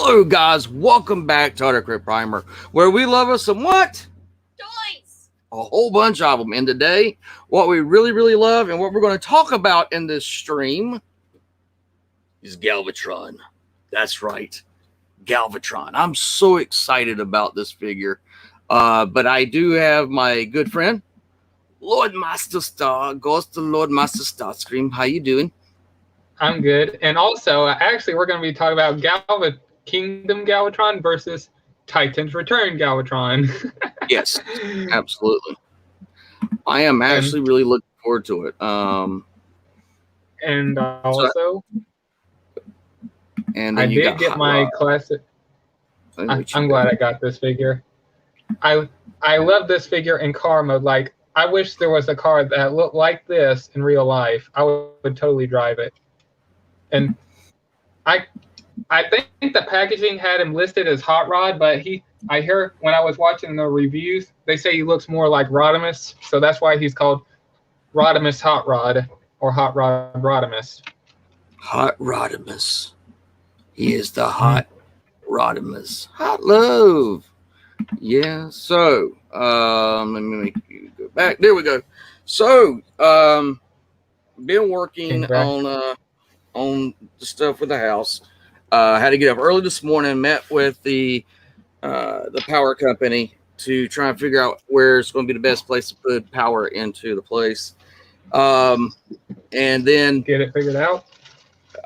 Hello, guys. Welcome back to Autocrit Primer, where we love us some what? Toys! A whole bunch of them. And today, what we really love and what we're going to talk about in this stream is Galvatron. That's right, Galvatron. I'm so excited about this figure. But I do have my good friend, Lord Master Star, goes to Lord Master Starscream. How you doing? I'm good. And also, actually, we're going to be talking about Kingdom Galvatron versus Titan's Return Galvatron. Yes, absolutely. I am actually really looking forward to it. And also, and I did get my classic. I'm glad I got this figure. I love this figure in car mode. Like, I wish there was a car that looked like this in real life. I would totally drive it. And I think the packaging had him listed as Hot Rod, but I hear when I was watching the reviews, they say he looks more like Rodimus, so that's why he's called Rodimus Hot Rod or Hot Rod Rodimus. Hot Rodimus. He is the Hot Rodimus. Hot love. Yeah, so let me make you go back. There we go. So been working on the stuff with the house. Had to get up early this morning, met with the power company to try and figure out where it's going to be the best place to put power into the place. And then get it figured out.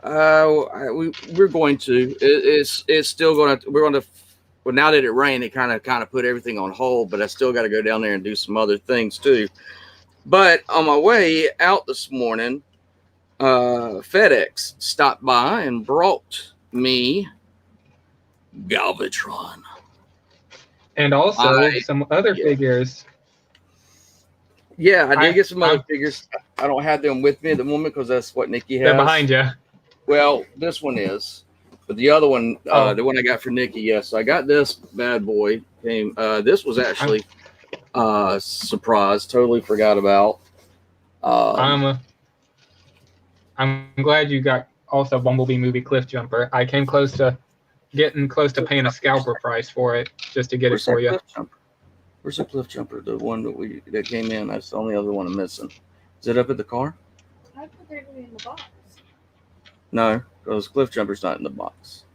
We're going to. It's still going to. We're going to. Well, now that it rained, it kind of put everything on hold. But I still got to go down there and do some other things too. But on my way out this morning, FedEx stopped by and brought me Galvatron, and also some other figures. Yeah, I did get some other figures. I don't have them with me at the moment because that's what Nikki has. They're behind you. Well, this one is, but the other one, the one I got for Nikki, yes. So I got this bad boy. This was actually surprise. Totally forgot about. I'm glad you got also Bumblebee movie Cliff Jumper. I came close to getting close to paying a scalper price for it just to get it for you. Where's the Cliff Jumper? The one that came in. That's the only other one I'm missing. Is it up at the car? I put it in the box. No, because Cliff Jumper's not in the box.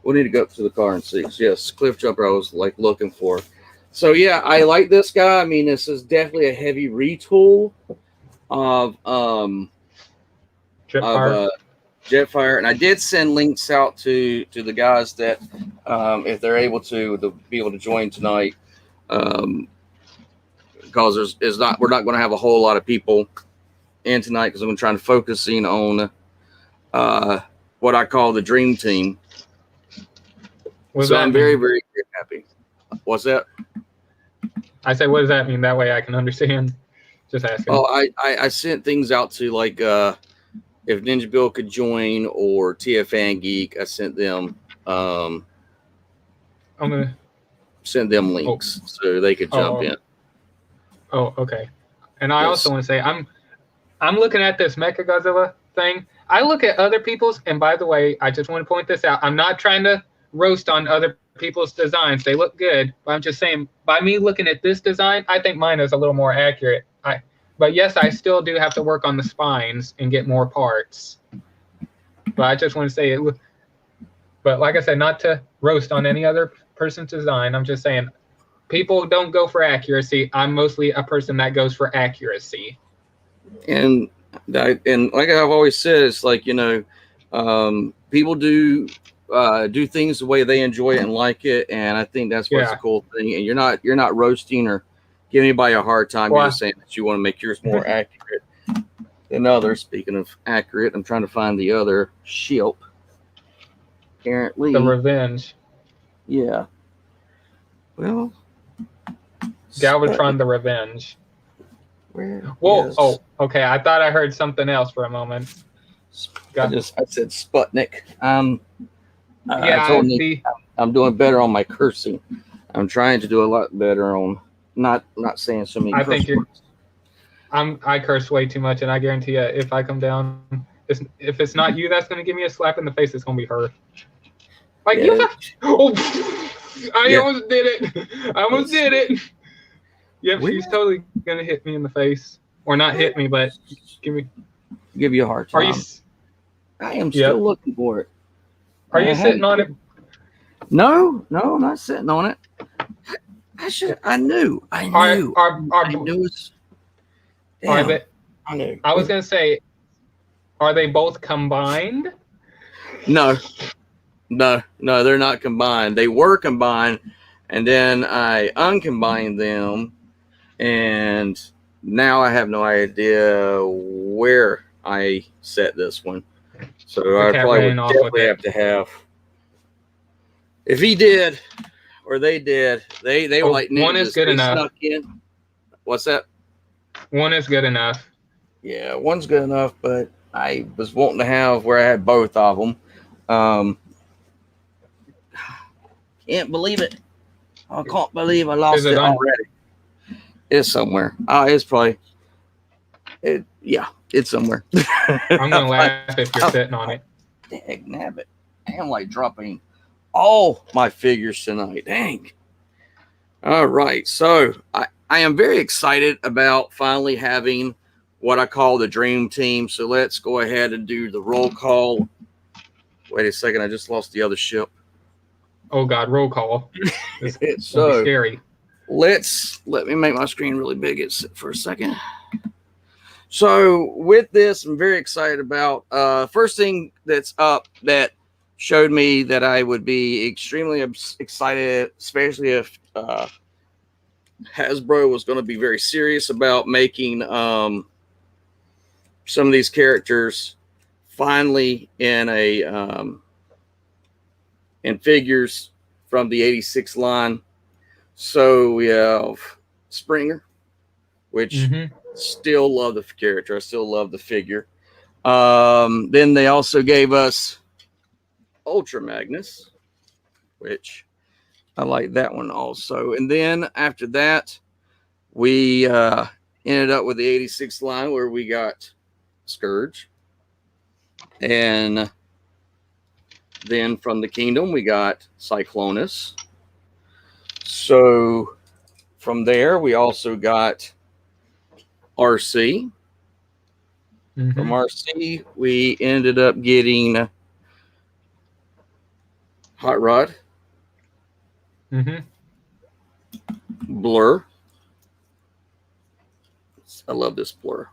We'll need to go up to the car and see. So yes, Cliff Jumper I was like looking for. So yeah, I like this guy. I mean, this is definitely a heavy retool of Jetfire, and I did send links out to the guys that if they're able to be able to join tonight, because we're not going to have a whole lot of people in tonight because I'm trying to focusing on what I call the dream team. So I'm very happy. What's that? I say, what does that mean? That way I can understand. Just asking. Oh, I sent things out to like if Ninja Bill could join or TFN Geek, I sent them I'm gonna send them links so they could jump in. Oh, okay. And I also want to say I'm looking at this Mechagodzilla thing. I look at other people's, and by the way, I just want to point this out. I'm not trying to roast on other people's designs. They look good, but I'm just saying by me looking at this design, I think mine is a little more accurate. But yes, I still do have to work on the spines and get more parts. But I just want to say it. But like I said, not to roast on any other person's design. I'm just saying people don't go for accuracy. I'm mostly a person that goes for accuracy. And like I've always said, it's like, people do things the way they enjoy it and like it. And I think that's what's a cool thing. And you're not roasting or give anybody a hard time. You're just saying that you want to make yours more accurate than others. Speaking of accurate, I'm trying to find the other ship. Apparently, the Revenge. Yeah. Well, Galvatron, the Revenge. Whoa! Yes. Oh, okay. I thought I heard something else for a moment. I said Sputnik. I told Nick I'm doing better on my cursing. I'm trying to do a lot better on not saying so many. I think I curse way too much, and I guarantee you, if I come down, if it's not you that's going to give me a slap in the face, it's going to be her. Like Yeah. you. Oh, I Yeah. almost did it. I almost did it. Yep, Well, she's totally gonna hit me in the face, or not hit me, but give me. give you a hard Are you? time. I am still Yep. looking for it. Are I you sitting haven't. on it? No, I'm not sitting on it. I should. I knew. I Are knew. are are I knew it's. are Damn. they? I knew. I was gonna say, are they both combined? No, they're not combined. They were combined, and then I uncombined them, and now I have no idea where I set this one. So The I cat probably would ran off with definitely it. have to have. If he did, or they did, they were like ninjas. One is good They enough. snuck in. What's that? One is good enough. Yeah, one's good enough, but I was wanting to have where I had both of them. Can't believe it. I can't believe I lost Is it it on? already. It's somewhere. It's probably. Yeah, it's somewhere. I'm gonna laugh if you're sitting on it. Dang nabbit. I am like dropping all my figures tonight. Dang. All right. So I am very excited about finally having what I call the dream team. So let's go ahead and do the roll call. Wait a second. I just lost the other ship. Oh God, roll call. It's gonna be So scary. let me make my screen really big for a second. So with this, I'm very excited about first thing that's up that showed me that I would be extremely excited, especially if Hasbro was going to be very serious about making some of these characters finally in in figures from the 86 line. So we have Springer, which still love the character. I still love the figure. Then they also gave us Ultra Magnus, which I like that one also. And then after that, we ended up with the 86 line where we got Scourge. And then from the Kingdom, we got Cyclonus. So from there, we also got RC. From RC, we ended up getting Hot Rod, Blur. I love this Blur.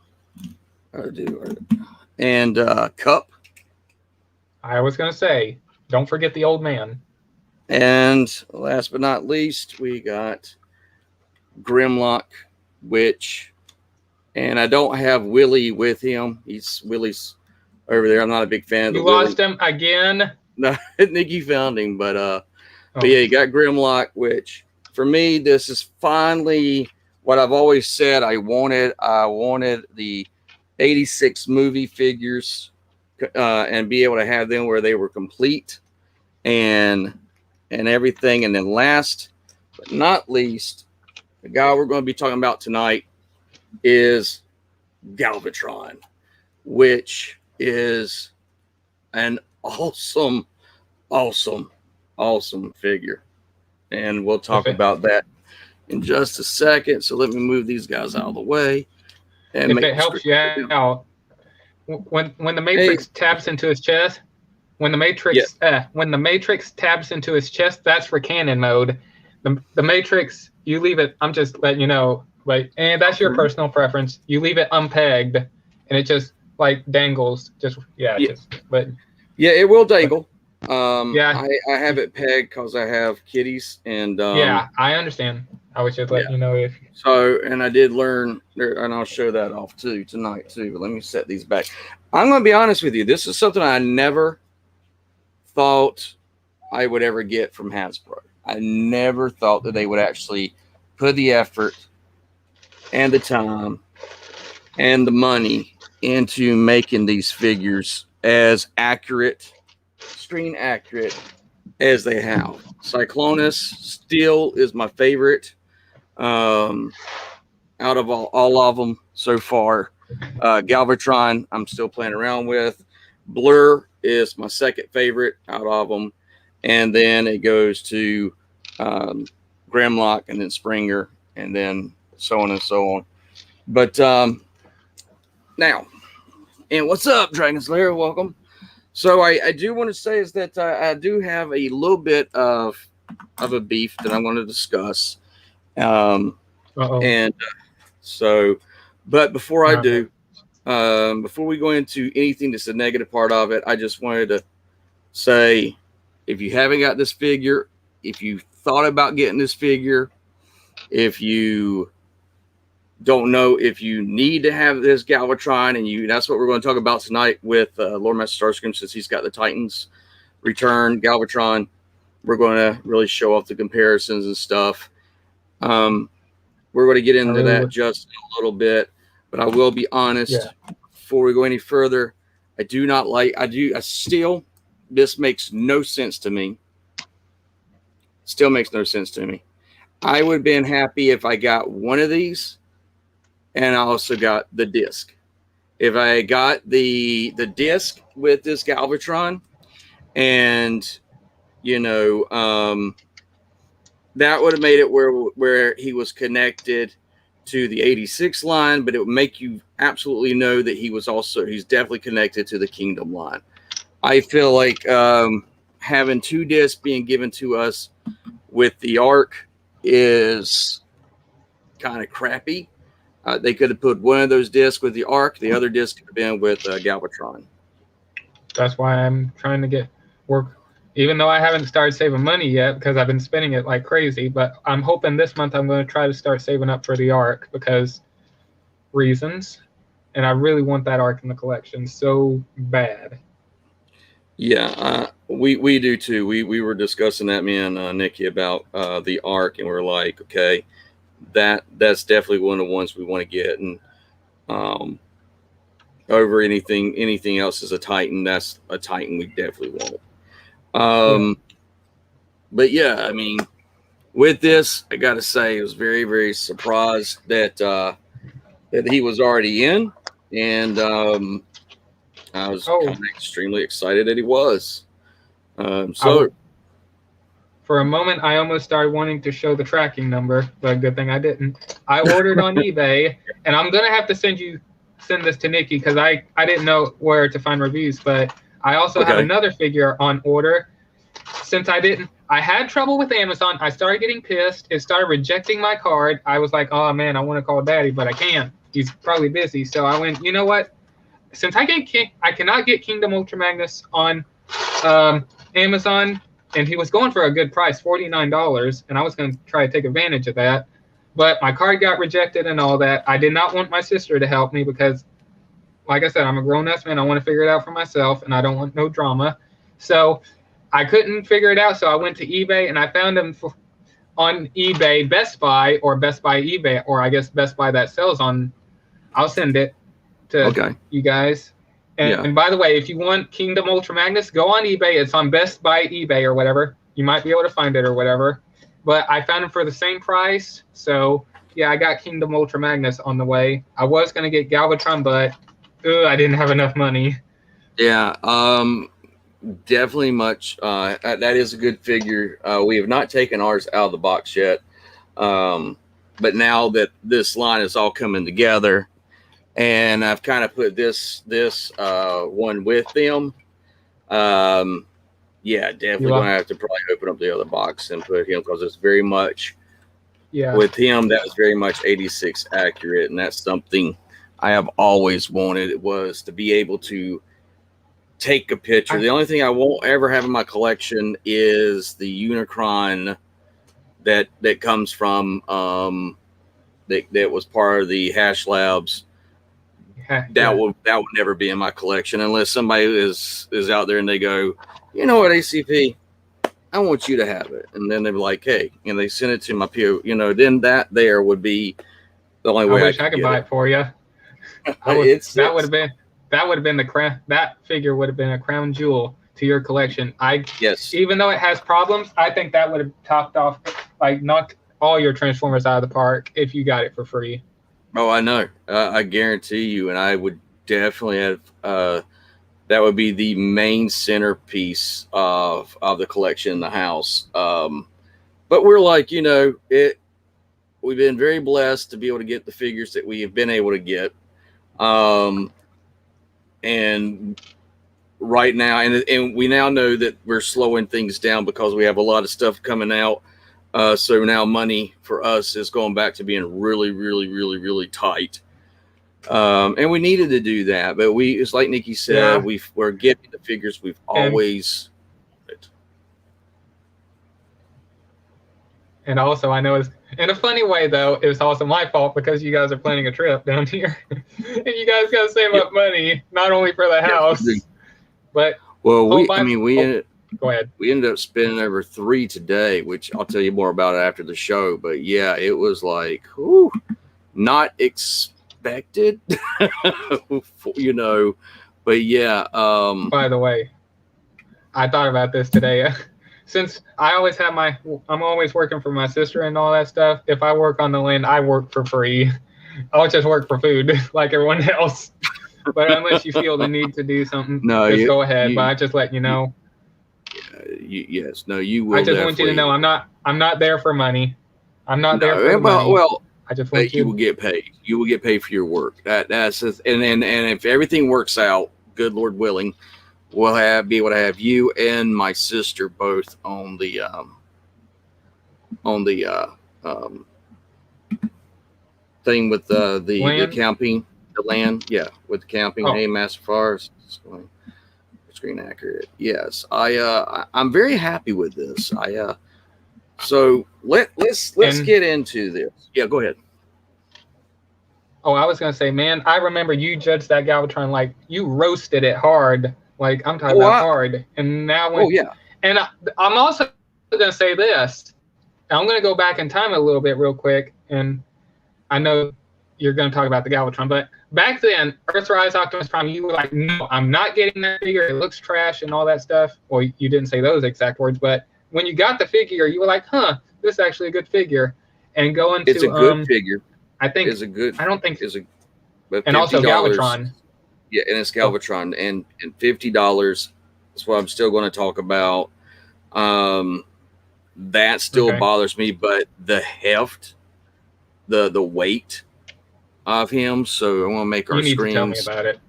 I do. And Cup. I was gonna say, don't forget the old man. And last but not least, we got Grimlock, and I don't have Willie with him. Willie's over there. I'm not a big fan of You the Willie. lost him again. No, Nikki found him, but yeah, you got Grimlock, which for me, this is finally what I've always said I wanted. I wanted the 86 movie figures and be able to have them where they were complete and everything. And then last but not least, the guy we're going to be talking about tonight is Galvatron, which is an awesome figure. And we'll talk about that in just a second. So let me move these guys out of the way. And if it helps you out, when the Matrix taps into his chest, when the Matrix taps into his chest, that's for cannon mode. The Matrix, you leave it. I'm just letting you know, like, and that's your personal preference. You leave it unpegged, and it just like dangles. But yeah, it will dangle. Yeah, I have it pegged because I have kitties, and yeah, I understand. I was just letting you know if so. And I did learn, and I'll show that off tonight too. But let me set these back. I'm going to be honest with you. This is something I never thought I would ever get from Hasbro. I never thought that they would actually put the effort and the time and the money into making these figures as accurate, screen accurate as they have. Cyclonus still is my favorite out of all of them so far. Galvatron, I'm still playing around with. Blur is my second favorite out of them. and then it goes to Grimlock, and then Springer, and then so on and so on. But now, and what's up, Dragon Slayer? Welcome. So I do want to say is that I do have a little bit of a beef that I'm going to discuss. And so, but before I do, before we go into anything that's a negative part of it, I just wanted to say, if you haven't got this figure, if you thought about getting this figure, if you don't know if you need to have this Galvatron, and that's what we're going to talk about tonight with Lord Master Starscream, since he's got the Titans return Galvatron. We're going to really show off the comparisons and stuff. We're going to get into that just a little bit, but I will be honest, before we go any further, this makes no sense to me. Still makes no sense to me. I would have been happy if I got one of these, and I also got the disc. If I got the disc with this Galvatron, and that would have made it where he was connected to the 86 line, but it would make you absolutely know that he's definitely connected to the Kingdom line. I feel like having two discs being given to us with the Arc is kind of crappy. They could have put one of those discs with the Arc. The other disc could have been with Galvatron. That's why I'm trying to get work, even though I haven't started saving money yet because I've been spending it like crazy. But I'm hoping this month I'm going to try to start saving up for the Arc because reasons. And I really want that Arc in the collection so bad. Yeah, we do too. We were discussing that, me and Nikki, about the Arc, and we're like, okay, that's definitely one of the ones we want to get, and over anything else is a Titan. That's a Titan we definitely want. But yeah, I mean, with this, I got to say, I was very, very surprised that he was already in, and I was kind of extremely excited that he was. For a moment, I almost started wanting to show the tracking number, but good thing I didn't. I ordered on eBay, and I'm going to have to send this to Nikki because I didn't know where to find reviews, but I also have another figure on order. Since I had trouble with Amazon, I started getting pissed. It started rejecting my card. I was like, oh man, I want to call Daddy, but I can't. He's probably busy. So I went, you know what? Since I cannot get Kingdom Ultra Magnus on Amazon, and he was going for a good price, $49, and I was going to try to take advantage of that. But my card got rejected and all that. I did not want my sister to help me because, like I said, I'm a grown-ass man. I want to figure it out for myself, and I don't want no drama. So I couldn't figure it out, so I went to eBay, and I found him on eBay, Best Buy, or Best Buy eBay, or I guess Best Buy that sells on. I'll send it to you guys. And by the way, if you want Kingdom Ultra Magnus, go on eBay. It's on Best Buy eBay or whatever. You might be able to find it or whatever. But I found it for the same price. So, yeah, I got Kingdom Ultra Magnus on the way. I was going to get Galvatron, but I didn't have enough money. Yeah, definitely much. That is a good figure. We have not taken ours out of the box yet. But now that this line is all coming together, and I've kind of put this one with them. Yeah, definitely going to have to probably open up the other box and put him, because it's very much, with him, that was very much 86 accurate. And that's something I have always wanted. It was to be able to take a picture. The only thing I won't ever have in my collection is the Unicron that comes from, that was part of the Hash Labs. That would never be in my collection unless somebody is out there and they go, you know what, ACP, I want you to have it. And then they'd be like, hey, and they send it to my PO, then that there would be the only way I wish I could buy it for you. That would have been the crown. That figure would have been a crown jewel to your collection. Even though it has problems, I think that would have topped off, like, knocked all your Transformers out of the park if you got it for free. Oh, I know. I guarantee you, and I would definitely have that would be the main centerpiece of the collection in the house. But we're like, we've been very blessed to be able to get the figures that we have been able to get. And right now, and we now know that we're slowing things down because we have a lot of stuff coming out. So now money for us is going back to being really, really, really, really tight. And we needed to do that, but it's like Nikki said, we're getting the figures we've always. And also, I know it's in a funny way, though, it's also my fault because you guys are planning a trip down here. And you guys got to save up money, not only for the house, but. Well, we ended, go ahead. We ended up spending over 3 today, which I'll tell you more about it after the show. But yeah, it was like, not expected, But yeah. By the way, I thought about this today. Since I'm always working for my sister and all that stuff. If I work on the land, I work for free. I'll just work for food like everyone else. But unless you feel the need to do something, go ahead. But I just let you know. Yes, no, you will. I just want you to know I'm not there for money. I'm not there for money. Well, I just want you will get paid. You will get paid for your work. That's and if everything works out, good Lord willing, we'll be able to have you and my sister both on the thing with the camping, the land. Yeah, with the camping. Hey, Master Forest. Screen accurate. Yes, I'm very happy with this. So let's get into this. Yeah, go ahead. Oh, I was gonna say, man, I remember you judged that Galvatron like you roasted it hard. Like I'm talking about hard. And now and I'm also gonna say this. I'm gonna go back in time a little bit real quick, and I know you're gonna talk about the Galvatron, but back then, Earthrise Optimus Prime, you were like, no, I'm not getting that figure. It looks trash and all that stuff. Well, you didn't say those exact words, but when you got the figure, you were like, this is actually a good figure. And going to it's a good figure. I think it's a good. I don't think it's a. But and also Galvatron. Yeah, and it's Galvatron, and $50. That's what I'm still going to talk about. That still bothers me, but the heft, the weight of him. So I want to make our screens. You need to tell me about it.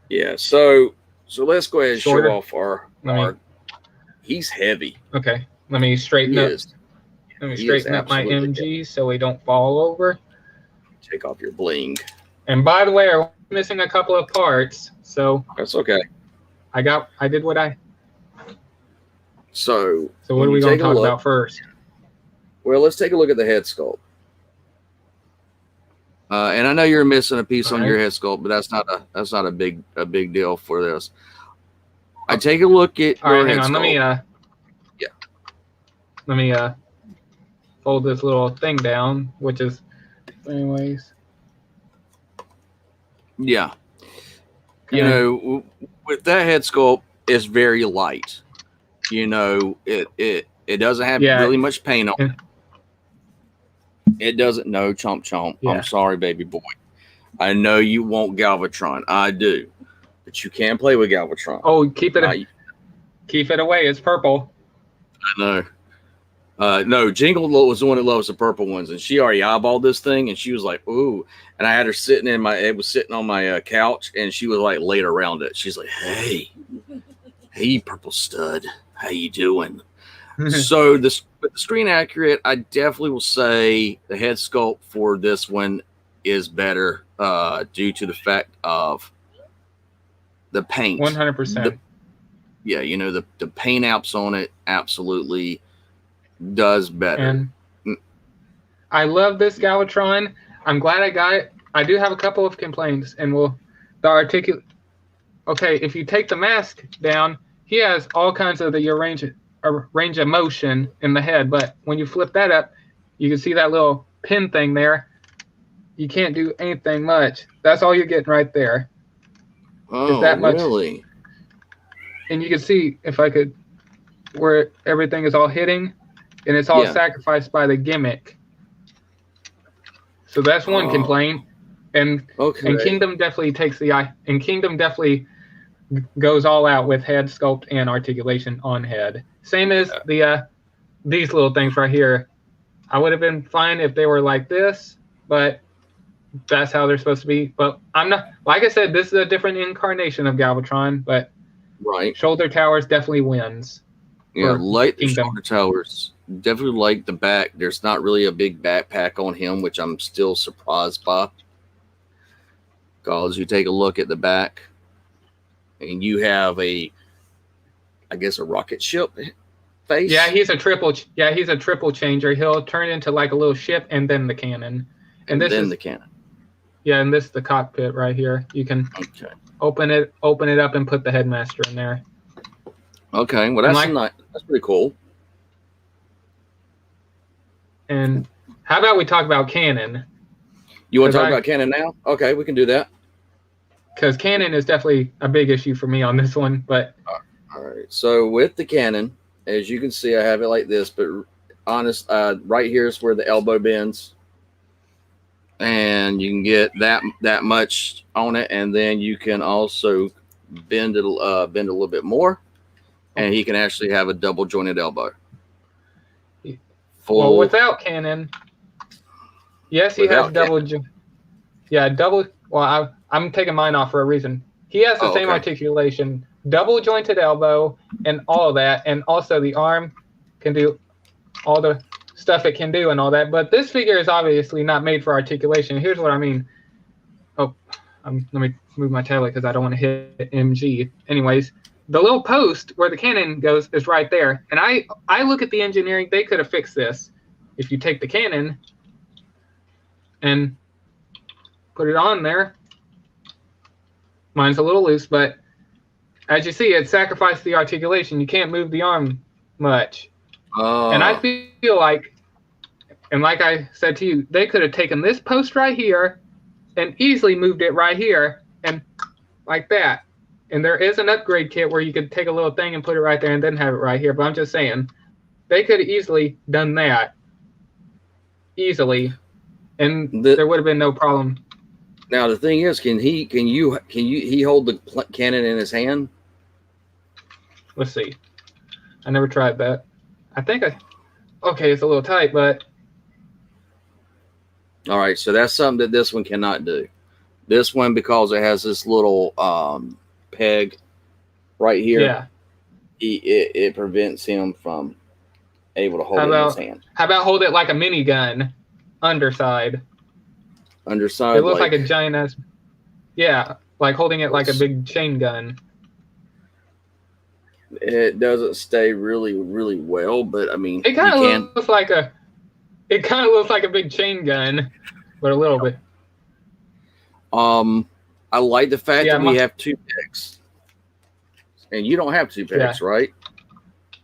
Yeah. So let's go ahead and show off our. He's heavy. Okay. Let me straighten up. Let me straighten up my MG so we don't fall over. Take off your bling. And by the way, I'm missing a couple of parts, so that's okay. I did what I. So what are we going to talk about first? Well, let's take a look at the head sculpt. And I know you're missing a piece on your head sculpt, but that's not a big deal for this. I take a look at your head sculpt. Let me fold this little thing down, which is anyways. Yeah. Okay. With that head sculpt, it's very light. It doesn't have really much paint on it. It doesn't. No, chomp. Yeah. I'm sorry, baby boy. I know you want Galvatron. I do. But you can't play with Galvatron. Oh, keep it away. It's purple. I know. No, Jingle was the one that loves the purple ones, and she already eyeballed this thing, and she was like, "Ooh!" And I had her sitting it was sitting on my couch, and she was like laid around it. She's like, "Hey, purple stud, how you doing?" So with the screen accurate, I definitely will say the head sculpt for this one is better due to the fact of the paint. 100%. Yeah, the paint apps on it absolutely does better. And I love this Galvatron. I'm glad I got it. I do have a couple of complaints, and if you take the mask down, he has all kinds of your range of motion in the head, but when you flip that up, you can see that little pin thing there. You can't do anything much. That's all you're getting right there. Oh, that much. Really? And you can see where everything is all hitting, and it's all sacrificed by the gimmick. So that's one complaint. And Kingdom definitely takes the eye. And Kingdom definitely goes all out with head sculpt and articulation on head. Same as the these little things right here. I would have been fine if they were like this, but that's how they're supposed to be. But I'm not, like I said, this is a different incarnation of Galvatron, but Right. shoulder towers definitely wins. Yeah, for like the Kingdom. shoulder towers. Definitely like the back. There's not really a big backpack on him, which I'm still surprised by. Because you take a look at the back, and you have I guess, a rocket ship face. Yeah, he's a triple changer. He'll turn into like a little ship and then the cannon. and this then is the cannon. yeah, and this is the cockpit right here. You can Okay. open it up and put the headmaster in there. Okay. Well, that's pretty cool. And how about we talk about cannon? You want to talk 'Cause about cannon now? Okay, we can do that. Because cannon is definitely a big issue for me on this one. But All right. So with the cannon, as you can see, I have it like this, but right here is where the elbow bends, and you can get that much on it, and then you can also bend it a little bit more, and he can actually have a double jointed elbow. well, without cannon, yes, he has Without double. Double. Well, I'm taking mine off for a reason. He has the same okay. articulation, double jointed elbow, and all of that, and also the arm can do all the stuff it can do and all that. But this figure is obviously not made for articulation. Here's what I mean. Oh, let me move my tablet because I don't want to hit MG. Anyways, the little post where the cannon goes is right there. And I look at the engineering. They could have fixed this. If you take the cannon and put it on there, mine's a little loose, but as you see, it sacrificed the articulation. You can't move the arm much. And I feel like, and like I said to you, they could have taken this post right here and easily moved it right here and like that. And there is an upgrade kit where you could take a little thing and put it right there and then have it right here. But I'm just saying, they could have easily done that. Easily. And there would have been no problem. Now the thing is, can he hold the cannon in his hand? Let's see. I never tried that. I think okay, it's a little tight, but all right, so that's something that this one cannot do. This one, because it has this little peg right here, yeah. It prevents him from able to hold it in his hand. How about hold it like a minigun, underside? Underside. It looks like a giant ass. Yeah, like holding it like a big chain gun. It doesn't stay really, really well, but I mean, it kind of looks like a big chain gun, but a little bit. I like the fact that we have two pegs, and you don't have two pegs, right?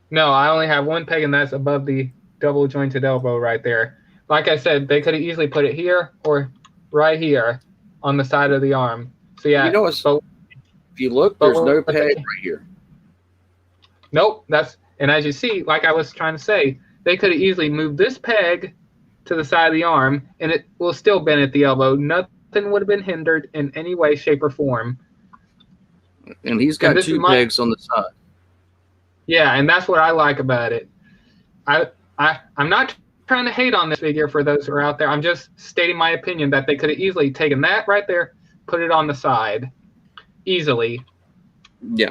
No, I only have one peg, and that's above the double jointed elbow right there. Like I said, they could have easily put it here or right here on the side of the arm. So yeah, you know, if you look, there's no peg right here. Nope, and as you see, like I was trying to say, they could have easily moved this peg to the side of the arm, and it will still bend at the elbow. Nothing would have been hindered in any way, shape, or form. And he's got two pegs on the side. Yeah, and that's what I like about it. I'm not trying to hate on this figure for those who are out there. I'm just stating my opinion that they could have easily taken that right there, put it on the side, easily. Yeah.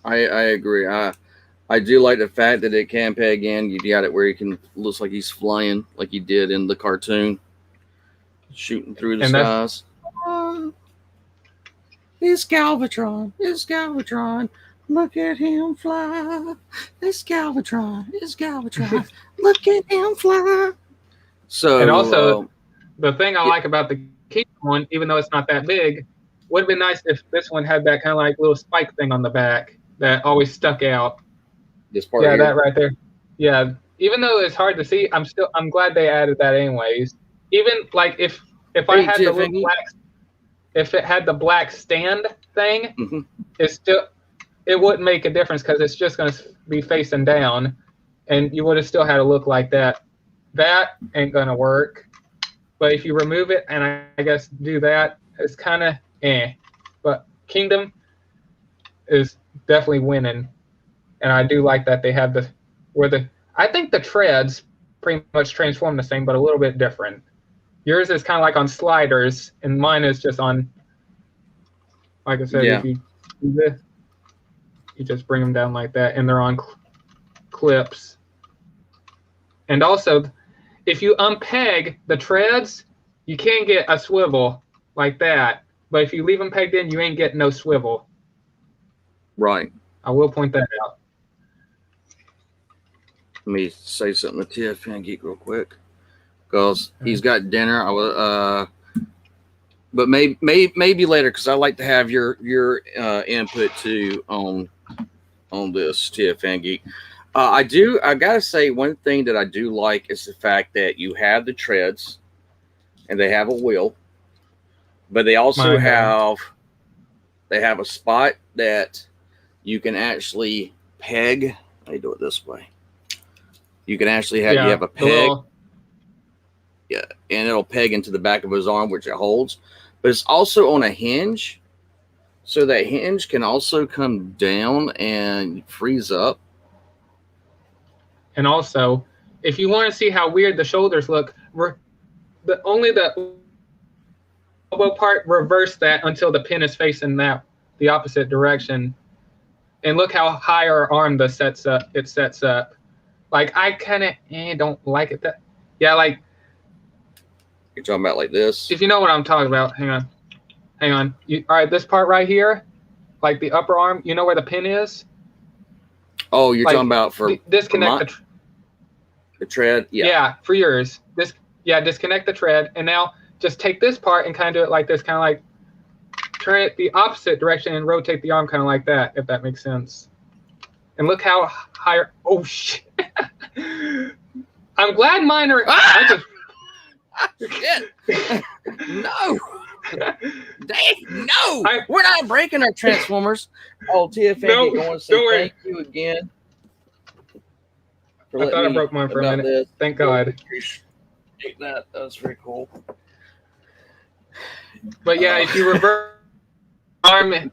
I agree. I do like the fact that it can peg in. You got it where he can looks like he's flying like he did in the cartoon, shooting through the skies. It's Galvatron. It's Galvatron. Look at him fly. It's Galvatron. It's Galvatron. Look at him fly. So, and also, the thing I like about the Kingdom one, even though it's not that big, would have been nice if this one had that kind of like little spike thing on the back that always stuck out. This part yeah, that right there. Yeah, even though it's hard to see, I'm glad they added that anyways. Even like if I had the little if it had the black stand thing, it wouldn't make a difference because it's just going to be facing down, and you would have still had to look like that. That ain't going to work. But if you remove it and I guess do that, it's kind of But Kingdom, is definitely winning, and I do like that they have I think the treads pretty much transform the same, but a little bit different. Yours is kind of like on sliders, and mine is just on. Like I said, Yeah. if you do this, you just bring them down like that, and they're on clips. And also, if you unpeg the treads, you can get a swivel like that. But if you leave them pegged in, you ain't getting no swivel. Right. I will point that out. Let me say something to Tiff and Geek real quick, because he's got dinner. I will, but maybe later, because I like to have your input too on this Tiff and Geek. I gotta say, one thing that I do like is the fact that you have the treads, and they have a wheel, but they also have a spot that you can actually peg. Let me do it this way. You can actually have you have a peg, and it'll peg into the back of his arm, which it holds. But it's also on a hinge, so that hinge can also come down and freeze up. And also, if you want to see how weird the shoulders look, only the elbow part, reverse that until the pin is facing the opposite direction, and look how high our arm it sets up. Like, I kind of don't like it. Like, you're talking about like this. If you know what I'm talking about, hang on. All right, this part right here, like the upper arm, you know where the pin is? Oh, you're talking about for disconnect the tread? Yeah. Yeah, for yours. Disconnect the tread, and now just take this part and kind of do it like this, kind of like turn it the opposite direction and rotate the arm kind of like that, if that makes sense. And look how higher. Oh shit! I'm glad mine are. Shit! No. Dang, no! We're not breaking our transformers. Oh, TFA, I want to say thank you again. I thought I broke mine for a minute. This. Thank God. That was very cool. But yeah, if you reverse arm,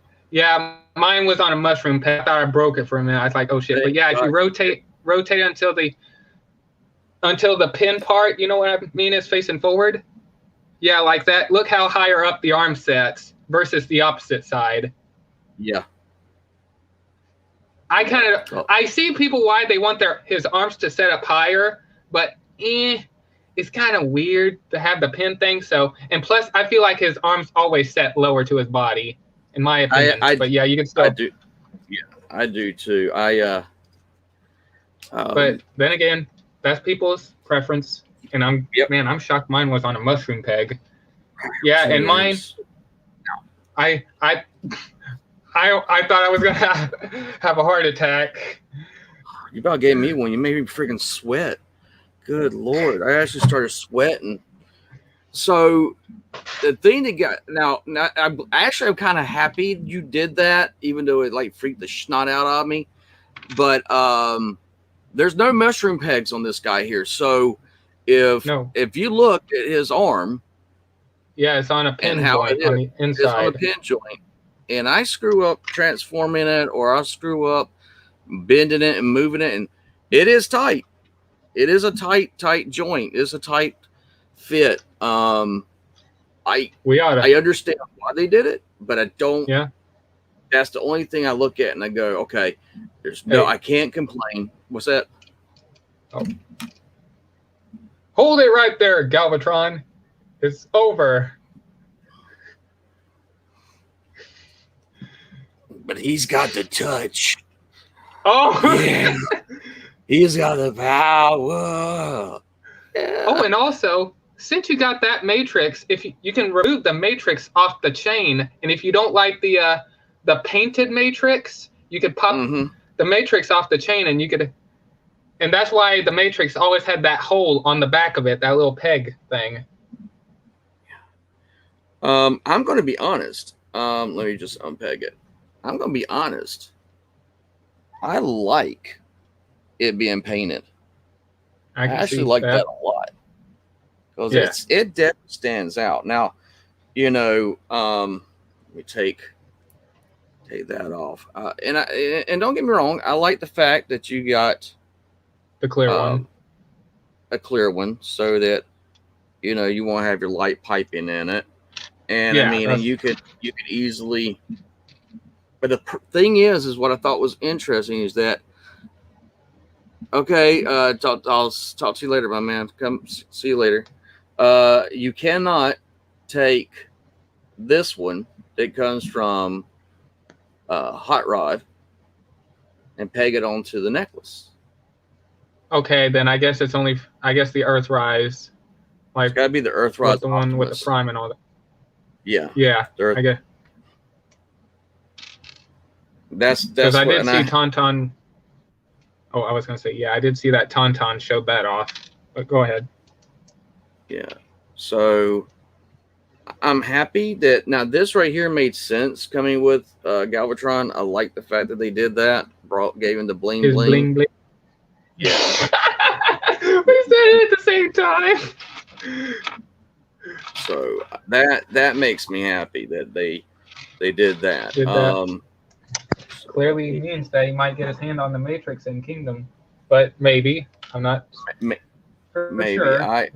mine was on a mushroom pad. I thought I broke it for a minute. I was like, oh shit. But yeah, if you rotate until the pin part, you know what I mean, is facing forward. Yeah, like that. Look how higher up the arm sets versus the opposite side. Yeah. I see people why they want his arms to set up higher, but it's kind of weird to have the pin thing. So, and plus, I feel like his arms always set lower to his body, in my opinion. But yeah, you can still. I do. Yeah, I do too. But then again, that's people's preference. And I'm shocked mine was on a mushroom peg. Yeah, and mine, I thought I was gonna have a heart attack. You about gave me one. You made me freaking sweat. Good Lord, I actually started sweating. So the thing that got now I'm kind of happy you did that, even though it like freaked the snot out of me. But there's no mushroom pegs on this guy here, so. If you look at his arm, it's on a pin joint on the inside. It's on a pin joint, and I screw up transforming it, or I screw up bending it and moving it, and it is tight. It is a tight joint. It's a tight fit. I understand why they did it, but I don't. Yeah, that's the only thing I look at, and I go, okay, I can't complain. What's that? Oh. Hold it right there, Galvatron. It's over. But he's got the touch. Oh, yeah. He's got the power. Yeah. Oh, and also, since you got that matrix, if you can remove the matrix off the chain, and if you don't like the painted matrix, you could pop the matrix off the chain, and you could. And that's why the matrix always had that hole on the back of it, that little peg thing. I'm going to be honest. Let me just unpeg it. I'm going to be honest. I like it being painted. I actually like that a lot. Because it definitely stands out. Now, let me take Take that off. And don't get me wrong, I like the fact that you got The clear one. a clear one, so that you won't have your light piping in it. And Yeah, and you could easily. But the thing is what I thought was interesting is that. Okay, I'll talk to you later, my man. Come see you later. You cannot take this one that comes from Hot Rod and peg it onto the necklace. Okay, then I guess it's only. I guess the Earthrise, like It's got to be the Earthrise, the one with the prime and all that. Yeah, Yeah, I guess. That's because I did see Tauntaun. Oh, I was gonna say I did see that Tauntaun showed that off. But go ahead. Yeah, so I'm happy that now this right here made sense coming with Galvatron. I like the fact that they did that. Gave him the bling His bling. bling. Yeah. We said it at the same time. So that makes me happy that they did that. Clearly means that he might get his hand on the Matrix in Kingdom, but maybe I'm not maybe sure. I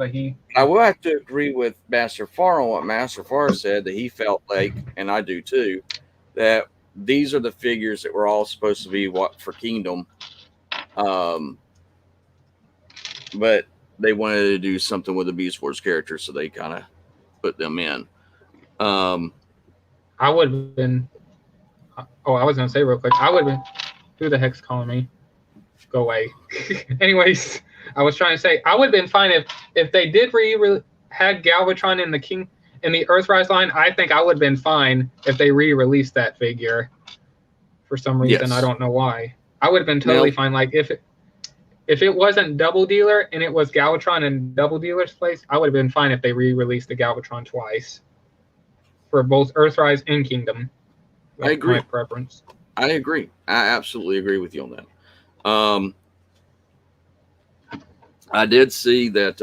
will have to agree with Master Far on what Master Far said, that he felt like, and I do too, that these are the figures that were all supposed to be for Kingdom, but they wanted to do something with the Beast Wars characters, so they kind of put them in. I would have been. Oh, I was gonna say real quick. I would have been. Who the heck's calling me? Go away. Anyways, I was trying to say I would have been fine if they did had Galvatron in the Earthrise line. I think I would have been fine if they re-released that figure. For some reason, Yes. I don't know why. I would have been totally fine. Like if it wasn't Double Dealer and it was Galvatron in Double Dealer's place, I would have been fine if they re-released the Galvatron twice for both Earthrise and Kingdom. I agree. My preference. I agree. I absolutely agree with you on that. I did see that.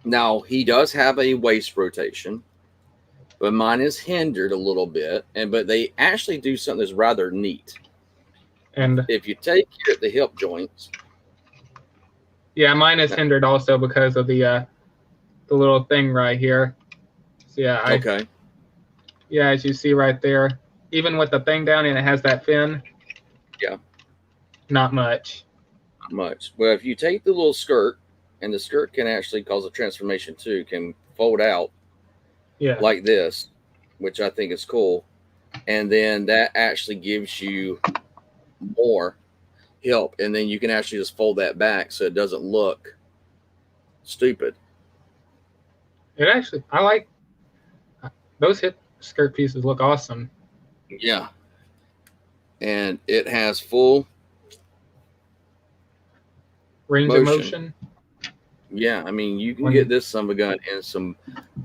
Now he does have a waist rotation, but mine is hindered a little bit. But they actually do something that's rather neat. And if you take the hip joints, yeah, mine is hindered also because of the little thing right here. So okay. Yeah, as you see right there, even with the thing down and it has that fin. Yeah. Not much. Not much. Well, if you take the little skirt, and the skirt can actually cause a transformation too, can fold out like this, which I think is cool. And then that actually gives you more hip, and then you can actually just fold that back so it doesn't look stupid. It actually, I like those hip skirt pieces, look awesome. Yeah. And it has full range of motion. Yeah, I mean, you can get this son of a gun in some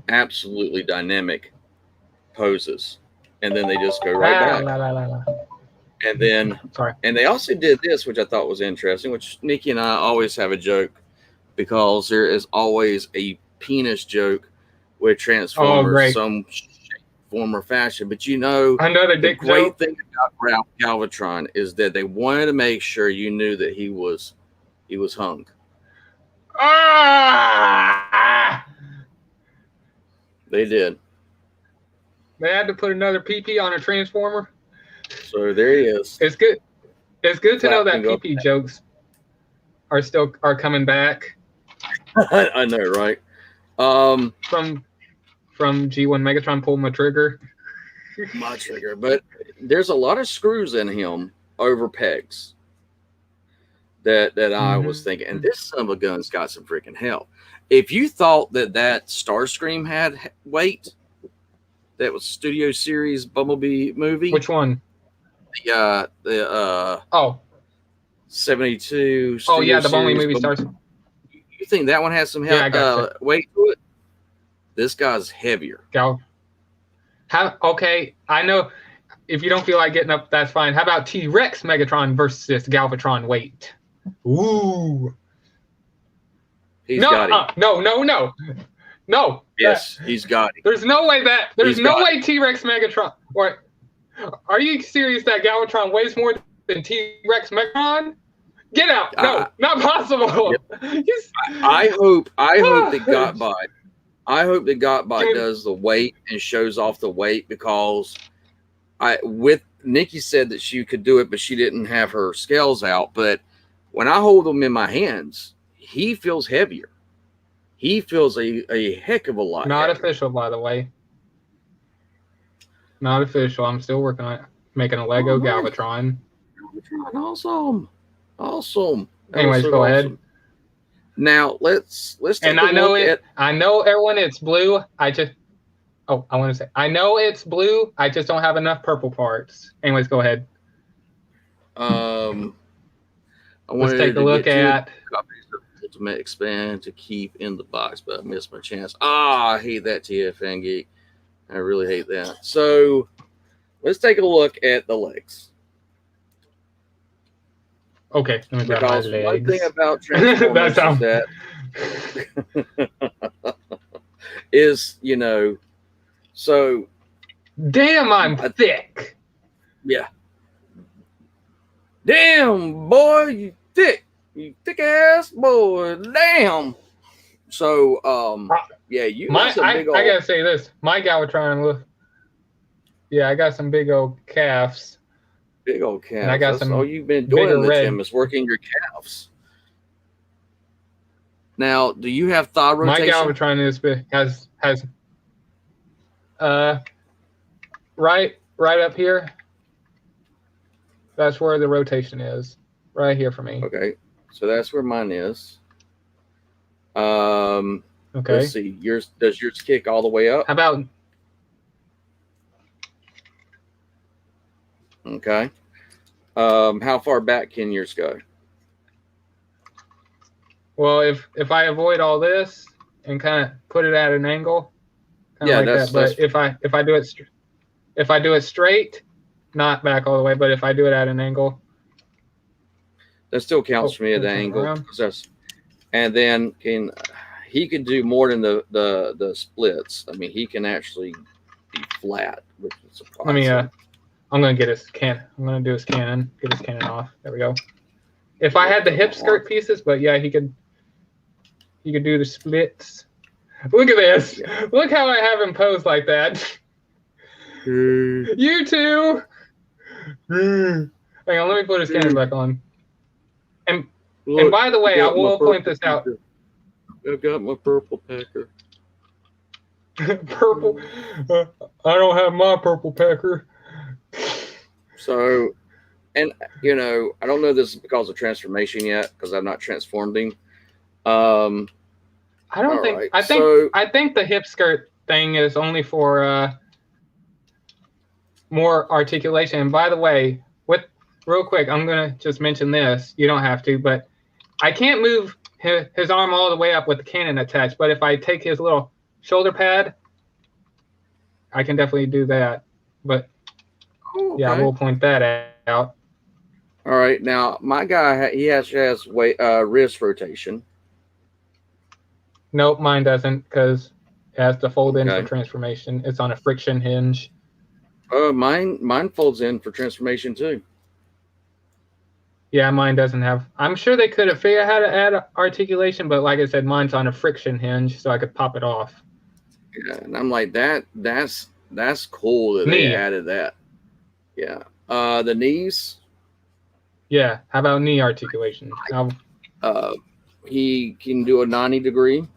absolutely dynamic poses, and then they just go right back. And then, and they also did this, which I thought was interesting, which Nikki and I always have a joke, because there is always a penis joke with Transformers, some form or fashion. But another the great thing about Galvatron is that they wanted to make sure you knew that he was hung. They did. They had to put another PP on a Transformer. So there he is. It's good. It's good to know that PP jokes are coming back. I know, right? From G1 Megatron pulling my trigger. My trigger, but there's a lot of screws in him over pegs. That I was thinking, and this son of a gun's got some freaking help. If you thought that Starscream had weight, that was Studio Series Bumblebee movie. Which one? The 72. Oh yeah, the Bumblebee movie Starscream. You think that one has some weight to it? This guy's heavier. Okay, I know. If you don't feel like getting up, that's fine. How about T-Rex Megatron versus Galvatron weight? Ooh. No. No. Yes, he's got it. There's no way He's no got way T-Rex Megatron. Or are you serious that Galvatron weighs more than T-Rex Megatron? Get out! No, not possible. Yep. I hope that Gotbot. I hope that Gotbot Dude. does the weight and shows off the weight, because Nikki said that she could do it, but she didn't have her scales out. But when I hold him in my hands, he feels heavier. He feels a heck of a lot. Not heavier. official, by the way. Not official. I'm still working on it. Making a Lego Galvatron. Awesome. Anyways, go ahead. Now let's take and I know everyone, it's blue. I want to say, I know it's blue. I just don't have enough purple parts. Anyways, go ahead. Let's take a look at copies of Ultimate Expand to keep in the box, but I missed my chance. I hate that, TFN Geek. I really hate that. So let's take a look at the legs. Okay, let me grab my legs. One thing about Transformers is, so damn, I'm thick. Yeah. Damn, boy, you thick ass boy. Damn. So, yeah, you got some big old. I gotta say this. My Galvatron, I got some big old calves. Big old calves. And I got That's all you've been doing in the gym is working your calves. Now, do you have thigh rotation? My Galvatron has right up here. That's where the rotation is. Right here for me. Okay. So that's where mine is. Okay. Let's see. Does yours kick all the way up? How about? Okay. How far back can yours go? Well, if I avoid all this and kind of put it at an angle, that. But if I do it straight, not back all the way, but if I do it at an angle, that still counts for me at the angle. And then he can do more than the splits. I mean, he can actually be flat, which is surprising. I'm gonna get his cannon. I'm gonna do his cannon. Get his cannon off. There we go. If I had the hip skirt pieces, but yeah, he could do the splits. Look at this. Yeah. Look how I have him posed like that. You too. Hang on, let me put his cannon back on. And by the way, I will point this out. I've got my purple packer. Purple? I don't have my purple packer. So, and I don't know if this is because of transformation yet, because I've not transformed him. I don't think. Right. I think the hip skirt thing is only for more articulation. And by the way, real quick, I'm gonna just mention this. You don't have to, but I can't move his arm all the way up with the cannon attached. But if I take his little shoulder pad, I can definitely do that. But yeah, we'll point that out. All right, now my guy he has wrist rotation. Nope, mine doesn't, because it has to fold in for transformation. It's on a friction hinge. Mine folds in for transformation too. Yeah, mine doesn't have. I'm sure they could have figured out how to add articulation, but like I said, mine's on a friction hinge, so I could pop it off. Yeah, and I'm like that's cool that they added that. Yeah. The knees. Yeah. How about knee articulation? He can do a 90-degree.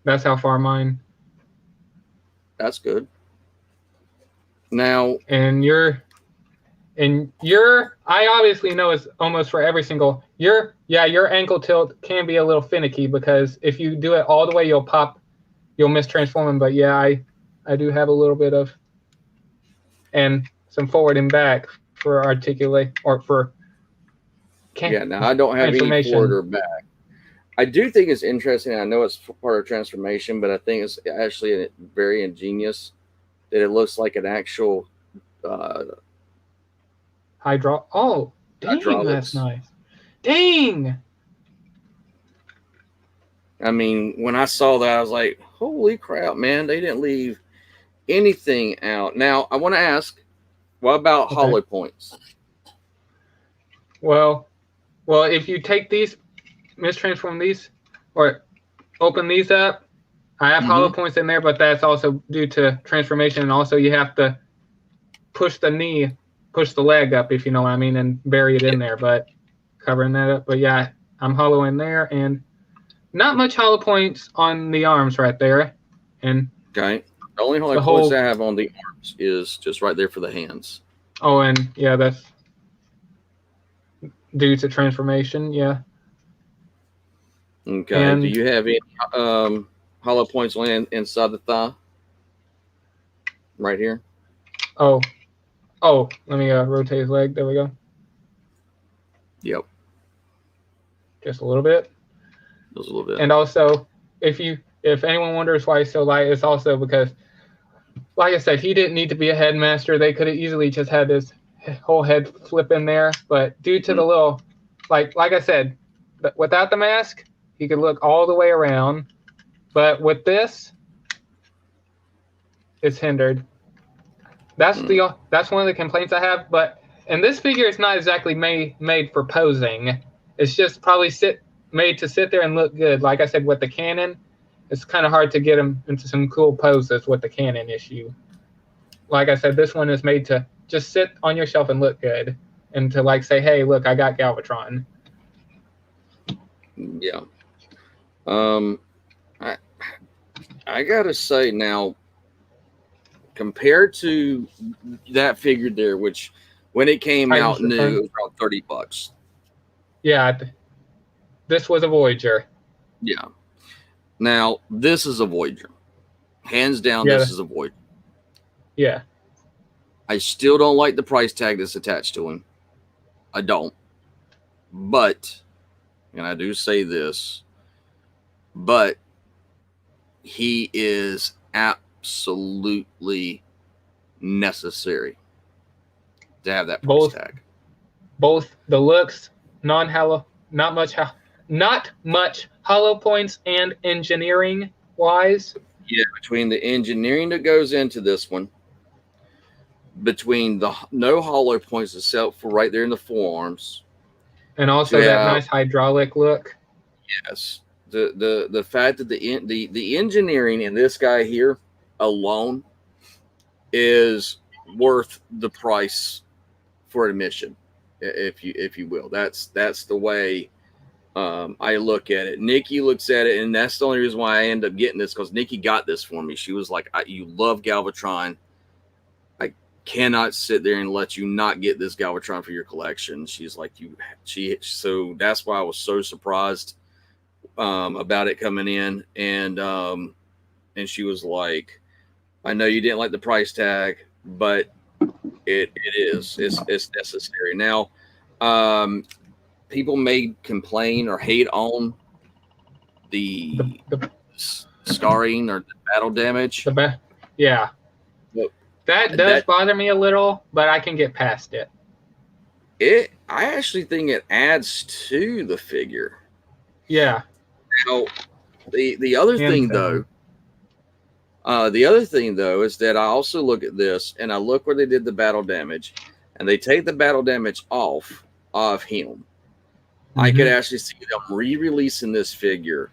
That's how far mine. That's good. Now, and your I obviously know it's almost for every single your ankle tilt can be a little finicky, because if you do it all the way, you'll miss transforming. But yeah, I do have a little bit of and some forward and back for articulate or for. Now I don't have any forward or back. I do think it's interesting. I know it's part of transformation, but I think it's actually very ingenious that it looks like an actual Oh, dang, hydraulics. That's nice. Dang. I mean, when I saw that, I was like, holy crap, man, they didn't leave anything out. Now, I want to ask, what about Okay. hollow points? Well, if you take these, mistransform these, or open these up, I have hollow points in there, but that's also due to transformation, and also you have to push the leg up, if you know what I mean, and bury it in there, but covering that up. But yeah, I'm hollow in there, and not much hollow points on the arms right there. And Okay. The only hollow points I have on the arms is just right there for the hands. Oh, and yeah, that's due to transformation, yeah. Okay. And do you have any hollow points inside the thigh? Right here? Oh, let me rotate his leg. There we go. Yep. Just a little bit. Just a little bit. And also, if anyone wonders why he's so light, it's also because, like I said, he didn't need to be a headmaster. They could have easily just had his whole head flip in there. But due to the little, like I said, without the mask, he could look all the way around. But with this, it's hindered. That's one of the complaints I have. But and this figure is not exactly made for posing. It's just probably made to sit there and look good. Like I said, with the cannon, it's kind of hard to get him into some cool poses with the cannon issue. Like I said, this one is made to just sit on your shelf and look good, and to like say, "Hey, look, I got Galvatron." Yeah. I gotta say now, compared to that figure there, which when it came out new, it was around $30. Yeah, this was a Voyager. Yeah. Now this is a Voyager, hands down. This is a Voyager. Yeah. I still don't like the price tag that's attached to him. I don't. But, and I do say this, but he is absolutely necessary to have that price tag. Both the looks, not much hollow points, and engineering wise. Yeah, between the engineering that goes into this one, between the no hollow points except for right there in the forearms, and also that nice hydraulic look. Yes, the fact that the engineering in this guy here alone is worth the price for admission, if you will. That's the way I look at it. Nikki looks at it, and that's the only reason why I end up getting this, because Nikki got this for me. She was like, "You love Galvatron. I cannot sit there and let you not get this Galvatron for your collection." She's like, so that's why I was so surprised about it coming in, and she was like, "I know you didn't like the price tag, but it's necessary." Now, people may complain or hate on the scarring or the battle damage. Yeah. That does bother me a little, but I can get past it. I actually think it adds to the figure. Yeah. Now, the other thing though is that I also look at this and I look where they did the battle damage, and they take the battle damage off of him. I could actually see them re-releasing this figure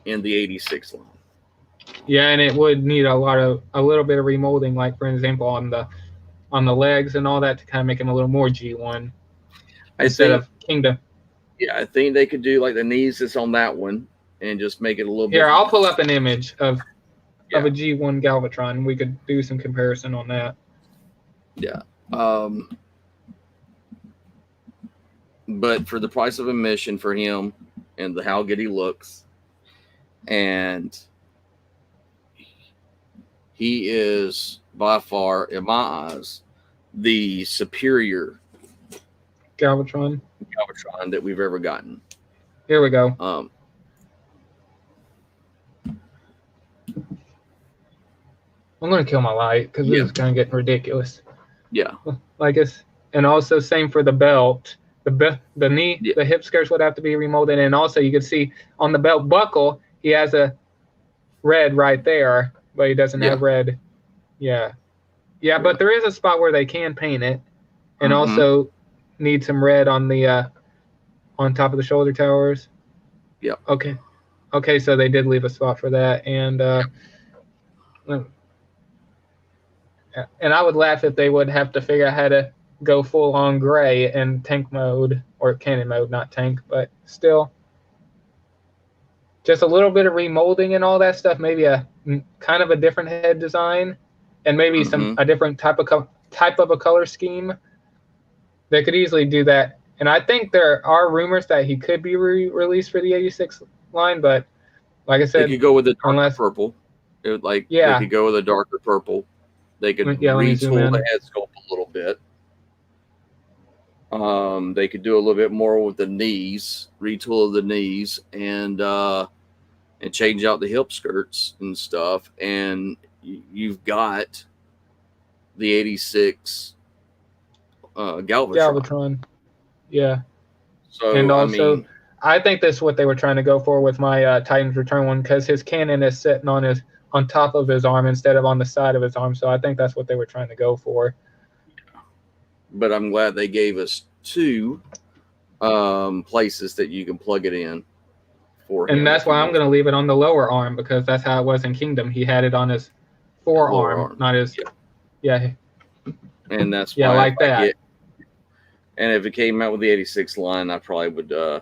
in the 86 line. Yeah, and it would need a little bit of remolding, like for example on the legs and all that, to kind of make him a little more G1 instead of Kingdom. Yeah, I think they could do like the knees that's on that one and just make it a little bit. Here, I'll pull up an image of a G1 Galvatron. We could do some comparison on that. Yeah. But for the price of admission for him and how good he looks, and he is by far, in my eyes, the superior Galvatron that we've ever gotten. Here we go. I'm gonna kill my light because this is kind of getting ridiculous. Yeah. And also same for the belt. The knee, the hip skirts would have to be remolded, and also you can see on the belt buckle, he has a red right there, but he doesn't Yeah. have red. Yeah. Yeah, but there is a spot where they can paint it, and Mhm. also need some red on the on top of the shoulder towers. Yep. Okay. Okay, so they did leave a spot for that, and and I would laugh if they would have to figure out how to go full on gray in tank mode or cannon mode, not tank, but still. Just a little bit of remolding and all that stuff. Maybe a kind of a different head design, and maybe a different type of a color scheme. They could easily do that, and I think there are rumors that he could be released for the '86 line. But like I They said, could go with the darker unless purple. It would, like, yeah, they could go with a darker purple. They could yeah. Let me zoom retool in. the head sculpt a little bit. They could do a little bit more with the knees, retool of the knees, and change out the hip skirts and stuff. And you've got the '86 Galvatron. Yeah. So And also, I mean, I think that's what they were trying to go for with my Titans Return one, because his cannon is sitting on top of his arm instead of on the side of his arm. So I think that's what they were trying to go for. but I'm glad they gave us two places that you can plug it in for him. And that's why I'm going to leave it on the lower arm, because that's how it was in Kingdom. He had it on his forearm, not his. Yeah. And that's yeah, why like that. And if it came out with the '86 line, I probably would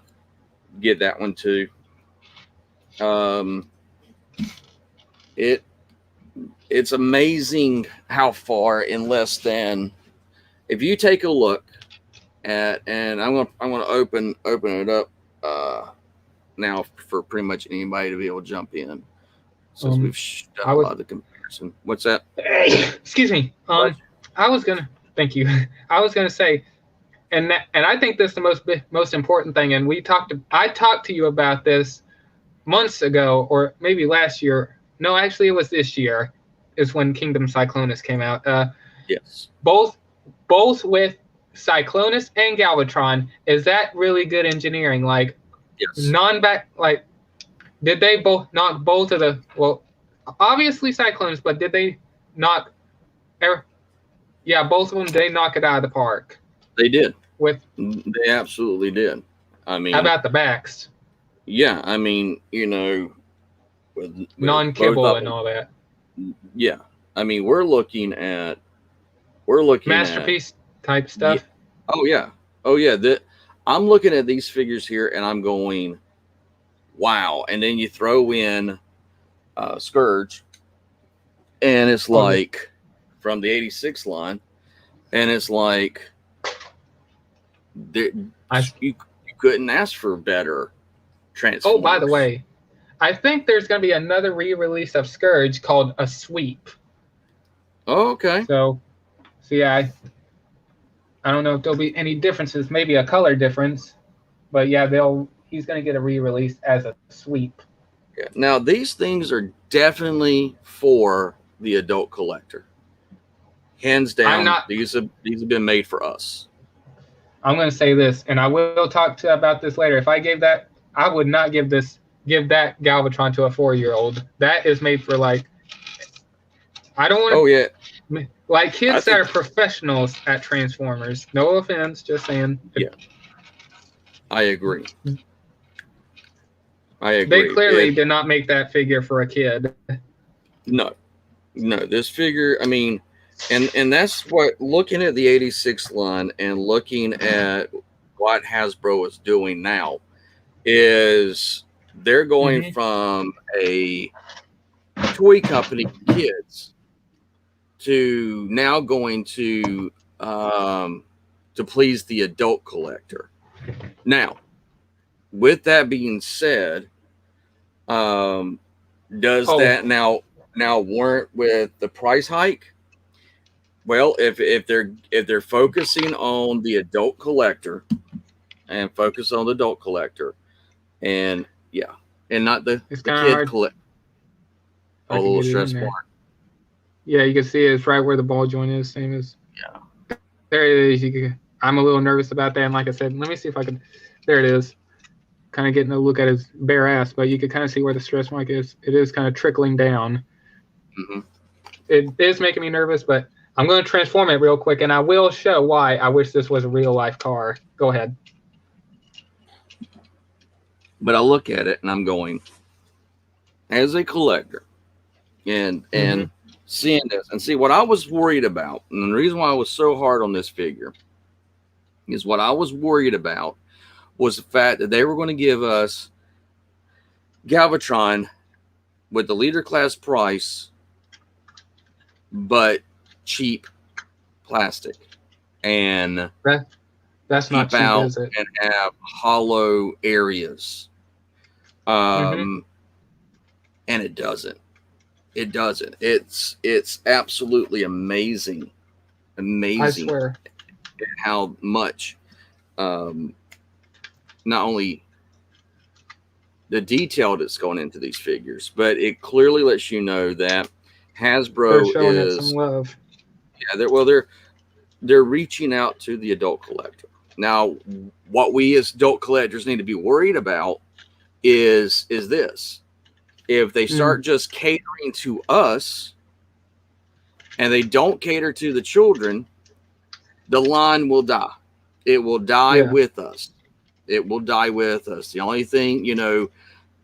get that one too. It's amazing how far in less than, if you take a look at, and I'm gonna open it up now for pretty much anybody to be able to jump in, since we've done a lot of the comparison. What's that? Excuse me. I was gonna thank you. I was gonna say, and I think this is the most important thing. And I talked to you about this months ago, or maybe last year. No, actually, it was this year. Is when Kingdom Cyclonus came out. Yes. Both with Cyclonus and Galvatron. Is that really good engineering? Like, yes. Like, did they both knock both of the? Well, obviously Cyclonus, but did they knock? Yeah, both of them. They knock it out of the park. They did. They absolutely did. I mean, how about the backs? Yeah, I mean, with non-kibble and all that. Yeah, I mean, we're looking at masterpiece type stuff. Yeah. Oh yeah. I'm looking at these figures here, and I'm going, wow. And then you throw in Scourge, and it's like from the '86 line, and it's like you couldn't ask for better Transformers. Oh, by the way, I think there's going to be another re-release of Scourge called A Sweep. Oh, okay. So yeah, I don't know if there'll be any differences. Maybe a color difference, but yeah, he's going to get a re-release as A Sweep. Yeah. Now these things are definitely for the adult collector. Hands down, these have been made for us. I'm going to say this, and I will talk about this later. If I gave that, I would not give that Galvatron to a 4-year-old. That is made for, like, I don't want to. Oh yeah. Like kids that are professionals at Transformers. No offense, just saying. Yeah. I agree. They clearly did not make that figure for a kid. No, this figure, I mean, and that's what, looking at the '86 line and looking at what Hasbro is doing now, is they're going from a toy company for kids to now going to please the adult collector. Now, with that being said, does that now warrant with the price hike? Well, if they're focusing on the adult collector and focus on the adult collector, and not the kid collector. A little stress mark. Yeah, you can see it's right where the ball joint is. Same as there it is. I'm a little nervous about that, and like I said, let me see if I can. There it is. kind of getting a look at his bare ass, but you can kind of see where the stretch mark is. It is kind of trickling down. Mm-hmm. It is making me nervous, but I'm going to transform it real quick, and I will show why I wish this was a real life car. Go ahead. But I look at it and I'm going, as a collector, and seeing this and see what I was worried about, and the reason why I was so hard on this figure is what I was worried about was the fact that they were going to give us Galvatron with the leader class price, but cheap plastic, and that's not cheap, is it? And have hollow areas. And it doesn't. It doesn't. It's absolutely amazing. I swear. How much not only the detail that's going into these figures, but it clearly lets you know that Hasbro They're showing is it some love. Yeah, they're reaching out to the adult collector. Now, what we as adult collectors need to be worried about is this. If they start just catering to us and they don't cater to the children, the line will die. It will die with us. It will die with us. The only thing,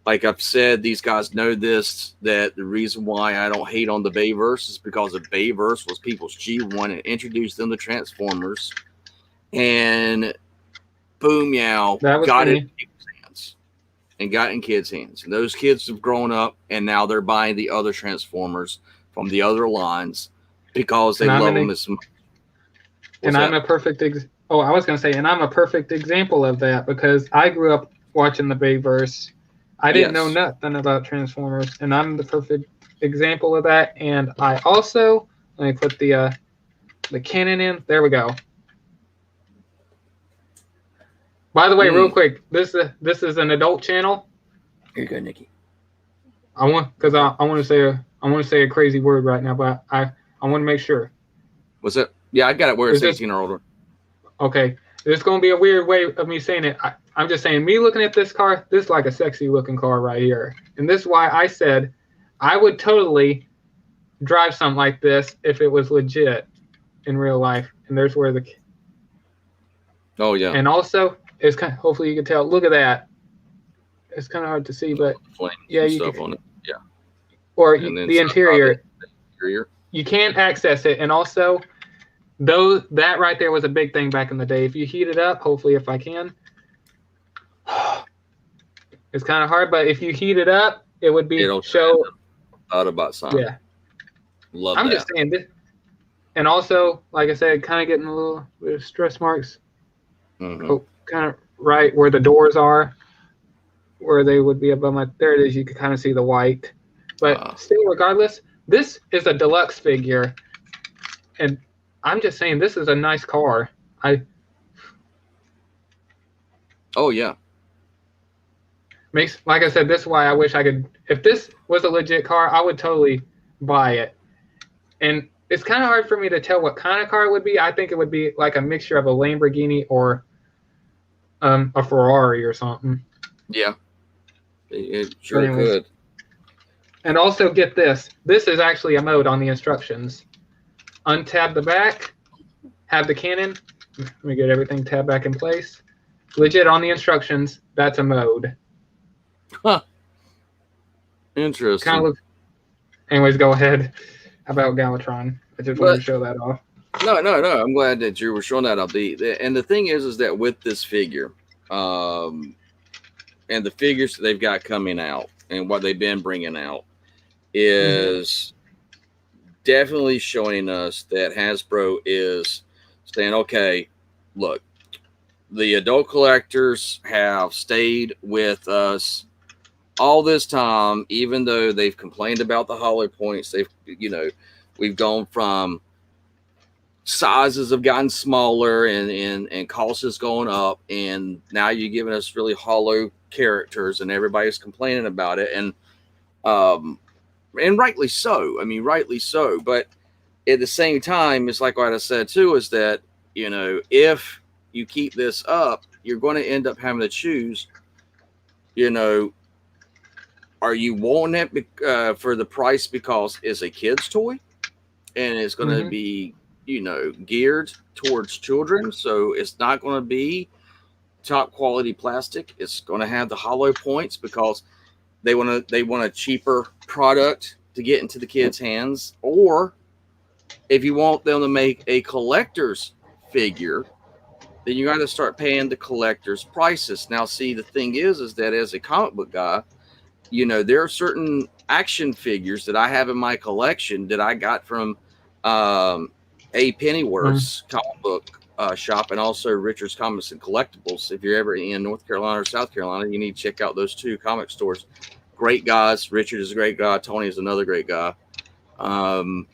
like I've said, these guys know this, that the reason why I don't hate on the Bayverse is because the Bayverse was people's G1 and introduced them to Transformers. And boom, got it in people's hands. And got in kids' hands. And those kids have grown up, and now they're buying the other Transformers from the other lines because they love them as much. And I'm a perfect I was going to say, and I'm a perfect example of that because I grew up watching the Bayverse. I didn't know nothing about Transformers, and I'm the perfect example of that. And I also, let me put the cannon in. There we go. By the way, real quick, this is an adult channel. Here you go, Nikki. I want to say a crazy word right now, but I want to make sure. What's it? Yeah, I got it where it's 18 or older. Okay. It's going to be a weird way of me saying it. I'm just saying, me looking at this car, this is like a sexy looking car right here. And this is why I said I would totally drive something like this if it was legit in real life. And there's where the... Oh, yeah. And also, it's kind of, hopefully you can tell. Look at that. It's kind of hard to see, but yeah, you can... on it. Yeah. Or the interior. You can't access it. And also... that right there was a big thing back in the day. If you heat it up, hopefully if I can, it's kind of hard, but if you heat it up, it would be show Autobot sign. Yeah. Love I'm that. just saying this. And also, like I said, kind of getting a little bit of stress marks. Oh, kind of right where the doors are, where they would be above my, there it is. You can kind of see the white, but still, regardless, this is a deluxe figure. And I'm just saying, this is a nice car. Oh yeah. Like I said, this is why I wish I could. If this was a legit car, I would totally buy it. And it's kind of hard for me to tell what kind of car it would be. I think it would be like a mixture of a Lamborghini or a Ferrari or something. Yeah, it sure could. And also, get this. This is actually a mode on the instructions. Untab the back, have the cannon. Let me get everything tabbed back in place. Legit on the instructions, that's a mode. Huh. Interesting. Kind of looks. Anyways, go ahead. How about Glavatron? I just wanted to show that off. No. I'm glad that you were showing that off. And the thing is that with this figure, and the figures that they've got coming out and what they've been bringing out is definitely showing us that Hasbro is saying, okay, look, the adult collectors have stayed with us all this time, even though they've complained about the hollow points. We've gone from sizes have gotten smaller and cost is going up, and now you're giving us really hollow characters, and everybody's complaining about it, and rightly so. I mean, rightly so. But at the same time, it's like what I said too, is that, if you keep this up, you're going to end up having to choose You know, are you wanting it for the price because it's a kid's toy and it's going to Mm-hmm. be, geared towards children? So it's not going to be top quality plastic. It's going to have the hollow points because they want a cheaper product to get into the kids' hands. Or if you want them to make a collector's figure, then you got to start paying the collector's prices. Now, see, the thing is that as a comic book guy, there are certain action figures that I have in my collection that I got from a Pennyworth's comic book shop, and also Richard's Comics and Collectibles. If you're ever in North Carolina or South Carolina, you need to check out those two comic stores. Great guys. Richard is a great guy. Tony is another great guy. And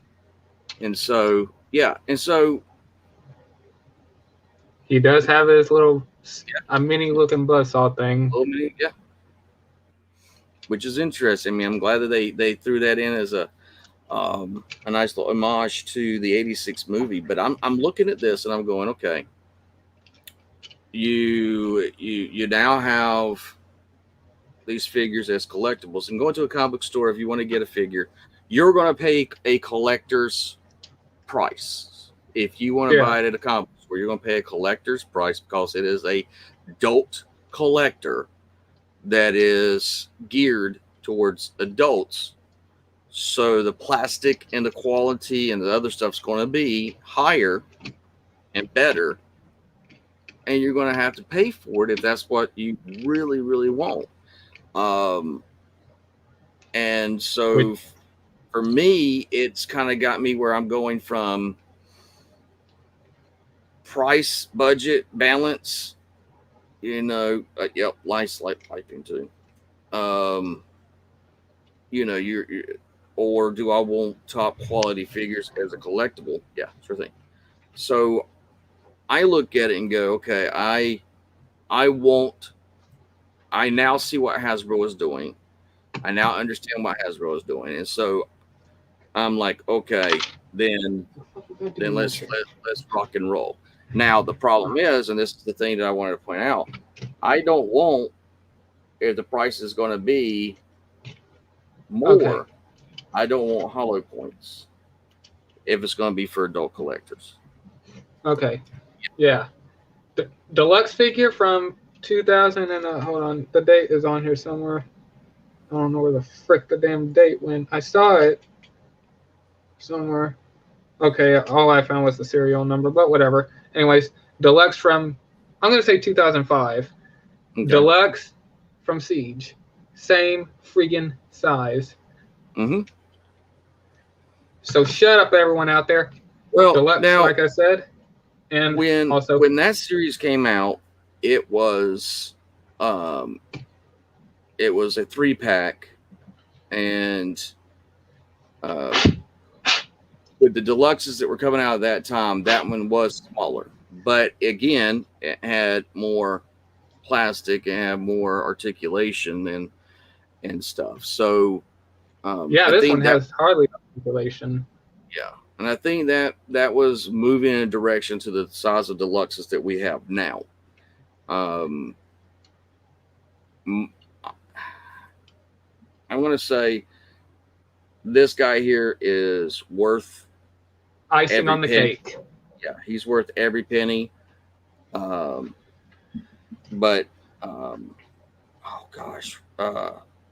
so, yeah. And so, He does have his little a mini looking buzzsaw thing. yeah, which is interesting. I mean, I'm glad that they threw that in as a nice little homage to the '86 movie. But I'm looking at this and I'm going, okay, you now have these figures as collectibles, and going to a comic book store, if you want to get a figure, you're going to pay a collector's price. If you want to buy it at a comic book store, you're going to pay a collector's price because it is a adult collector that is geared towards adults. So the plastic and the quality and the other stuff's going to be higher and better, and you're going to have to pay for it if that's what you really, really want. And so for me, it's kind of got me where I'm going from price, budget, balance, yep, nice light piping too. You're or do I want top quality figures as a collectible? Yeah, sure thing. So I look at it and go, okay, I now see what Hasbro is doing. I now understand what Hasbro is doing. And so I'm like, okay, then let's rock and roll. Now the problem is, and this is the thing that I wanted to point out, I don't want, if the price is going to be more, I don't want hollow points if it's going to be for adult collectors. Okay. Yeah. Deluxe figure from 2000 and hold on, the date is on here somewhere. I don't know where the frick the damn date went. I saw it somewhere. Okay, all I found was the serial number, but whatever. Anyways, deluxe from, I'm going to say 2005. Okay. Deluxe from Siege. Same friggin' size. Mm-hmm. So shut up, everyone out there. Well, Deluxe, now, like I said. And when that series came out, it was a 3-pack, and with the deluxes that were coming out at that time, that one was smaller. But again, it had more plastic and had more articulation and stuff. So this one has hardly articulation. Yeah. And I think that was moving in a direction to the size of deluxes that we have now. I'm going to say this guy here is worth icing on the cake. Yeah, he's worth every penny. But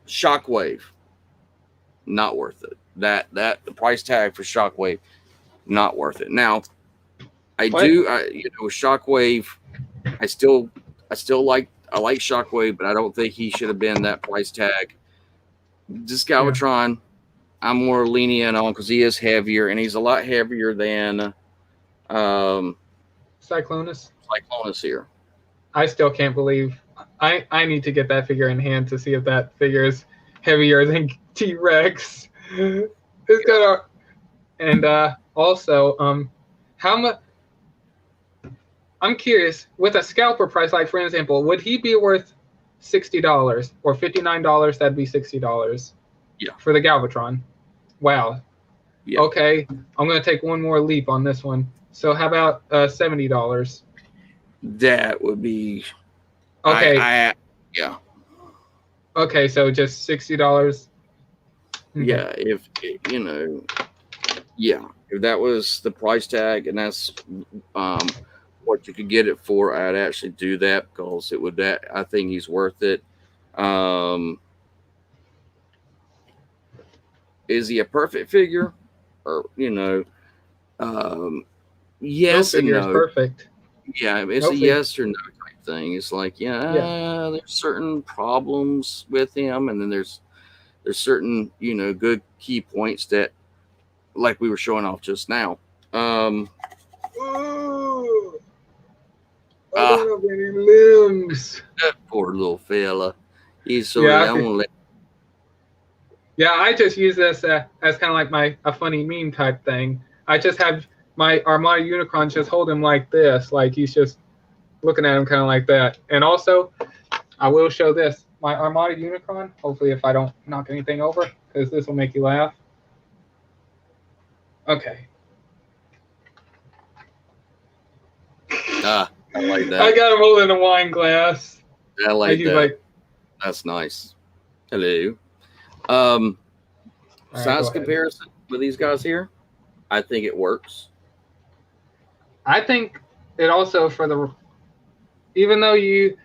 Shockwave, not worth it. That the price tag for Shockwave, not worth it. Now, Shockwave, I like Shockwave, but I don't think he should have been that price tag. This Glavatron, I'm more lenient on because he is heavier, and he's a lot heavier than Cyclonus here. I still can't believe I need to get that figure in hand to see if that figure is heavier than T-Rex. And also, how much? I'm curious. With a scalper price, like for example, would he be worth $60 or $59? That'd be $60. Yeah. For the Galvatron. Wow. Yeah. Okay, I'm gonna take one more leap on this one. So how about $70? That would be okay. Yeah. Okay, so just $60. Yeah, if you know, yeah, if that was the price tag and that's what you could get it for, I'd actually do that because it would. That I think he's worth it. Um, is he a perfect figure, or Um, No yes and figure is no. perfect. Yeah, it's No a figure. yes or no type thing. It's like, Yeah. there's certain problems with him, and then there's certain good key points that, like we were showing off just now. Um, Ooh, I ah, don't have any limbs. that poor little fella. He's so Yeah. young. Yeah, I just use this as kind of like a funny meme type thing. I just have my Armada Unicron just hold him like this, like he's just looking at him kind of like that. And also, I will show this my Armada Unicron. Hopefully, if I don't knock anything over, because this will make you laugh. Okay. I like I that. got him holding a wine glass. I like He's that. like, That's nice. Hello. all right, go Size ahead. comparison with these guys here, I think it works. I think it also even though you,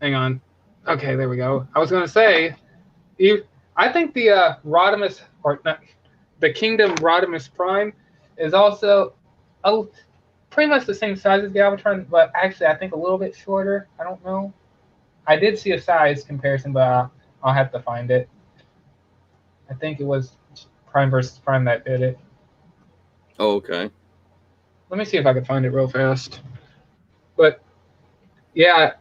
hang on. Okay, there we go. I was going to say, I think the Rodimus, or not, the Kingdom Rodimus Prime is also a, pretty much the same size as Galvatron, but actually I think a little bit shorter. I don't know. I did see a size comparison, but I'll have to find it. I think it was Prime versus Prime that did it. Oh, okay. Let me see if I can find it real fast. But yeah,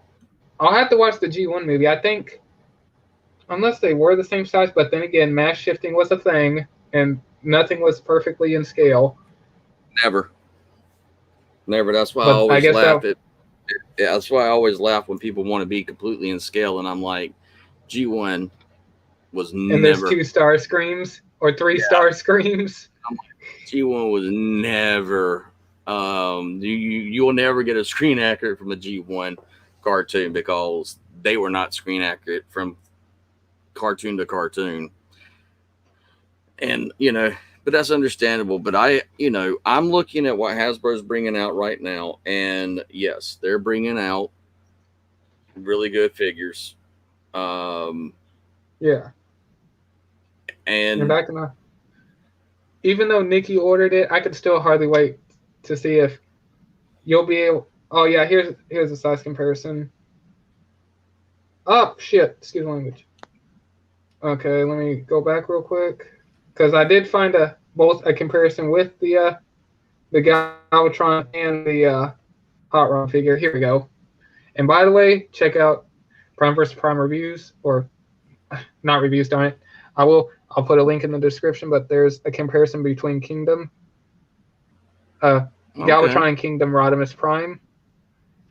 I'll have to watch the G1 movie. I think, unless they were the same size, but then again, mass shifting was a thing, and nothing was perfectly in scale. Never. Never. That's why I But I always guess laugh that, at. Yeah, that's why I always laugh when people want to be completely in scale, and I'm like, G1 was and there's never. 2-star screams or 3-star screams. G1 was never. You will never get a screen accurate from a G1 cartoon because they were not screen accurate from cartoon to cartoon, and but that's understandable. But I'm looking at what Hasbro's bringing out right now, and yes, they're bringing out really good figures. Um, Yeah. And and back in the, even though Nikki ordered it, I could still hardly wait to see if you'll be able. Oh yeah, here's a size comparison. Oh shit! Excuse my language. Okay, let me go back real quick because I did find both a comparison with the Galvatron and the Hot Rod figure. Here we go. And by the way, check out Prime vs. Prime reviews, or not reviews, darn it. I'll put a link in the description, but there's a comparison between Kingdom, okay, Galvatron and Kingdom Rodimus Prime.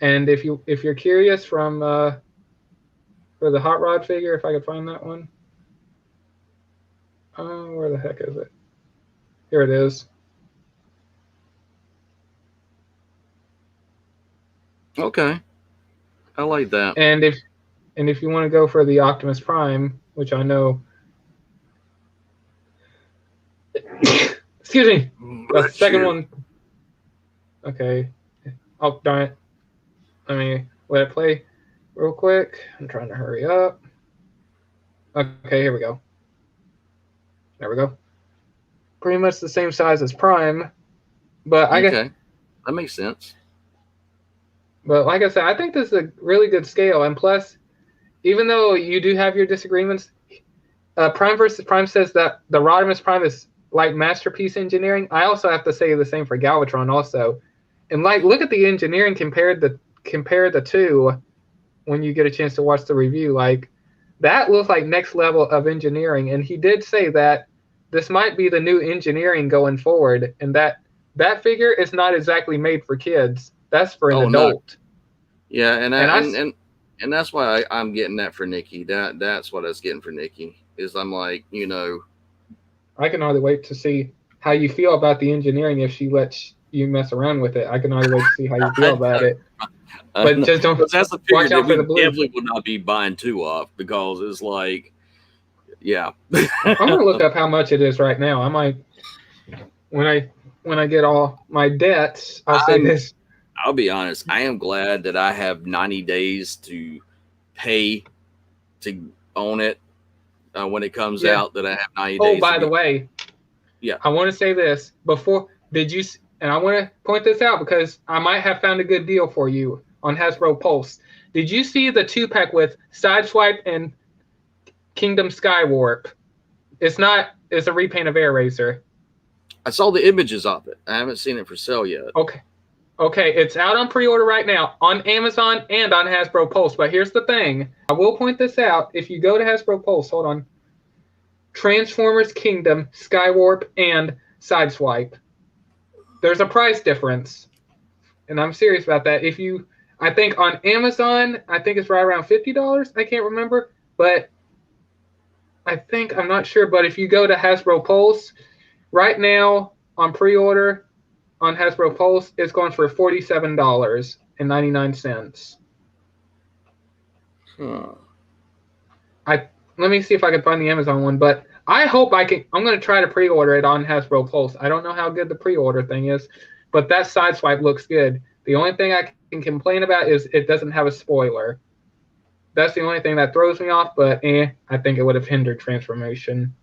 And if you're curious from for the Hot Rod figure, if I could find that one. Where the heck is it? Here it is. okay, I like that. And if you want to go for the Optimus Prime, which I know, excuse me, the second one. Okay. Oh darn it. Let me let it play real quick. I'm trying to hurry up. Okay, here we go. There we go. Pretty much the same size as Prime, but Okay, that makes sense. But like I said, I think this is a really good scale. And plus, even though you do have your disagreements, Prime versus Prime says that the Rodimus Prime is like masterpiece engineering. I also have to say the same for Galvatron also. And like, look at the engineering compare the two when you get a chance to watch the review. Like, that looks like next level of engineering. And he did say that this might be the new engineering going forward, and that figure is not exactly made for kids. That's for an adult. No. Yeah, and that's why I'm getting that for Nikki. That's what I was getting for Nikki. Is I'm like, I can hardly wait to see how you feel about the engineering if she lets you mess around with it. I can hardly wait to see how you feel about it. But just don't But that's a figure watch that out we for the blue. definitely will not be buying two of because it's like, yeah. I'm gonna look up how much it is right now. I might when I get all my debts. I'll say this. I'll be honest. I am glad that I have 90 days to pay to own it when it comes Yeah. out. That I have 90 Oh, days. by the way, yeah, I want to say this before. Did you? And I want to point this out because I might have found a good deal for you on Hasbro Pulse. Did you see the 2-pack with Sideswipe and Kingdom Skywarp? It's not. It's a repaint of Air Racer. I saw the images of it. I haven't seen it for sale yet. Okay, it's out on pre-order right now on Amazon and on Hasbro Pulse. But here's the thing. I will point this out. If you go to Hasbro Pulse, hold on. Transformers Kingdom, Skywarp, and Sideswipe. There's a price difference. And I'm serious about that. I think on Amazon, I think it's right around $50. I can't remember. But I'm not sure. But if you go to Hasbro Pulse, right now on pre-order, on Hasbro Pulse, it's going for $47.99. Huh. Let me see if I can find the Amazon one, but I hope I can. I'm going to try to pre-order it on Hasbro Pulse. I don't know how good the pre-order thing is, but that Sideswipe looks good. The only thing I can complain about is it doesn't have a spoiler. That's the only thing that throws me off, but I think it would have hindered transformation.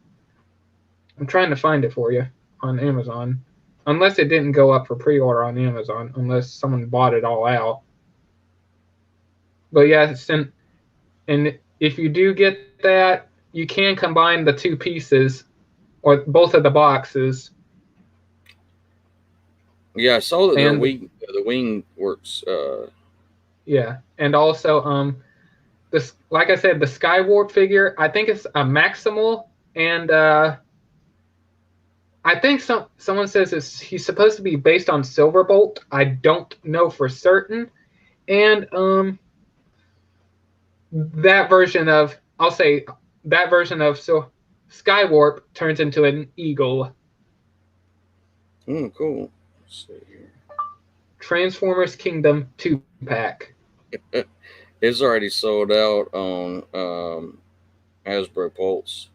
I'm trying to find it for you on Amazon. Unless it didn't go up for pre-order on Amazon, unless someone bought it all out. But yeah, and if you do get that, you can combine the two pieces or both of the boxes. Yeah, I saw that the wing works. Yeah, and also this, like I said, the Skywarp figure. I think it's a maximal, and I think someone says he's supposed to be based on Silverbolt. I don't know for certain. And that version of Skywarp turns into an eagle. Cool. Let's see here. Transformers Kingdom 2-pack. It's already sold out on Hasbro Pulse.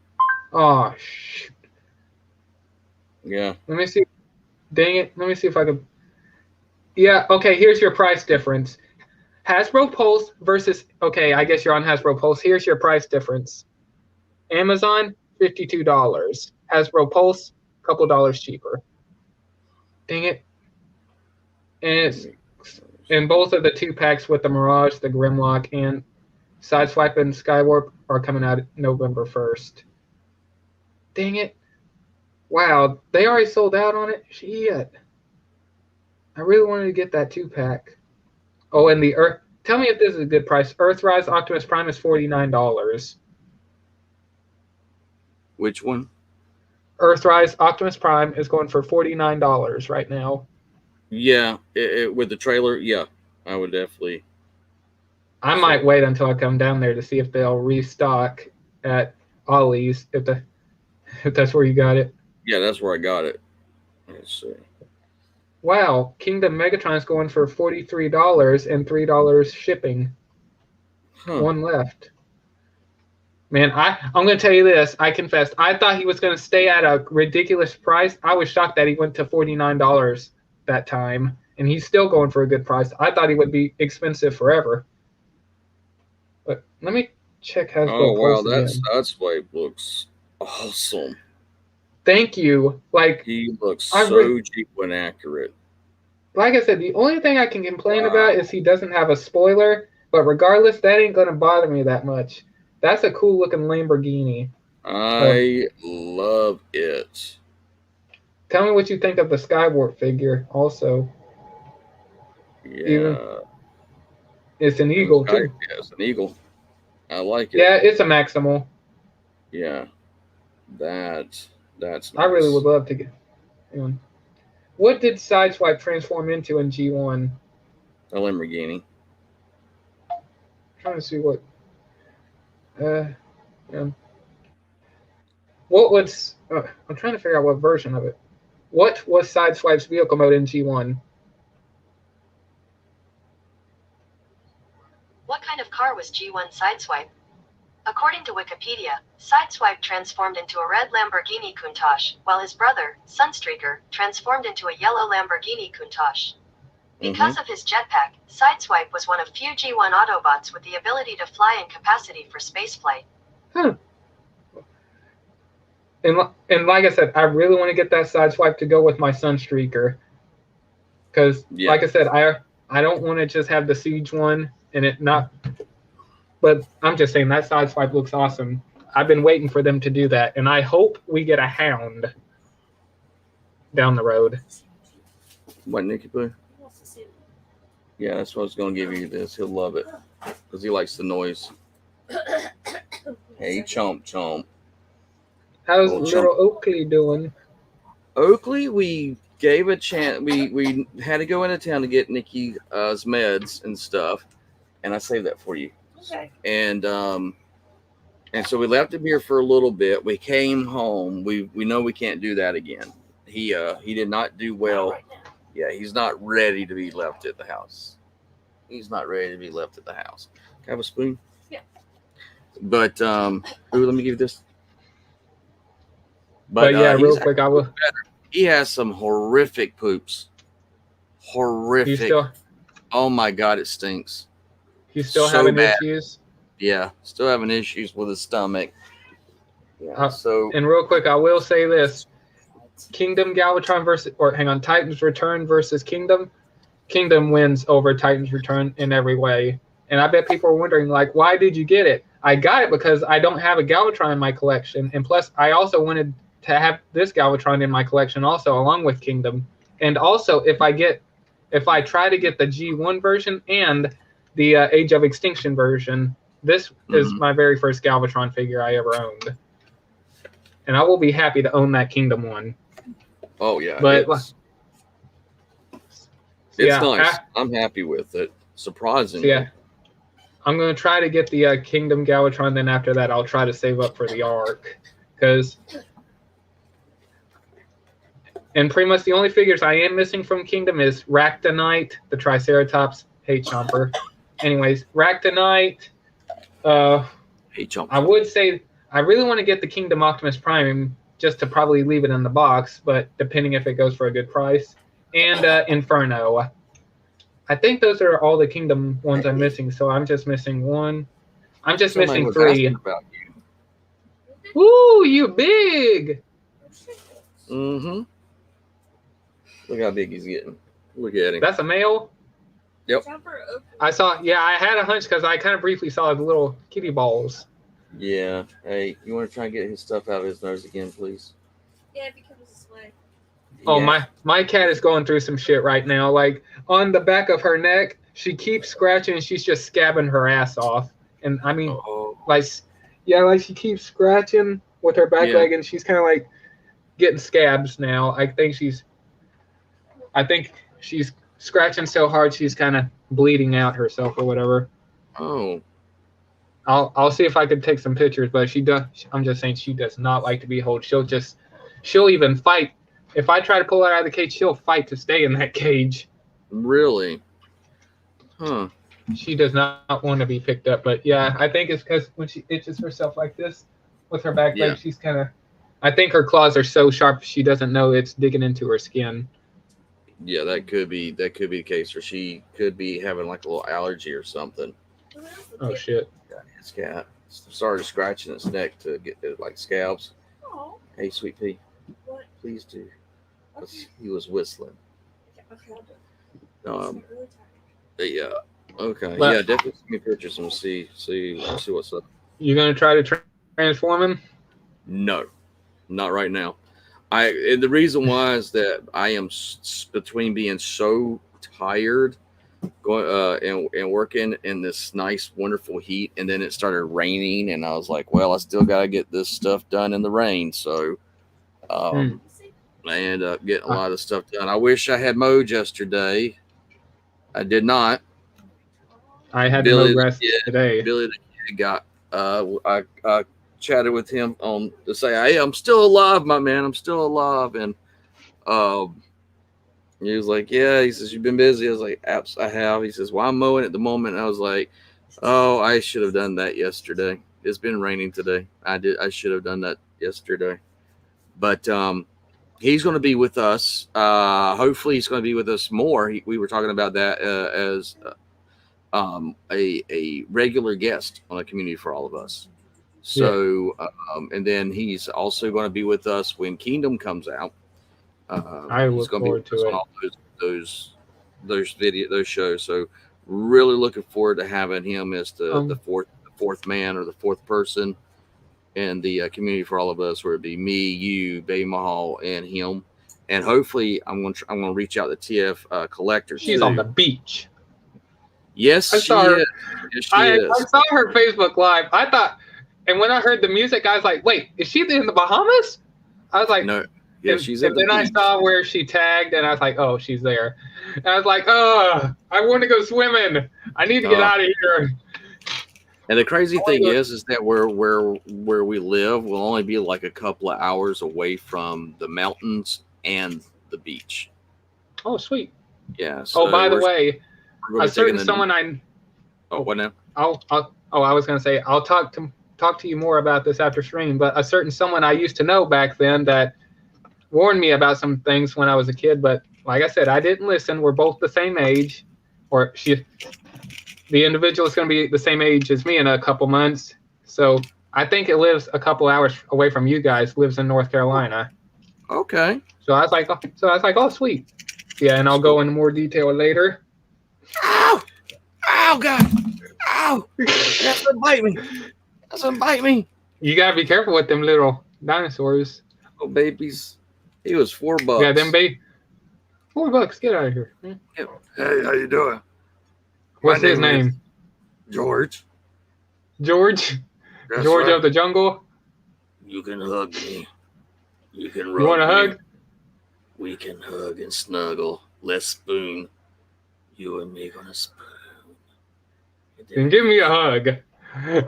Oh shoot. Yeah. Let me see. Dang it. Let me see if I can. Yeah, okay, here's your price difference. Hasbro Pulse versus, okay, I guess you're on Hasbro Pulse. Here's your price difference. Amazon, $52. Hasbro Pulse, a couple dollars cheaper. Dang it. And it's in both of the 2-packs with the Mirage, the Grimlock, and Sideswipe and Skywarp are coming out November 1st. Dang it. Wow, they already sold out on it? Shit. I really wanted to get that 2-pack. Oh, and the Earth. Tell me if this is a good price. Earthrise Optimus Prime is $49. Which one? Earthrise Optimus Prime is going for $49 right now. Yeah, with the trailer, yeah, I would definitely. I might wait until I come down there to see if they'll restock at Ollie's if that's where you got it. Yeah, that's where I got it. Let's see. Wow, Kingdom Megatron's going for $43 and $3 shipping. Huh. One left. Man, I'm going to tell you this. I confess, I thought he was going to stay at a ridiculous price. I was shocked that he went to $49 that time, and he's still going for a good price. I thought he would be expensive forever. But let me check Hasbro Pulse again. That Sideswipe looks awesome. Thank you. Like, he looks so cheap and accurate. Like I said, the only thing I can complain about is he doesn't have a spoiler. But regardless, that ain't gonna bother me that much. That's a cool looking Lamborghini. I love it. Tell me what you think of the Skywarp figure. Also, yeah, it's an eagle too. Yeah, it's an eagle. I like it. Yeah, it's a maximal. Yeah, that's nice. I really would love to get one. What did Sideswipe transform into in G1? A Lamborghini. I'm trying to see what. What was? I'm trying to figure out what version of it. What was Sideswipe's vehicle mode in G1? car was G1 Sideswipe. According to Wikipedia, Sideswipe transformed into a red Lamborghini Countach, while his brother, Sunstreaker, transformed into a yellow Lamborghini Countach. Because of his jetpack, Sideswipe was one of few G1 Autobots with the ability to fly and capacity for spaceflight. And like I said, I really want to get that Sideswipe to go with my Sunstreaker. Because, like I said, I don't want to just have the Siege one and it not... But I'm just saying that Sideswipe looks awesome. I've been waiting for them to do that, and I hope we get a Hound down the road. What, Nicky Poo? Yeah, that's what I was going to give you this. He'll love it because he likes the noise. Hey, Chomp Chomp. How's little Oakley doing? Oakley, we gave a chance. We had to go into town to get Nikki's meds and stuff, and I saved that for you. Okay. And so we left him here for a little bit. We came home. We know we can't do that again. He did not do well. Right now. Yeah, he's not ready to be left at the house. He's not ready to be left at the house. Can I have a spoon? Yeah. But ooh, let me give you this. But yeah, real quick, I will. He has some horrific poops. Horrific. Oh my God, it stinks. He's still So having bad. issues. Yeah, still having issues with his stomach. Yeah, And real quick, I will say this: Kingdom Galvatron Titans Return versus Kingdom. Kingdom wins over Titans Return in every way. And I bet people are wondering, like, why did you get it? I got it because I don't have a Galvatron in my collection, and plus, I also wanted to have this Galvatron in my collection also, along with Kingdom. And also, if I try to get the G1 version and the Age of Extinction version, this is my very first Galvatron figure I ever owned. And I will be happy to own that Kingdom one. Oh, yeah. But it's nice. I'm happy with it. Surprisingly. Yeah. I'm going to try to get the Kingdom Galvatron, then after that I'll try to save up for the Arc. And pretty much the only figures I am missing from Kingdom is Ractonite, the Triceratops. Hey, Chomper. Anyways, Ractonite. Hey, Chomper. I would say I really want to get the Kingdom Optimus Prime just to probably leave it in the box, but depending if it goes for a good price. And Inferno. I think those are all the Kingdom ones I'm missing, so I'm just missing one. I'm just missing 3. About you. Ooh, you big! Mm-hmm. Look how big he's getting. Look at him. That's a male? Yep. I saw, yeah, I had a hunch because I kind of briefly saw the little kitty balls. Yeah. Hey, you want to try and get his stuff out of his nose again, please? Yeah, if he comes this way. Oh, Yeah. my cat is going through some shit right now. Like, on the back of her neck, she keeps scratching and she's just scabbing her ass off. And I mean, like she keeps scratching with her back leg and she's kind of like getting scabs now. I think she's scratching so hard she's kind of bleeding out herself or whatever. Oh. I'll see if I could take some pictures, but she does. I'm just saying she does not like to be held. She'll even fight. If I try to pull her out of the cage, she'll fight to stay in that cage. Really? Huh. She does not want to be picked up. But yeah, I think it's because when she itches herself like this with her back leg, she's kind of. I think her claws are so sharp she doesn't know it's digging into her skin. Yeah, that could be the case, or she could be having like a little allergy or something. Oh shit! Yeah, his cat started scratching its neck to get like scabs. Oh. Hey, sweet pea, What? please do. Okay. He was whistling. Okay, I'll do it. Yeah. Okay. But- yeah, definitely send me pictures and we'll see what's up. You gonna try to transform him? No, not right now. And the reason why is that I am between being so tired, going and working in this nice, wonderful heat, and then it started raining, and I was like, well, I still got to get this stuff done in the rain, so I ended up getting a lot of stuff done. I wish I had mowed yesterday. I did not. I had to mow grass today. Billy the kid got. I chatted with him on to say, "Hey, I'm still alive, my man. I'm still alive." And he was like, "Yeah." He says, "You've been busy." I was like, "Apps, I have." He says, "Well, I'm mowing at the moment." And I was like, Oh, I should have done that yesterday. It's been raining today. I should have done that yesterday. But he's going to be with us. Hopefully, he's going to be with us more. We were talking about that as a regular guest on a community for all of us. So, and then he's also going to be with us when Kingdom comes out. I He's look going to be forward with us to on it. all those shows. So, really looking forward to having him as the fourth man or the fourth person in the community for all of us, where it be me, you, Bay Mahal, and him. And hopefully, I'm going to reach out to TF Collector She's too. on the beach. Yes, I she saw her. is. Yes, she I is. saw her Facebook Live. I thought, and when I heard the music, I was like, "Wait, is she in the Bahamas?" I was like, No, yeah, and, she's at and the then beach. I saw where she tagged, and I was like, "Oh, she's there." And I was like, "Oh, I want to go swimming. I need to get out of here." And the crazy thing is that where we live will only be like a couple of hours away from the mountains and the beach. Oh, sweet. Yeah. So oh, by the way, we're a certain someone I. Oh, what now? I was going to say I'll talk to you more about this after stream. But a certain someone I used to know back then that warned me about some things when I was a kid. But like I said, I didn't listen. We're both the same age, or the individual is going to be the same age as me in a couple months. So I think it lives a couple hours away from you guys. Lives in North Carolina. Okay. So I was like, oh, sweet. Yeah, and I'll go into more detail later. Ow! Ow, God! Ow! That's gonna bite me. That's gonna bite me. You gotta be careful with them little dinosaurs. Oh, babies. He was $4. Yeah, them $4. Get out of here. Hey, how you doing? What's My his name is name? George. George. That's George right. of the Jungle. You can hug me. You can. You want a hug? We can hug and snuggle. Let's spoon. You and me gonna spoon. Then give me a hug.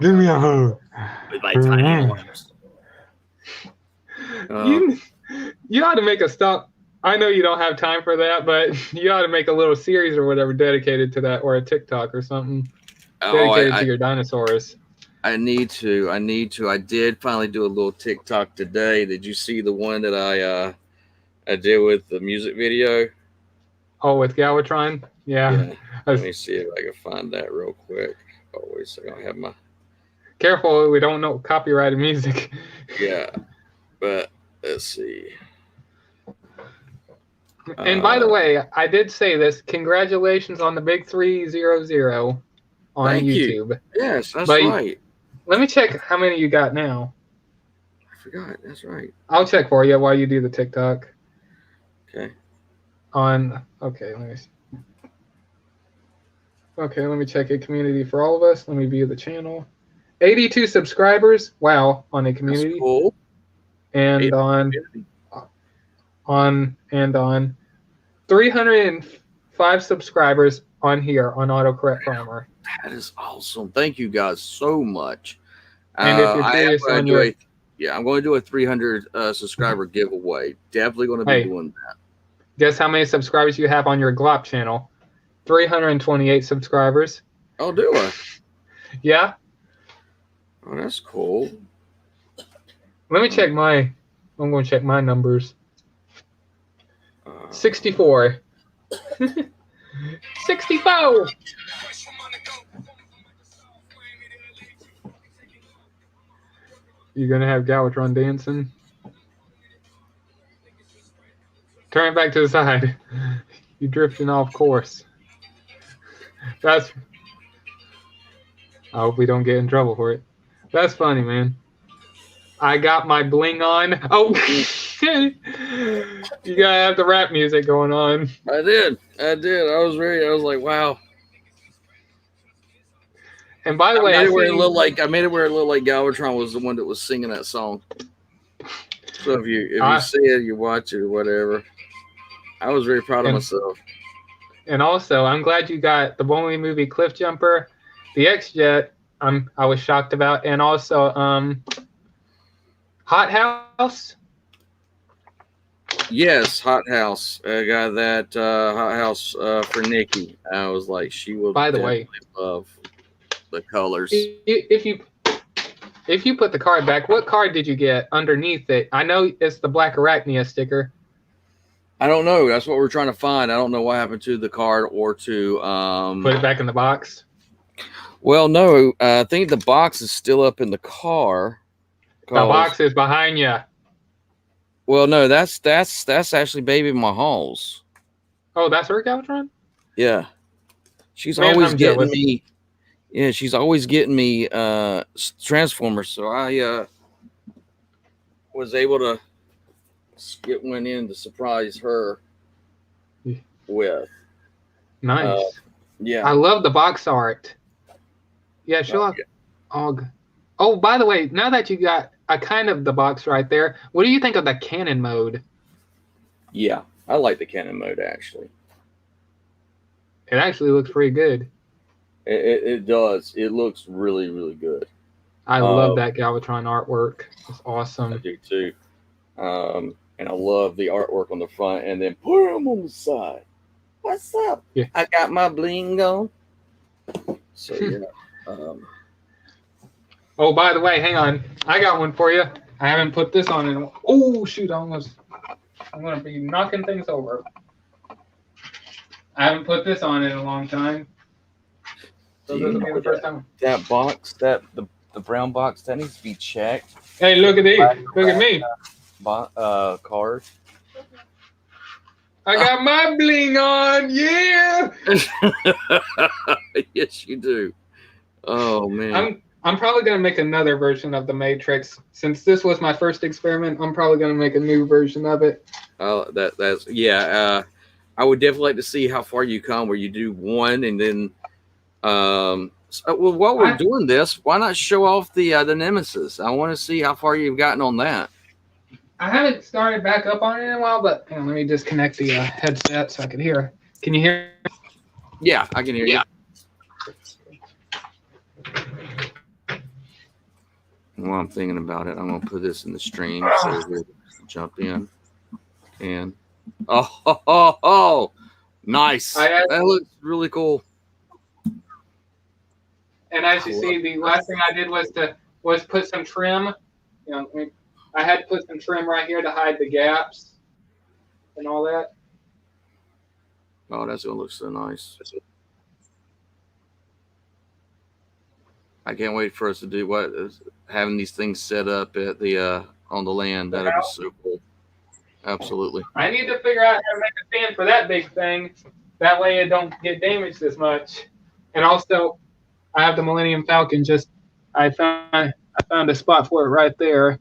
Give me a hug. With my tiny arms. You ought to make a stop. I know you don't have time for that, but you ought to make a little series or whatever dedicated to that, or a TikTok or something dedicated to your dinosaurs. I need to. I did finally do a little TikTok today. Did you see the one that I did with the music video? Oh, with Glavatron? Yeah. Let me see if I can find that real quick. Oh, wait a second. I have my. Careful, we don't know copyrighted music. Yeah, but let's see. And by the way, I did say this. Congratulations on the big 300 on thank YouTube. You. Yes, that's right. Let me check how many you got now. I forgot. That's right. I'll check for you while you do the TikTok. Okay. Okay, let me see. Okay, let me check a community for all of us. Let me view the channel. 82 subscribers. Wow, on a community. That's cool. And on 305 subscribers on here on Autocorrect Farmer. That is awesome. Thank you guys so much. And if you're curious on your... I'm going to do a 300 subscriber giveaway. Definitely going to be doing that. Guess how many subscribers you have on your Glop channel? 328 subscribers. Oh, do I? Yeah. Oh, that's cool. Let me check I'm going to check my numbers. 64. 64. You gonna have Glavatron dancing? Turn it back to the side. You drifting off course. I hope we don't get in trouble for it. That's funny, man. I got my bling on. Oh, you gotta have the rap music going on. I did. I was like, wow. And by the way, I made it where it looked like Galvatron was the one that was singing that song. So if you see it, you watch it or whatever. I was very proud of myself. And also, I'm glad you got the bowling movie Cliff Jumper, the X-Jet. I was shocked about, and also Hot House. Yes, Hot House. I got that Hot House for Nikki. I was like, she will. By the way, love. the colors. If you put the card back, what card did you get underneath it? I know it's the Black Arachnia sticker. I don't know. That's what we're trying to find. I don't know what happened to the card or to Put it back in the box. Well, no, I think the box is still up in the car. The box is behind you. Well, no, that's actually Baby Mahal's. Oh, that's her Galvatron? Yeah. She's Man, always I'm getting jealous. me. Yeah, she's always getting me Transformers. So I was able to get one in to surprise her with. Nice. Yeah. I love the box art. Yeah, show off. Oh, by the way, now that you got a kind of the box right there, what do you think of the cannon mode? Yeah, I like the cannon mode, actually. It actually looks pretty good. It does. It looks really, really good. I love that Galvatron artwork. It's I awesome. do too. And I love the artwork on the front and then put them on the side. What's up? Yeah. I got my bling on. So, yeah. Oh, by the way, hang on. I got one for you. I haven't put this on in. Oh, shoot! I'm going to be knocking things over. I haven't put this on in a long time. So this will be the first time. That box, the brown box, that needs to be checked. Hey, look at these. Look at me. Card. I got my bling on. Yeah. Yes, you do. Oh man. I'm probably gonna make another version of the Matrix. Since this was my first experiment, I'm probably gonna make a new version of it. Oh, that's yeah. I would definitely like to see how far you come, where you do one and then. Well, while we're doing this, why not show off the Nemesis? I want to see how far you've gotten on that. I haven't started back up on it in a while, but hang on, let me disconnect the headset so I can hear. Can you hear? Yeah, I can hear you. While I'm thinking about it, I'm gonna put this in the stream so we'll jump in. And nice. That looks really cool. And as you see, the last thing I did was put some trim. You know, I had to put some trim right here to hide the gaps and all that. Oh, that's gonna look so nice. I can't wait for us to do having these things set up at the on the land. That'll be so cool. Absolutely. I need to figure out how to make a stand for that big thing. That way it don't get damaged as much. And also, I have the Millennium Falcon. I found a spot for it right there.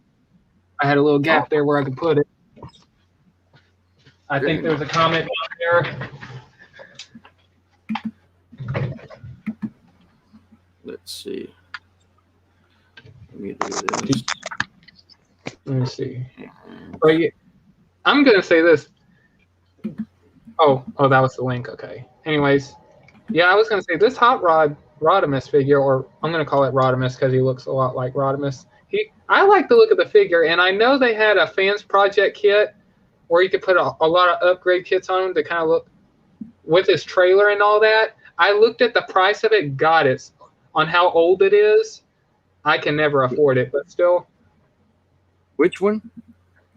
I had a little gap there where I could put it. I think there's a comment down there. Let's see. Let me do this. Let me see. But yeah, I'm gonna say this. Oh, that was the link. Okay. Anyways, yeah, I was gonna say this Hot Rod Rodimus figure, or I'm gonna call it Rodimus because he looks a lot like Rodimus. I like the look of the figure, and I know they had a fans project kit where you could put a lot of upgrade kits on him to kind of look with his trailer and all that. I looked at the price of it, got it. On how old it is, I can never afford it, but still. Which one?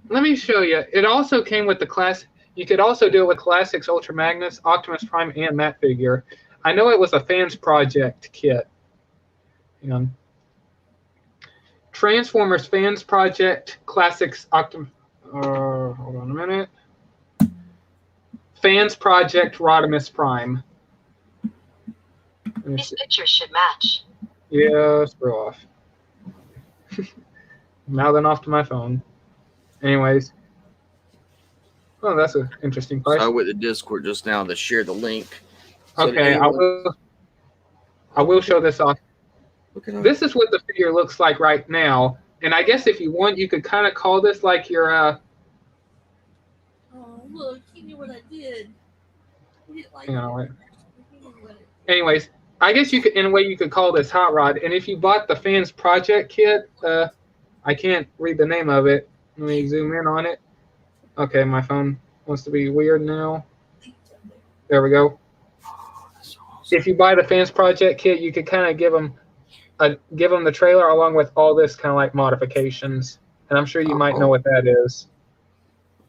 Let me show you. It also came with the class. You could also do it with Classics, Ultra Magnus, Optimus Prime, and that figure. I know it was a fans project kit. Hang on. Transformers Fans Project Classics Optimus. Hold on a minute. Fans Project Rodimus Prime. These pictures should match. Yeah, screw off. Mouthing off to my phone. Anyways. Oh, that's an interesting price. I went to Discord just now to share the link. Okay, I will show this off. This is what the figure looks like right now. And I guess if you want, you could kind of call this like your... Oh, look, he knew what I did. He didn't like hang on, wait. it. Anyways, I guess you could, in a way, you could call this Hot Rod. And if you bought the Fans Project kit, I can't read the name of it. Let me zoom in on it. Okay, my phone wants to be weird now. There we go. If you buy the Fans Project kit, you could kind of give them give them the trailer along with all this kind of like modifications, and I'm sure you might know what that is.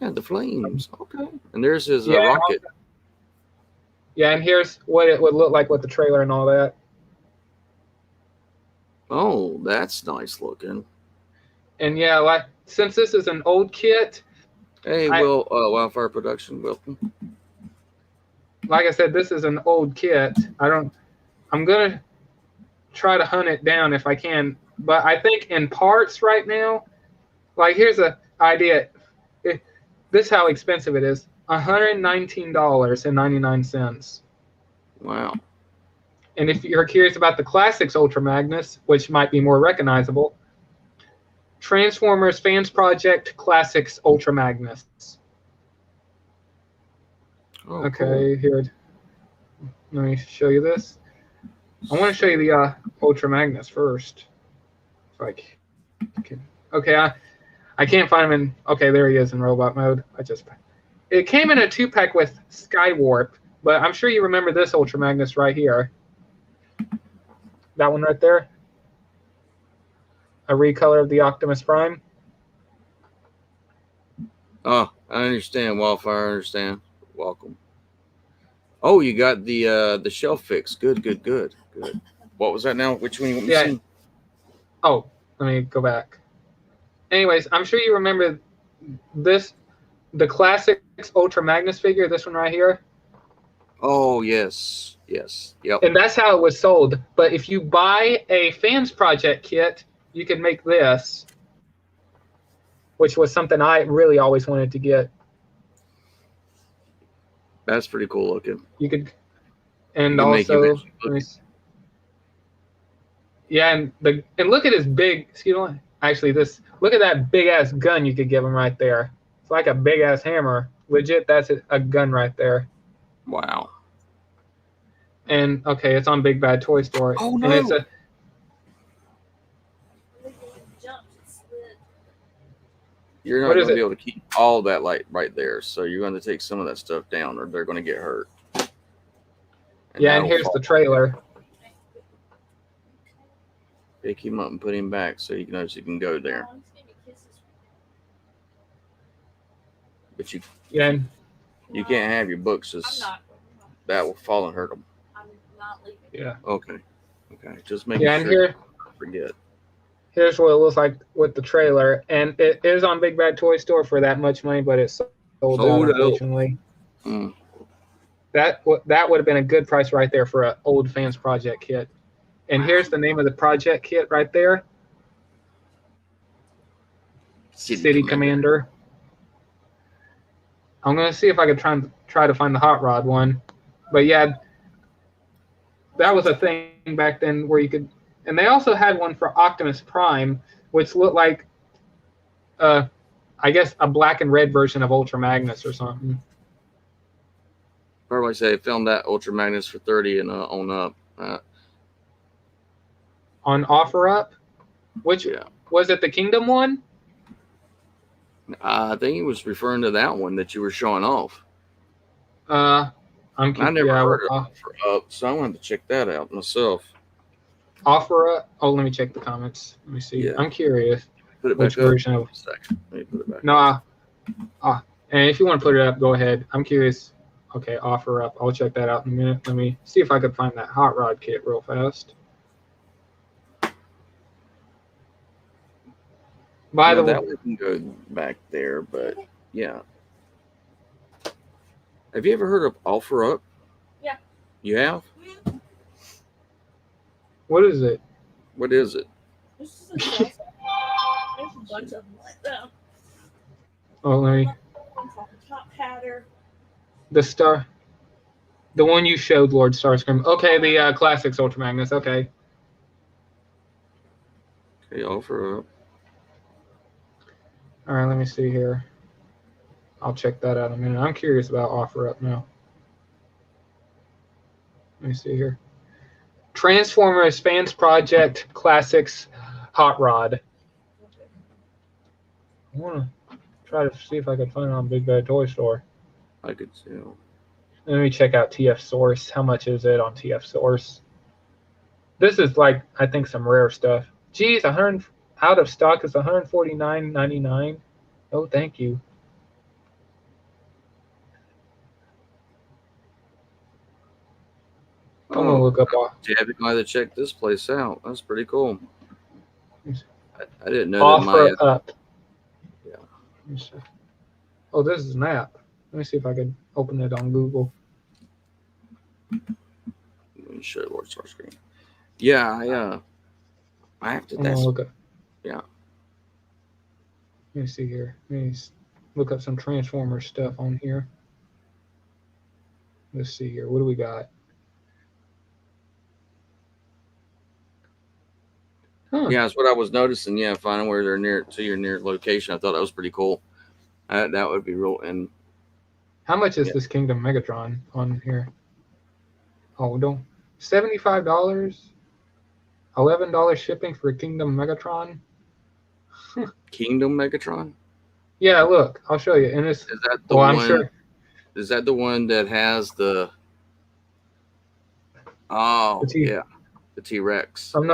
Yeah, the flames. Okay. And there's his Yeah, rocket. Yeah, and here's what it would look like with the trailer and all that. Oh, that's nice looking. And yeah, like since this is an old kit, Hey, Wildfire Production, welcome. like I said, this is an old kit. I'm gonna try to hunt it down if I can, but I think in parts right now, like here's an idea. This is how expensive it is: $119.99. Wow. And if you're curious about the Classics Ultra Magnus, which might be more recognizable, Transformers Fans Project Classics Ultra Magnus. Oh, Okay, here. Let me show you this. I want to show you the Ultra Magnus first. Like, okay, I can't find him in. Okay, there he is in robot mode. It came in a 2-pack with Skywarp, but I'm sure you remember this Ultra Magnus right here. That one right there. A recolor of the Optimus Prime. Oh, I understand, Wildfire. I understand. Welcome. Oh, you got the shelf fix. Good. What was that now? Which one you want me to see? Oh, let me go back. Anyways, I'm sure you remember this, the Classics Ultra Magnus figure, this one right here. Oh, yes. Yep. And that's how it was sold. But if you buy a Fans Project kit, you could make this, which was something I really always wanted to get. That's pretty cool looking. You could, and also, yeah, and look at his big. Actually, look at that big ass gun you could give him right there. It's like a big ass hammer. Legit, that's a gun right there. Wow. And okay, it's on Big Bad Toy Store. Oh no! And it's a. You're not going to be able to keep all that light right there, so you're going to take some of that stuff down, or they're going to get hurt. And here's the trailer. Pick him up and put him back so you can go there. But you can't have your books just that will fall and hurt them. I'm not leaving. Yeah. Okay. Just make sure. Here, forget. Here's what it looks like with the trailer, and it is on Big Bad Toy Store for that much money, but it's sold out, unfortunately. That would have been a good price right there for an old Fans Project kit. And here's the name of the project kit right there. City Commander. I'm gonna see if I could try to find the Hot Rod one, but yeah, that was a thing back then where you could. And they also had one for Optimus Prime, which looked like, I guess, a black and red version of Ultra Magnus or something. Probably say filmed that Ultra Magnus for 30 and on up. On offer up, which was it, the Kingdom one? I think he was referring to that one that you were showing off. I never heard of offer up, so I wanted to check that out myself. Offer up. Oh, let me check the comments. Let me see. Yeah. I'm curious. Put it back which version of. Let me put it back. No. And if you want to put it up, go ahead. I'm curious. Okay, offer up. I'll check that out in a minute. Let me see if I could find that Hot Rod kit real fast. By the way, that wouldn't go back there, but yeah. Have you ever heard of Offer Up? Yeah. You have? What is it? What is it? There's a bunch of them like that. Oh, let me. Top Hatter. The one you showed, Lord Starscream. Okay, the Classics Ultra Magnus. Okay. Okay, Offer Up. All right, let me see here. I'll check that out in a minute. I'm curious about Offer Up now. Let me see here. Transformers Fans Project Classics Hot Rod. I want to try to see if I can find it on Big Bad Toy Store. I could see. Let me check out TF Source. How much is it on TF Source? This is like I think some rare stuff. Geez, 100 out of stock is $149.99. Oh, thank you. I'm gonna look up. Jabbing might have checked this place out. That's pretty cool. I didn't know Offer that my up. Yeah. Oh, this is an app. Let me see if I can open it on Google. Let me show you what's our screen. Yeah, I have to. I'm gonna look up. Yeah. Let me see here. Let me look up some Transformer stuff on here. Let's see here. What do we got? Huh. Yeah, that's what I was noticing. Yeah, finding where they're near to your near location. I thought that was pretty cool. That would be real. And how much is this Kingdom Megatron on here? Oh, don't $75, $11 shipping for Kingdom Megatron. Kingdom Megatron. Yeah, look, I'll show you. And it's Is that the well, one? I'm sure. Is that the one that has the? Oh, yeah, the T-Rex. I'm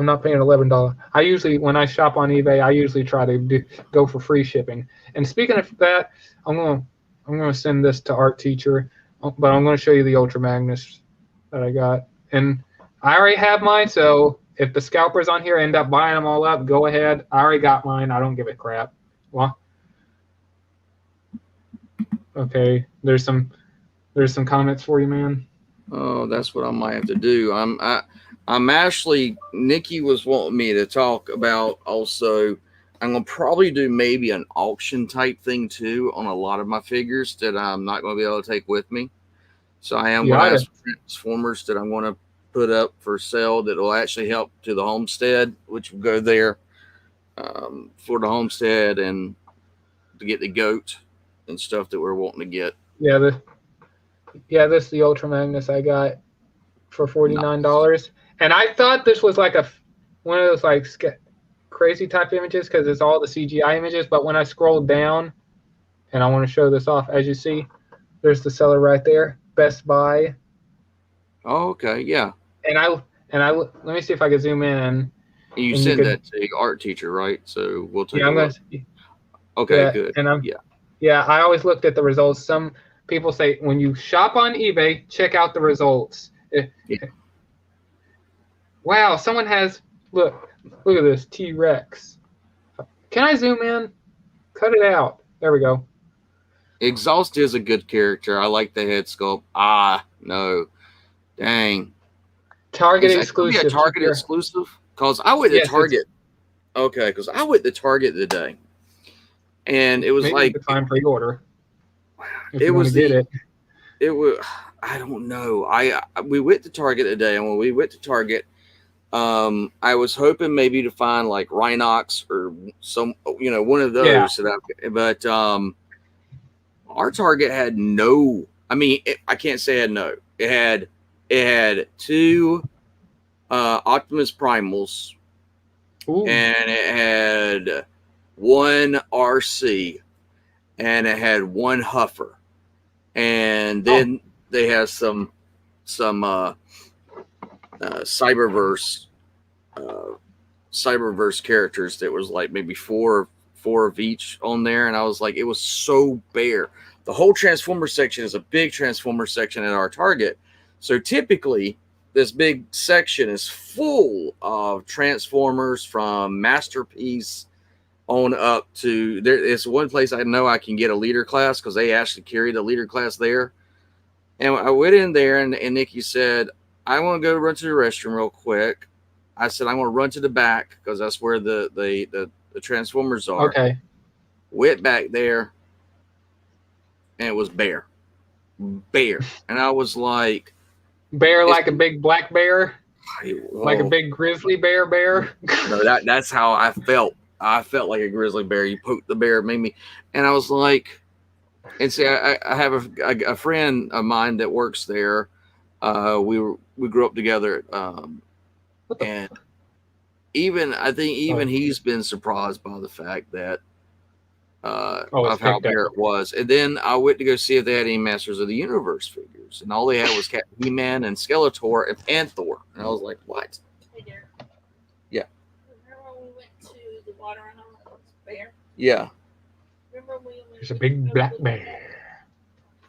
not paying $11. I usually, when I shop on eBay, I usually try to go for free shipping. And speaking of that, I'm gonna send this to Art Teacher, but I'm gonna show you the Ultra Magnus that I got. And I already have mine, so if the scalpers on here end up buying them all up, go ahead. I already got mine. I don't give a crap. Well, okay. There's some comments for you, man. Oh, that's what I might have to do. I'm actually, Nikki was wanting me to talk about also. I'm gonna probably do maybe an auction type thing too on a lot of my figures that I'm not gonna be able to take with me. So I am gonna have some Transformers that I'm gonna put up for sale that will actually help to the homestead, which will go there for the homestead and to get the goat and stuff that we're wanting to get. Yeah, this is the Ultra Magnus I got for $49. And I thought this was like one of those like crazy type images because it's all the CGI images. But when I scroll down, and I want to show this off, as you see, there's the seller right there, Best Buy. Oh, okay, yeah. And I let me see if I can zoom in. You send that to the Art Teacher, right? So we'll take. Yeah, I'm gonna. Okay, yeah, good. And yeah, I always looked at the results. Some people say when you shop on eBay, check out the results. Yeah. Wow, someone has look at this T-Rex. Can I zoom in? Cut it out. There we go. Exhaust is a good character. I like the head sculpt. No. Dang. Target exclusive. A Target exclusive? Because I went to Target. Okay, because I went to Target today. And it was maybe like you could find pre-order. It was I don't know. We went to Target today, and when we went to Target, I was hoping maybe to find like Rhinox or some, one of those. Yeah. But our Target had no. I mean, I can't say it had no. It had two Optimus Primals, and it had one RC, and it had one Huffer, and then they have some Cyberverse characters that was like maybe four of each on there, and I was like, it was so bare. The whole Transformer section is a big Transformer section at our Target, so typically this big section is full of Transformers from Masterpiece on up to there. It's one place I know I can get a leader class because they actually carry the leader class there. And I went in there, and Nikki said, I want to go run to the restroom real quick. I said, I'm going to run to the back because that's where the Transformers are. Okay. Went back there, and it was bare. And I was like, bear like a big black bear? Like a big grizzly bear? No, that's how I felt. I felt like a grizzly bear. You poked the bear, made me, and I was like, and see, I have a friend of mine that works there. We grew up together, and even he's been surprised by the fact that it's of how picked up. bare it was. And then I went to go see if they had any Masters of the Universe figures, and all they had was He-Man and Skeletor and Thor. And I was like, what? Hey, Derek. Yeah. Remember when we went to the water and all that bear? Yeah. Remember when we went There's a to big the black little bear.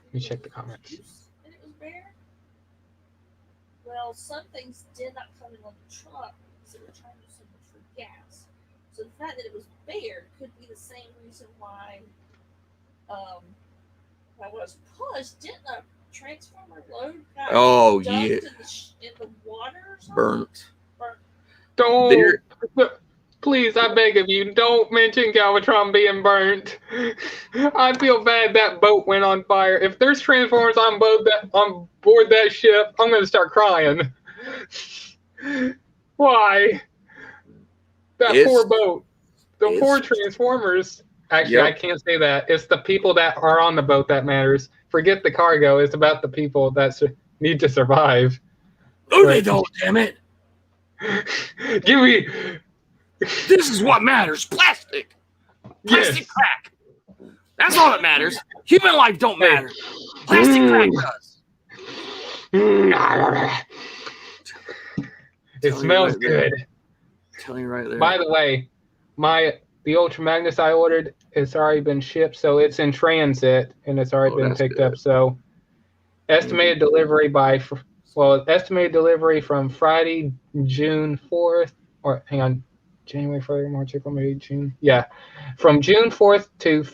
Let me check the comments. juice and it was bear? Well, some things did not come in on the truck because they were trying to do so much for gas. So the fact that it was bear could be the same reason why I was pushed. Didn't a transformer load got Oh, dumped yeah. in the water or something? Burnt. Don't. There- Please, I beg of you, don't mention Galvatron being burnt. I feel bad that boat went on fire. If there's Transformers on board that ship, I'm gonna start crying. Why? That It's- poor boat. The it's- poor Transformers. Actually, Yep. I can't say that. It's the people that are on the boat that matters. Forget the cargo. It's about the people that need to survive. Oh, they don't, damn it. Give me. This is what matters. Plastic. Plastic Yes. crack. That's all that matters. Human life don't matter. Plastic crack does. It smells good. Telling you right there. By the way, the Ultra Magnus I ordered, it's already been shipped, so it's in transit and it's already been that's picked good. up. So estimated delivery estimated delivery from Friday, June 4th, or hang on, January, February, March, April, May, June. Yeah, from June 4th to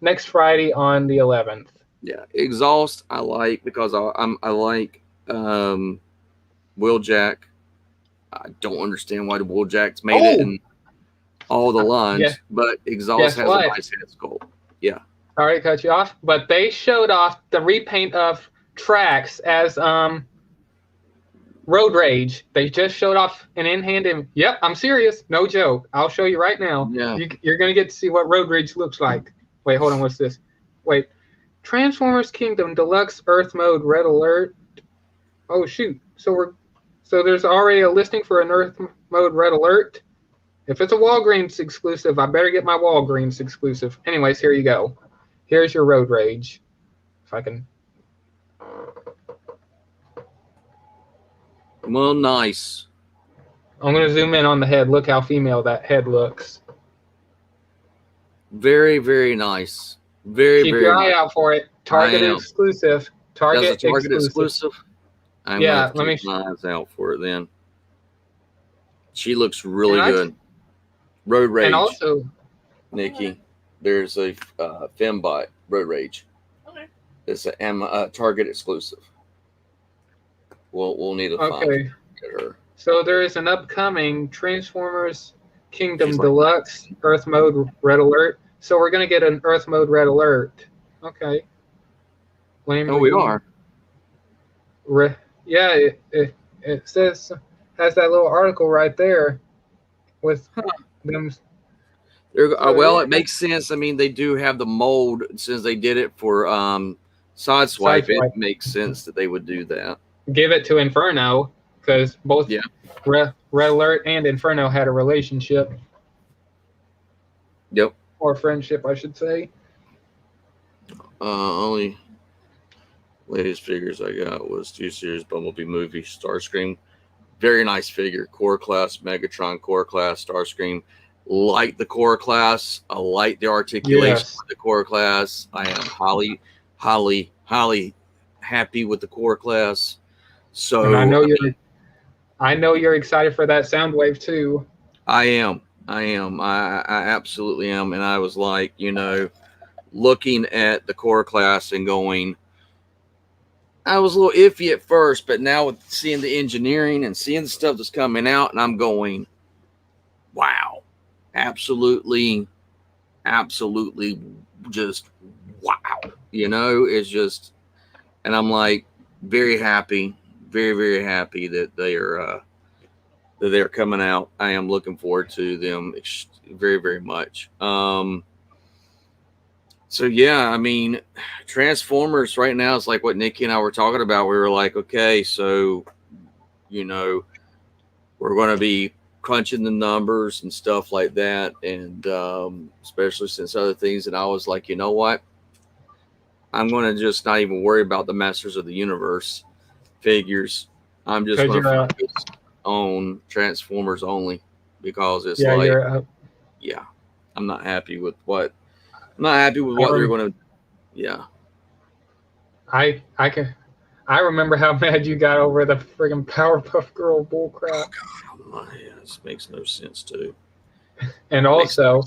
next Friday on the 11th. Yeah, exhaust I like because I like Wheeljack. I don't understand why the Wheeljack's made it in all the lines, Yeah. but exhaust Guess has what? a nice head sculpt. Yeah. Sorry to cut you off, but they showed off the repaint of tracks as Road Rage. They just showed off an in-hand image. Yep, I'm serious. No joke. I'll show you right now. Yeah. You're going to get to see what Road Rage looks like. Wait, hold on. What's this? Wait. Transformers Kingdom Deluxe Earth Mode Red Alert. Oh, shoot. So there's already a listing for an Earth Mode Red Alert. If it's a Walgreens exclusive, I better get my Walgreens exclusive. Anyways, here you go. Here's your Road Rage. If I can. Well, nice. I'm going to zoom in on the head. Look how female that head looks. Very, very nice. Very, Keep very your nice. eye out for it. Target I am. exclusive. That's a Target exclusive. I'm Yeah, gonna let keep my eyes out for it then. She looks really And good. Road Rage. And also, Nikki, there's a Fembot Road Rage. Okay. It's a Target exclusive. We'll need to find okay. her. So there is an upcoming Transformers Kingdom She's like- Deluxe Earth Mode Red Alert. So we're going to get an Earth Mode Red Alert. Okay. Oh, we are. Yeah, it says, has that little article right there with them. Well, it makes sense. I mean, they do have the mold since they did it for Sideswipe. Sideswipe. It makes sense that they would do that. Give it to Inferno because both Red Alert and Inferno had a relationship. Yep. Or friendship, I should say. Only latest figures I got was 2 series Bumblebee movie Starscream. Very nice figure. Core Class, Megatron, Core Class, Starscream. Like the Core Class. I like the articulation of the Core Class. I am highly happy with the Core Class. So and I know you're excited for that Soundwave too. I am. I absolutely am. And I was like, looking at the Core Class and going, I was a little iffy at first, but now with seeing the engineering and seeing the stuff that's coming out, and I'm going, wow, absolutely just wow. It's just, and I'm like very happy, very happy that they're coming out. I am looking forward to them very much. So yeah, I mean, Transformers right now is like what Nikki and I were talking about. We were like, okay, so we're going to be crunching the numbers and stuff like that, and especially since other things. And I was like, you know what? I'm going to just not even worry about the Masters of the Universe figures. I'm just going to focus on Transformers only, because it's yeah, I'm not happy with what they're going to. Yeah, I remember how mad you got over the friggin' Powerpuff Girl bullcrap. Oh God, this makes no sense too. And also,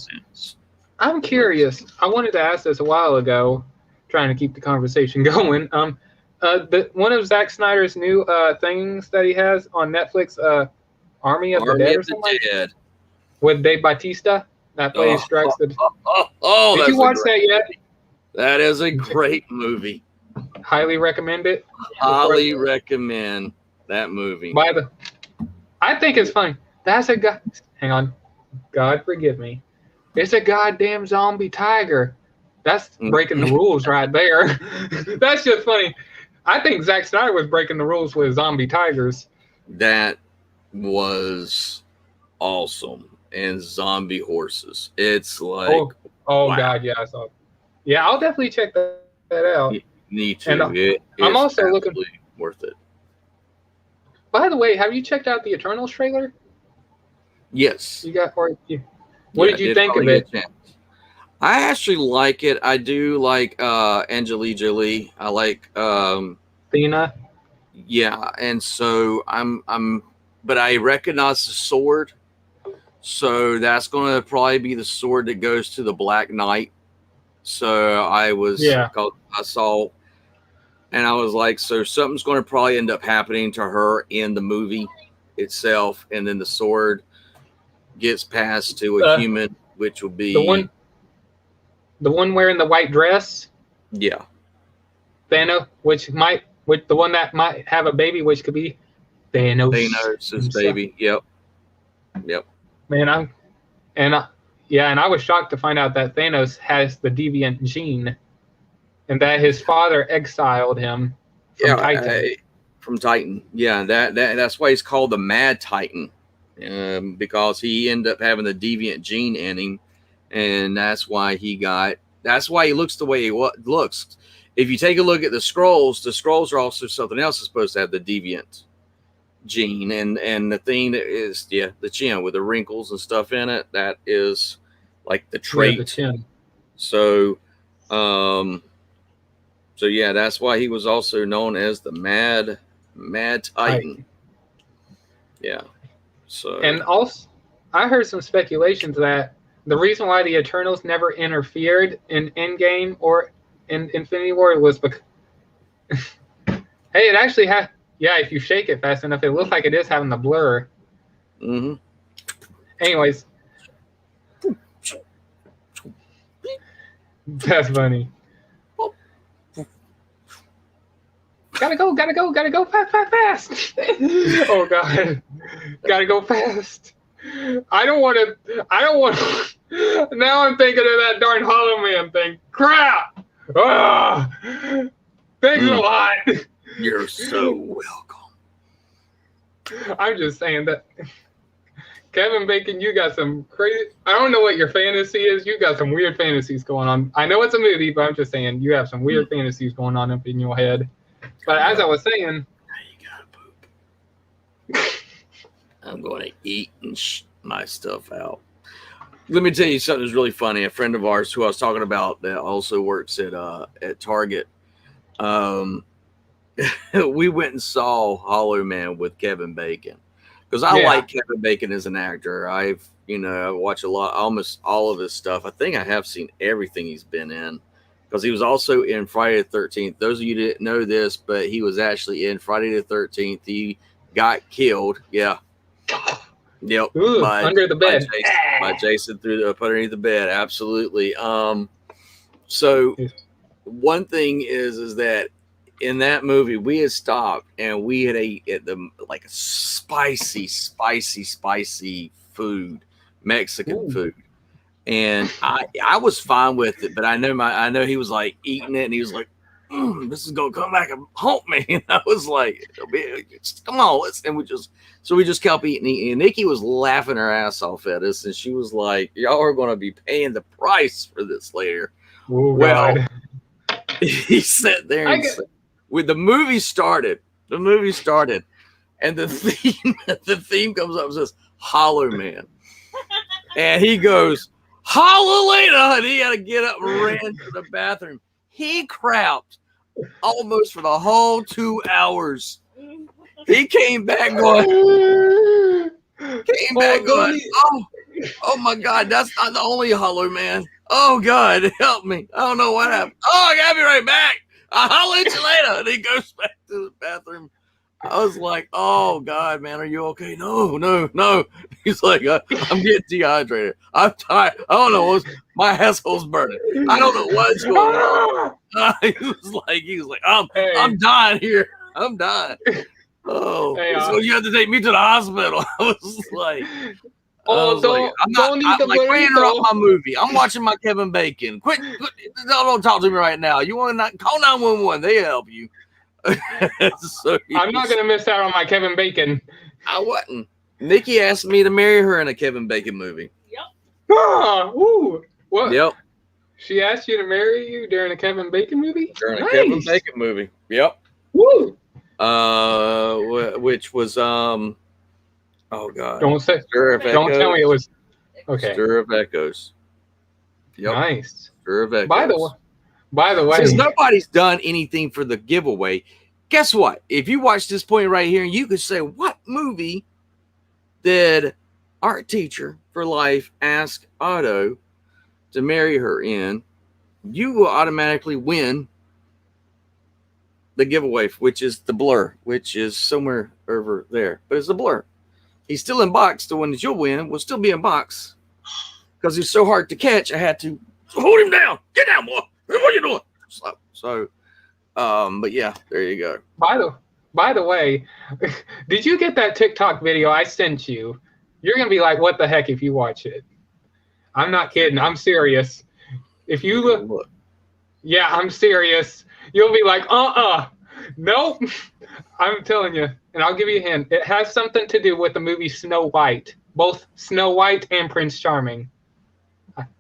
I'm curious. I wanted to ask this a while ago, trying to keep the conversation going. One of Zack Snyder's new things that he has on Netflix, Army of the Dead or something like that, with Dave Bautista that plays Drax. Did you watch that yet? That is a great movie. Highly recommend it. Highly recommend that movie. I think it's funny. That's a guy. Hang on. God forgive me. It's a goddamn zombie tiger. That's breaking the rules right there. That's just funny. I think Zack Snyder was breaking the rules with zombie tigers. That was awesome. And zombie horses. It's like, wow. God, yeah, I saw it. Yeah, I'll definitely check that out. Need to. I'm also looking worth it. By the way, have you checked out the Eternals trailer? Yes. You got what did you think of it? I actually like it. I do like Angelina Jolie. I like Athena. Yeah, and so but I recognize the sword. So that's going to probably be the sword that goes to the Black Knight. So I saw, and I was like, so something's going to probably end up happening to her in the movie itself, and then the sword gets passed to a human, which will be the one wearing the white dress. Yeah, Thanos, with the one that might have a baby, which could be Thanos' baby. Yep. Man, and I was shocked to find out that Thanos has the deviant gene, and that his father exiled him from Titan. From Titan, yeah. That's why he's called the Mad Titan, because he ended up having the deviant gene in him, and that's why he looks the way he looks. If you take a look at the scrolls are also something else that's supposed to have the deviant gene, and the thing that is the chin with the wrinkles and stuff in it, that is like the trait. The chin. So yeah, that's why he was also known as the Mad Titan. Yeah. So, and also I heard some speculations that the reason why the Eternals never interfered in Endgame or in Infinity War was because hey, it actually had. Yeah, if you shake it fast enough, it looks like it is having the blur. Mm-hmm. Anyways. That's funny. Gotta go fast. Oh, God. Gotta go fast. I don't want to. Now I'm thinking of that darn Hollow Man thing. Crap. Thanks a lot. You're so welcome. I'm just saying that, Kevin Bacon, you got some crazy. I don't know what your fantasy is. You got some weird fantasies going on. I know it's a movie, but I'm just saying you have some weird fantasies going on up in your head. But as I was saying, you gotta poop. I'm going to eat and my stuff out. Let me tell you something that's really funny. A friend of ours who I was talking about that also works at Target. We went and saw Hollow Man with Kevin Bacon because I like Kevin Bacon as an actor. I watch almost all of his stuff. I think I have seen everything he's been in because he was also in Friday the 13th. Those of you that didn't know this, but he was actually in Friday the 13th. He got killed. Yeah. Yep. Ooh, under the bed. By Jason put underneath the bed. Absolutely. So one thing is that in that movie, we had stopped and we had ate like a spicy food, Mexican food, and I was fine with it. But I know he was like eating it, and he was like, this is gonna come back and haunt me. And I was like, come on, let's. And we just kept eating. And Nikki was laughing her ass off at us, and she was like, "Y'all are gonna be paying the price for this later." Oh, well, God. he sat there and when the movie started, and the theme comes up and says Hollow Man. And he goes, Hallelujah! And he had to get up and ran to the bathroom. He crapped almost for the whole 2 hours. He came back going, oh my God, that's not the only Hollow Man. Oh God, help me. I don't know what happened. Oh, I gotta be right back. I'll holler at you later. And he goes back to the bathroom. I was like, oh God, man, are you okay? No. He's like, I'm getting dehydrated. I'm tired. I don't know. My asshole's burning. I don't know what's going on. He was like, I'm dying here. I'm dying. Oh, so you have to take me to the hospital. I was like, I'm not interrupt my movie. I'm watching my Kevin Bacon. Quit. Don't talk to me right now. You want to call 911? They help you. So I'm not going to miss out on my Kevin Bacon. I wasn't. Nikki asked me to marry her in a Kevin Bacon movie. Yep. Ooh. What? Yep. She asked you to marry you during a Kevin Bacon movie? During a Kevin Bacon movie. Yep. Woo. Which was oh God. Don't tell me it was. Okay. Stir of Echoes. Yep. Nice. Stir of Echoes. By the way, since nobody's done anything for the giveaway, guess what? If you watch this point right here, you could say, what movie did art teacher for life ask Otto to marry her in? You will automatically win the giveaway, which is the Blur, which is somewhere over there. But it's a Blur. He's still in box. The one that you'll win will still be in box. Because he's so hard to catch, I had to hold him down. Get down, boy. What are you doing? But yeah, there you go. By the way, did you get that TikTok video I sent you? You're gonna be like, what the heck if you watch it? I'm not kidding. I'm serious. If you look, yeah, I'm serious. You'll be like, nope. I'm telling you, and I'll give you a hint. It has something to do with the movie Snow White, both Snow White and Prince Charming,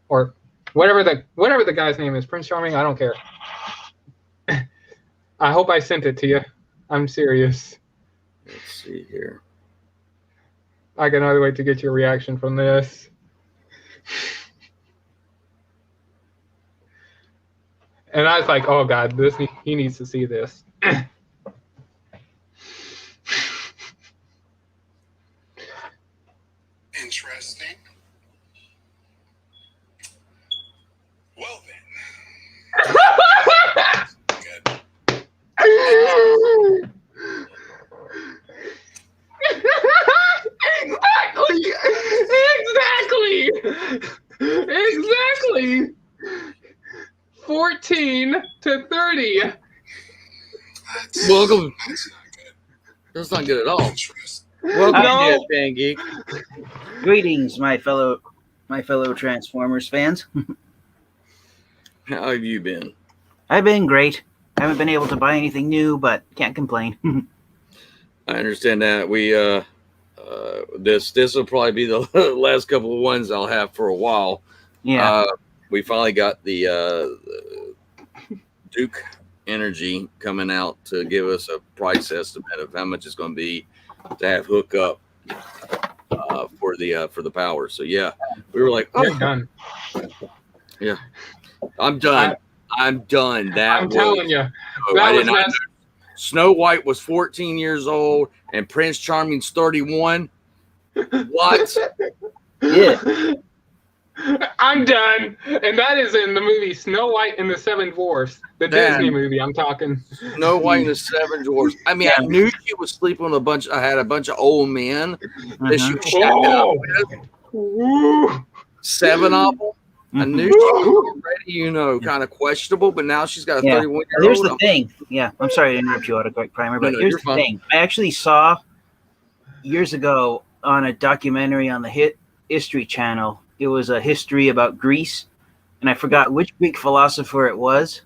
or whatever the guy's name is, Prince Charming. I don't care. I hope I sent it to you. I'm serious. Let's see here. I cannot wait to get your reaction from this. And I was like, oh God, he needs to see this. Interesting. Well then. Good. Exactly. 14 to 30. Welcome. That's not good. That's not good at all. Interesting. Welcome, No. Fan Geek. Greetings, my fellow Transformers fans. How have you been? I've been great. I haven't been able to buy anything new, but can't complain. I understand that. We this will probably be the last couple of ones I'll have for a while. Yeah. We finally got the Duke Energy coming out to give us a price estimate of how much it's going to be to have hook up for the power. So yeah, we were like, You're done. Yeah, I'm done. I'm done. I'm telling you. I did not know Snow White was 14 years old and Prince Charming's 31. What? Yeah. I'm done. And that is in the movie Snow White and the Seven Dwarfs. The Disney movie, I'm talking. Snow White and the Seven Dwarfs. I mean, I knew she was sleeping with I had a bunch of old men that she was shacking up with. 7 of them. I knew she was already, kind of questionable, but now she's got a 31-year-old. Here's the thing. Yeah, I'm sorry to interrupt you, Autocorrect Primer, but here's the thing. I actually saw years ago on a documentary on the History Channel. It was a history about Greece, and I forgot which Greek philosopher it was,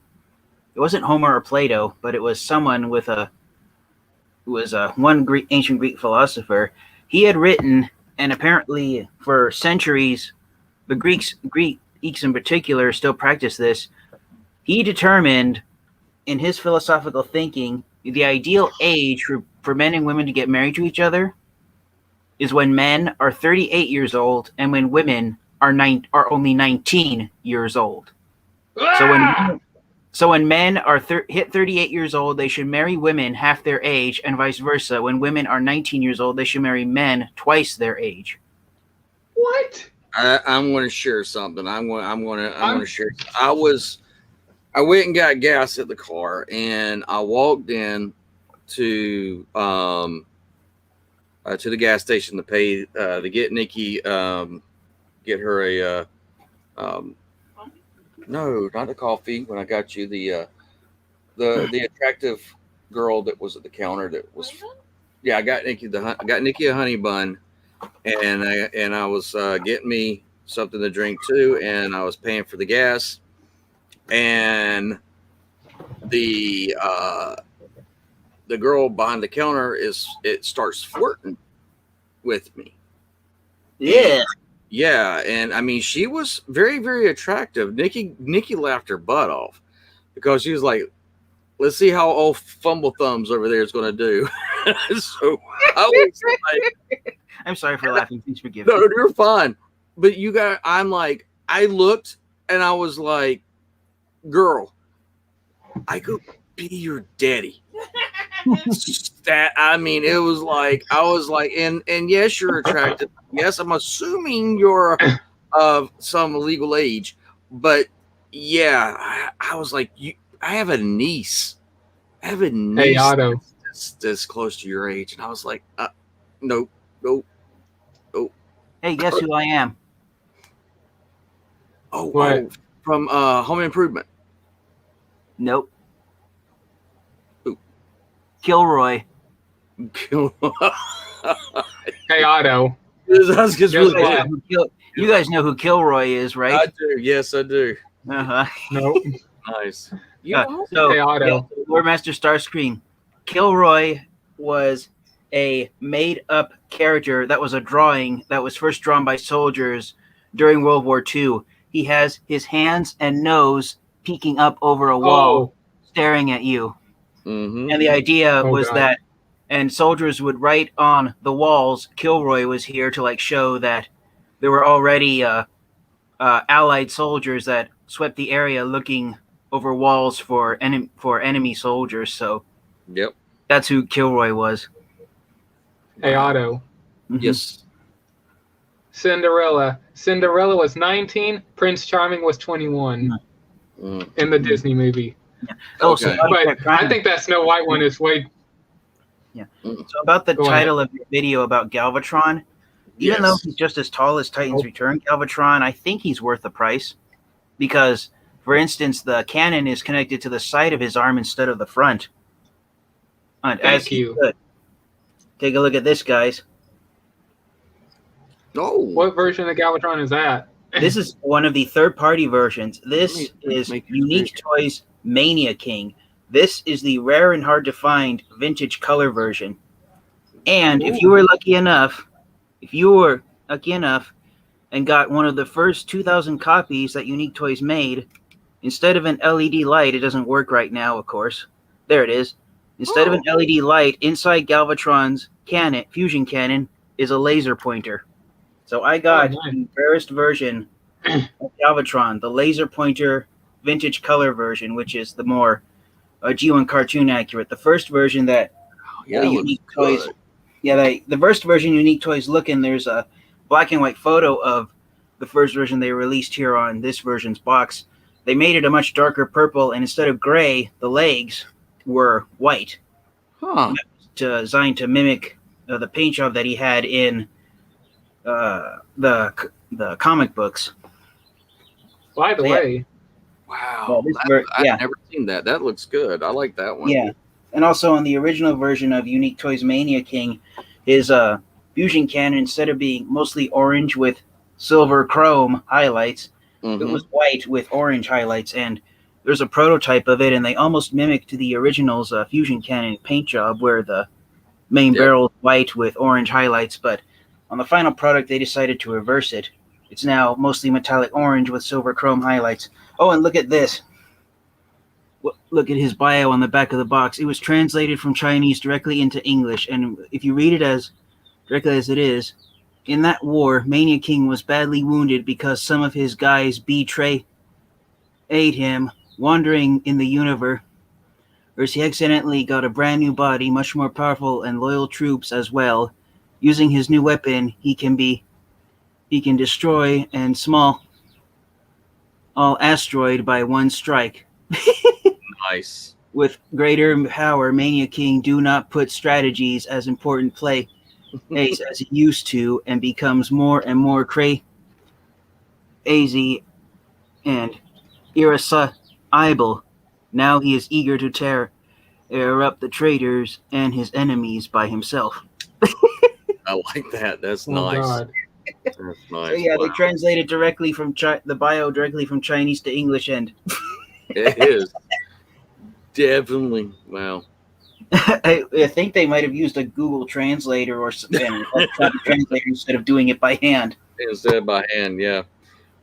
it wasn't Homer or Plato, but it was someone with a one ancient Greek philosopher. He had written, and apparently for centuries, the Greeks in particular still practice this. He determined in his philosophical thinking the ideal age for men and women to get married to each other is when men are 38 years old and when women are only 19 years old. So when men are hit 38 years old, they should marry women half their age, and vice versa. When women are 19 years old, they should marry men twice their age. What? I'm going to share something. I'm going to share. I went and got gas at the car, and I walked in to the gas station to pay to get Nikki get her a no, not the coffee. When I got you the attractive girl that was at the counter that was I got Nikki a honey bun, and I was getting me something to drink too, and I was paying for the gas, and the girl behind the counter starts flirting with me. Yeah, and I mean, she was very, very attractive. Nikki laughed her butt off because she was like, "Let's see how old Fumble Thumbs over there is going to do." So I was like, "I'm sorry for laughing. Please forgive me." No, you're fine. But I looked and I was like, "Girl, I could be your daddy." It was like I was like, and yes, you're attractive. Yes, I'm assuming you're of some legal age, but yeah, I was like, I have a niece. Hey, Otto. That's close to your age, and I was like, nope. Hey, guess who I am? What? From Home Improvement. Nope. Who? Kilroy. Hey, Otto. You guys know who Kilroy is, right? I do. Yes, I do. Uh-huh. Nope. Nice. Hey, Otto. Lord Master Starscream. Kilroy was a made-up character that was a drawing that was first drawn by soldiers during World War II. He has his hands and nose peeking up over a wall, staring at you. Mm-hmm. And the idea was that, and soldiers would write on the walls, Kilroy was here to show that there were already Allied soldiers that swept the area looking over walls for enemy soldiers. So, yep, that's who Kilroy was. Hey, Otto. Mm-hmm. Yes. Cinderella was 19. Prince Charming was 21 in the Disney movie. Yeah. Okay. But I think that Snow White one is way. Yeah. So about the title of your video about Galvatron, even though he's just as tall as Titan's Return Galvatron, I think he's worth the price because, for instance, the cannon is connected to the side of his arm instead of the front. Thank you. Take a look at this, guys. Oh. What version of Galvatron is that? This is one of the third-party versions. This is Unique Toys Mania King. This is the rare and hard-to-find vintage color version. And if you were lucky enough, and got one of the first 2,000 copies that Unique Toys made, instead of an LED light, it doesn't work right now, of course. There it is. Instead of an LED light, inside Galvatron's fusion cannon is a laser pointer. So I got the rarest version of Galvatron, the laser pointer vintage color version, which is the more G1 cartoon accurate. The first version that Unique Toys, the first version Unique Toys look in, there's a black and white photo of the first version they released here on this version's box. They made it a much darker purple, and instead of gray, the legs were white. Designed to mimic the paint job that he had in the comic books. By the way, wow, I've never seen that. That looks good. I like that one. Yeah, and also on the original version of Unique Toys Mania King, his fusion cannon, instead of being mostly orange with silver chrome highlights, it was white with orange highlights. And there's a prototype of it, and they almost mimicked the original's fusion cannon paint job, where the main Yep. barrel is white with orange highlights. But on the final product, they decided to reverse it. It's now mostly metallic orange with silver chrome highlights. Oh, and look at this. Look at his bio on the back of the box. It was translated from Chinese directly into English, and if you read it as directly as it is, in that war, Mania King was badly wounded because some of his guys betrayed him, wandering in the universe. He accidentally got a brand new body, much more powerful and loyal troops as well. Using his new weapon, he can destroy and small all asteroid by one strike. Nice. With greater power, Mania King do not put strategies as important play as he used to, and becomes more and more crazy and irascible. Now he is eager to tear up the traitors and his enemies by himself. I like that. That's Oh, nice. God. That's nice. So yeah, Wow. they translated directly from the bio directly from Chinese to English, and It is definitely wow. I think they might have used a Google Translator or something, translator instead of doing it by hand. Instead by hand, yeah.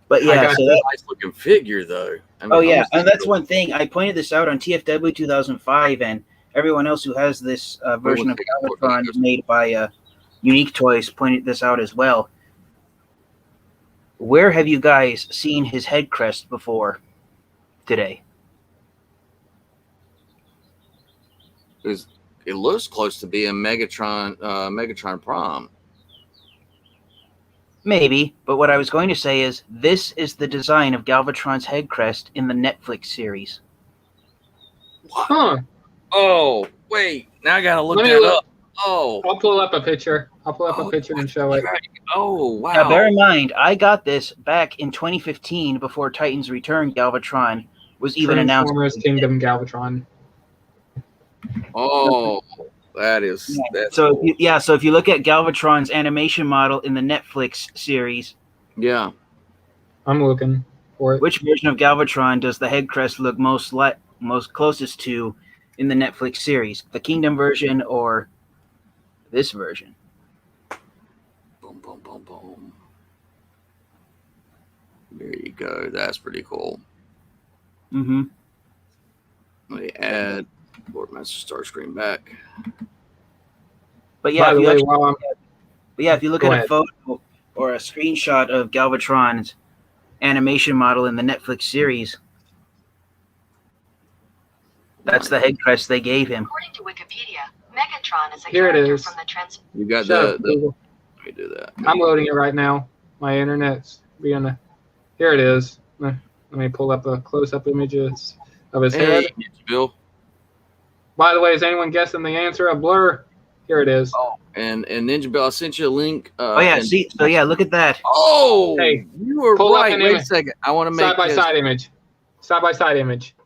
But I yeah, got so That's a nice looking figure, though. I mean, oh yeah, almost and that's like one thing I pointed this out on TFW 2005, and everyone else who has this version of Glavatron made by Unique Toys pointed this out as well. Where have you guys seen his head crest before today? it looks close to being Megatron Prime. Maybe, but what I was going to say is this is the design of Galvatron's head crest in the Netflix series. What? Huh. Oh, wait. Now I gotta look Let me that look. up. Oh. I'll pull up a picture. I'll pull up a Oh, picture and show it. right. Oh, wow. Now, bear in mind, I got this back in 2015 before Titan's Return Galvatron was even announced. Transformers Kingdom Galvatron. Oh, that's So, cool. so if you look at Galvatron's animation model in the Netflix series, Yeah. I'm looking for it. which version of Galvatron does the head crest look most closest to in the Netflix series? The Kingdom version or this version? Boom, boom, boom, boom. There you go. That's pretty cool. Mm-hmm. Let me add Boardmaster Star Screen back. But yeah, By the if you way, actually- while I'm if you look Go at ahead. a photo or a screenshot of Galvatron's animation model in the Netflix series, that's the head crest they gave him. According to Wikipedia, Megatron is a Here it character is. from the You got shut up, the Google. let me do that. I'm loading it right now. My internet's being a. Here it is. Let me pull up a close-up images of his head. Hey, Bill. By the way, is anyone guessing the answer? A blur. Here it is. Oh, and Ninja Bill, I sent you a link. Oh yeah, and- see, so yeah, look at that. Oh, Hey, you were pull up right. an Wait a image. second. I want to make Side by this. side image. Side by side image.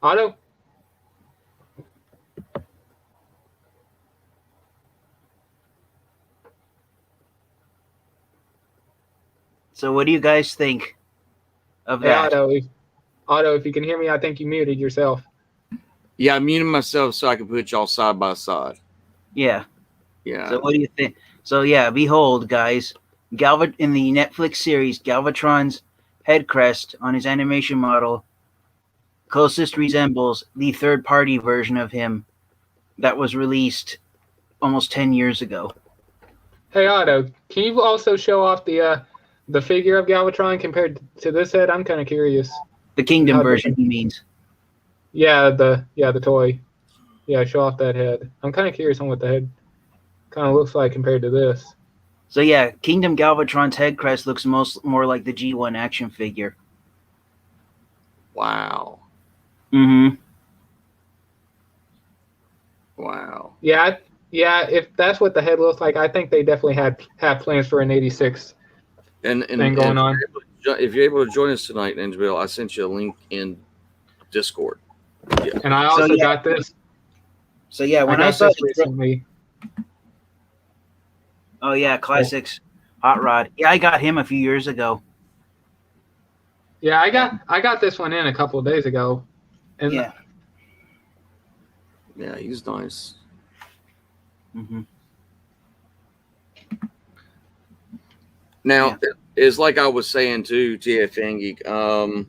Auto. So what do you guys think of Hey, that? Auto, if you can hear me, I think you muted yourself. Yeah, I muted myself so I can put y'all side by side. Yeah. Yeah. So what do you think? So yeah, behold, guys, in the Netflix series, Galvatron's head crest on his animation model closest resembles the third-party version of him that was released almost 10 years ago. Hey, Otto, can you also show off the figure of Galvatron compared to this head? I'm kind of curious. The Kingdom How version, different? he means. Yeah, the toy. Yeah, show off that head. I'm kind of curious on what the head kind of looks like compared to this. So yeah, Kingdom Galvatron's head crest looks more like the G1 action figure. Wow. Mm-hmm. Wow. Yeah, if that's what the head looks like, I think they definitely have plans for an 86 And thing going on. if you're able to join us tonight, Ninja Bill, I sent you a link in Discord. And I also yeah. got this. So yeah, when I got saw this the recently. oh yeah, Classics Hot Rod. Yeah, I got him a few years ago. Yeah, I got this one in a couple of days ago, and Yeah. Yeah, he's nice. Mm-hmm. Now, it's like I was saying to TF Geek, and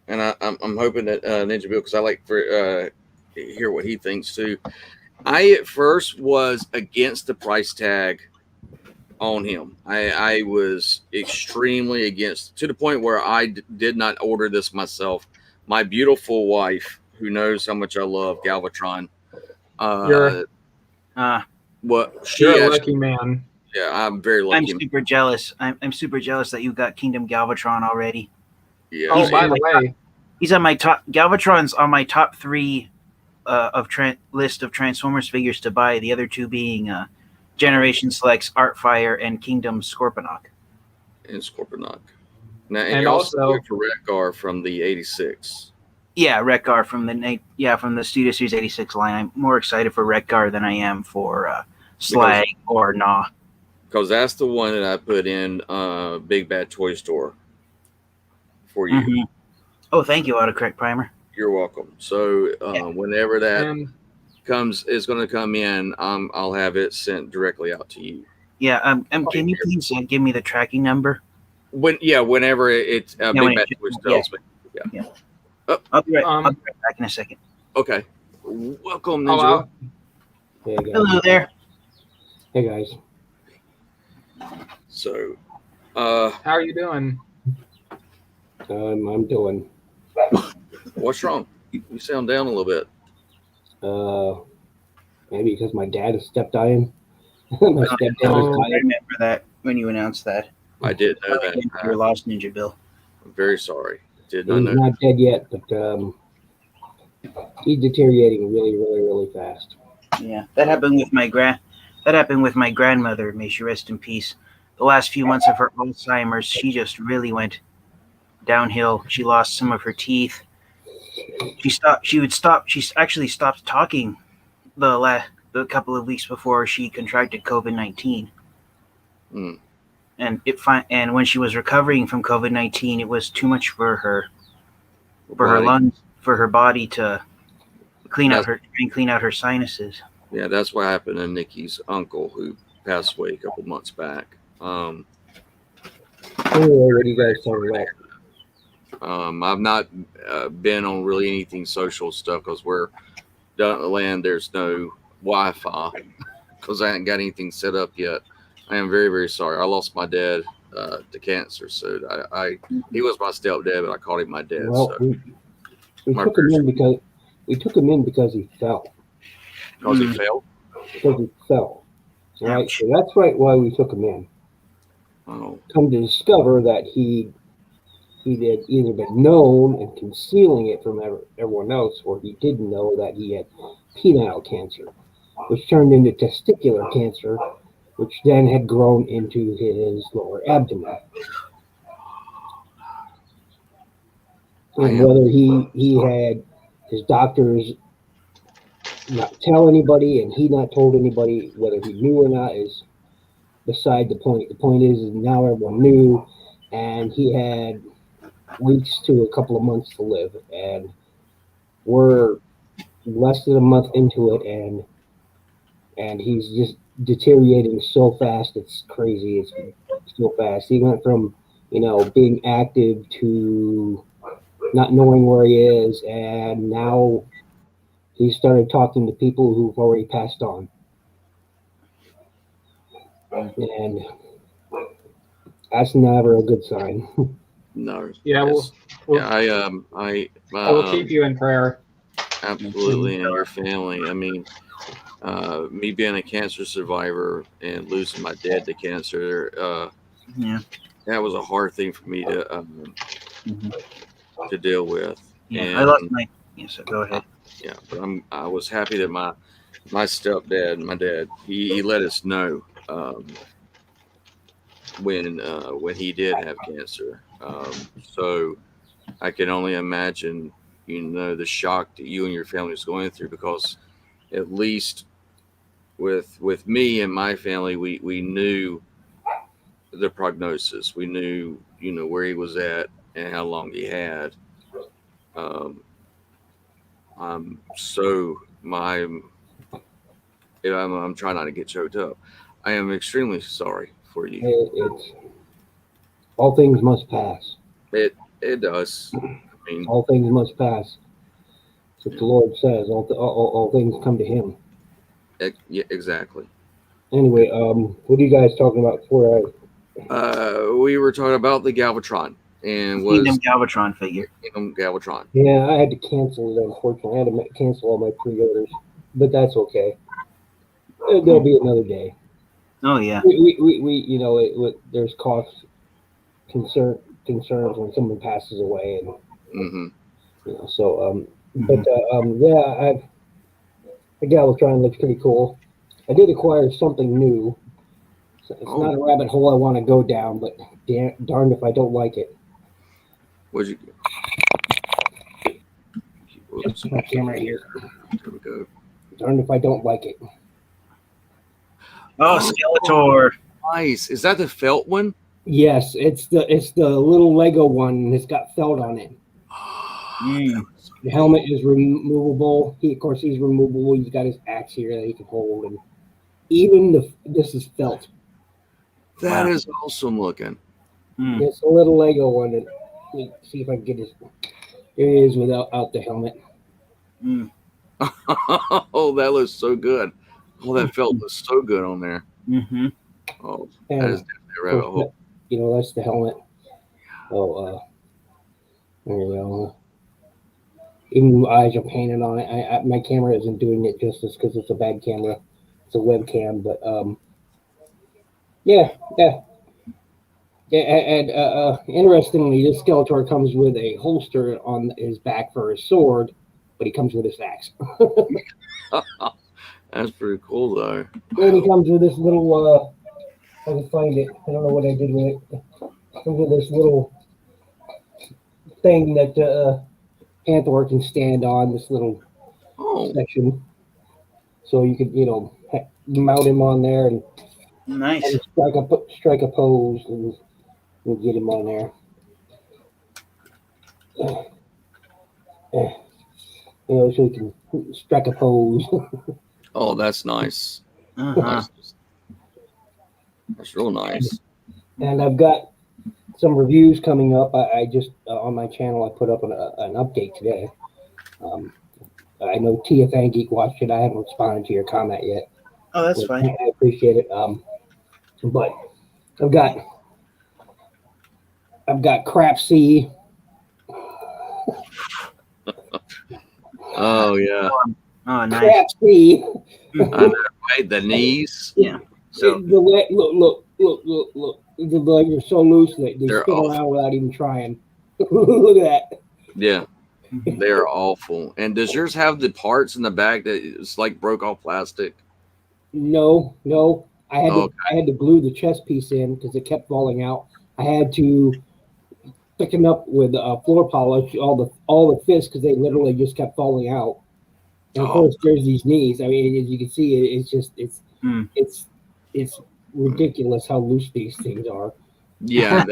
I'm hoping that Ninja Bill, because I like for hear what he thinks too. I at first was against the price tag on him. I was extremely against, to the point where I did not order this myself. My beautiful wife, who knows how much I love Galvatron, you're what she you're a actually, lucky man. yeah, I'm very I'm lucky. super jealous. I'm super jealous that you got Kingdom Galvatron already. Yeah, Oh, by and- the way, He's on my top. Galvatron's on my top 3 list of Transformers figures to buy. The other 2 being Generation Selects Artfire and Kingdom Scorponok. and Scorponok. Now, And you're also also- looking for Redgar from the '86. Yeah, Rekgar from the Studio Series 86 line. I'm more excited for Rekgar than I am for Slag or Nah. Because that's the one that I put in Big Bad Toy Store for you. Mhm. Oh, thank you, Autocorrect Primer. You're welcome. So whenever that and is going to come in, I'll have it sent directly out to you. Yeah, can you please give me the tracking number? Whenever it's when Big it Bad ships, Toy yeah. Store. Yeah. I'll be right back in a second. Okay. Welcome, oh, Ninja. Hey guys. Hello there. Hey guys. So, how are you doing? I'm doing. what's wrong? You sound down a little bit. Maybe because my dad is step dying. My stepdad I is dying. remember that when you announced that. I did know that. You're lost, Ninja Bill. I'm very sorry. Did He's not know. not dead yet, but he's deteriorating really, really, really fast. Yeah, that happened with my grandmother. May she rest in peace. The last few months of her Alzheimer's, she just really went downhill. She lost some of her teeth. She actually stopped talking the couple of weeks before she contracted COVID-19. Mm. And when she was recovering from COVID-19, it was too much for her Body. lungs, for her body to clean out her sinuses. Yeah, that's what happened to Nikki's uncle, who passed away a couple months back. Anyway, what are you guys talking about? I've not been on really anything social stuff because we're down at the land. There's no Wi-Fi because I haven't got anything set up yet. I am very, very sorry. I lost my dad to cancer, so he was my stepdad, but I called him my dad. Well, So we took him in because he fell. because he failed. Because he fell. Right. Ouch. So that's right why we took him in. Oh, Come to discover that he had either been known and concealing it from everyone else, or he didn't know that he had penile cancer, which turned into testicular cancer, which then had grown into his lower abdomen. And whether he had his doctors not tell anybody and he not told anybody, whether he knew or not, is beside the point. The point is now everyone knew, and he had weeks to a couple of months to live, and we're less than a month into it, and he's just deteriorating so fast. It's crazy. It's so fast. He went from being active to not knowing where he is, and now he started talking to people who've already passed on. And that's never a good sign. no. Yeah, Yeah, we'll keep you in prayer. Absolutely, and your family. I mean, me being a cancer survivor and losing my dad to cancer, that was a hard thing for me to deal with. Yeah, and, I lost my. Yes, go ahead. Yeah, but I was happy that my stepdad, my dad, he let us know when he did have cancer. So I can only imagine, the shock that you and your family was going through, because at least with me and my family, we knew the prognosis. We knew, where he was at. and how long he had. Um, I'm so my I'm trying not to get choked up. I am extremely sorry for you. It's all things must pass. It does. I mean, All things must pass. That's what the Lord says. All things come to Him. yeah, exactly. Anyway, what are you guys talking about before We were talking about the Galvatron and Kingdom was Galvatron figure. Galvatron. Yeah, I had to cancel it, unfortunately. I had to cancel all my pre-orders, but that's okay. There'll be another day. Oh yeah. We you know, there's cost concerns when someone passes away, and Hmm. you know, so yeah, the Galvatron looks pretty cool. I did acquire something new. So it's not a rabbit hole I want to go down, but darned if I don't like it. What'd you? Whoops. My camera here. There we go. Darned if I don't like it. Oh, Skeletor. Nice. Is that the felt one? Yes, it's the little Lego one, and it's got felt on it. Mm. The helmet is removable. Of course, he's removable. He's got his axe here that he can hold, and even this is felt. That Wow. is awesome looking. Mm. It's a little Lego one. And let me see if I can get his. Here he is without the helmet. Mm. Oh, that looks so good. Oh, that felt looks so good on there. Mm-hmm. Oh, And that is definitely a rabbit hole. you know, that's the helmet. Oh, there you go. Even the eyes are painted on it. My camera isn't doing it justice because it's a bad camera. It's a webcam, but yeah. And interestingly, this Skeletor comes with a holster on his back for his sword, but he comes with his axe. That's pretty cool, though. And he comes with this little, I can find it. I don't know what I did with it. Comes with this little thing that Panther can stand on, this little section. So you could, mount him on there and Nice. strike a pose and we'll get him on there. So he can strike a pose. Oh, that's nice. Uh-huh. That's real nice. And I've got some reviews coming up. I just on my channel I put up an update today. I know Tia Fan Geek watched it. I haven't responded to your comment yet. Oh, that's fine. I appreciate it. But I've got Crap C. Oh yeah. Oh, nice. Crap C. I know, right? The knees. Yeah. So Look. The legs are so loose that they They're spin awful. around without even trying. Look at that. Yeah. They're awful. And does yours have the parts in the back that it's like broke off plastic? No. I had to glue the chest piece in because it kept falling out. I had to thicken up with floor polish all the fists because they literally just kept falling out. And of course, there's these knees. I mean, as you can see, it's ridiculous how loose these things are. Yeah,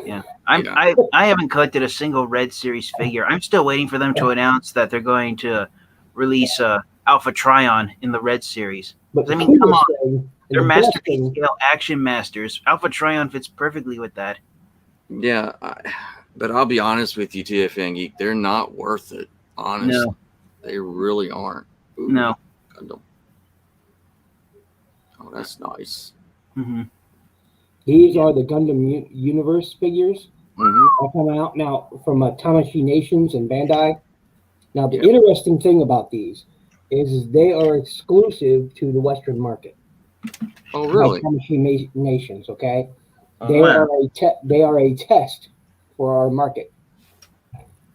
yeah. I haven't collected a single Red Series figure. I'm still waiting for them to announce that they're going to release Alpha Trion in the Red Series. But I mean, come on. thing, They're the best masterpiece thing- scale action masters. Alpha Trion fits perfectly with that. yeah. But I'll be honest with you, TFN Geek, they're not worth it. Honestly, No. they really aren't. Ooh, No. Gundam. Oh, that's nice. Mm-hmm. These are the Gundam Universe figures Mm-hmm. that come out now from Tamashii Nations and Bandai. Now, the Yep. interesting thing about these is they are exclusive to the Western market. Oh, really? Tamashii Nations, okay? Oh, They wow. are a test for our market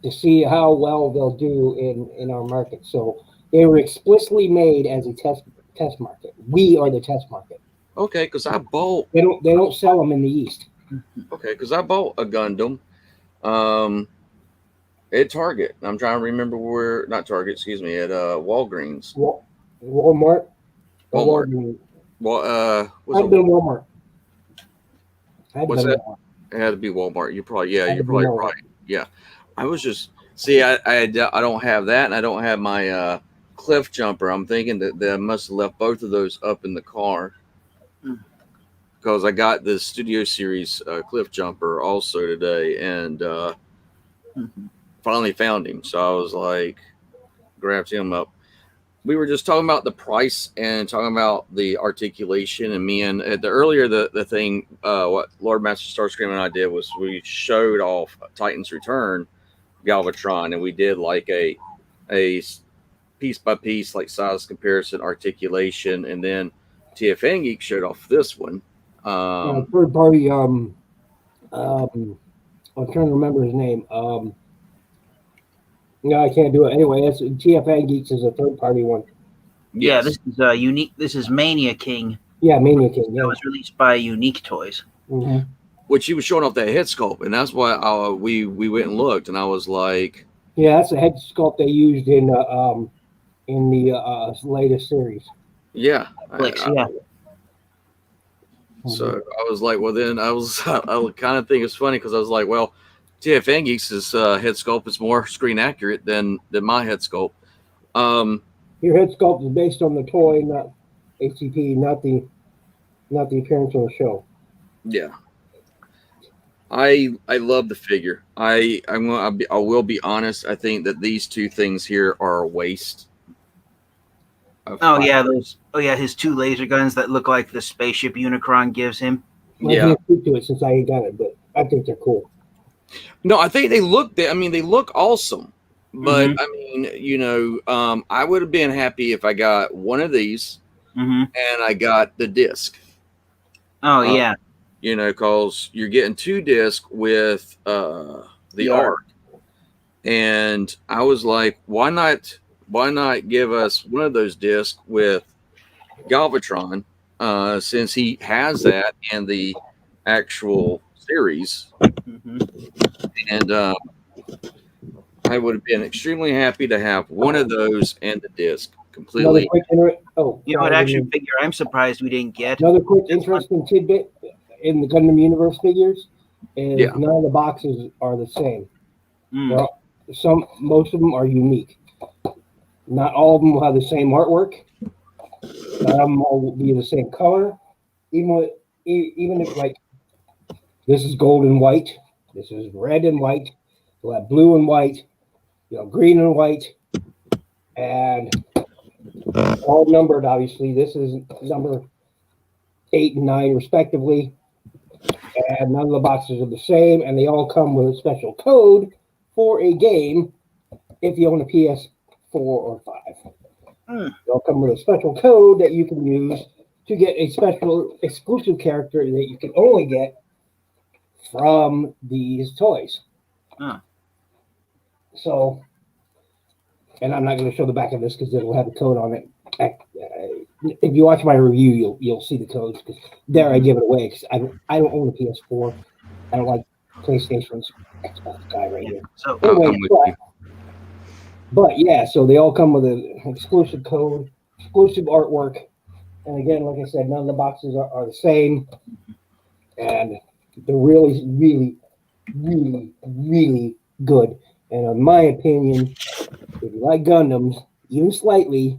to see how well they'll do in our market. So they were explicitly made as a test market. We are the test market. Okay, because I bought. They don't sell them in the East. Okay, because I bought a Gundam, at Target. I'm trying to remember where. Not Target, excuse me. At Walgreens. Walmart. Walmart. Walgreens. Well, I've been Walmart. What's that? It had to be Walmart. You're probably I you're didn't probably know right. Yeah, I was just see. I don't have that, and I don't have my cliff jumper. I'm thinking that I must have left both of those up in the car Hmm. because I got the Studio Series cliff jumper also today, and Mhm. finally found him. So I was like, grabbed him up. We were just talking about the price and talking about the articulation, and me and the earlier the thing what Lord Master Starscream and I did was we showed off Titan's Return Galvatron, and we did like a piece by piece like size comparison articulation, and then TFN Geek showed off this one. third party. I'm trying to remember his name. No, I can't do it. Anyway, that's TFN Geeks is a third party one. Yeah, Yes. this is unique. This is Mania King. Yeah, Mania King. That Yeah. was released by Unique Toys. Mhm. Which he was showing off that head sculpt, and that's why we went and looked, and I was like, Yeah, that's the head sculpt they used in the latest series. yeah. Flicks, yeah. So I was like, well, then I kind of think it's funny because I was like, well, TFN Geeks' head sculpt is more screen accurate than my head sculpt. Your head sculpt is based on the toy, not ACP, not the appearance on the show. Yeah, I love the figure. I will be honest. I think that these two things here are a waste. Oh yeah, his two laser guns that look like the spaceship Unicron gives him. I can't speak to it since I ain't got it, but I think they're cool. No, I think they look. I mean, they look awesome. But Mhm. I mean, I would have been happy if I got one of these Mm-hmm. and I got the disc. Oh yeah. Because you're getting two discs with the art, and I was like, why not give us one of those discs with Galvatron, since he has that in the actual series, Mm-hmm. and I would have been extremely happy to have one of those and the disc completely. You know what action figure I'm surprised we didn't get? Another quick interesting tidbit in the Gundam Universe figures is none of the boxes are the same. Mm. Most of them are unique. Not all of them will have the same artwork. Not all of them will be the same color. Even if like this is gold and white, this is red and white, we'll have blue and white, green and white, and all numbered. Obviously, this is number 8 and 9 respectively, and none of the boxes are the same, and they all come with a special code for a game if you own a PS4 or 5. They all come with a special code that you can use to get a special exclusive character that you can only get from these toys. So, and I'm not going to show the back of this because it'll have a code on it. If you watch my review, you'll see the codes. Because there, I give it away because I don't own a PS4. I don't like PlayStation's Xbox guy right here. So anyway, but yeah, so they all come with an exclusive code, exclusive artwork, and again, like I said, none of the boxes are the same, and they're really, really, really, really good. And in my opinion, if you like Gundams, even slightly,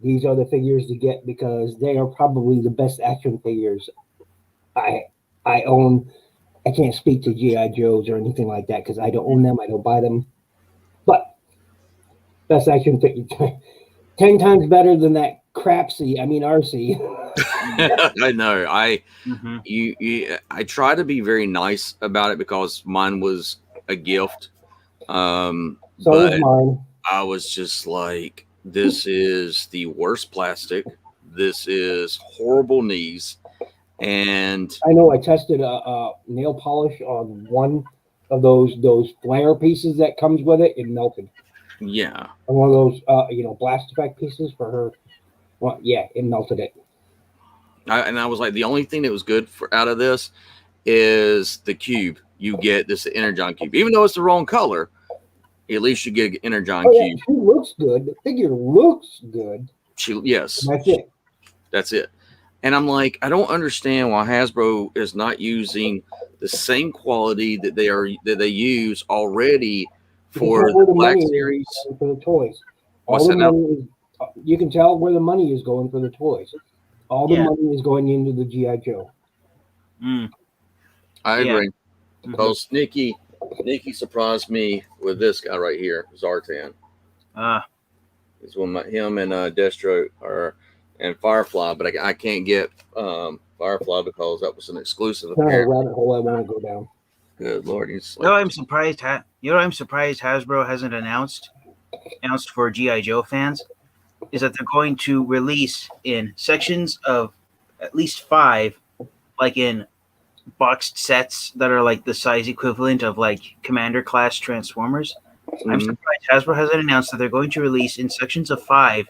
these are the figures to get because they are probably the best action figures I own. I can't speak to G.I. Joes or anything like that because I don't own them. I don't buy them. But best action figure, 10 times better than that crapsy. I mean, RC. I know. I try to be very nice about it because mine was a gift. So but was mine. I was just like, this is the worst plastic. This is horrible knees. And I know I tested a nail polish on one of those flare pieces that comes with it. It melted. Yeah. On one of those blast effect pieces for her. Well, yeah, it melted it. I was like, the only thing that was good out of this is the cube. You get this Energon cube, even though it's the wrong color. At least you get an Energon cube. She looks good. The figure looks good. Yes. And that's it. That's it. And I'm like, I don't understand why Hasbro is not using the same quality that they use already You can for tell where the the Black money is Series. going for the toys. What's All the that now? money is. You can tell where the money is going for the toys. All the Yeah. money is going into the GI Joe. Mm. I Yeah. agree. Mhm. Because Nikki surprised me with this guy right here, Zartan. It's one of him and Destro and Firefly, but I can't get Firefly because that was an exclusive. It's not a Apparently, rabbit hole I want to go down. good lord, he's No, like, I'm surprised. I'm surprised Hasbro hasn't announced for GI Joe fans is that they're going to release in sections of at least 5, like in boxed sets that are like the size equivalent of like Commander class Transformers. I'm mhm. surprised Hasbro hasn't announced that they're going to release in sections of 5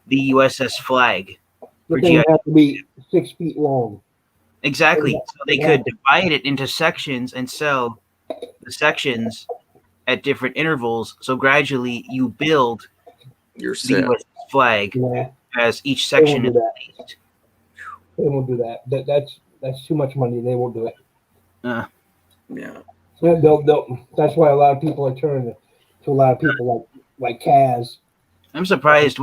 the USS Flag The for thing GI. has to be 6 feet long. Exactly. Yeah, So they could divide it into sections and sell the sections at different intervals. So gradually you build You're the set. US flag Nah, as each they won't section do is that. released. They won't do that. That's too much money. They won't do it. Yeah. That's why a lot of people are turning to a lot of people like Kaz. I'm surprised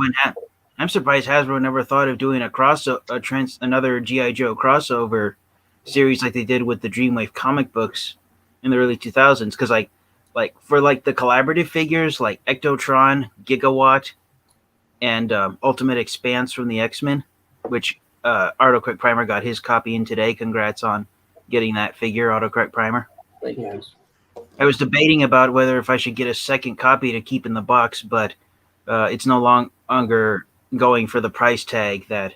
Hasbro never thought of doing another GI Joe crossover series like they did with the Dreamwave comic books in the early 2000s. Because like for like the collaborative figures like Ectotron, Gigawatt, and Ultimate Expanse from the X-Men, which Autocorrect Primer got his copy in today. Congrats on getting that figure, Autocorrect Primer. Thank you. Yes. I was debating about whether if I should get a second copy to keep in the box, but it's no longer going for the price tag that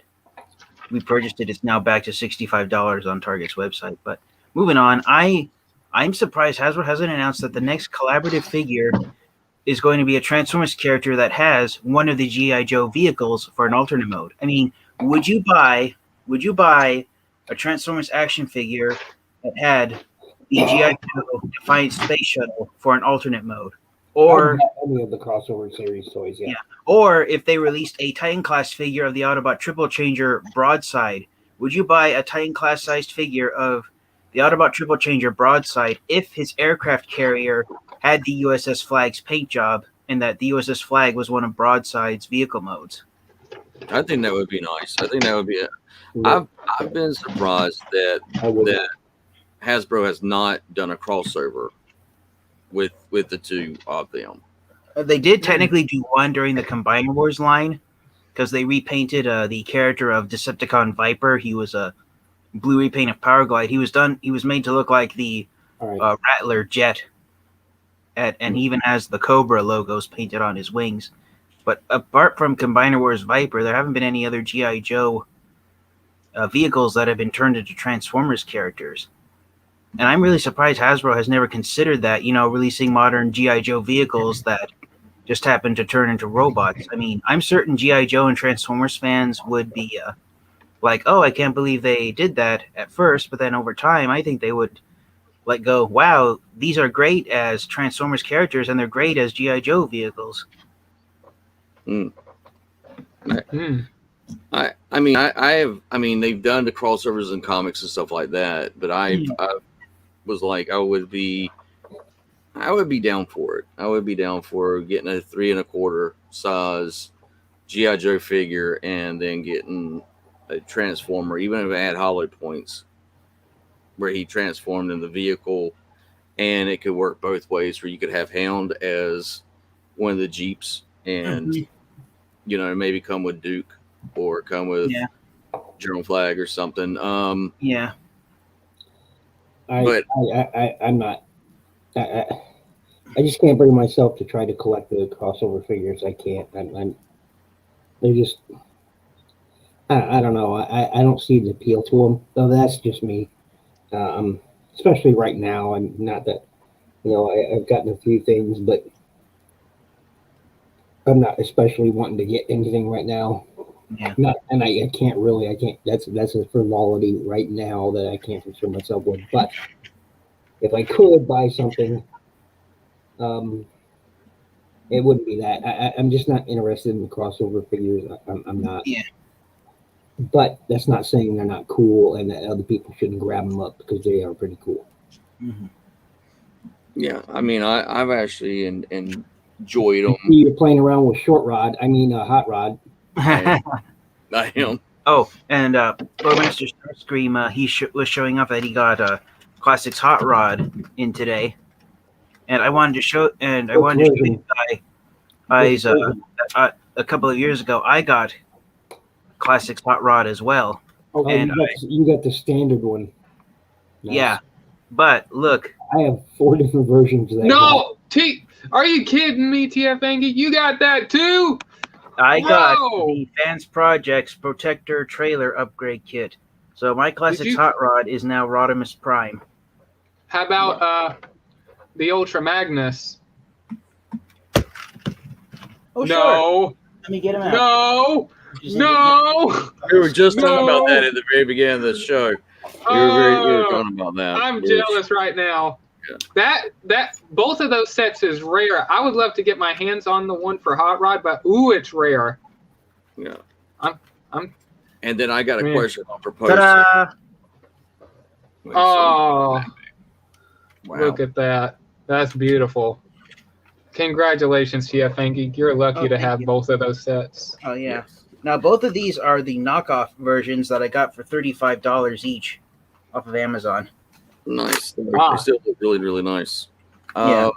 we purchased it. It's now back to $65 on Target's website. But moving on, I'm surprised Hasbro hasn't announced that the next collaborative figure is going to be a Transformers character that has one of the GI Joe vehicles for an alternate mode. I mean, would you buy a Transformers action figure that had the GI Joe Defiant Space Shuttle for an alternate mode? Or I've got any of the crossover series toys yet. Yeah. Or if they released a Titan class figure of the Autobot Triple Changer Broadside, would you buy a Titan class sized figure of the Autobot Triple Changer Broadside if his aircraft carrier had the USS Flag's paint job and that the USS Flag was one of Broadside's vehicle modes? I think that would be nice. I think that would be it. Yeah, I've been surprised that I would. Hasbro has not done a crossover with the two of them. They did technically do one during the Combiner Wars line because they repainted the character of Decepticon Viper. He was a blue repaint of Power Glide. He was made to look like the All right. Rattler jet, and he even has the Cobra logos painted on his wings. But apart from Combiner Wars Viper, there haven't been any other GI Joe vehicles that have been turned into Transformers characters. And I'm really surprised Hasbro has never considered that, releasing modern GI Joe vehicles that just happen to turn into robots. I mean, I'm certain GI Joe and Transformers fans would be like, oh, I can't believe they did that at first, but then over time, I think they would go, wow, these are great as Transformers characters and they're great as GI Joe vehicles. I mean they've done the crossovers in comics and stuff like that, but I was like I would be down for it. I would be down for getting a 3 1/4 size GI Joe figure and then getting a Transformer, even if it had hollow points, where he transformed in the vehicle, and it could work both ways, where you could have Hound as one of the Jeeps, and maybe come with Duke or come with General Flag or something. I'm not. I just can't bring myself to try to collect the crossover figures. I can't. They're just. I don't know. I don't see the appeal to them. Though that's just me. Especially right now. I'm not that. I've gotten a few things, but I'm not especially wanting to get anything right now. Yeah. I can't really. I can't. That's a frivolity right now that I can't concern myself with. But if I could buy something, it wouldn't be that. I'm just not interested in the crossover figures. I'm not. Yeah. But that's not saying they're not cool and that other people shouldn't grab them up because they are pretty cool. Mhm. Yeah, I mean, I've actually enjoyed them. You're playing around with hot rod. I am. Oh, and Bowmaster Starscream, he was showing off that he got Classics Hot Rod in today, and I wanted to show you guys a couple of years ago. I got Classics Hot Rod as well. Okay, And you got the standard one. Nice. Yeah, but look, I have 4 different versions of that. No, are you kidding me, TF Angie? You got that too? I got Whoa! the Fans Projects Protector Trailer Upgrade Kit. So my Classics Hot Rod is now Rodimus Prime. How about the Ultra Magnus? Oh, sure. No, Let me get him out. no. We were just talking about that at the very beginning of the show. We were talking about that. I'm jealous right now. Yeah. That both of those sets is rare. I would love to get my hands on the one for Hot Rod, but ooh, it's rare. Yeah. I'm. And then I got a question on proposal. Ta-da! Oh, Wow. look at that. That's beautiful. Congratulations, TF Angie. You're lucky to have both of those sets. Oh yeah. Now both of these are the knockoff versions that I got for $35 each off of Amazon. Nice. They Ah. still look really, really nice. Yeah.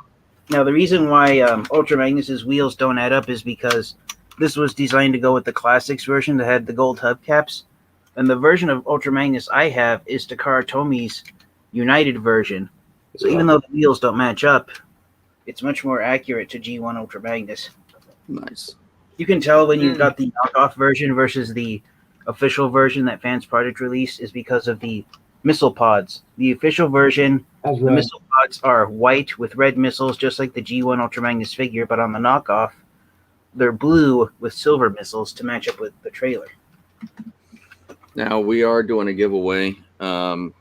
Now the reason why Ultra Magnus's wheels don't add up is because this was designed to go with the Classics version that had the gold hubcaps, and the version of Ultra Magnus I have is Takara Tomi's United version. So even though the wheels don't match up, it's much more accurate to G1 Ultra Magnus. Nice. You can tell when you've got the knockoff version versus the official version that Fans Project released is because of the missile pods. The official version, That's the right. missile pods are white with red missiles, just like the G1 Ultra Magnus figure, but on the knockoff, they're blue with silver missiles to match up with the trailer. Now we are doing a giveaway. And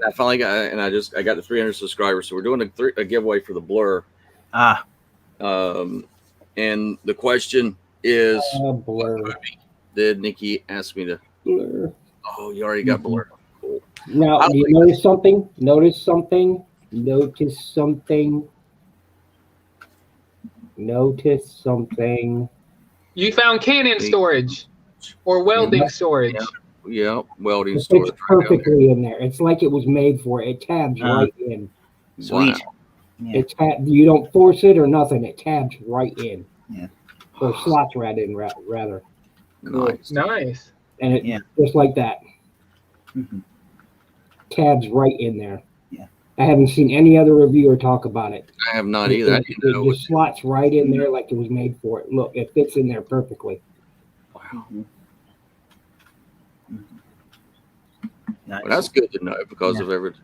I finally got, I got the 300 subscribers, so we're doing a giveaway for the Blur. And the question is, Blur. what movie did Nikki ask me to? Blur. Oh, you already got Blur. Cool. Now, do you notice something? Notice something? You found cannon storage or welding storage. Yeah, welding It storage. fits perfectly in there. It's like it was made for it. It tabs right in. Sweet. Wow. Yeah. You don't force it or nothing. It tabs right in. Yeah. Or slots right in, rather. Nice. Nice. And it Yeah. just like that. Mm-hmm. Tabs right in there. Yeah. I haven't seen any other reviewer talk about it. I have not either. I It didn't know. just slots right in there like it was made for it. Look, it fits in there perfectly. Wow. Nice. Well, that's good to know because of everything.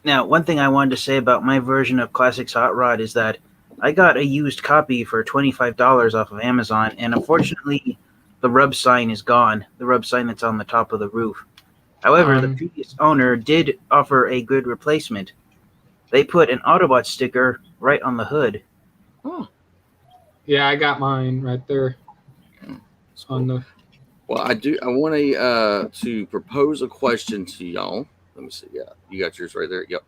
Now, one thing I wanted to say about my version of Classics Hot Rod is that I got a used copy for $25 off of Amazon, and unfortunately, the rub sign is gone. The rub sign that's on the top of the roof. However, the previous owner did offer a good replacement. They put an Autobot sticker right on the hood. Oh. Yeah, I got mine right there. On the. Well, I want to propose a question to y'all. Let me see. Yeah, you got yours right there. Yep.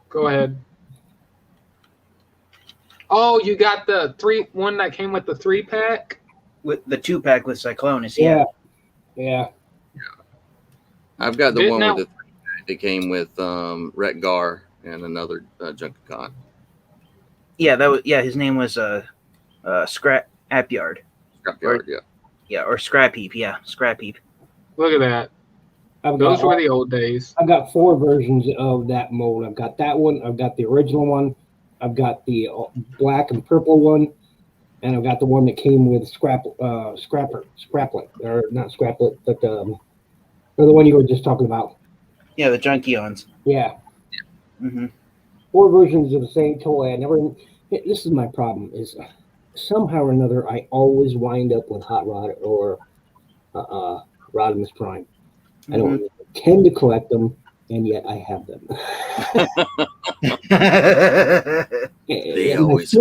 Go ahead. Oh, you got the one that came with the 3-pack? With the 2-pack with Cyclonus, Yeah. I've got the Didn't one know- with that came with Retgar and another Junkicon. Yeah, that was his name was Scrap Apyard. Scrapyard, yeah. Yeah, or Scrap Heap, Scrap Heap. Look at that. Those were the old days. I've got 4 versions of that mold. I've got that one. I've got the original one. I've got the black and purple one, and I've got the one that came with Scraplet, or not Scraplet, but the one you were just talking about. Yeah, the Junkions. Yeah. Mm-hmm. 4 versions of the same toy. I never. This is my problem. Is somehow or another I always wind up with Hot Rod or Rodimus Prime. I don't tend to collect them, and yet I have them. They And always-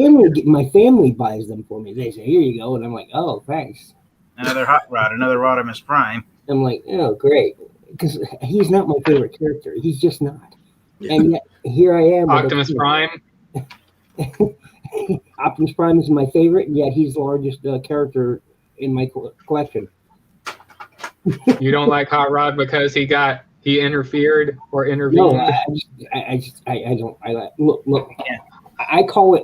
my family buys them for me. They say, "Here you go," and I'm like, "Oh, thanks." Another hot rod, another Rodimus Prime. I'm like, oh, great. Because he's not my favorite character. He's just not. Yeah. And yet, here I am. with Optimus Prime. Optimus Prime is my favorite, and yet he's the largest character in my collection. You don't like Hot Rod because he interfered or intervened. No, I don't. Look. Yeah. I call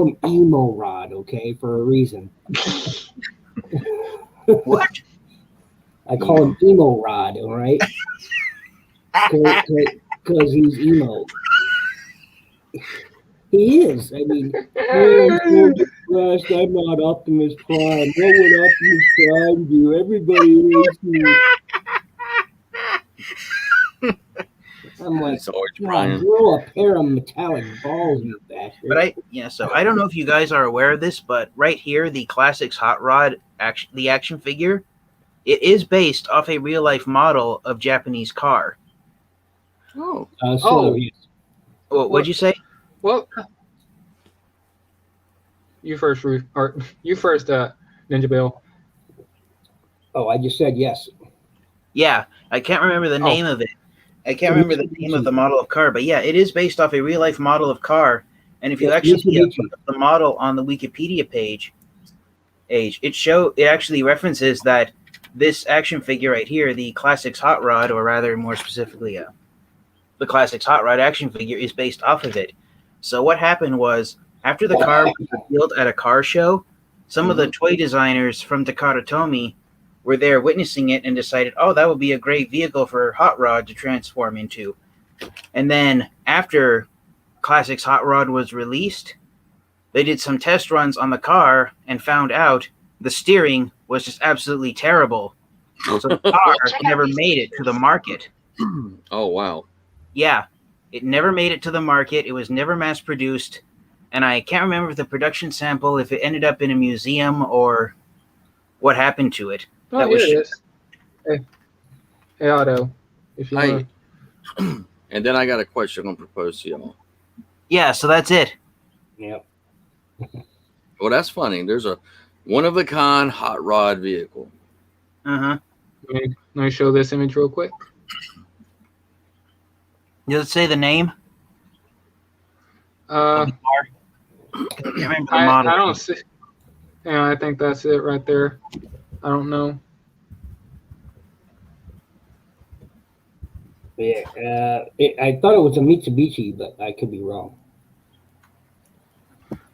him emo Rod, okay, for a reason. What? I call him emo Rod, all right? Because he's emo. He is. I mean, I'm depressed. I'm not Optimus Prime. What would Optimus Prime do? Everybody hates me. I'm like, It's always "Come on, Brian. grow a pair of metallic balls, you bastard." But so I don't know if you guys are aware of this, but right here, the Classics Hot Rod the action figure, it is based off a real life model of Japanese car. Oh, Yes. What'd you say? Well, you first, Ninja Bill. Oh, I just said yes. Yeah, I can't remember the name of it. I can't remember the name of the model of car, but yeah, it is based off a real life model of car. And if you actually look at the model on the Wikipedia page, it actually references that this action figure right here, the Classics Hot Rod, or rather more specifically, the Classics Hot Rod action figure is based off of it. So what happened was, after the car was revealed at a car show, some of the toy designers from Takara Tomy were there witnessing it and decided, oh, that would be a great vehicle for Hot Rod to transform into. And then after Classics Hot Rod was released, they did some test runs on the car and found out the steering was just absolutely terrible. So the car never made it to the market. oh wow. Yeah, it never made it to the market. It was never mass produced. And I can't remember the production sample, if it ended up in a museum or what happened to it. Oh, That here was it is. Hey, Otto. If you Hey, want. and then I got a question I'm gonna propose to y'all. Yeah, so that's it. Yep. Well, that's funny. There's a one of a kind hot rod vehicle. Uh-huh. Let me show this image real quick. Does it say the name? Uh, I can't remember the I model. don't see. Yeah, I think that's it right there. I don't know. Yeah. I thought it was a Mitsubishi, but I could be wrong.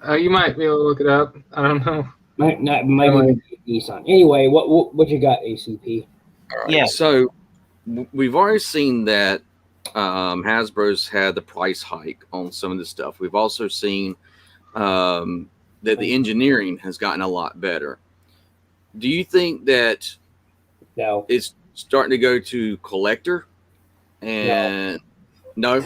You might be able to look it up. I don't know. Might even be Nissan. Anyway, what you got, ACP? All right. Yeah. So we've already seen that Hasbro's had the price hike on some of this stuff. We've also seen that the engineering has gotten a lot better. Do you think that No. it's starting to go to collector? And no.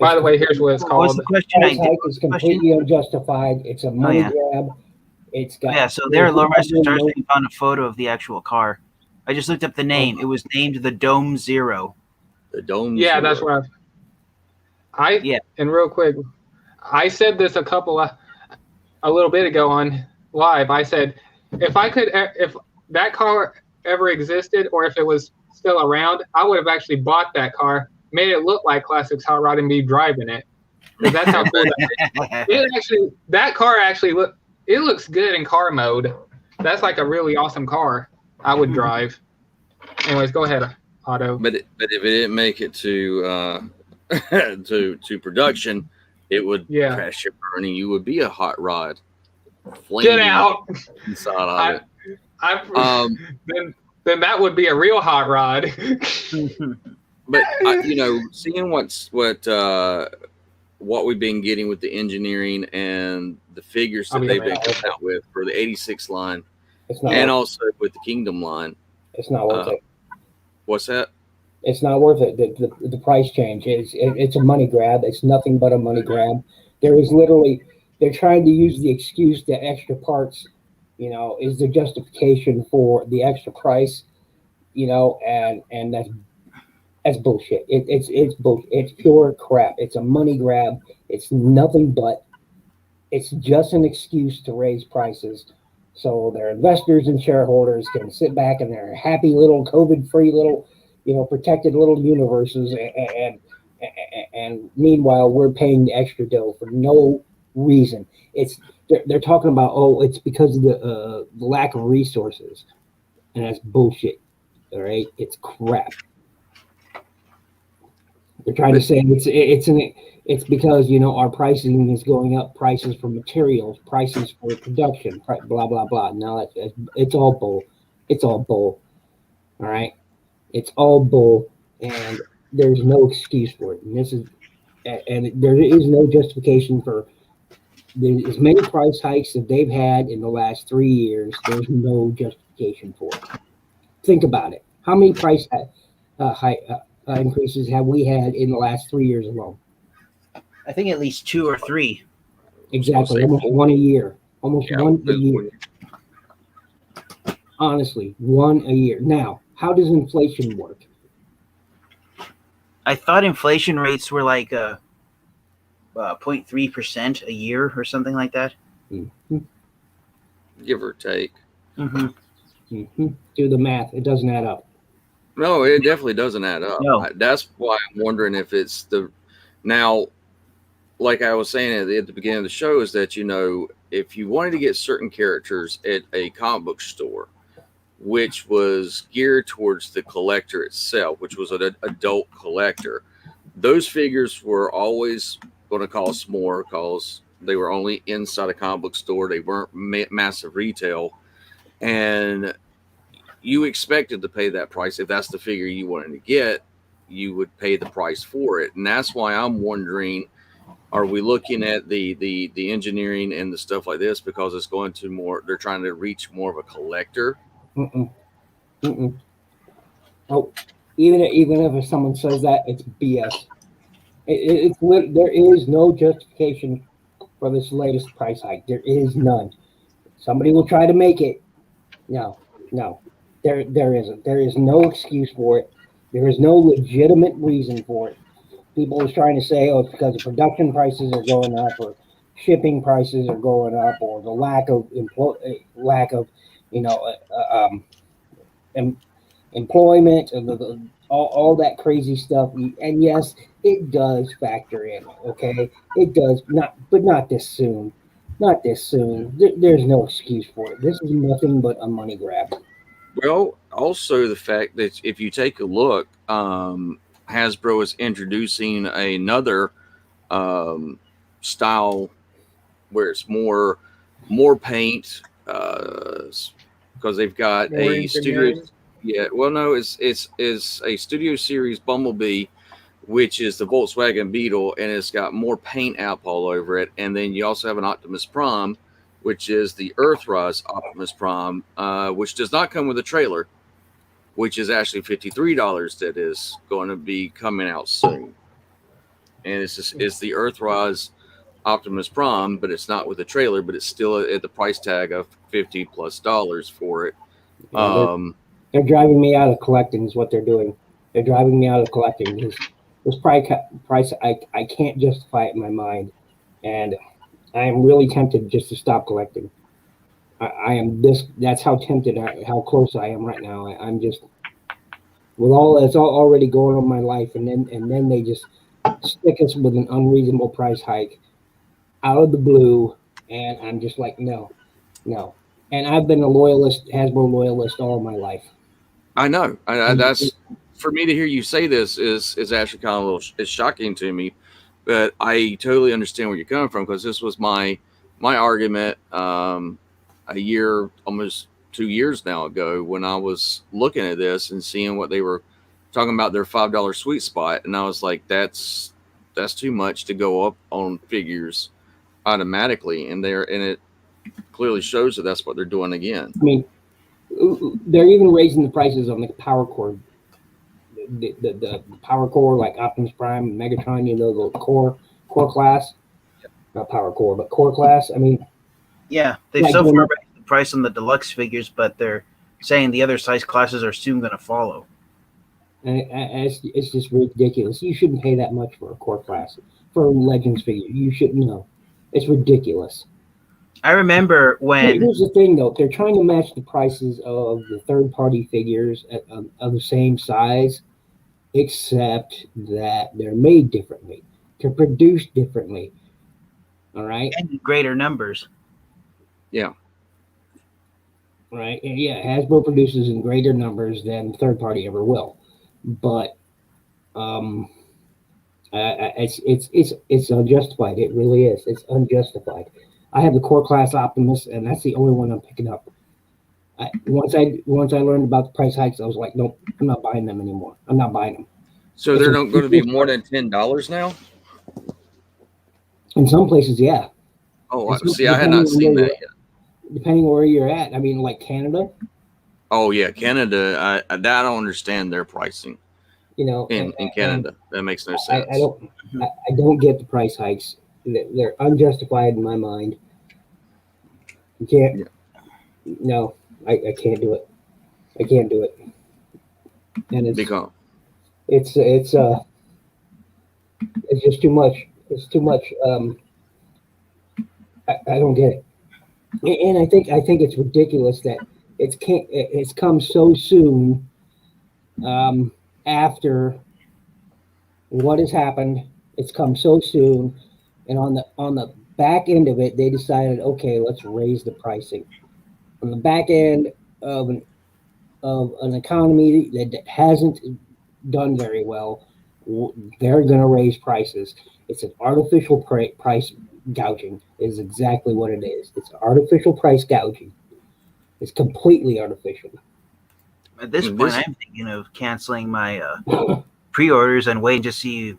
By the way, here's what it's What was called. the question? Price hike is completely unjustified. It's a money grab. It's got So there, Lowrider Stars found a photo of the actual car. I just looked up the name. It was named the Dome Zero. The Dome. Yeah, Zero. that's what I. And real quick, I said this a little bit ago on live. I said if that car ever existed or if it was still around, I would have actually bought that car, made it look like Classics Hot Rod, and be driving it. That's how cool that is. That car actually looks good in car mode. That's like a really awesome car. I would drive. Anyways, go ahead, Otto. But if it didn't make it to to production, it would crash your burning. You would be a hot rod. Get out inside of it. Then that would be a real hot rod. But seeing what we've been getting with the engineering and the figures that they've been coming out with for the 86 line, and also with the Kingdom line, it's not worth it. What's that? It's not worth it. The price change it's a money grab. It's nothing but a money grab. They're trying to use the excuse that extra parts, is the justification for the extra price, and that's bullshit. It's bullshit. It's pure crap. It's a money grab. It's nothing but. It's just an excuse to raise prices, so their investors and shareholders can sit back in their happy little COVID-free little, protected little universes, and meanwhile we're paying the extra dough for no reason. They're talking about, it's because of the lack of resources, and that's bullshit. All right, it's crap. They're trying to say it's because our pricing is going up, prices for materials, prices for production, blah blah blah. No, it's all bull. It's all bull. All right, it's all bull, and there's no excuse for it. And there is no justification for as many price hikes that they've had in the last 3 years. There's no justification for it. Think about it. How many price increases have we had in the last 3 years alone? I think at least 2 or 3. Exactly, almost one a year. Almost Yeah, one a year. Honestly, one a year. Now, how does inflation work? I thought inflation rates were like 0.3% a year or something like that. Mm-hmm. Give or take. Mm-hmm. Mm-hmm. Do the math. It doesn't add up. No, it definitely doesn't add up. No. That's why I'm wondering if it's now, like I was saying at the beginning of the show, is that, if you wanted to get certain characters at a comic book store, which was geared towards the collector itself, which was an adult collector, those figures were always going to cost more because they were only inside a comic book store. They weren't massive retail. And you expected to pay that price. If that's the figure you wanted to get, you would pay the price for it. And that's why I'm wondering, are we looking at the engineering and the stuff like this because it's going to more, they're trying to reach more of a collector? Mm-mm. Mm-mm. Oh, even if someone says that, it's BS. There is no justification for this latest price hike. There is none. Somebody will try to make it. No. There isn't. There is no excuse for it. There is no legitimate reason for it. People are trying to say, it's because the production prices are going up, or shipping prices are going up, or the lack of employment, and all that crazy stuff. And yes, it does factor in. Okay, it does not this soon. Not this soon. There's no excuse for it. This is nothing but a money grab. Well, also the fact that if you take a look, Hasbro is introducing another style where it's more paint, because they've got More a studio. engineering. Yeah, well, no, it's a Studio Series Bumblebee, which is the Volkswagen Beetle, and it's got more paint app all over it. And then you also have an Optimus Prime, which is the Earthrise Optimus Prime, which does not come with a trailer, which is actually $53 that is going to be coming out soon. And it's the Earthrise Optimus Prime, but it's not with a trailer, but it's still at the price tag of $50+ for it. Yeah, they're driving me out of collecting is what they're doing. They're driving me out of collecting. This price I can't justify it in my mind. And I am really tempted just to stop collecting. I am that's how tempted, how close I am right now. I'm just, with all that's already going on in my life, and then they just stick us with an unreasonable price hike out of the blue, and I'm just like, no. And I've been a Hasbro loyalist all my life. I know. That's, for me to hear you say this is actually kind of it's shocking to me, but I totally understand where you're coming from, because this was my argument a year, almost 2 years now ago, when I was looking at this and seeing what they were talking about, their $5 sweet spot, and I was like, that's too much to go up on figures automatically, and it clearly shows that that's what they're doing again. I mean, they're even raising the prices on the power core. The power core, like Optimus Prime and Megatron, the core class. Not power core, but core class. I mean, yeah, they've so far raised the price on the deluxe figures, but they're saying the other size classes are soon going to follow. And it's just ridiculous. You shouldn't pay that much for a core class. For a Legends figure, you shouldn't know. It's ridiculous. I remember when Here's the thing, though. They're trying to match the prices of the third-party figures of the same size, except that they're made differently. They're produced differently. All right? and greater numbers. Right? And yeah, Hasbro produces in greater numbers than third-party ever will. But it's unjustified. It really is. It's unjustified. I have the core class Optimus, and that's the only one I'm picking up. Once I learned about the price hikes, I was like, nope, I'm not buying them anymore. I'm not buying them. So they're not going to be more than $10 now? In some places, yeah. Oh, see, I had not seen that yet. Depending where you're at. I mean, like Canada. Oh yeah, Canada. I don't understand their pricing. You know, in Canada, that makes no sense. I don't get the price hikes. They're unjustified in my mind. You can't. Yeah. No, I can't do it. I can't do it. And it's just too much. It's too much. I don't get it. And I think it's ridiculous that it's come so soon after what has happened. It's come so soon, and on the back end of it, they decided, okay, let's raise the pricing. On the back end of an economy that hasn't done very well, they're going to raise prices. It's an artificial price gouging is exactly what it is. It's artificial price gouging. It's completely artificial. At this point, I'm thinking of canceling my pre-orders and waiting to see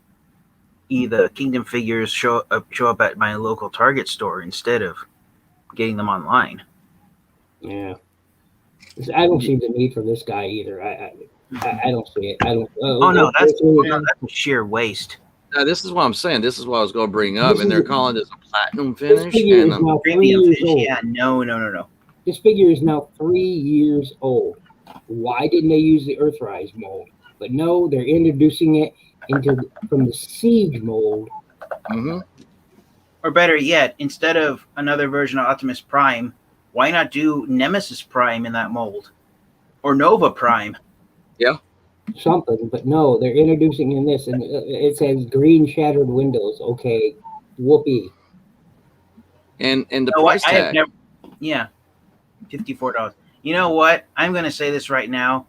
the Kingdom figures show up at my local Target store instead of getting them online. Yeah, I don't see the need for this guy either. I don't see it. I don't. No, that's a sheer waste. Now, this is what I'm saying. This is what I was going to bring up, and they're calling this a platinum finish. This figure is now 3 years old. Yeah, no. This figure is now 3 years old. Why didn't they use the Earthrise mold? But no, they're introducing it from the Siege mold. Mm-hmm. Or better yet, instead of another version of Optimus Prime, why not do Nemesis Prime in that mold? Or Nova Prime? Yeah. Something, but no, they're introducing in this, and it says green shattered windows. Okay, whoopee. And the price tag. $54. You know what? I'm going to say this right now.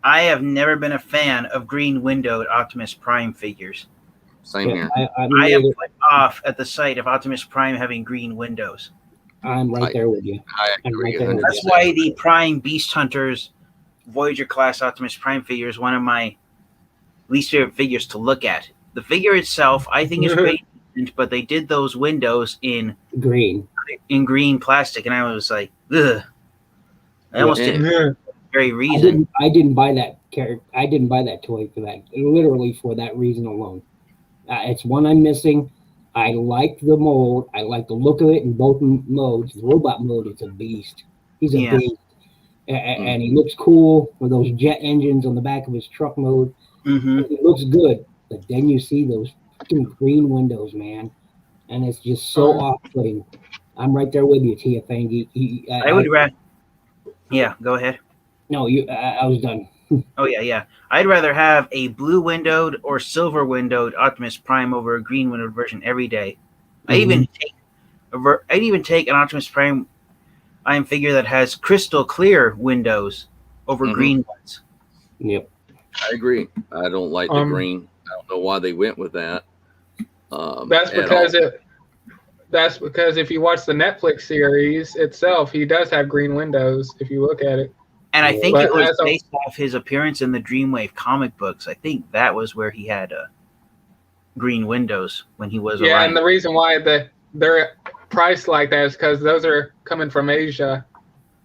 I have never been a fan of green windowed Optimus Prime figures. Same here. I am put off at the sight of Optimus Prime having green windows. I'm right there with you. I agree. That's why the Prime Beast Hunters Voyager class Optimus Prime figure is one of my least favorite figures to look at. The figure itself, I think, is great, but they did those windows in green plastic, and I was like, ugh. I almost didn't. Very reason. I didn't buy that character. I didn't buy that toy for that. Literally for that reason alone. It's one I'm missing. I like the mold. I like the look of it in both modes. The robot mode is a beast. He's a beast. And he looks cool with those jet engines on the back of his truck mode. Mm-hmm. It looks good, but then you see those fucking green windows, man, and it's just so off-putting. I'm right there with you, Tia Fangi. I would rather. Yeah, go ahead. No, I was done. Oh yeah. I'd rather have a blue windowed or silver windowed Optimus Prime over a green windowed version every day. I'd even take an Optimus Prime figure that has crystal clear windows over green ones. Yep. I agree. I don't like the green. I don't know why they went with that. That's because if you watch the Netflix series itself, he does have green windows if you look at it. And I think it was based off his appearance in the Dreamwave comic books. I think that was where he had green windows when he was alive. Yeah, and the reason why they're priced like that is because those are coming from Asia.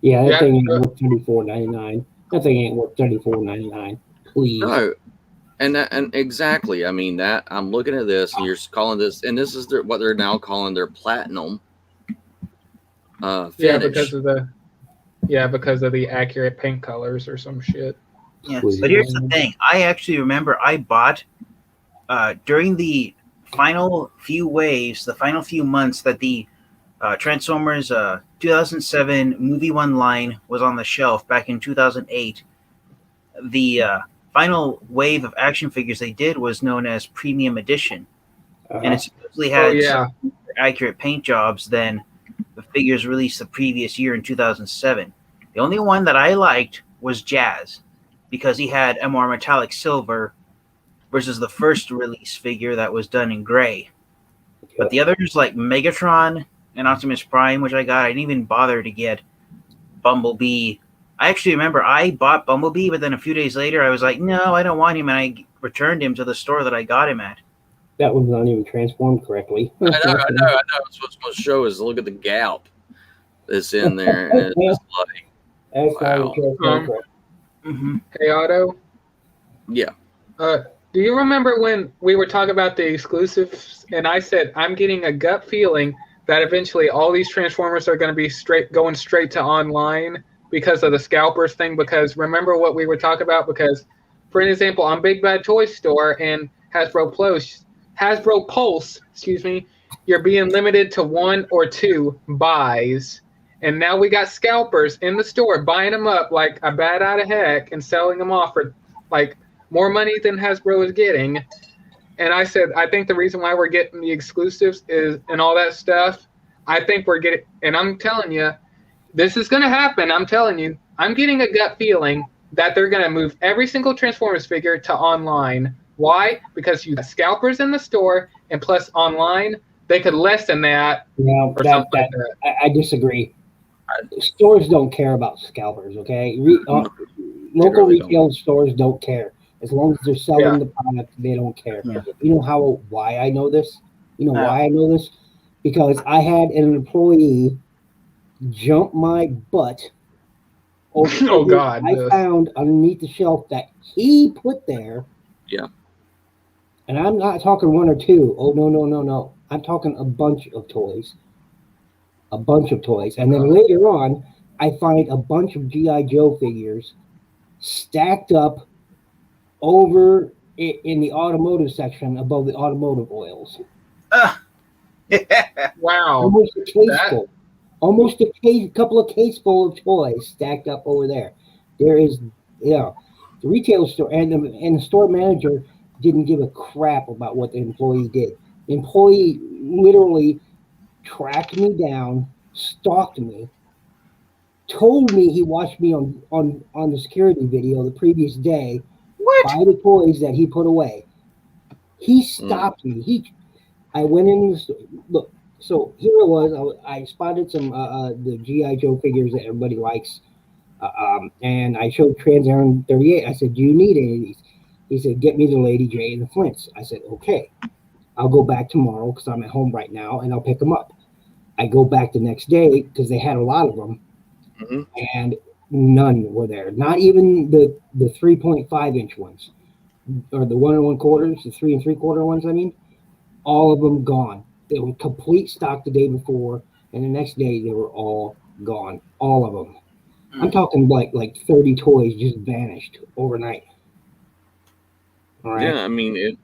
Yeah, that thing ain't worth $34.99. That thing ain't worth $34.99. Please. No, and exactly. I mean that I'm looking at this, and you're calling this, and this is what they're now calling their platinum finish. Because of the accurate paint colors or some shit. Yeah, but here's the thing. I actually remember I bought during the final few waves, the final few months that the Transformers 2007 Movie 1 line was on the shelf back in 2008. The final wave of action figures they did was known as Premium Edition, and it supposedly had some more accurate paint jobs than the figures released the previous year in 2007. The only one that I liked was Jazz, because he had a more metallic silver versus the first release figure that was done in gray. But the others, like Megatron and Optimus Prime, which I got, I didn't even bother to get Bumblebee. I actually remember I bought Bumblebee, but then a few days later I was like, no, I don't want him, and I returned him to the store that I got him at. That one's not even transformed correctly. I know. It's what's going to show is look at the gap that's in there, and it's just like, That's not wow. even transformed correctly. Mm-hmm. Hey, Otto. Yeah. Do you remember when we were talking about the exclusives, and I said I'm getting a gut feeling that eventually all these Transformers are going to be going straight to online because of the scalpers thing? Because remember what we were talking about? Because, for an example, on Big Bad Toy Store and Hasbro Pulse, you're being limited to 1 or 2 buys. And now we got scalpers in the store buying them up like a bat out of heck and selling them off for like more money than Hasbro is getting. And I said, I think the reason why we're getting the exclusives is and all that stuff. I think we're getting, and I'm telling you, this is going to happen. I'm telling you, I'm getting a gut feeling that they're going to move every single Transformers figure to online. Why? Because you got scalpers in the store, and plus online, they could lessen that. No, or something like that. I disagree. Stores don't care about scalpers, okay? Local really retail stores don't care. As long as they're selling the product, they don't care. Yeah. You know why I know this? Why I know this? Because I had an employee jump my butt over Oh, God. I found underneath the shelf that he put there. Yeah. And I'm not talking 1 or 2. Oh, no. I'm talking a bunch of toys. And then later on, I find a bunch of G.I. Joe figures stacked up over in the automotive section above the automotive oils. Wow. Almost a case full. Almost a couple of case full of toys stacked up over there. There is, the retail store and the store manager didn't give a crap about what the employee did. The employee literally tracked me down, stalked me, told me he watched me on the security video the previous day by the toys that he put away. He stopped me. I went in the store. Look, so here it was. I spotted some the G.I. Joe figures that everybody likes, and I showed Trans Aaron 38. I said, "Do you need any of these?" He said, "Get me the Lady J and the Flints." I said, "Okay, I'll go back tomorrow because I'm at home right now, and I'll pick them up." I go back the next day because they had a lot of them, and none were there. Not even the 3.5-inch ones, or the 1 1/4, the 3 3/4 ones. I mean, all of them gone. They were complete stock the day before, and the next day they were all gone. All of them. I'm talking like 30 toys just vanished overnight. All right. Yeah, I mean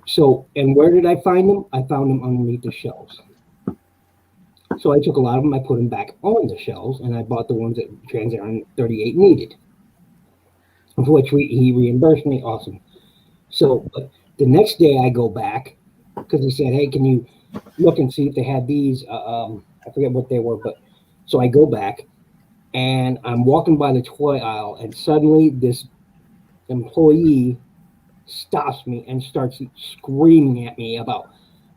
So and where did I find them? I found them underneath the shelves. So I took a lot of them, I put them back on the shelves, and I bought the ones that Trans Aaron 38 needed, of which he reimbursed me. Awesome. So but the next day I go back because he said, "Hey, can you look and see if they had these?" I forget what they were, but so I go back and I'm walking by the toy aisle, and suddenly this employee stops me and starts screaming at me about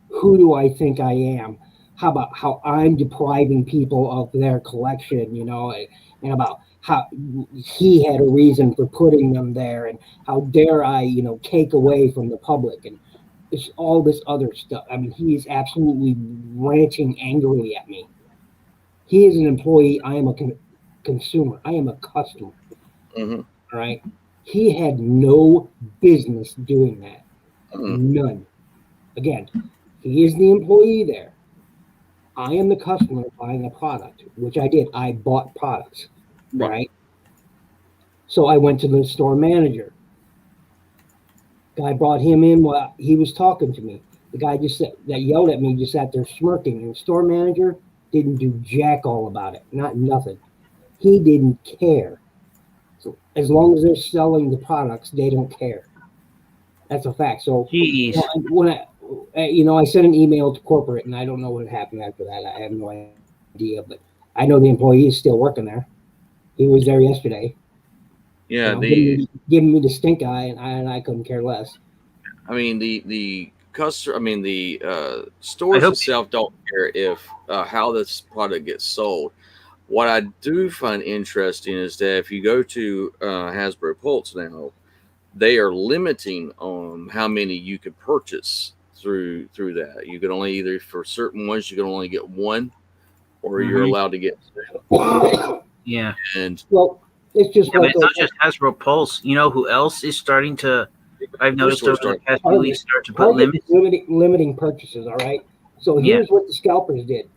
who do I think I am? How about how I'm depriving people of their collection, and about how he had a reason for putting them there, and how dare I, take away from the public, and it's all this other stuff. I mean, he is absolutely ranting angrily at me. He is an employee. I am a consumer. I am a customer. All right. He had no business doing that. None. Again, he is the employee there. I am the customer buying a product, which I did. I bought products, right? So I went to the store manager. Guy brought him in while he was talking to me. The guy that yelled at me just sat there smirking, and the store manager didn't do jack all about it, not nothing. He didn't care. So as long as they're selling the products, they don't care. That's a fact. So Jeez. when I sent an email to corporate, and I don't know what happened after that. I have no idea, but I know the employee is still working there. He was there yesterday. Yeah, giving me the stink eye, and I couldn't care less. I mean the customer. I mean the stores itself don't care if how this product gets sold. What I do find interesting is that if you go to Hasbro Pulse now, they are limiting on how many you can purchase through that. You can only either for certain ones you can only get one, or you're allowed to get two. Yeah. And well, it's just it's not just Hasbro Pulse. You know who else is starting to? I've noticed over the past few weeks start to put limits. Limiting purchases. All right. So here's what the scalpers did.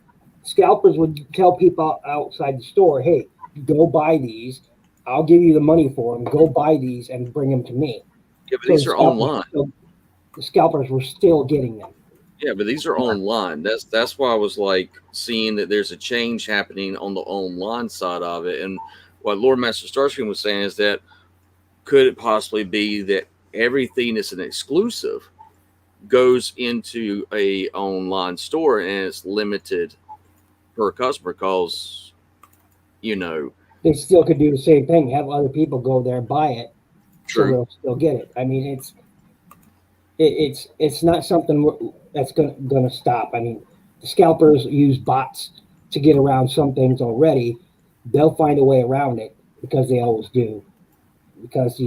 Scalpers would tell people outside the store, "Hey, go buy these. I'll give you the money for them. Go buy these and bring them to me." Yeah, but these are online. The scalpers were still getting them. Yeah, but these are online. That's why I was like seeing that there's a change happening on the online side of it. And what Lord Master Starscream was saying is that could it possibly be that everything that's an exclusive goes into a online store and it's limited per customer because, they still could do the same thing, have other people go there, buy it, so they'll still get it. I mean, it's not something that's gonna stop. I mean, the scalpers use bots to get around some things already. They'll find a way around it because they always do. Because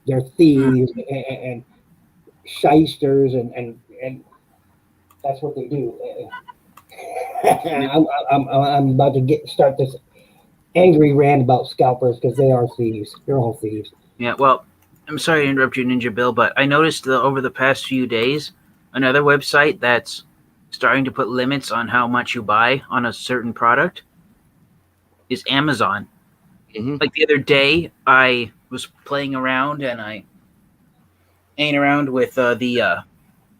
they're thieves and shysters and that's what they do. I'm about to start this angry rant about scalpers because they are thieves. They're all thieves. Yeah, well, I'm sorry to interrupt you, Ninja Bill, but I noticed over the past few days, another website that's starting to put limits on how much you buy on a certain product is Amazon. Mm-hmm. Like the other day, I was playing around and I ain't around with the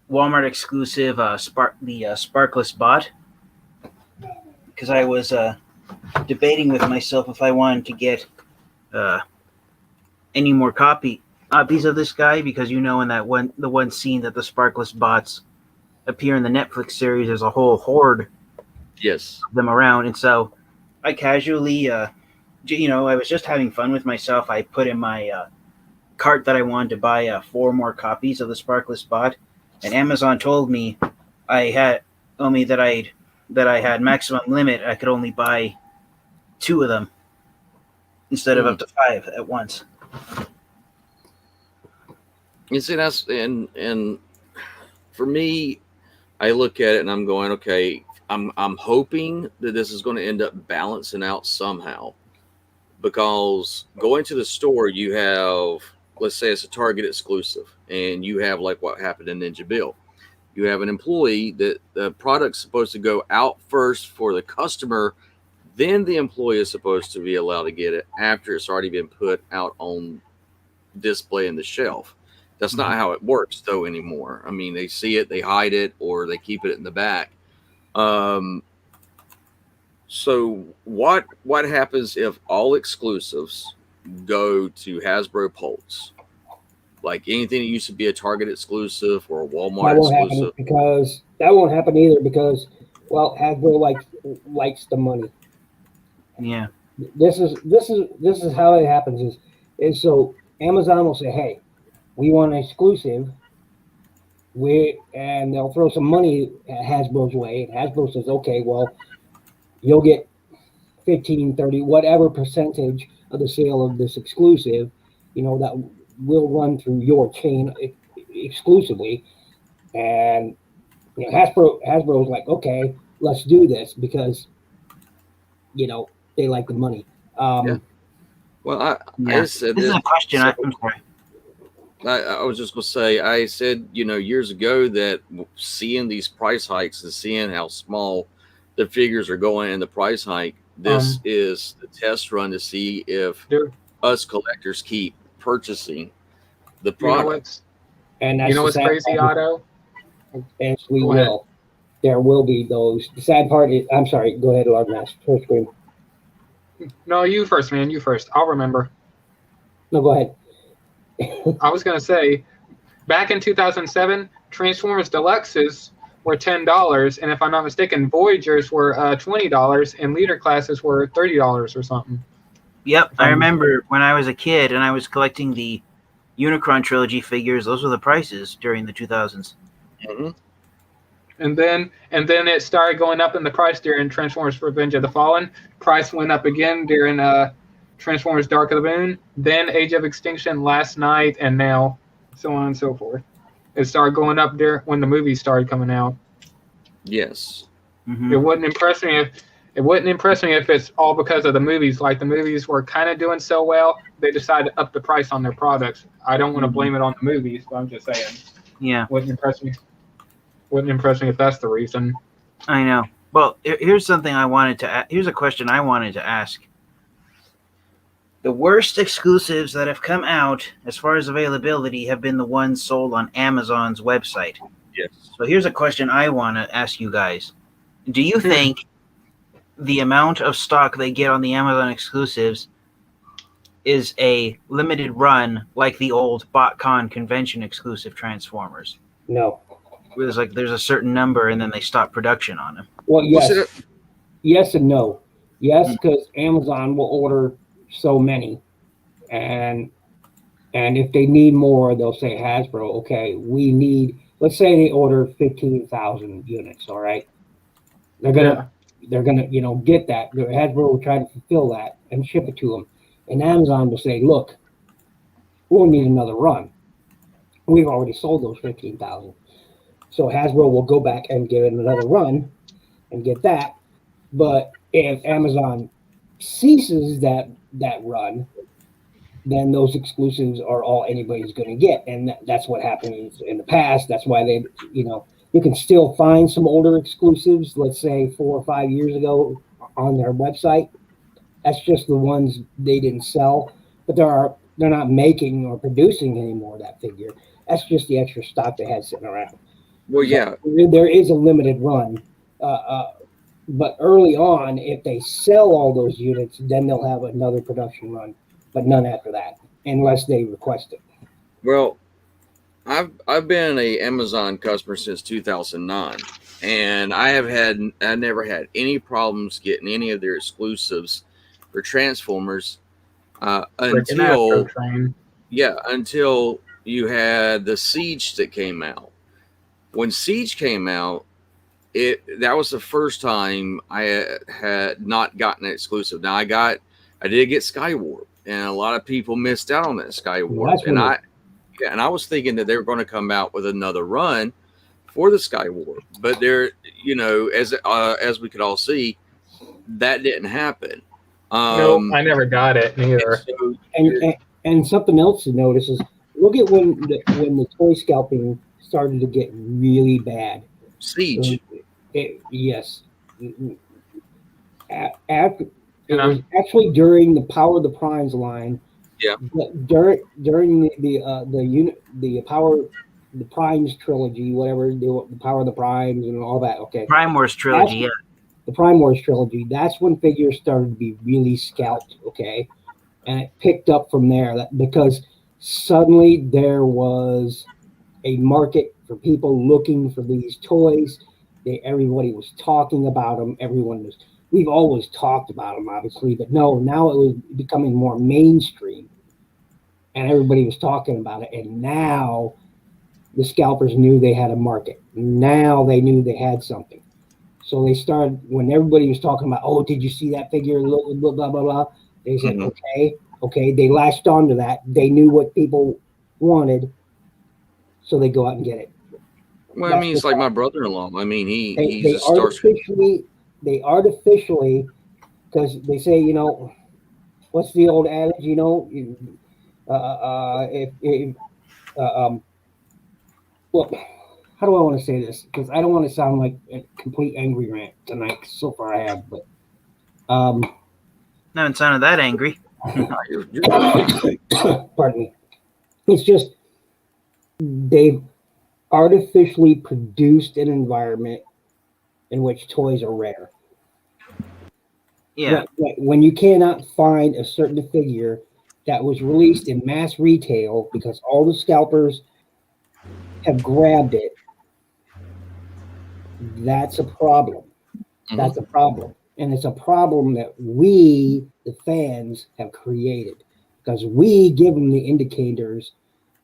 Walmart exclusive Sparkless bot because I was debating with myself if I wanted to get any more copies of this guy because in that the one scene that the Sparkless bots appear in the Netflix series, there's a whole horde of them around, and so I casually I was just having fun with myself. I put in my cart that I wanted to buy 4 more copies of the Sparkless bot, and Amazon told me that I had maximum limit. I could only buy 2 of them instead of up to 5 at once. You see, that's and for me, I look at it and I'm going, okay, I'm hoping that this is going to end up balancing out somehow, because going to the store, you have, let's say it's a Target exclusive, and you have like what happened in Ninja Bill. You have an employee that the product's supposed to go out first for the customer, then the employee is supposed to be allowed to get it after it's already been put out on display in the shelf. That's not how it works though anymore. I mean, they see it, they hide it, or they keep it in the back. So what happens if all exclusives go to Hasbro Pulse? Like anything that used to be a Target exclusive or a Walmart exclusive? That won't happen either because, well, Hasbro likes the money. Yeah. This is how it happens is so Amazon will say, hey, we want an exclusive. And they'll throw some money at Hasbro's way. And Hasbro says, okay, well, you'll get 15, 30, whatever percentage of the sale of this exclusive, that will run through your chain exclusively. And Hasbro's like, okay, let's do this because, they like the money. Yeah. Well, I said this is a question. I'm sorry. I was just going to say, I said, years ago that seeing these price hikes and seeing how small the figures are going in the price hike, this is the test run to see if us collectors keep purchasing the product. What's crazy, Otto? Yes, we Go ahead. will. There will be those. The sad part is, I'm sorry. Go ahead, Lord Master. First screen. No, you first, man. You first. I'll remember. No, go ahead. I was gonna say, back in 2007, Transformers Deluxes were $10, and if I'm not mistaken, Voyagers were $20, and Leader classes were $30 or something. Yep, I remember when I was a kid and I was collecting the Unicron trilogy figures. Those were the prices during the 2000s. Mm-hmm. And then it started going up in the price during Transformers Revenge of the Fallen. Price went up again during Transformers Dark of the Moon, then Age of Extinction last night, and now so on and so forth. It started going up there when the movies started coming out. Yes. Mm-hmm. It wouldn't impress me if it's all because of the movies. Like the movies were kind of doing so well, they decided to up the price on their products. I don't want to blame it on the movies, but I'm just saying. Yeah. Wouldn't impress me if that's the reason. I know. Well, here's something I wanted to. Here's a question I wanted to ask. The worst exclusives that have come out, as far as availability, have been the ones sold on Amazon's website. Yes. So here's a question I want to ask you guys. Do you think the amount of stock they get on the Amazon exclusives is a limited run like the old BotCon convention exclusive Transformers? No. There's a certain number and then they stop production on them. Well, yes. Was it Yes and no. Yes, because Amazon will order so many, and if they need more, they'll say Hasbro, okay, we need. Let's say they order 15,000 units. All right, they're gonna get that. Hasbro will try to fulfill that and ship it to them, and Amazon will say, look, we'll need another run. We've already sold those 15,000, so Hasbro will go back and give it another run and get that. But if Amazon ceases that run, then those exclusives are all anybody's going to get, and that's what happened in the past. That's why they, you can still find some older exclusives, let's say 4 or 5 years ago, on their website. That's just the ones they didn't sell, but they're not making or producing any more of that figure. That's just the extra stock they had sitting around. Well, yeah. But there is a limited run. But early on, if they sell all those units, then they'll have another production run, but none after that, unless they request it. Well, I've been a Amazon customer since 2009, and I never had any problems getting any of their exclusives for Transformers until you had the Siege that came out. When Siege came out, that was the first time I had not gotten an exclusive. Now I did get Skywarp, and a lot of people missed out on that Skywarp. And I was thinking that they were going to come out with another run for the Skywarp, but there, as we could all see, that didn't happen. No, I never got it neither. And something else to notice is look at when the toy scalping started to get really bad. Siege. Yes. Actually during the Power of the Primes line. Yeah. During the Primes trilogy, whatever, the Power of the Primes and all that. Okay. Prime Wars trilogy. The Prime Wars trilogy. That's when figures started to be really scalped. Okay, and it picked up from there because suddenly there was a market for people looking for these toys. Everybody was talking about them. We've always talked about them, obviously, but now it was becoming more mainstream, and everybody was talking about it. And now the scalpers knew they had a market. Now they knew they had something. So they started, when everybody was talking about, oh, did you see that figure? Blah, blah, blah, blah, blah. They said, okay. They latched onto that. They knew what people wanted, so they go out and get it. Well, I mean, it's like my brother-in-law. I mean, he's they a star. artificially, because they say, what's the old adage? Well, how do I want to say this? Because I don't want to sound like a complete angry rant tonight. So far, I have, but haven't sounded that angry. Pardon me. It's just artificially produced an environment in which toys are rare. Yeah. When you cannot find a certain figure that was released in mass retail because all the scalpers have grabbed it, that's a problem. That's a problem. And it's a problem that we, the fans, have created because we give them the indicators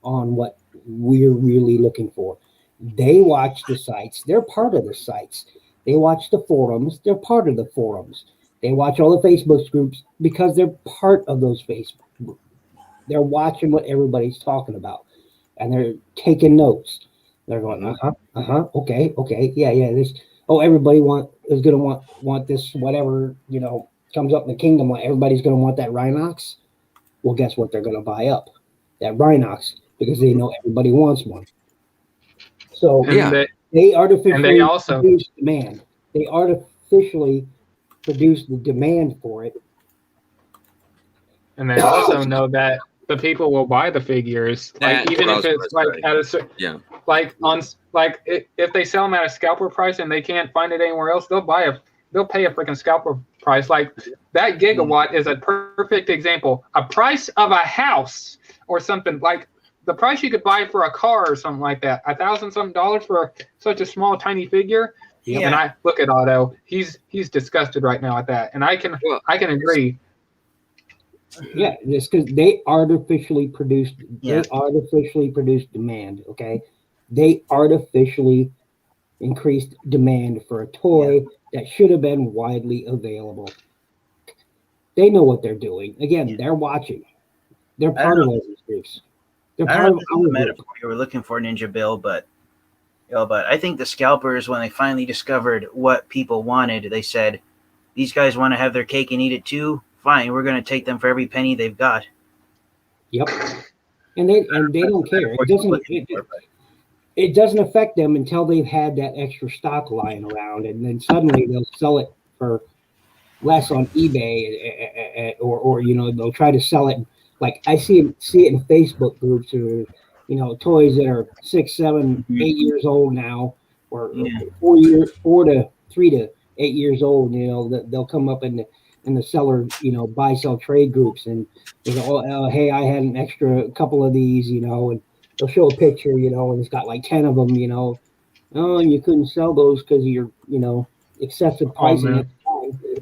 on what we're really looking for. They watch the sites, they're part of the sites. They watch the forums, they're part of the forums. They watch all the Facebook groups because they're part of those Facebook. They're watching what everybody's talking about and they're taking notes. They're going, okay, yeah. This, everybody is gonna want this whatever comes up in the kingdom. Everybody's gonna want that Rhinox. Well, guess what? They're gonna buy up that Rhinox because they know everybody wants one. So they artificially produce demand. They artificially produce the demand for it. And they also know that the people will buy the figures, like even if it's like at a if they sell them at a scalper price and they can't find it anywhere else, they'll pay a freaking scalper price. Like that Gigawatt is a perfect example. A price of a house or something, like the price you could buy for a car or something like that, $1,000-something for such a small tiny figure. Yeah. And I look at Otto; he's disgusted right now at that, and I can agree. Yeah, just because they artificially produced demand. Okay, they artificially increased demand for a toy that should have been widely available. They know what they're doing. Again, they're watching. They're part of those groups. They're part of the metaphor you were looking for, Ninja Bill, but I think the scalpers, when they finally discovered what people wanted, they said, "These guys want to have their cake and eat it too. Fine, we're going to take them for every penny they've got." Yep, and they don't care. It doesn't affect them until they've had that extra stock lying around, and then suddenly they'll sell it for less on eBay, or they'll try to sell it. Like I see it in Facebook groups, or toys that are 6, 7, 8 years old now, or 4 to 3 to 8 years old. They'll come up in the seller, buy sell trade groups, and they go, oh, hey, I had an extra couple of these, and they'll show a picture, and it's got like 10 of them, oh, and you couldn't sell those because of your, excessive pricing at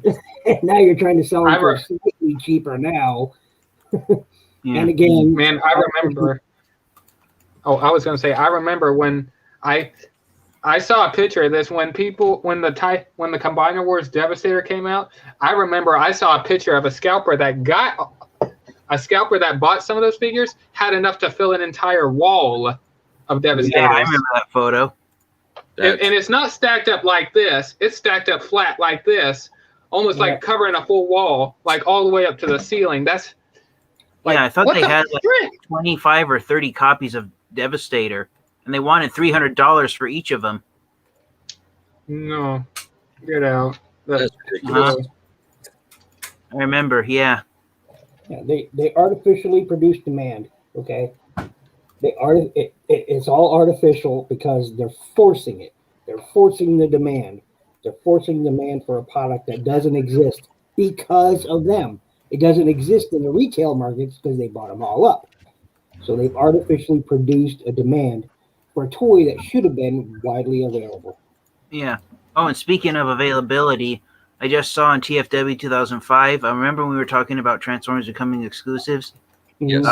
the time. Now you're trying to sell them for slightly cheaper now. And again, man, I remember. Oh, I was going to say, I remember when I saw a picture of this when the Combiner Wars Devastator came out. I remember I saw a picture of a scalper that bought some of those figures, had enough to fill an entire wall of Devastators. Yeah, I remember that photo. And it's not stacked up like this. It's stacked up flat like this, almost like covering a full wall, like all the way up to the ceiling. That's I thought they had like 25 or 30 copies of Devastator, and they wanted $300 for each of them. No, get out. That's ridiculous. I remember, Yeah, they artificially produce demand. Okay, it's all artificial because they're forcing it. They're forcing the demand. They're forcing demand for a product that doesn't exist because of them. It doesn't exist in the retail markets because they bought them all up. So they've artificially produced a demand for a toy that should have been widely available. Yeah. Oh, and speaking of availability, I just saw on TFW 2005, I remember when we were talking about Transformers becoming exclusives. Yes.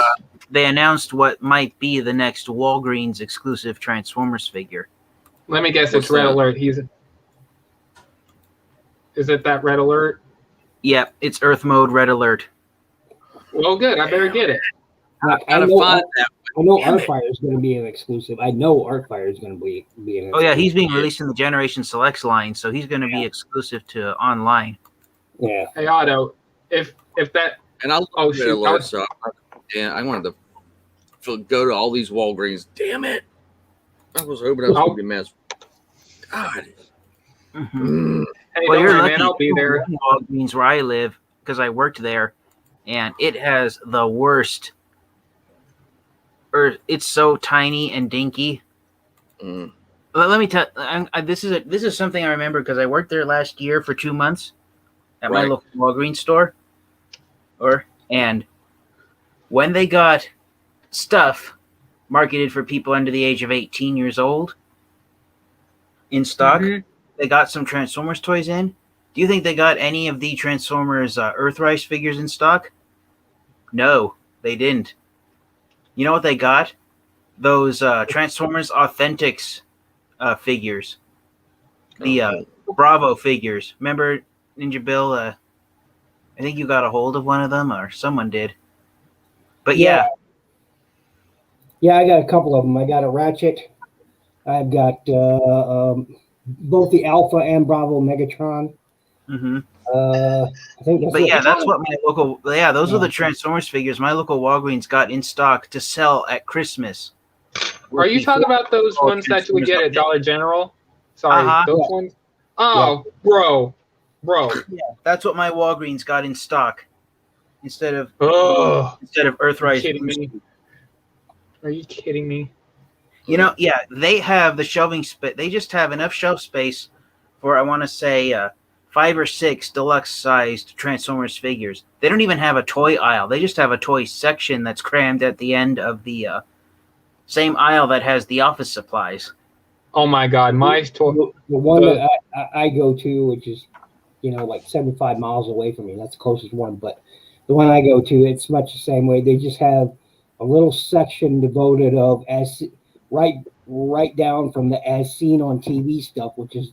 They announced what might be the next Walgreens exclusive Transformers figure. Let me guess, it's Red Alert. Is it that Red Alert? Yep, it's Earth Mode Red Alert. Well, good. I better get it. I know Artfire is going to be an exclusive. I know Artfire is going to be an exclusive. Oh, yeah, he's being released in the Generation Selects line, so he's going to be exclusive to online. Yeah. Hey, Otto, if that... And I wanted to go to all these Walgreens. Damn it. I was hoping I was going to be messed. God. Mm-hmm. Hey, well, you're lucky. I'll be there. Walgreens where I live because I worked there, and it has the worst. Or it's so tiny and dinky. Mm. Let me tell. This is something I remember because I worked there last year for 2 months at my Right. local Walgreens store. And when they got stuff marketed for people under the age of 18 years old in stock, they got some Transformers toys in. Do you think they got any of the Transformers Earthrise figures in stock? No, they didn't. You know what they got? Those Transformers Authentics figures. The Bravo figures. Remember, Ninja Bill? I think you got a hold of one of them, or someone did. But yeah. Yeah, I got a couple of them. I got a Ratchet. I've got both the Alpha and Bravo Megatron. Mm-hmm. I think that's. But what, yeah, that's what my local. Yeah, those are the Transformers figures my local Walgreens got in stock to sell at Christmas. Are you talking about those ones that you would get at Dollar General? Sorry, those ones. Oh, bro. Yeah, that's what my Walgreens got in stock instead of Earthrise. Are you kidding me? You know, yeah, they have the shelving space. They just have enough shelf space for, I want to say, 5 or 6 deluxe-sized Transformers figures. They don't even have a toy aisle. They just have a toy section that's crammed at the end of the same aisle that has the office supplies. Oh my God, my toy. The one that I go to, which is, like 75 miles away from me. That's the closest one. But the one I go to, it's much the same way. They just have a little section devoted of right down from the as seen on TV stuff, which is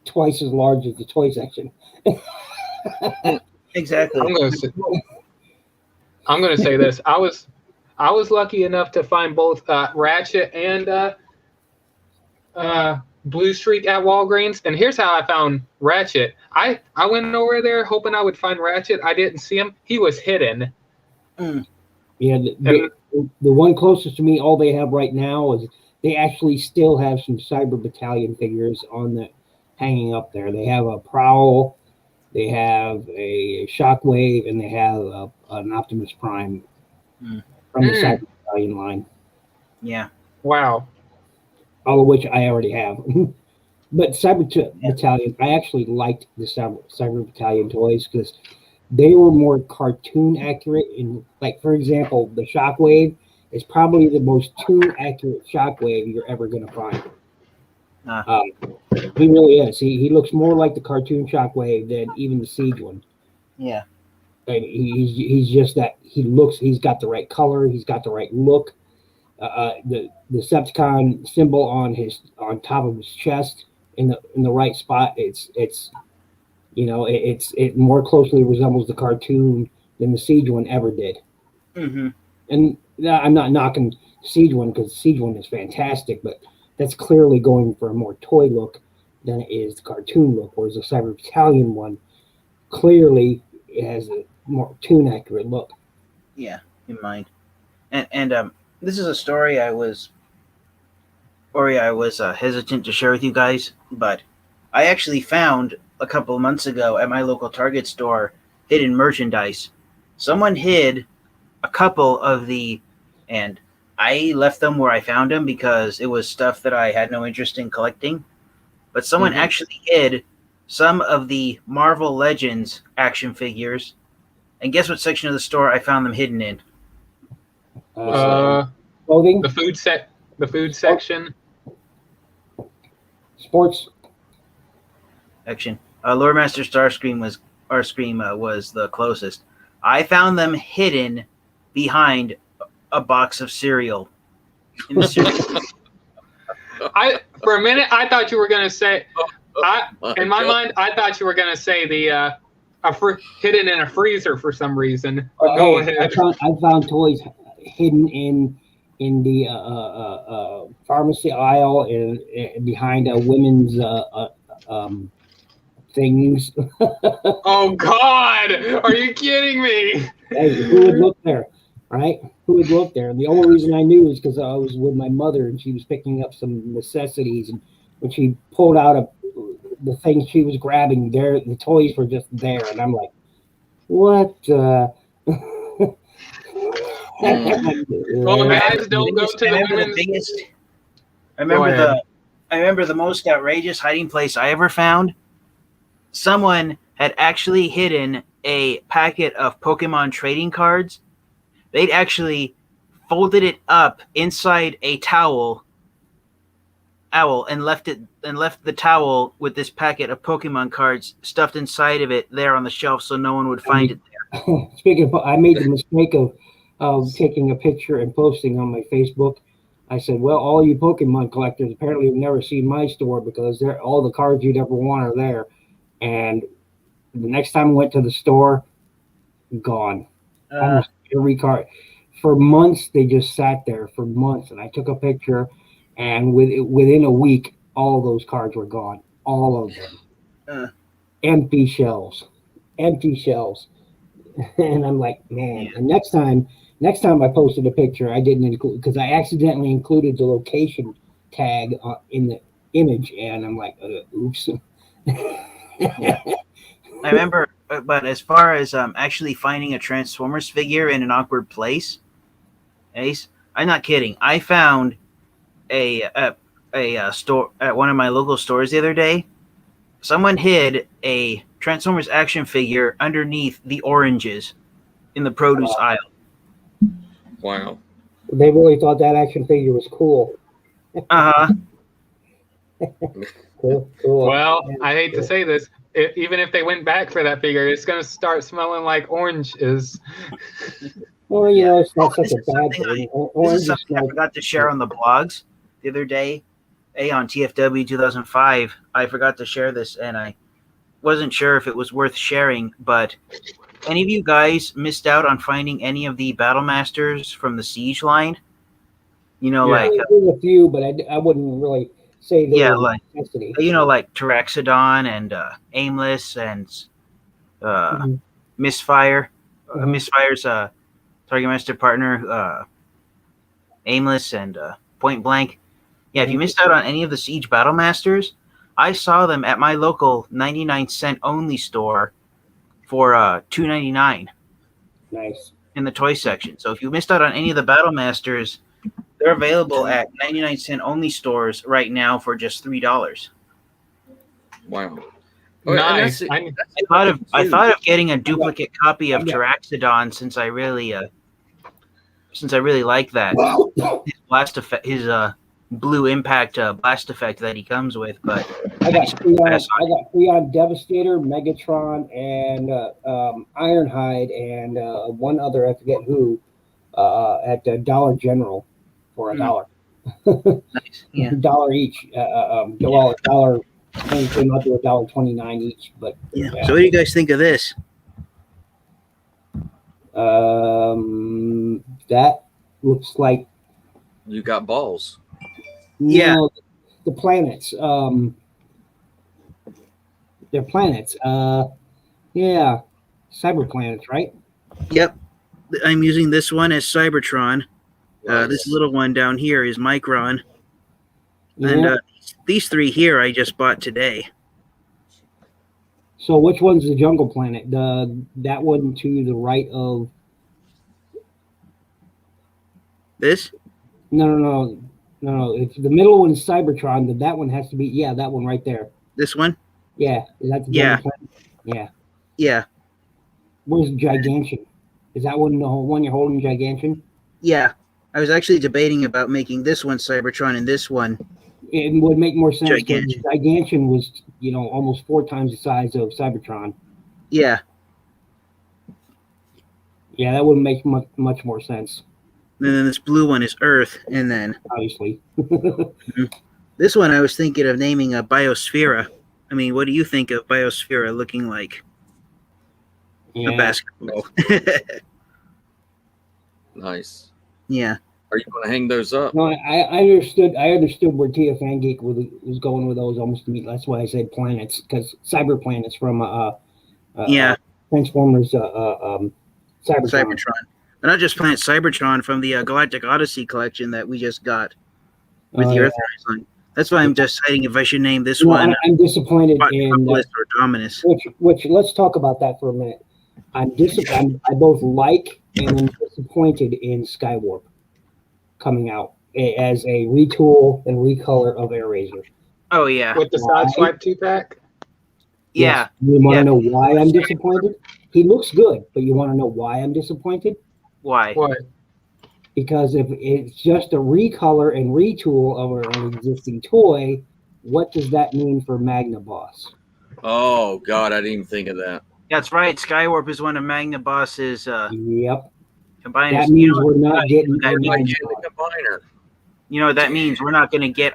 twice as large as the toy section. Exactly. I'm gonna say this. I was lucky enough to find both Ratchet and Blue Streak at Walgreens, and here's how I found Ratchet. I went over there hoping I would find Ratchet. I didn't see him. He was hidden. Mm. Yeah, the one closest to me, all they have right now is they actually still have some Cyber Battalion figures hanging up there. They have a Prowl, they have a Shockwave, and they have an Optimus Prime from the Cyber Battalion line. Yeah. Wow. All of which I already have. But Cyber Battalion, I actually liked the Cyber Battalion toys because they were more cartoon accurate. And, like, for example, the Shockwave is probably the most toon accurate Shockwave you're ever going to find. He really is. He looks more like the cartoon Shockwave than even the Siege one. Yeah. And he's just that. He's got the right color. He's got the right look. The Decepticon symbol on top of his chest in the right spot. It more closely resembles the cartoon than the Siege one ever did. Mm-hmm. And I'm not knocking Siege one because the Siege one is fantastic, but that's clearly going for a more toy look than it is the cartoon look. Whereas the Cyber Battalion one clearly has a more toon accurate look. Yeah, in mind. And this is a story I was hesitant to share with you guys, but I actually found a couple of months ago at my local Target store hidden merchandise. Someone hid a couple of and I left them where I found them because it was stuff that I had no interest in collecting. But someone actually hid some of the Marvel Legends action figures. And guess what section of the store I found them hidden in? Clothing? The food section. Sports section. Lord Master Starscream was the closest. I found them hidden behind a box of cereal. In the cereal. For a minute, I thought you were gonna say. In my mind, I thought you were gonna say the hidden in a freezer for some reason. But go ahead. I found toys hidden in the pharmacy aisle and behind a women's things. Oh God! Are you kidding me? Hey, who would look there, right? Who would look there? And the only reason I knew is because I was with my mother and she was picking up some necessities, and when she pulled out the thing she was grabbing, the toys were just there, and I'm like, what? Well, guys, don't go to the women's. I remember ahead. the most outrageous hiding place I ever found. Someone had actually hidden a packet of Pokemon trading cards. They'd actually folded it up inside a towel and left the towel with this packet of Pokemon cards stuffed inside of it there on the shelf so no one would find it there. Speaking of, I made the mistake of taking a picture and posting on my Facebook. I said, well, all you Pokemon collectors apparently have never seen my store because all the cards you'd ever want are there. And the next time I went to the store, gone. Almost every card. For months, they just sat there for months. And I took a picture, and within a week, all those cards were gone. All of them. Empty shelves. Empty shelves. And I'm like, man. And next time I posted a picture, I didn't include, because I accidentally included the location tag in the image, and I'm like, oops. I remember, but as far as actually finding a Transformers figure in an awkward place, Ace, I'm not kidding. I found a store at one of my local stores the other day. Someone hid a Transformers action figure underneath the oranges in the produce aisle. Wow. They really thought that action figure was cool. Cool. Well, I hate to say this. Even if they went back for that figure, it's going to start smelling like orange is. Well, it's not such a bad thing. This is something I forgot to share on the blogs the other day. On TFW 2005, I forgot to share this, and I wasn't sure if it was worth sharing, but any of you guys missed out on finding any of the Battle Masters from the Siege line? Like... There's a few, but I wouldn't really say they were like necessity. Like Tyraxodon and Aimless and Misfire. Misfire's Target Master partner, Aimless and Point Blank. Yeah, if you missed out on any of the Siege Battle Masters, I saw them at my local 99-cent only store for $2.99. Nice. In the toy section. So if you missed out on any of the Battle Masters, they're available at 99-cent only stores right now for just $3. Wow. Nice. I thought of getting a duplicate copy of Tyraxodon since I really like that. His blast effect, his blue impact blast effect that he comes with, but I got Freon Devastator, Megatron, and Ironhide, and one other, I forget who, at Dollar General for $1. Nice. Yeah. $1 each. Well, $1 came up to $1.29 each. But yeah. So what do you guys think of this? That looks like you got balls. Yeah. No, the planets. They're planets. Yeah, cyber planets, right? Yep. I'm using this one as Cybertron. This little one down here is Micron. Yeah. And these three here I just bought today. So which one's the jungle planet? That one to the right of this? No. If the middle one is Cybertron, then that one has to be that one right there. This one? Yeah. Is that the jungle planet? Yeah. Yeah. Where's Gigantian? Is that one the whole one you're holding, Gigantian? Yeah. I was actually debating about making this one Cybertron and this one. It would make more sense. Gigantian. Gigantian was, almost 4 times the size of Cybertron. Yeah. Yeah, that would make much more sense. And then this blue one is Earth, and then obviously this one I was thinking of naming a Biosphere. I mean, what do you think of Biosphere looking like? A basketball. Nice. Yeah. Are you going to hang those up? No, I understood where Tia Fangeek was going with those almost immediately. That's why I said planets, because cyber planets from Transformers Cybertron. But not just Planet Cybertron, from the Galactic Odyssey collection that we just got with the Earthrise line. That's why I'm deciding if I should name this one. I'm disappointed in or Dominus. Which let's talk about that for a minute. I both like and I'm disappointed in Skywarp coming out. as a retool and recolor of AirRaiser. Oh yeah. With the Why? Sideswipe 2-pack? Yeah. Yes. You want to Yeah. know why I'm disappointed? He looks good, but you want to know why I'm disappointed? Why? What? Because if it's just a recolor and retool of an existing toy, what does that mean for Magna Boss? Oh God, I didn't even think of that. That's right. Skywarp is one of Magnaboss's Yep. combiners. That means we're not getting that a means- I Magna get the Boss. combiner. You know what that means? We're not going to get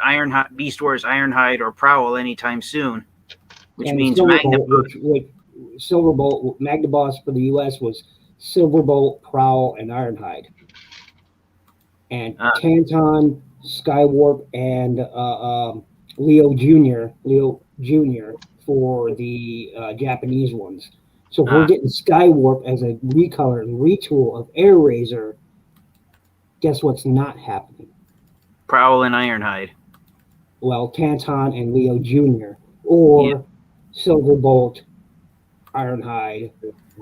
Beast Wars Ironhide or Prowl anytime soon, which And means Magna. which Silverbolt, Magna Boss for the US was Silverbolt, Prowl, and Ironhide. And Tanton, Skywarp, and Leo Jr. for the Japanese ones. So if we're getting Skywarp as a recolor and retool of AirRaiser, guess what's not happening? Prowl and Ironhide. Well, Tanton and Leo Jr. or Silverbolt, Ironhide,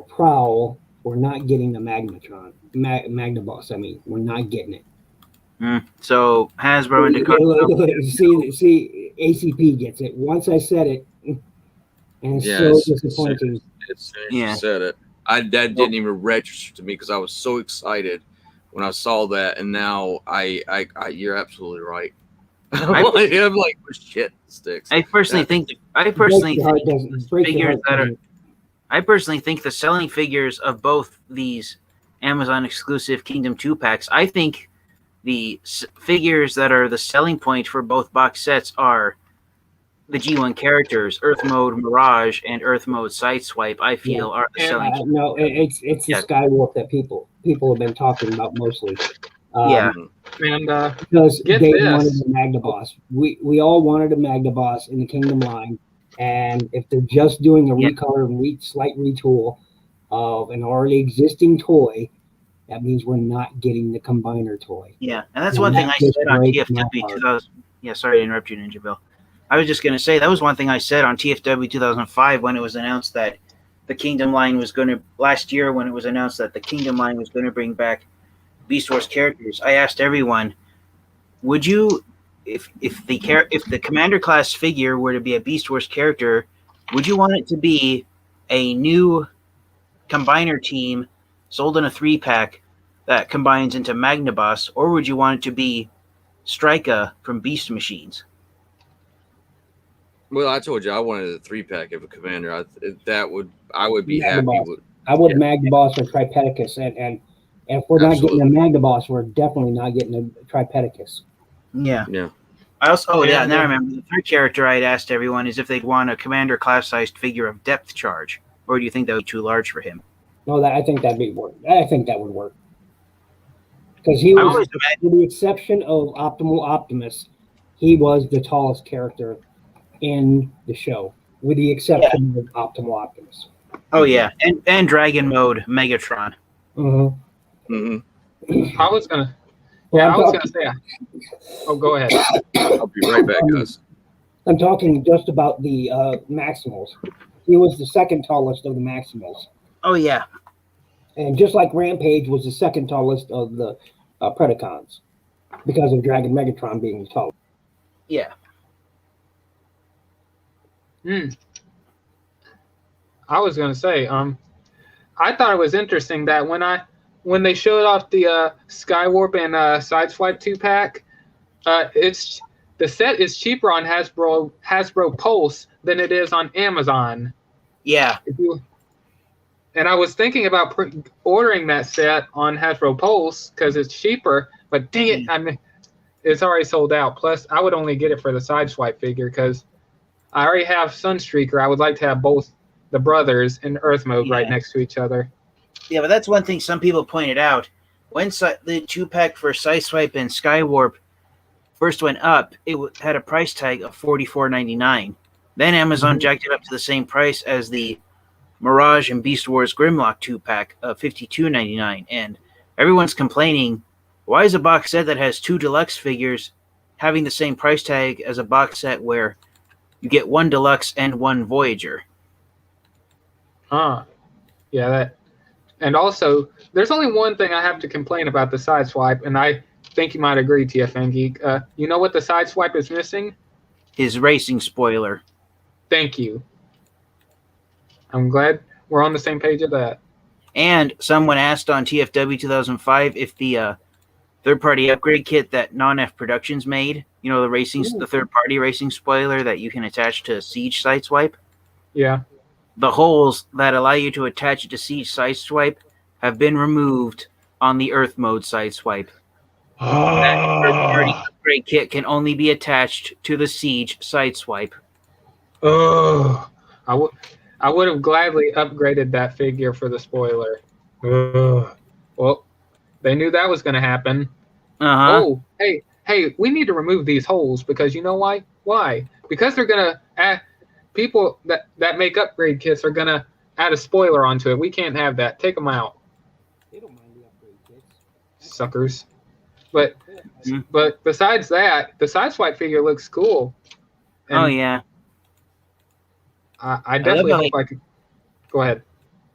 Prowl. We're not getting the Magnetron, Magna Boss. I mean, we're not getting it. So Hasbro and Dakota. See, ACP gets it. Once I said it, and it's so disappointing. As soon as you said it, that didn't even register to me because I was so excited when I saw that, and now I you're absolutely right. I'm like, oh, shit, sticks. I personally think the selling figures of both these Amazon exclusive Kingdom 2 packs, I think the figures that are the selling point for both box sets are the G1 characters, Earth Mode Mirage and Earth Mode Sideswipe. I feel are the selling. No, it's the Skywarp that people have been talking about mostly. And because they wanted a Magna Boss. We all wanted a Magna Boss in the Kingdom line, and if they're just doing a recolor and slight retool of an already existing toy, that means we're not getting the combiner toy. Yeah, and that's one thing I said on TFW 2000. Yeah, sorry to interrupt you, Ninja Bill. I was just going to say that was one thing I said on TFW 2005 when it was announced that the Kingdom line was going to last year when it was announced that the Kingdom line was going to bring back Beast Wars characters. I asked everyone, would you, if the Commander class figure were to be a Beast Wars character, would you want it to be a new combiner team sold in a 3-pack that combines into Magna Boss, or would you want it to be Strika from Beast Machines? Well, I told you I wanted a 3-pack of a commander. I would be Magna happy Boss. with. I would Magna Boss or Tripedicus, and if we're not getting a Magna Boss, we're definitely not getting a Tripedicus. Yeah. Yeah. I also now I remember the third character I'd asked everyone is if they'd want a commander class sized figure of Depth Charge, or do you think that would be too large for him? No, I think that'd be work. I think that would work because he was, with the exception of Optimal Optimus, he was the tallest character in the show, with the exception of Optimal Optimus. Oh yeah, and Dragon Mode Megatron. Mm-hmm. Mm-hmm. I was gonna say. Oh, go ahead. I'll be right back, guys. I'm talking just about the Maximals. He was the second tallest of the Maximals. Oh yeah, and just like Rampage was the second tallest of the Predacons, because of Dragon Megatron being the tallest. Yeah. I was gonna say, I thought it was interesting that when they showed off the Skywarp and Sideswipe 2-pack, the set is cheaper on Hasbro Pulse than it is on Amazon. Yeah. And I was thinking about ordering that set on Hasbro Pulse because it's cheaper, but dang it, I mean, it's already sold out. Plus, I would only get it for the Sideswipe figure because I already have Sunstreaker. I would like to have both the brothers in Earth Mode right next to each other. Yeah, but that's one thing some people pointed out. When the 2-pack for Sideswipe and Skywarp first went up, it had a price tag of $44.99. Then Amazon jacked it up to the same price as the Mirage and Beast Wars Grimlock 2-pack of $52.99. And everyone's complaining, why is a box set that has 2 deluxe figures having the same price tag as a box set where you get 1 deluxe and 1 Voyager? Yeah, and also, there's only one thing I have to complain about the Sideswipe, and I think you might agree, TFN Geek. You know what the Sideswipe is missing? His racing spoiler. Thank you. I'm glad we're on the same page of that. And someone asked on TFW 2005 if the third-party upgrade kit that Non-F Productions made, you know, the third-party racing spoiler that you can attach to Siege Sideswipe. Yeah. The holes that allow you to attach it to Siege Sideswipe have been removed on the Earth mode Sideswipe. That third-party upgrade kit can only be attached to the Siege Sideswipe. Oh, I would have gladly upgraded that figure for the spoiler. Well, they knew that was going to happen. Oh, hey, we need to remove these holes because you know why? Why? Because they're going to people that make upgrade kits are going to add a spoiler onto it. We can't have that. Take them out. They don't mind the upgrade kits. Suckers. But besides that, the Sideswipe figure looks cool. And Oh, yeah. I definitely hope I could. Go ahead.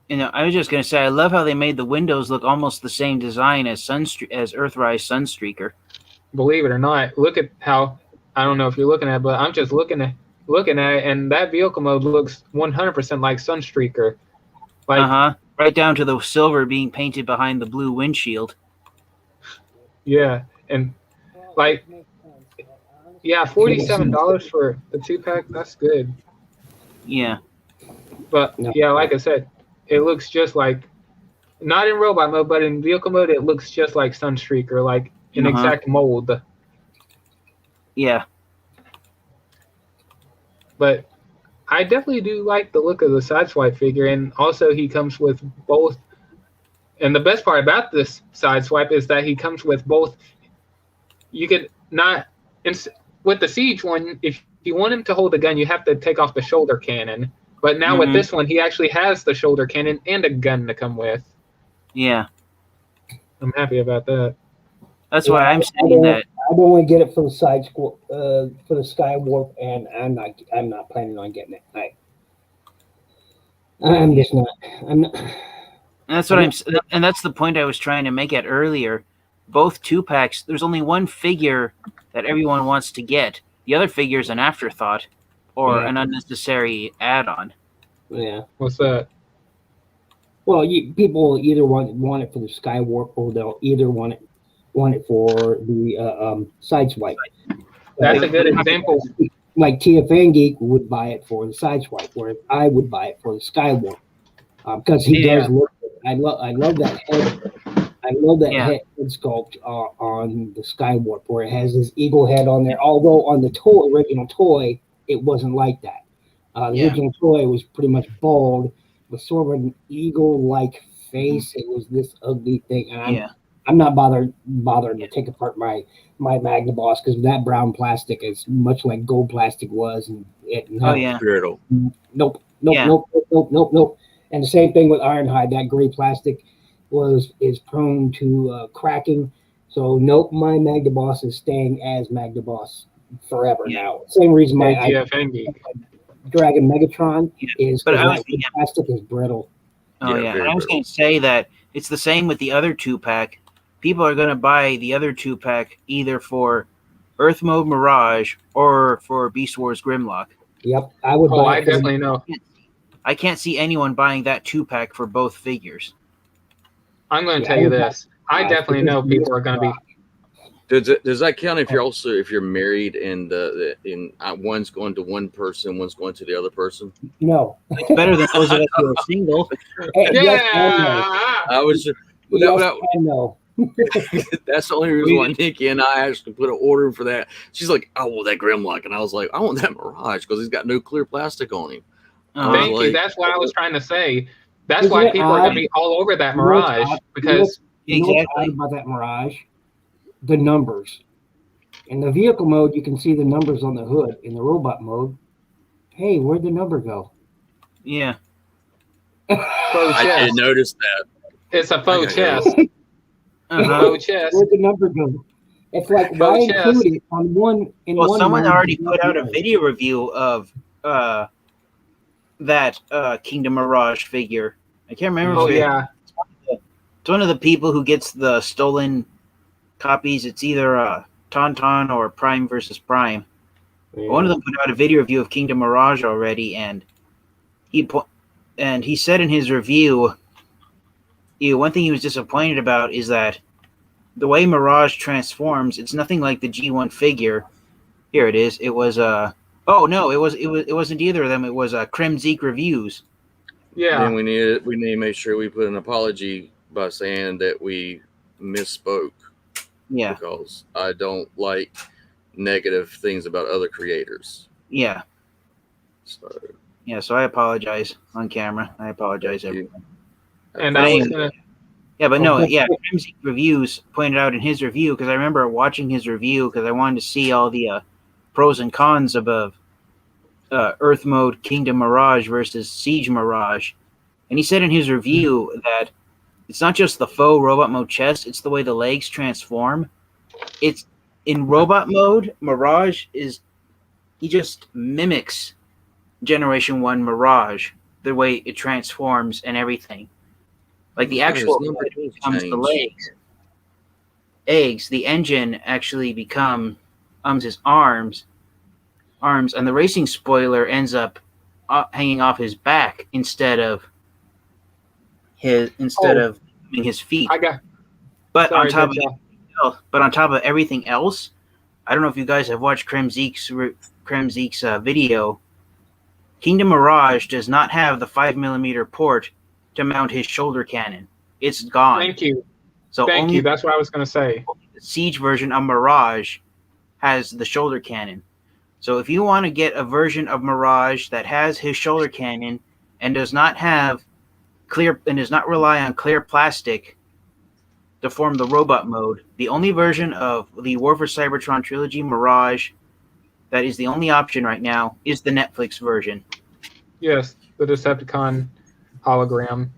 You know, I was just going to say, I love how they made the windows look almost the same design as Earthrise Sunstreaker. Believe it or not, look at how, I don't know if you're looking at it, but I'm just looking at it, and that vehicle mode looks 100% like Sunstreaker. Like, right down to the silver being painted behind the blue windshield. Yeah, and like, yeah, $47 for the 2-pack, that's good. Yeah. But yeah, like I said, it looks just like, not in robot mode, but in vehicle mode, it looks just like Sunstreaker, like an exact mold. Yeah. But I definitely do like the look of the Sideswipe figure, and also he comes with both. And the best part about this Sideswipe is that he comes with both. You could not, with the Siege one, if you want him to hold a gun, you have to take off the shoulder cannon. But now with this one, he actually has the shoulder cannon and a gun to come with. Yeah. I'm happy about that. That's why I'm saying that. I don't want to get it for the for the Skywarp, and I'm not planning on getting it. I'm just not. I'm not. That's what and that's the point I was trying to make it earlier. Both 2-packs, there's only one figure that everyone wants to get. The other figure is an afterthought or an unnecessary add-on. Yeah. What's that? Well, people either want it for the Skywarp, or they'll either want it for the Sideswipe. That's a good example. Like TFN Geek would buy it for the Sideswipe, whereas I would buy it for the Skywarp, because he does look. I love that head. I love that head sculpt on the Skywarp, where it has this eagle head on there. Although on the original toy, it wasn't like that. The original toy was pretty much bald with sort of an eagle-like face. It was this ugly thing, and I'm not bothered to take apart my Magnaboss, because that brown plastic is much like gold plastic was, and Brittle. Nope. And the same thing with Ironhide. That gray plastic is prone to cracking. So nope, my Magnaboss is staying as Magnaboss forever now. Same reason my Dragon Megatron is, but plastic is brittle. Oh yeah, I was going to say that it's the same with the other 2-pack. People are going to buy the other 2-pack either for Earth Mode Mirage or for Beast Wars Grimlock. Yep, I would buy. I definitely know. I can't see anyone buying that 2-pack for both figures. I'm going to tell you this. I definitely know people are going to be. Does that count if you're married and one's going to one person, one's going to the other person? No, it's better than those of us who are single. I was. No. That's the only reason why Nikki and I actually put an order for that. She's like, "I want that Grimlock," and I was like, "I want that Mirage because he's got no clear plastic on him." Thank you. That's what I was trying to say. That's why people are going to be all over that Mirage, because exactly about that Mirage. The numbers. In the vehicle mode, you can see the numbers on the hood. In the robot mode, hey, where'd the number go? Yeah. I did notice that. It's a faux chest. Faux chest. Where'd the number go? It's like, why include it on one? Someone already put out a video review of that Kingdom Mirage figure. I can't remember. It's one of the people who gets the stolen copies, it's either Tauntaun or Prime versus Prime. Yeah. One of them put out a video review of Kingdom Mirage already, and he said in his review, one thing he was disappointed about is that the way Mirage transforms, it's nothing like the G1 figure. Here it is. It was oh no, it wasn't either of them. It was Kremzeek Reviews. Yeah. Then we need to make sure we put an apology by saying that we misspoke. Yeah. Because I don't like negative things about other creators. Yeah. So Yeah, so I apologize on camera. I apologize, Thank you. everyone. And But I was anyway, gonna. yeah, but no, Okay. yeah, Kremzeek Reviews pointed out in his review, because I remember watching his review because I wanted to see all the pros and cons of Earth Mode Kingdom Mirage versus Siege Mirage. And he said in his review that it's not just the faux robot mode chest, it's the way the legs transform. It's in robot mode, Mirage he just mimics Generation 1 Mirage, the way it transforms and everything. Like the actual becomes the legs. The engine actually becomes his arms, and the racing spoiler ends up hanging off his back instead of his feet. I got. But Sorry, on top of Denzel. but on top of everything else, I don't know if you guys have watched Kremzeek's video. Kingdom Mirage does not have the 5mm port to mount his shoulder cannon. It's gone. Thank you. So Thank only you. That's what I was gonna say. the Siege version of Mirage has the shoulder cannon. So if you want to get a version of Mirage that has his shoulder cannon and does not rely on clear plastic to form the robot mode, the only version of the War for Cybertron trilogy Mirage that is the only option right now is the Netflix version. Yes, the Decepticon hologram.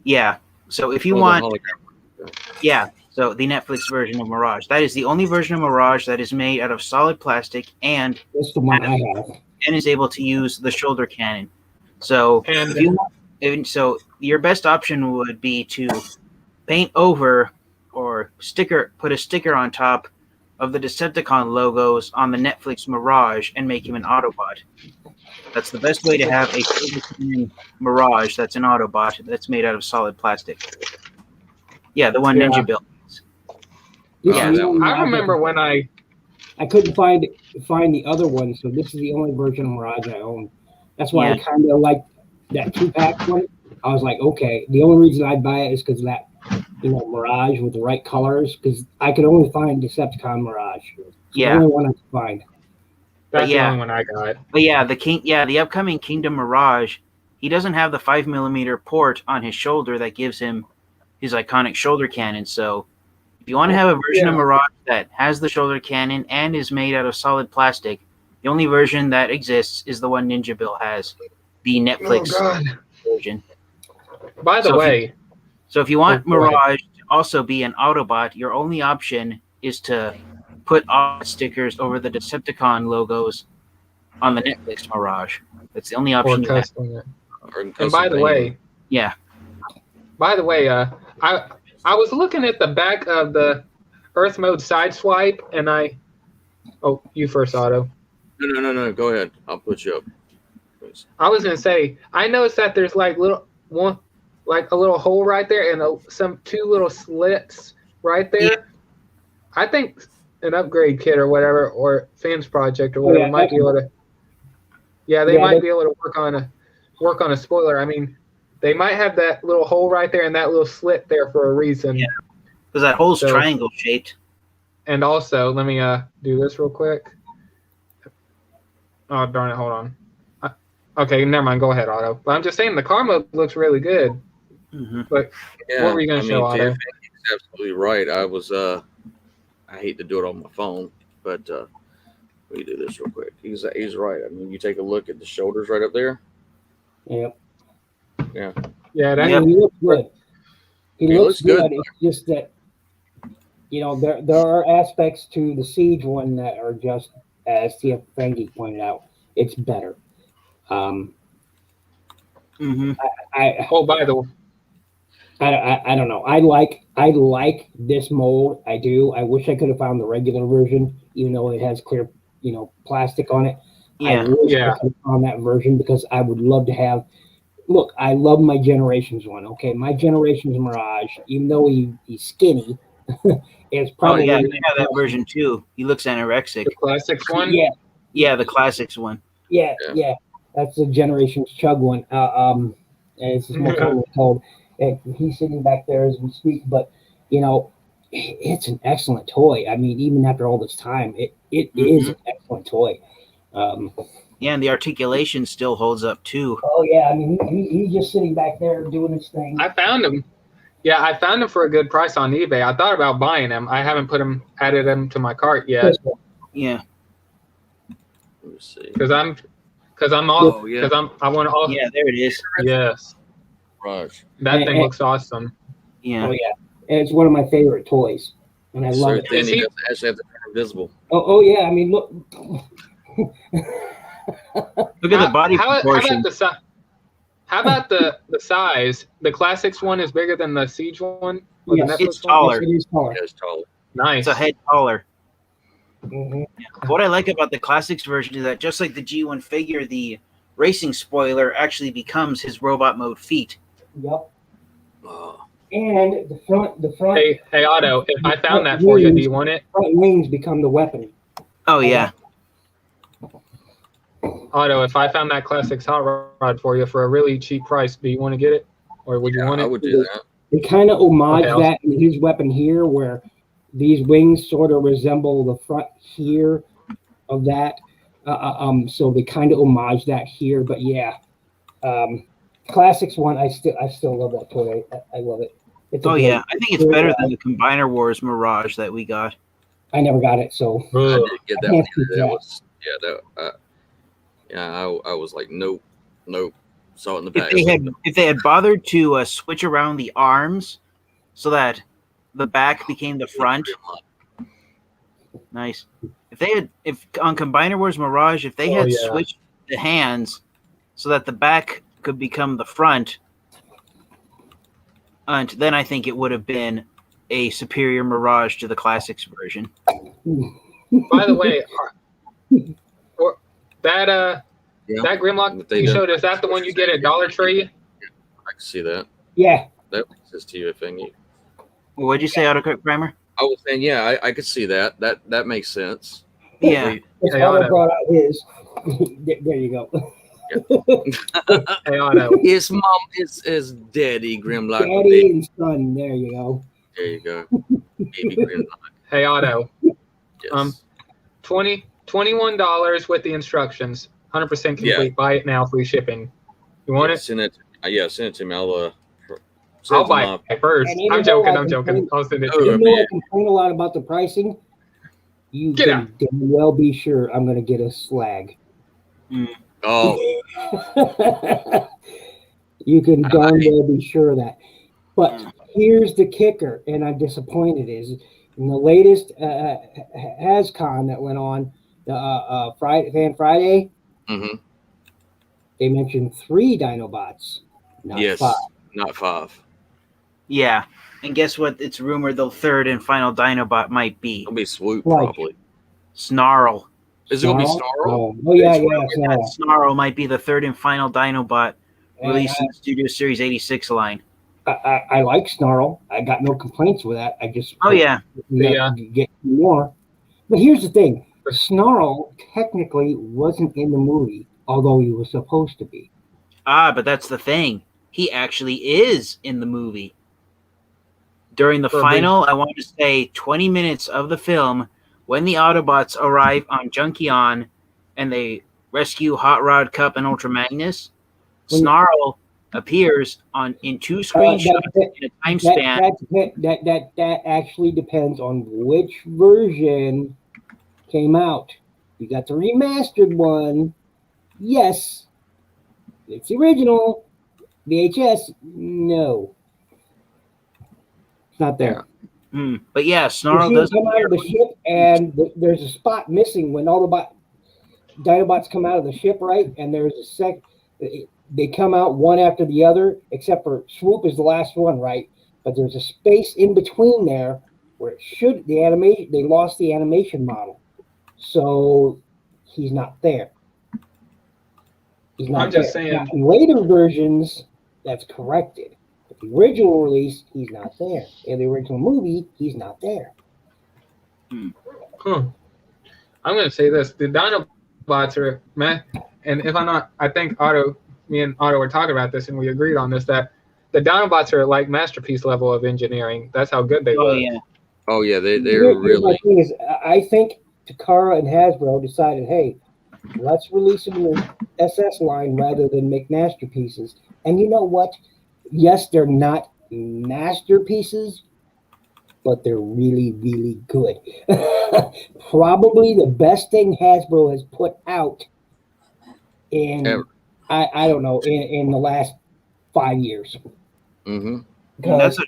Yeah. So if you want, so the Netflix version of Mirage, that is the only version of Mirage that is made out of solid plastic and That's the one I have. is able to use the shoulder cannon. So And if you want, so your best option would be to paint over or put a sticker on top of the Decepticon logos on the Netflix Mirage and make him an Autobot. That's the best way to have a Mirage that's an Autobot that's made out of solid plastic. Yeah, the one Yeah. Ninja built. This Yeah, is the that only I one remember when I. couldn't find the other one, so this is the only version of Mirage I own. That's why I Yeah. kind of like that 2-pack one. I was like, okay, the only reason I'd buy it is because that, Mirage with the right colors, because I could only find Decepticon Mirage. It's the only one I could find. That's yeah. the only one I got. But yeah, the upcoming Kingdom Mirage, he doesn't have the 5mm port on his shoulder that gives him his iconic shoulder cannon. So if you want to have a version of Mirage that has the shoulder cannon and is made out of solid plastic, the only version that exists is the one Ninja Bill has, the Netflix version. By the way, So if you want go ahead. Mirage to also be an Autobot, your only option is to put stickers over the Decepticon logos on the Netflix Mirage. That's the only or option you have. custom it. Or in And by the custom way, Yeah. I was looking at the back of the Earth Mode Sideswipe, and oh, you first, Otto. painting. No. Go ahead. I'll put you up. Please. I was gonna say, I noticed that there's like a little hole right there, and two little slits right there. Yeah. I think an upgrade kit or whatever, or fans project or whatever, yeah, might be able to. Yeah, they Yeah, might they- be able to work on a spoiler. I mean, they might have that little hole right there and that little slit there for a reason. Yeah. Because that hole's So- triangle shaped. And also, let me do this real quick. Oh, darn it, hold on. Okay, never mind, go ahead, Otto. But I'm just saying the car mode looks really good. Mm-hmm. Yeah, What were you gonna show, Otto? Tiff, he's absolutely right. I hate to do it on my phone, but let me do this real quick. He's right. I mean, you take a look at the shoulders right up there. Yep. Yeah, Yeah. that, He looks good. He He looks looks good. good. It's just that, there are aspects to the Siege one that are just, as TF Frankie pointed out, it's better. Mm-hmm. I oh, by the way, I don't know. I like this mold. I do. I wish I could have found the regular version, even though it has clear, plastic on it. I Yeah. wish I Yeah. could have found that version because I would love to have. Look, I love my Generations one. Okay, my Generations Mirage, even though he's skinny, is Oh probably yeah, I have that version too. He looks anorexic. The classics one. Yeah, Yeah, the classics one. yeah, Yeah. yeah. That's the Generations Chug one. And it's just more commonly called. And he's sitting back there as we speak, but it's an excellent toy. I mean, even after all this time, it is an excellent toy. Um, Yeah, and the articulation still holds up too. oh yeah, I mean, he's just sitting back there doing his thing. I found him. Yeah, I found him for a good price on eBay. I thought about buying him. I haven't added him to my cart yet Yeah. Let me see. because I want all. Yeah, there it is. Yes, Raj. that thing looks awesome. Yeah. Oh yeah, and it's one of my favorite toys, and I love So it. then Is he he- doesn't actually have to turn invisible. Oh yeah, I mean, look. Look at the body How proportion. about the size? How about the size? The classics one is bigger than the Siege one. Or Yes, the Netflix it's one? taller. Yes, it is taller. Yeah, it's taller. Nice. It's a head taller. Mhm. What I like about the classics version is that just like the G1 figure, the racing spoiler actually becomes his robot mode feet. Yep. Oh, And the front Hey, Otto, if I found that for you, do you want it? front wings become the weapon. Oh yeah. Otto, if I found that classics hot rod for you for a really cheap price, do you want to get it, or would you yeah, want I it? would do that. They kind of homage Okay, I'll- that in his weapon here, where these wings sort of resemble the front here of that. So they kind of homage that here, but yeah, classics one. I still love that toy. I love it. It's a Oh great- yeah. I think it's better than the Combiner Wars Mirage that we got. I never got it, so I Ugh. didn't get that I one can't either. speak That that. was I was like, nope. Saw it in the If back. they had bothered to switch around the arms so that the back became the front. Nice. If on Combiner Wars Mirage, if they Oh, had yeah. switched the hands so that the back could become the front, and then I think it would have been a superior Mirage to the classics version. By the way, or that Yeah. that Grimlock But they you don't- showed, is that the one you get at Dollar Tree? I can see that. yeah. That makes sense to you, if any. What'd you say, Autocorrect Primer? I was saying, yeah, I could see that. That makes sense. Yeah. That's Hey, how I Otto. brought out his. There you go. Hey, Otto. His mom is Daddy Grimlock. Daddy and son. There you go. There you go. Baby Grimlock. Hey, Otto. Yes. $21 with the instructions. 100% complete. Yeah. Buy it now, free shipping. You want Yeah, it? Send it. Yeah, send it to me. I'll I'll buy it first. And even I'm though joking. I I'm joking. complain- I'll send it Oh, to you. Even though I complain a lot about the pricing, you Get can damn well be sure I'm going to get a slag. Oh, You can darn well be sure of that. But here's the kicker, and I'm disappointed, is in the latest HasCon that went on, the Fan Friday, mm-hmm. they mentioned 3 Dinobots, not Yes, 5. not 5. Yeah. And guess what? It's rumored the third and final Dinobot might be It'll be Swoop, Right. probably. Snarl. Is it going to be Snarl? Oh yeah, It's yeah. rumored that Snarl might be the third and final Dinobot And released in the Studio Series 86 line. I like Snarl. I got no complaints with that. I just Oh yeah. get more. But here's the thing: Snarl technically wasn't in the movie, although he was supposed to be. But that's the thing. He actually is in the movie. During the For a final, I want to say 20 minutes of the film, when the Autobots arrive on Junkion and they rescue Hot Rod, Cup, and Ultra Magnus, Snarl appears in 2 screenshots in a time span. That actually depends on which version came out. You got the remastered one. Yes, it's the original. VHS, no, it's not there. But yeah, Snarl You does see him come out of the ship, and there's a spot missing when all the Dinobots come out of the ship, right? And there's a they come out one after the other, except for Swoop is the last one, right? But there's a space in between there where it should the animation. They lost the animation model, so he's not there. He's not I'm just there. saying. Now, in later versions, that's corrected. But the original release, he's not there. In the original movie, he's not there. I'm going to say this: the Dinobots are meh, and if I'm not, I think me and Otto were talking about this, and we agreed on this that the Dinobots are like masterpiece level of engineering. That's how good they look. Yeah. Oh yeah, they're Here's my really. thing is, I think Takara and Hasbro decided, hey, let's release them in the SS line rather than make masterpieces. And you know what? Yes, they're not masterpieces, but they're really, really good. Probably the best thing Hasbro has put out in Ever. I don't know in the last 5 years. Mm-hmm. Because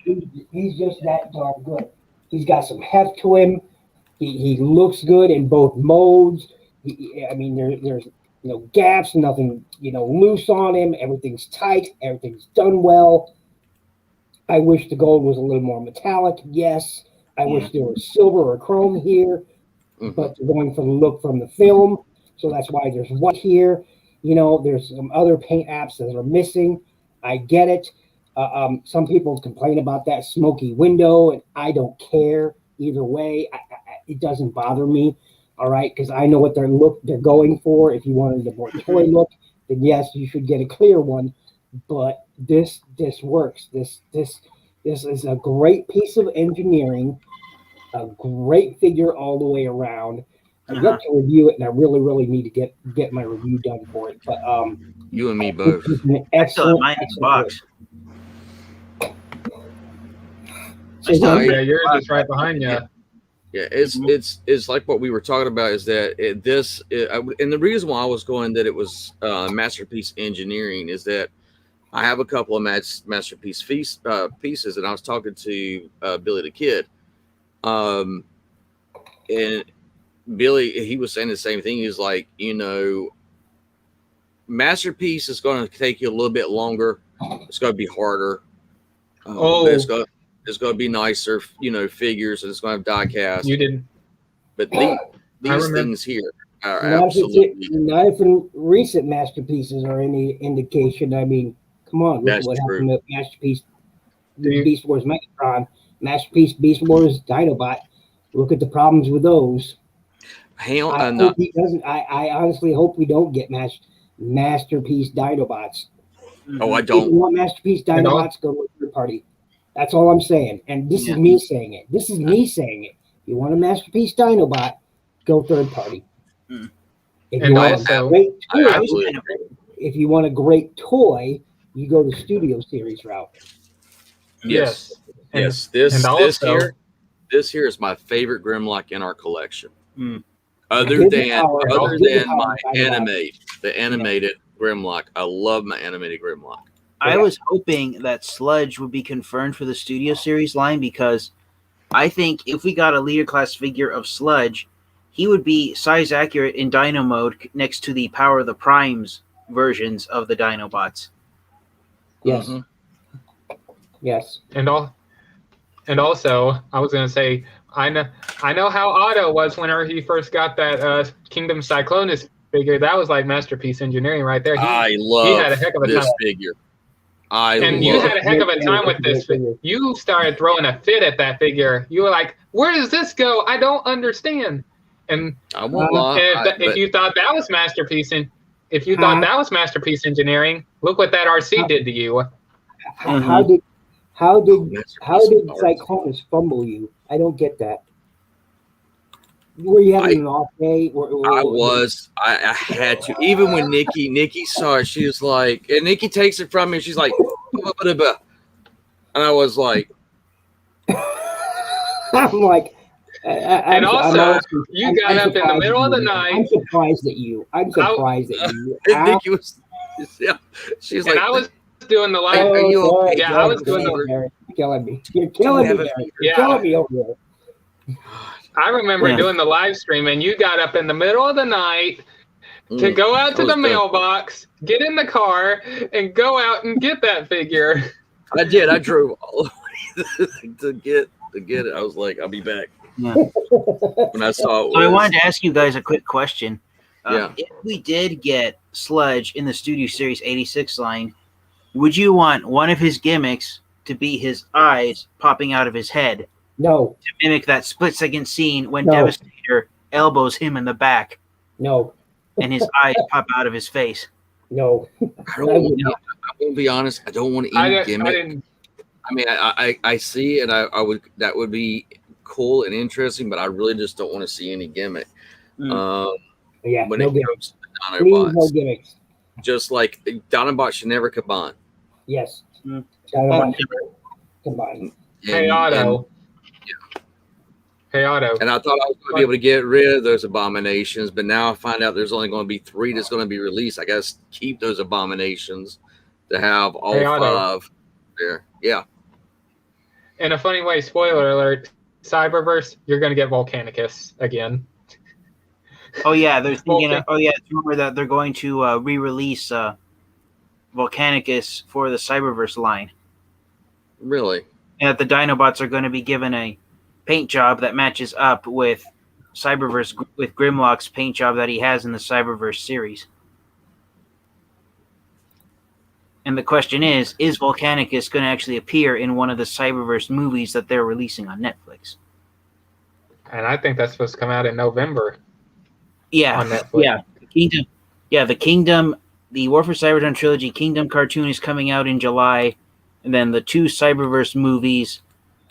he's just that darn good. He's got some heft to him. He looks good in both modes. I mean, there's no gaps, nothing loose on him. Everything's tight. Everything's done well. I wish the gold was a little more metallic. Yes. I wish there was silver or chrome here, but they're going for the look from the film. So that's why there's white here. There's some other paint apps that are missing. I get it. Some people complain about that smoky window, and I don't care either way. It doesn't bother me, all right, because I know what they're going for. If you wanted a more toy look, then yes, you should get a clear one. But this works. This is a great piece of engineering, a great figure all the way around. I've got to review it, and I really, really need to get my review done for it. But You and me both. it's an excellent box. Yeah, yours is right behind you. Yeah, it's like what we were talking about is that and the reason why I was going that it was masterpiece engineering is that I have a couple of masterpiece pieces, and I was talking to Billy the Kid, and Billy, he was saying the same thing. He's like, masterpiece is going to take you a little bit longer. It's going to be harder. But it's going to be nicer, figures, and it's going to have die cast. You didn't. But these things here are not absolutely. Not if recent masterpieces are any indication. I mean, come on, look That's what true. happened with Masterpiece Beast Wars Megatron, Masterpiece Beast Wars Dinobot. Look at the problems with those. I honestly hope we don't get Masterpiece Dinobots. Oh, I If don't. you want Masterpiece Dinobots, go to a third party. That's all I'm saying. And this is me saying it. This is me saying it. If you want a Masterpiece Dinobot, go third party. If you want a great toy, you go the Studio Series route. Yes. Yes. This here is my favorite Grimlock in our collection. Other than my animated Grimlock. I love my animated Grimlock. I was hoping that Sludge would be confirmed for the Studio Series line because I think if we got a leader class figure of Sludge, he would be size accurate in Dino mode next to the Power of the Primes versions of the Dinobots. Yes. Yes. And also, I was going to say, I know how Otto was whenever he first got that Kingdom Cyclonus figure. That was like masterpiece engineering right there. I love had a heck of a this time. figure. You had a heck of a time with this. You started throwing a fit at that figure. You were like, "Where does this go? I don't understand." And I won't lie. If you thought that was masterpiece, engineering, look what that RC did to you. How did Cyclonus fumble you? I don't get that. Were you having an off day? I had to. Even when Nikki saw it, she was like, and Nikki takes it from me, and she's like, and I was like, I'm like, you got up in the middle of the night. I'm surprised at you. Nikki was, she's like, I was doing the live. I was doing the. You're killing me. You're killing me. You're killing me over there. I remember doing the live stream, and you got up in the middle of the night, to go out to That the was mailbox, get in the car, and go out and get that figure. I did. I drove all the way to get it. I was like, I'll be back. Yeah. When I saw it. So I wanted to ask you guys a quick question. Yeah. If we did get Sludge in the Studio Series 86 line, would you want one of his gimmicks to be his eyes popping out of his head No, to mimic that split-second scene when No. Devastator elbows him in the back no, and his eyes pop out of his face? no. I don't want. I won't be honest. I don't want any gimmick. I mean, I see, and I would. That would be cool and interesting, but I really just don't want to see any gimmick. Yeah, When no it gimmicks. comes to Please, no Dinobots, gimmicks. just like Dinobot should never combine. Yes. Mm. Dinobots combined. Hey, Otto. Hey, Otto. And I thought I was going to be able to get rid of those abominations, but now I find out there's only going to be 3 that's going to be released. I guess keep those abominations to have all Hey, Otto. 5 there. Yeah. In a funny way, spoiler alert, Cyberverse, you're going to get Volcanicus again. Oh yeah, they're thinking. It's rumored that they're going to re-release Volcanicus for the Cyberverse line, Really? and that the Dinobots are going to be given a paint job that matches up with Cyberverse with Grimlock's paint job that he has in the Cyberverse series. And the question is Volcanicus going to actually appear in one of the Cyberverse movies that they're releasing on Netflix? And I think that's supposed to come out in November. Yeah, On Netflix. yeah. The Kingdom, the War for Cybertron trilogy Kingdom cartoon is coming out in July, and then the 2 Cyberverse movies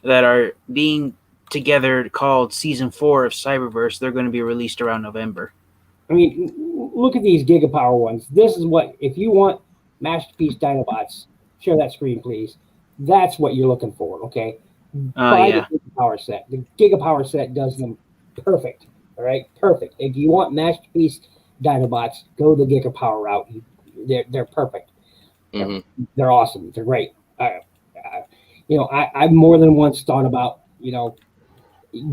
that are being together called Season 4 of Cyberverse, they're going to be released around November. I mean, look at these Gigapower ones. This is what, if you want Masterpiece Dinobots, share that screen, please. That's what you're looking for, okay? Buy Yeah. the Gigapower set. The Gigapower set does them perfect, all right? Perfect. If you want Masterpiece Dinobots, go the Gigapower route. They're perfect. Mhm. They're awesome. They're great. I've more than once thought about,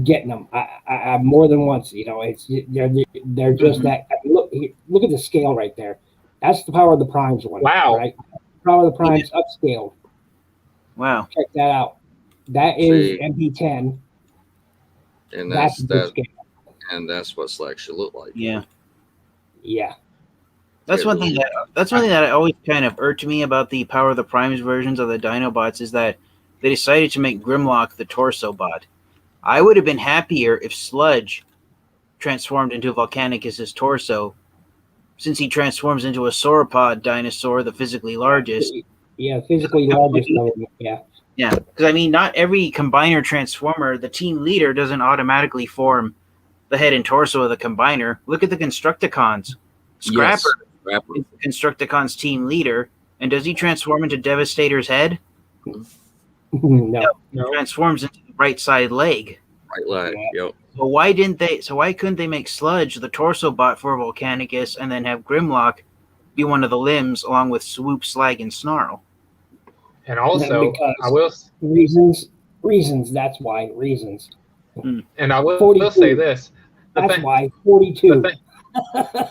getting them. I more than once, it's they're just that. Look at the scale right there. That's the Power of the Primes one. Wow. Right? Power of the Primes upscaled. Wow. Check that out. That is See. MP10. And That's a good scale. and that's what Slack should look like. Yeah. Yeah. That's one thing that always kind of irked me about the Power of the Primes versions of the Dinobots is that they decided to make Grimlock the torso bot. I would have been happier if Sludge transformed into Volcanicus's torso, since he transforms into a sauropod dinosaur, the physically largest. Yeah, physically largest. Yeah. Yeah, because I mean, not every combiner transformer, the team leader doesn't automatically form the head and torso of the combiner. Look at the Constructicons. Scrapper Scrapper. is Constructicon's team leader, and does he transform into Devastator's head? No. He transforms into the right side leg. Right leg. Yep. So why couldn't they make Sludge the torso bot for Volcanicus and then have Grimlock be one of the limbs along with Swoop, Slag, and Snarl? And also, Because I will reasons. That's why reasons. and I will 42. say this. The That's thing, why 42. the thing-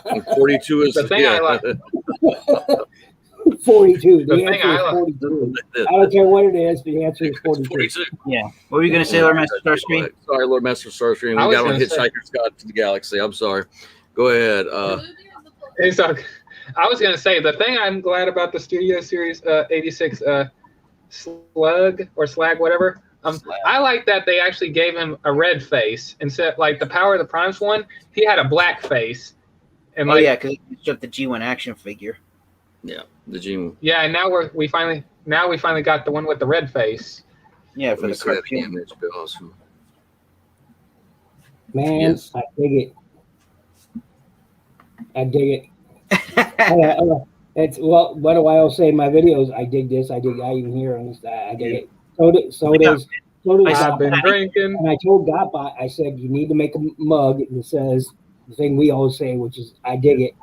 And 42 is The thing I like- 42. The The thing answer I is like- 42. I don't care what it is, but the answer is It's 42. 42. Yeah. What were you going to say, Lord Master Starscream? Sorry, Lord Master Starscream. I We was got on gonna say- Hitchhiker's Guide to the Galaxy. I'm sorry. Go ahead. It's okay. I was going to say, the thing I'm glad about the Studio Series 86 Slug or Slag, whatever, I like that they actually gave him a red face instead. Like the Power of the Primes one, he had a black face. And Oh like, yeah, because it's just the G1 action figure. Yeah, the Gene. yeah, and now we finally got the one with the red face. Yeah, for Let me the see that cartoon. image. Be awesome. Man, Yes. I dig it. I dig it. It's what do I always say in my videos? I dig this. I even hear on this. I dig it. So does I've been Godbot. drinking. And I told Godbot, I said you need to make a mug that says the thing we always say, which is I dig it,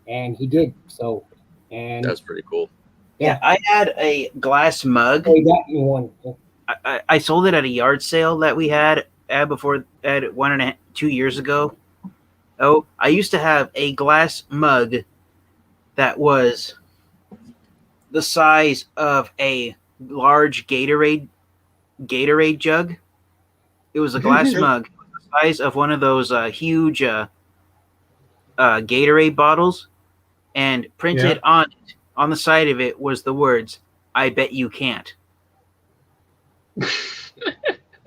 and he did. So, and That's pretty cool. Yeah, I had a glass mug. he got me one. I sold it at a yard sale that we had 2 years ago, Oh, I used to have a glass mug that was the size of a large Gatorade jug. It was a glass mug, the size of one of those huge Gatorade bottles, and printed on the side of it was the words, "I bet you can't."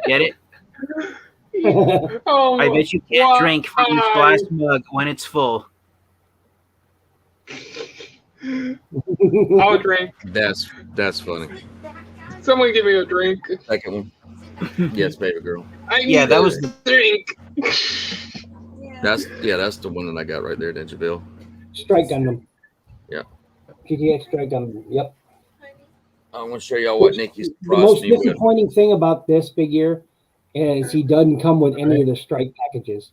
Get it? Oh, I bet you can't drink from this glass mug when it's full. I'll drink. That's funny. Someone give me a drink. Second one. Yes, baby girl. I Yeah, need that a was the drink. That's the one that I got right there, Ninja Bill. Strike Gundam. Yeah. GTX Strike Gundam. Yep. I want to show y'all what Nikki The surprised most me with. disappointing thing about this figure is he doesn't come with any of the strike packages.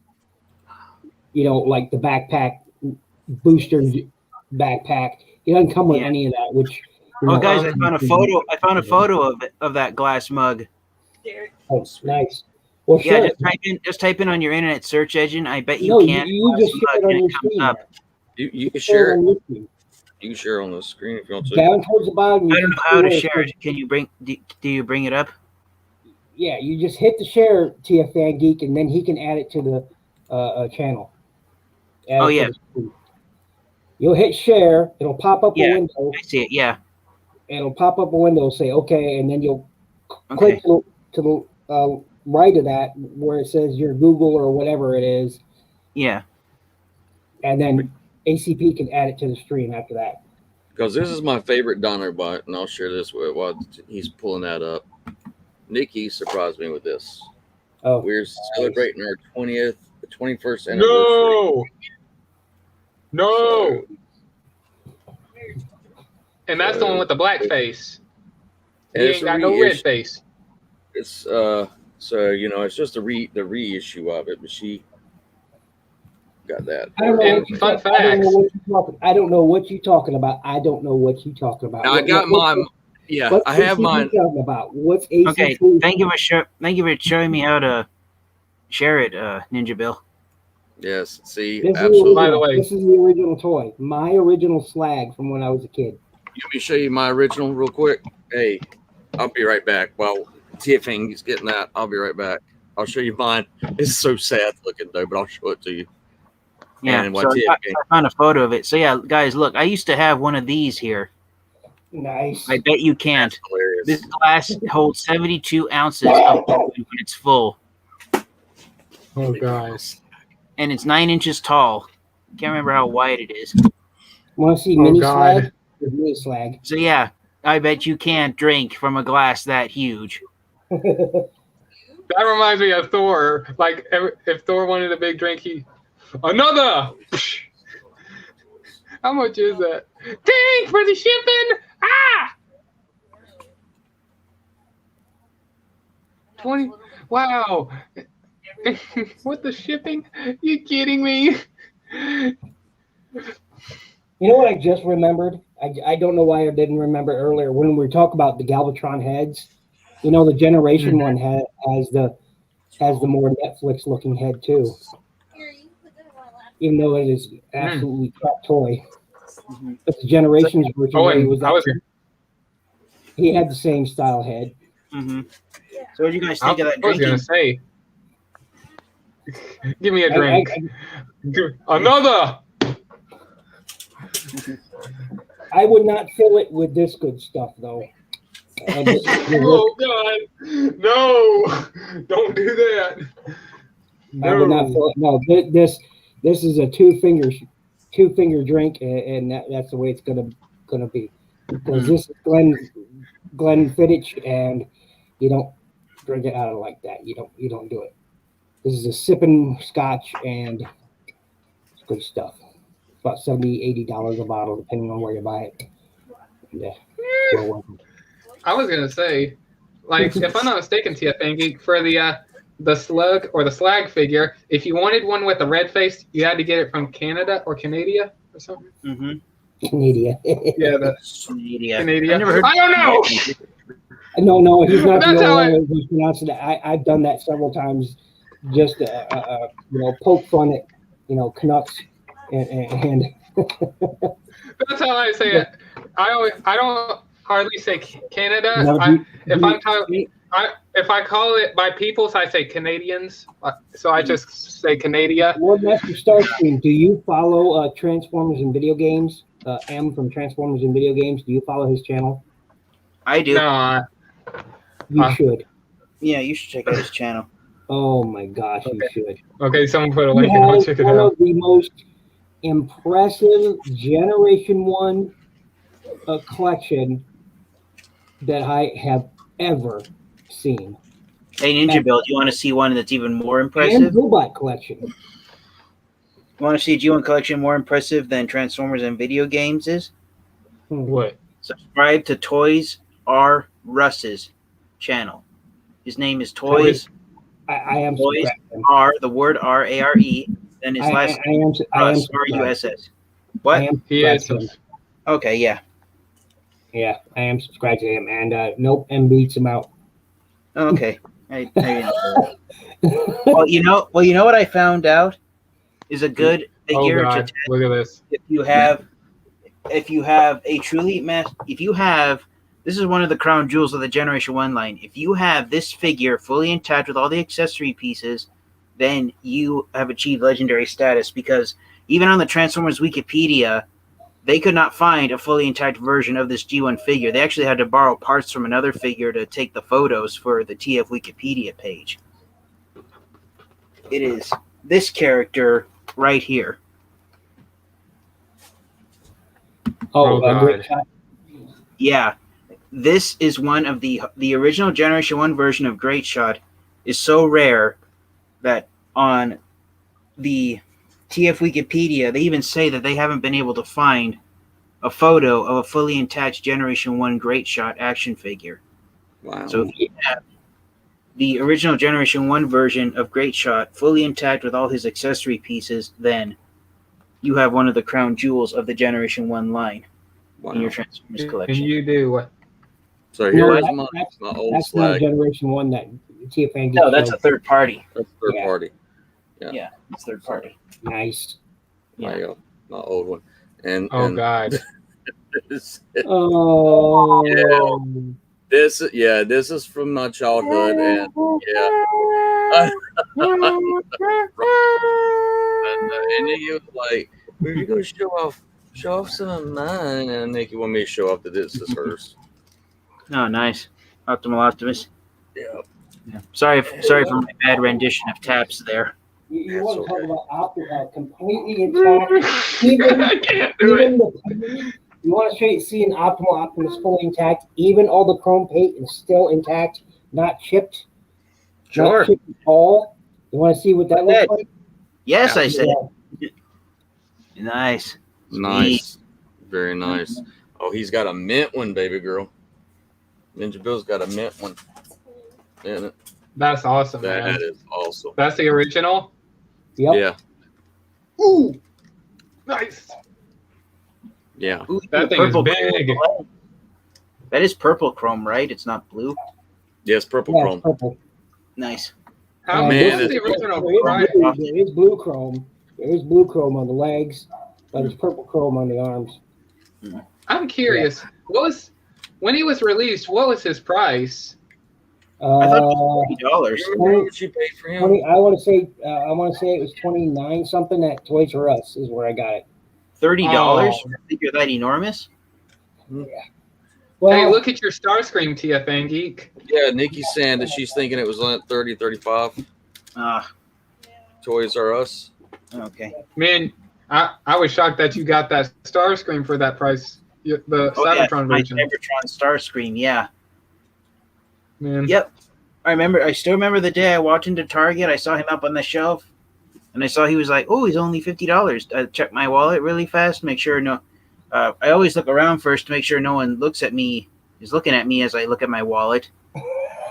You know, like the backpack, booster backpack. He doesn't come with any of that. Which, oh, guys, I found a photo. I found a photo of it, of that glass mug. Oh, nice. Well, Yeah, sure. just type in on your internet search engine. I bet you No, can't. you just glass share it mug, on and your it comes screen. up. You can share it. on your screen. You can share on the screen if you want to. Down towards the bottom. I don't know how to share it. Can you bring? Do you bring it up? Yeah, you just hit the share, TFan Geek, and then he can add it to the channel. Add Oh, it to yeah. the screen. You'll hit share. It'll pop up Yeah. a window. I see it. Yeah. It'll pop up a window. Say okay, and then you'll Okay. click to the right of that where it says your Google or whatever it is, Yeah. and then ACP can add it to the stream after that. Because this is my favorite Donner bot, and I'll share this with while he's pulling that up. Nikki surprised me with this. Oh, We're celebrating our 21st anniversary. No. And that's the one with the black face. He It's ain't a got no red reissue. face. It's so it's just the reissue of it, but she got that. I don't know. And What you fun talk- I don't know facts. what you're talking. I don't know what you're talking about. I don't know what you're talking about. Now, I got mine. Yeah, What's I have ACP mine. talking about? What's ACP? Okay. Thank you for showing me how to share it, Ninja Bill. Yes, see, This is, the absolutely. By the original, way- this is the original toy. My original slag from when I was a kid. Let me show you my original real quick. Hey, I'll be right back. While TFing is getting that, I'll be right back. I'll show you mine. It's so sad looking though, but I'll show it to you. Yeah. And So what's it? I found a photo of it. So yeah, guys, look. I used to have one of these here. Nice. I bet you can't. That's hilarious. This glass holds 72 ounces of liquid when it's full, Oh, guys. and it's 9 inches tall. Can't remember how wide it is. Want to see Oh, mini God. slag? There's mini slag. So yeah, I bet you can't drink from a glass that huge. That reminds me of Thor. Like, if Thor wanted a big drink, another! How much is that? Dang, for the shipping! Ah! 20. Wow. What the shipping? You kidding me? You know what I just remembered? I don't know why I didn't remember earlier when we were talking about the Galvatron heads. You know, the Generation one has the more Netflix looking head too. Here, you put that in my lap. Even though it is absolutely crap toy. But the Generations version, Oh, where he and was I was he had the same style head. Mm-hmm. So what do you guys I think of that was drinking? gonna say, give me a I- drink. Another. I would not fill it with this good stuff though. Oh God, no! Don't do that. I would not fill it. No, this is a two finger drink, and that's the way it's gonna be. Because this is Glenn Fittich, and you don't drink it out of like that. You don't do it. This is a sipping scotch, and it's good stuff. It's about $70-$80 a bottle, depending on where you buy it. Yeah. Well worth it. I was gonna say, like, if I'm not mistaken, TFN Geek, for the slug or the slag figure, if you wanted one with a red face, you had to get it from Canada or Canada or something. Mm-hmm. Canada. Yeah, that's Canada. Canada. I never heard. I don't know. No, he's not That's the how only one who's pronounced it. I've done that several times, just poke fun at Canucks and That's how I say it. I don't hardly say Canada. No, If I call it by peoples, I say Canadians. So I just say Canada. Lord Master Starscream, do you follow Transformers and Video Games? M from Transformers and Video Games. Do you follow his channel? I do. No, You should. Yeah, you should check out his channel. Oh my gosh, you should. okay. Someone put a He link and I'll has check it one out. of the most impressive Generation 1 collection that I have ever seen. Hey, Ninja Bill, do you want to see one that's even more And impressive? Robot collection. You want to see a G1 collection more impressive than Transformers and Video Games is? What? Subscribe to Toys R Us's channel. His name is Toys I am Toys subscribed. R, the word R-A-R-E, then his last I am Russ, subscribed. R-U-S-S. I What? am He is. subscribed to him. Okay, yeah. Yeah, I am subscribed to him, and nope, M beats him out. Okay. I didn't know that. Well, you know what I found out is a good Oh figure to God! Look at this. if you have a truly this is one of the crown jewels of the Generation 1 line. If you have this figure fully intact with all the accessory pieces, then you have achieved legendary status, because even on the Transformers Wikipedia, they could not find a fully intact version of this G1 figure. They actually had to borrow parts from another figure to take the photos for the TF Wikipedia page. It is this character right here. Oh, God. Great shot. Yeah, this is one of the original Generation 1 version of Great Shot is so rare that on the TF Wikipedia, they even say that they haven't been able to find a photo of a fully intact Generation 1 Great Shot action figure. Wow. So if you have the original Generation 1 version of Great Shot fully intact with all his accessory pieces, then you have one of the crown jewels of the Generation 1 line in your Transformers And collection. you do what? So No, here's that's my old That's not slag. Generation 1 that TFN No, that's a third party. That's third Yeah. party. Yeah, it's third party. nice. My old one. And Oh and God! this, Oh. this is from my childhood, and and he was like, "We're you gonna show off some of mine?" And Nikki wanted me to show off that this is hers. Oh, nice. Optimal Optimus. Yeah. Yeah. Sorry for my bad rendition of Taps there. You That's want to okay. talk about completely intact, even, I can't do it. even you want to see an Optimal Optimus fully intact, even all the chrome paint is still intact, not chipped, Sure. not chipped at all. You want to see what that looks like? Yes, I said. Yeah. Nice. Nice, very nice. Oh, he's got a mint one, baby girl. Ninja Bill's got a mint one. And That's awesome, man. that is awesome. That's the original. Yep. Yeah, Ooh. Nice. yeah. Ooh, That thing is purple big. chrome. That is purple chrome, right? It's not blue. Yes, purple Yeah, chrome. it's purple. Nice. How Man, much is the it's- original There price? is blue chrome. There is blue chrome on the legs, but it's purple chrome on the arms. I'm curious. When he was released? What was his price? I thought it was $30. You remember what you paid for him? 20, I want to say it was 29 something at Toys R Us is where I got it. $30 Oh. for a figure that enormous? Well, Hey, look at your Starscream, TFN Geek. Yeah, Nikki's saying that she's thinking it was on 30, 35. Ah, Toys R Us. okay. Man, I was shocked that you got that Starscream for that price. The Cybertron my version. Cybertron Starscream, yeah. Man. Yep. I still remember the day I walked into Target, I saw him up on the shelf, and I saw he was like, oh, he's only $50. I checked my wallet really fast, make sure I always look around first to make sure no one is looking at me as I look at my wallet.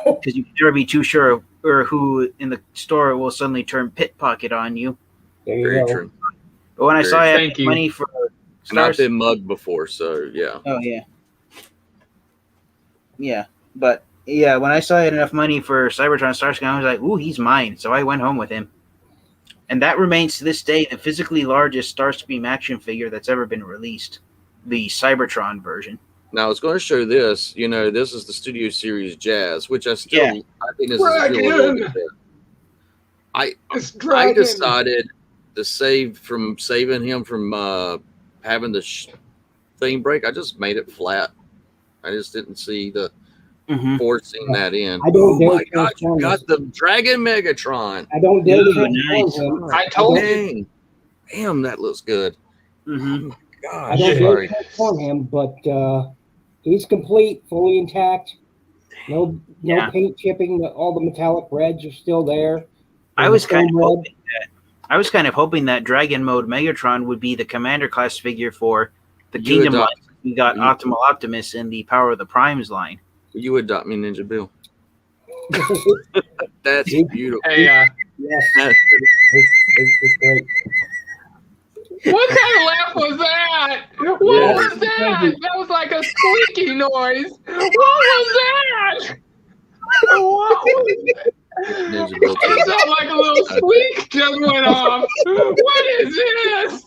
Because you can never be too sure or who in the store will suddenly turn pickpocket on you. there you Very go. true. But when I saw I had Thank you. money for And I've Stars, been mugged before, so yeah. oh yeah, yeah. But yeah, when I saw I had enough money for Cybertron Starscream, I was like, "Ooh, he's mine!" So I went home with him. And that remains to this day the physically largest Starscream action figure that's ever been released, the Cybertron version. Now I was going to show this. You know, this is the Studio Series Jazz, which I think this is still a little bit better. I decided to saving him from having the thing break. I just made it flat. I just didn't see the forcing that in. Oh my God! You got the Dragon Megatron. I don't dare nice. him. I told you. Damn, that looks good. Mm-hmm. Gosh, I don't dare transform him, but he's complete, fully intact. No paint chipping. All the metallic reds are still there. I was kind of hoping that Dragon Mode Megatron would be the Commander class figure for the Kingdom line. We got Optimal Optimus in the Power of the Primes line. You adopt me, Ninja Bill. That's beautiful. Hey, Yes, That's it's great. what kind of laugh was that? What was that? That was like a squeaky noise. What was that? What was that? Ninja Bill. It sounded like a little squeak just went off. What is this?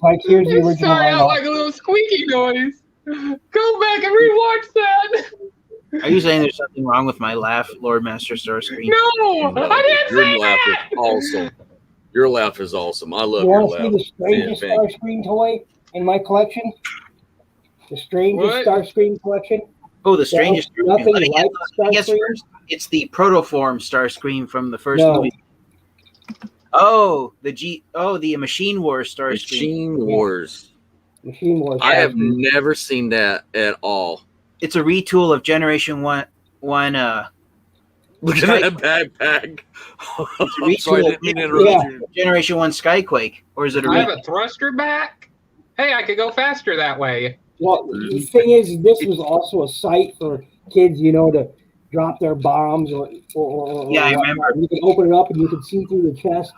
Like here's the It original started out lineup. like a little squeaky noise. Go back and rewatch that. Are you saying there's something wrong with my laugh, Lord Master Starscream? No, I didn't Your say laugh that. is awesome. Your laugh is awesome. I love You your want to see laugh. the strangest Yeah, thank Starscream toy in my collection? The strangest What? Starscream collection? Oh, the strangest. Nothing Let me like guess Starscream? first. It's the protoform Starscream from the first No. movie. Oh, the Machine Wars Starscream. Machine Wars. Machine Wars. I have Starscream. never seen that at all. It's a retool of Generation One. Look at that backpack. I'm sorry, I didn't mean to interrupt Yeah. you. Generation One Skyquake, or is it a I have a thruster back. Hey, I could go faster that way. Well, the thing is, this was also a site for kids, to drop their bombs or Yeah, I whatnot. remember. You can open it up and you can see through the chest.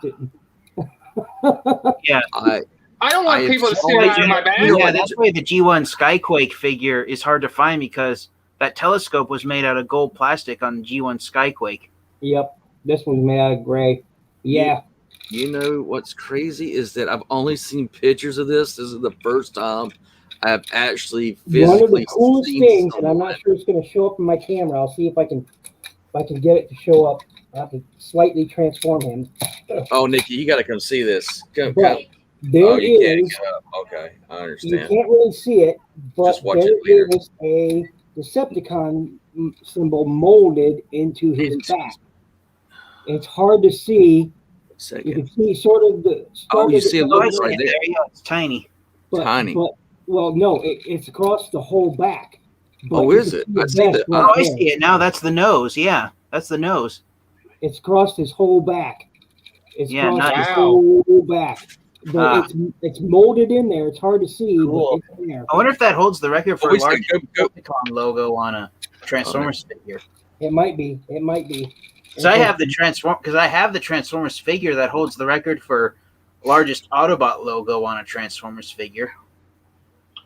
I don't want I people to have steal so out of my bag. You know Yeah, what? that's why the G1 Skyquake figure is hard to find because that telescope was made out of gold plastic on the G1 Skyquake. Yep, this one's made out of gray. Yeah, You know what's crazy is that I've only seen pictures of this. This is the first time I've actually physically one of the coolest seen things, and I'm someone. not sure it's going to show up in my camera. I'll see if I can get it to show up. I have to slightly transform him. Oh, Nikki, you got to come see this. Come. But Oh, there you can't is. get up. Okay, I You understand. can't really see it, but Just watch there it later. is a Decepticon symbol molded into his back. It's hard to see. You Second. can see sort of the. Oh, you start of see a the little symbol, right there. Yeah, it's tiny. Tiny. But well, no, it's across the whole back. But Oh, you is can it? the I see vest that. right Oh, I there. see it now. That's the nose. Yeah, that's the nose. It's across his whole back. It's Yeah, across his nice. whole back. But Ah. it's molded in there. It's hard to see, Cool. but it's there. I wonder if that holds the record for Oh, a we said large go. Decepticon logo on a Transformers figure. It might be. It might be. Because I have the Transformers figure that holds the record for largest Autobot logo on a Transformers figure.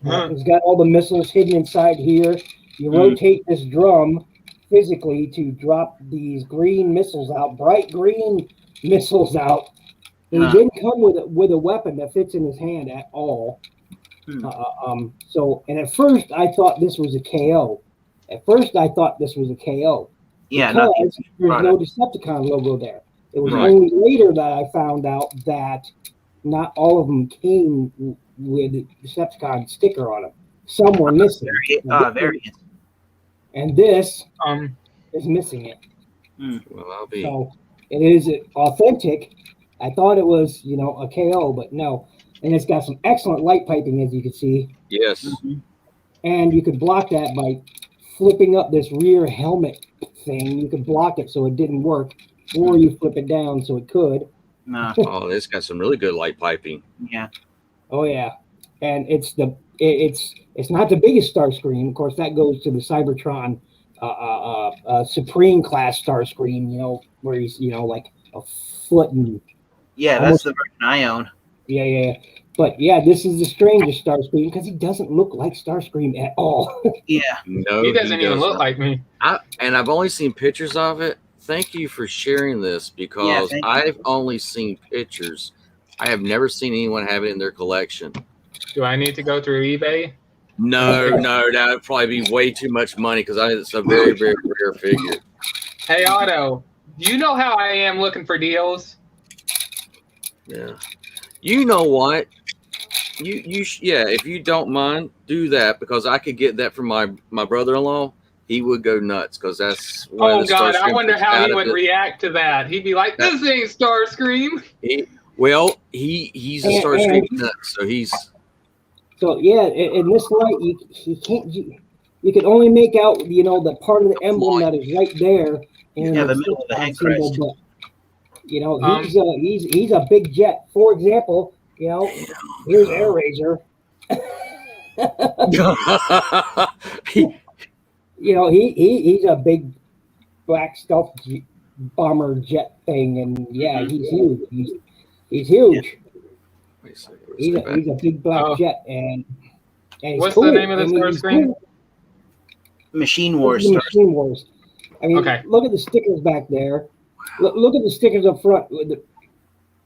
It's got all the missiles hidden inside here. You rotate this drum physically to drop these green missiles out, bright green missiles out. He didn't come with a weapon that fits in his hand at all. And at first I thought this was a KO. Yeah, because nothing. there's no Decepticon logo there. It was Right. only later that I found out that not all of them came with a Decepticon sticker on them. Some were missing. Variant. And this Um, is missing it. Well, I'll be. So it is authentic. I thought it was, a KO, but no. And it's got some excellent light piping, as you can see. Yes. And you could block that by flipping up this rear helmet thing. You could block it so it didn't work, or you flip it down so it could. No. Oh, it's got some really good light piping. Yeah. Oh yeah, and it's not the biggest Starscream. Of course, that goes to the Cybertron Supreme class Starscream. Where he's like a foot and Yeah, that's the version I own. yeah. But yeah, this is the strangest Starscream because he doesn't look like Starscream at all. Yeah. No, he doesn't even look like me. And I've only seen pictures of it thank you for sharing this Yeah, because thank you. I've only seen pictures. I have never seen anyone have it in their collection. Do I need to go through eBay? No, that would probably be way too much money because it's a very, very rare figure. Hey, Otto, you know how I am looking for deals? Yeah. You know what? Yeah, if you don't mind, do that because I could get that from my brother-in-law. He would go nuts because that's one Oh, of the God, I Starscream wonder things how out he of would it. react to that. He'd be like, this ain't Starscream. He's a Starscream nut, so he's. So yeah, in this light, you can't. You can only make out, the part of the emblem that is right there in Yeah, the middle of the head symbol, crest. but he's a big jet. For example, here's Air Razor. He's a big black stealth bomber jet thing, and yeah, he's huge. He's huge. Wait a second, He's a big black jet, and he's What's cool. the name of the he's Starscream? cool. Machine Wars. Machine Wars. I mean, Okay. look at the stickers back there. Look at the stickers up front.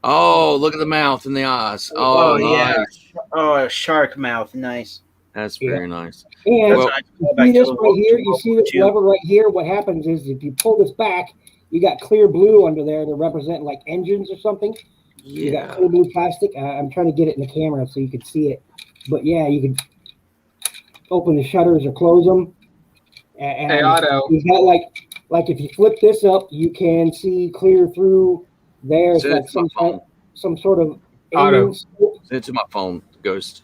Oh, look at the mouth and the eyes. Oh, yeah. nice. Oh, a shark mouth. Nice. That's very nice. And Well, you see this right here? You see this lever right here? What happens is if you pull this back, you got clear blue under there to represent like engines or something. You got clear blue plastic. I'm trying to get it in the camera so you can see it. But yeah, you can open the shutters or close them. And Hey, Otto. You've got like if you flip this up, you can see clear through there. It's like some sort of Otto. Send it to my phone, Ghost.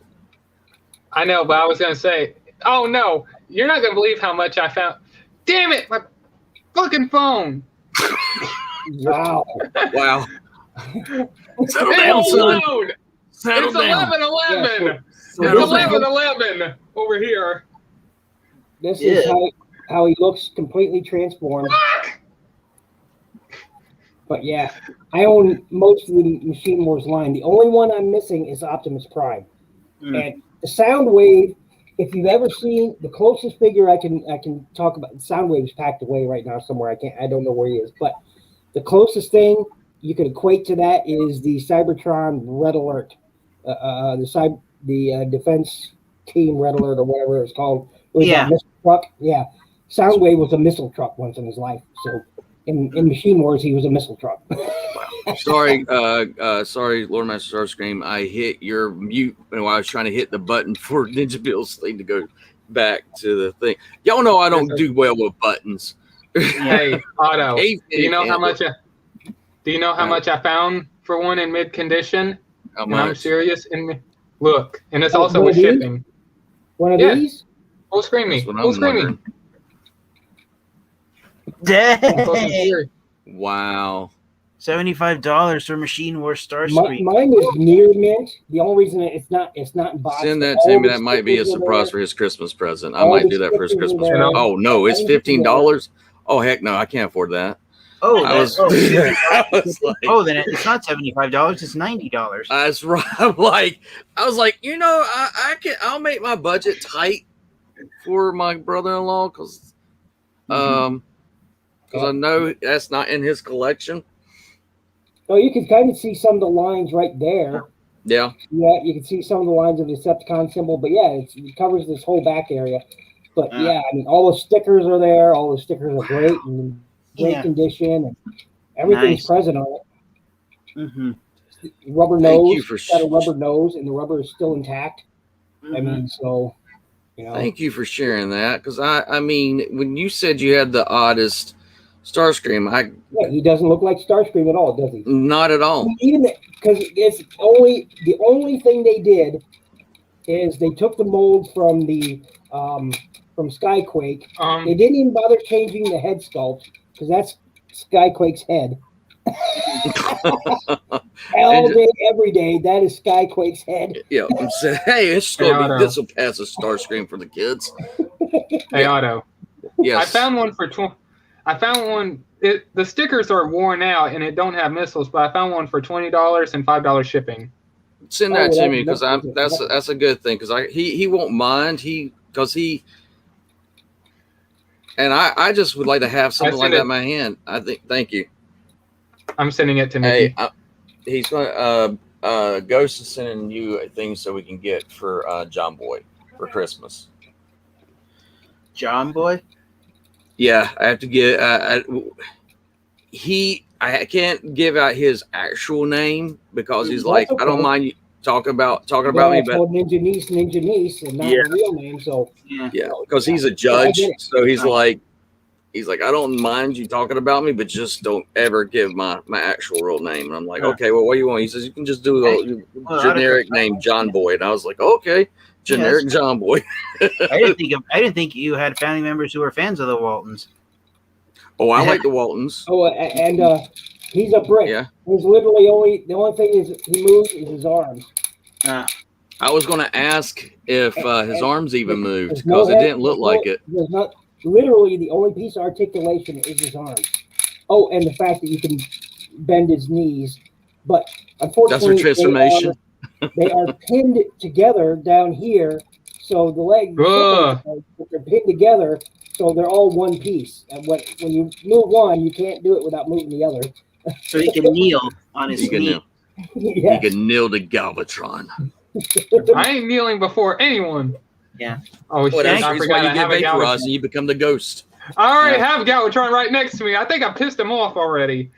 I know, but I was going to say, oh, no, you're not going to believe how much I found. Damn it, my fucking phone. Wow. Wow. Settle Hey, down, son. load. Settle It's down. 11:11. Yeah, It's Settle down. 11:11 over here. This is how he looks completely transformed. But yeah, I own most of the Machine Wars line. The only one I'm missing is Optimus Prime. And the Soundwave, if you've ever seen the closest figure I can talk about, Soundwave's packed away right now somewhere. I don't know where he is, but the closest thing you could equate to that is the Cybertron Red Alert, the defense team Red Alert or whatever it's called. It was that missile truck. Yeah, Soundwave was a missile truck once in his life. So in Machine Wars, he was a missile truck. Sorry, Lord Master Starscream. I hit your mute while I was trying to hit the button for Ninja Bill's thing to go back to the thing. Y'all know I don't do well with buttons. Hey, Otto, Hey, do you know how much I found for one in mid condition? How And I'm much? serious. Look, and it's also with these? shipping. One of Yeah. these? Full screen me. That's what Full I'm screen me. wondering. I'm fucking Dang. serious. Wow. $75 for Machine Wars Mine Starscream. is near mint. The only reason it's not in box. Send that all to me. the That might be a stickers are surprise there. for his Christmas present. I All might the do that for his stickers are Christmas there. present. Oh no, it's Everything's there. $15. Oh heck no, I can't afford that. Oh, I was, I was like, then it's not $75. It's $90. that's right. I was like, I'll make my budget tight for my brother-in-law because I know that's not in his collection. Oh, you can kind of see some of the lines right there. Yeah. Yeah, you can see some of the lines of the Decepticon symbol, but yeah, it covers this whole back area. But yeah, I mean, all the stickers are there. All the stickers are great and in great condition, and everything's present on it. Mm-hmm. Rubber Thank nose. you for It's got a rubber nose, and the rubber is still intact. I mean, so Thank you for sharing that because I mean, when you said you had the oddest Starscream, he doesn't look like Starscream at all, does he? Not at all. Even because it's the only thing they did is they took the mold from the from Skyquake. They didn't even bother changing the head sculpt because that's Skyquake's head. All day, every day, that is Skyquake's head. Yeah, I'm saying, hey, this will pass a Starscream for the kids. Hey, Otto. Yes. I found one for the stickers are worn out and it don't have missiles, but I found one for $20 and $5 shipping. Send that to me because that's a good thing because he won't mind because he And I just would like to have something like sent that it. in my hand. I think. Thank you. I'm sending it to Mickey. Hey, he's going to Ghost is sending you a thing so we can get for John Boy for Christmas. John Boy? Yeah, I have to get. I can't give out his actual name because he's That's like, I okay. don't mind you talking about Yeah, me, it's but called Ninja Niece, and not Yeah. the real name. So yeah, because he's a I judge, get it. so he's Right. like, I don't mind you talking about me, but just don't ever give my actual real name. And I'm like, Huh. okay, well, what do you want? He says you can just do the Well, generic name John Boy, and I was like, okay, generic John Boy. I didn't think you had family members who were fans of the Waltons. Oh, I like the Waltons. Oh, and he's a brick. Yeah, He's literally the only thing is he moves is his arms. I was going to ask if his arms even moved There's no because it head- didn't look there's no- like it. There's not literally the only piece of articulation is his arms. Oh, and the fact that you can bend his knees, but unfortunately, That's her transformation. They are pinned together down here, so the legs, Ugh. but they're pinned together, so they're all one piece. And when you move one, you can't do it without moving the other. So he can kneel on his He can knee. kneel. Yes. He can kneel to Galvatron. I ain't kneeling before anyone. Yeah. Oh shit! Well, that's the I reason forgot why I you have get a vaporized and Galvatron. you become the ghost. I already have Galvatron right next to me. I think I pissed him off already.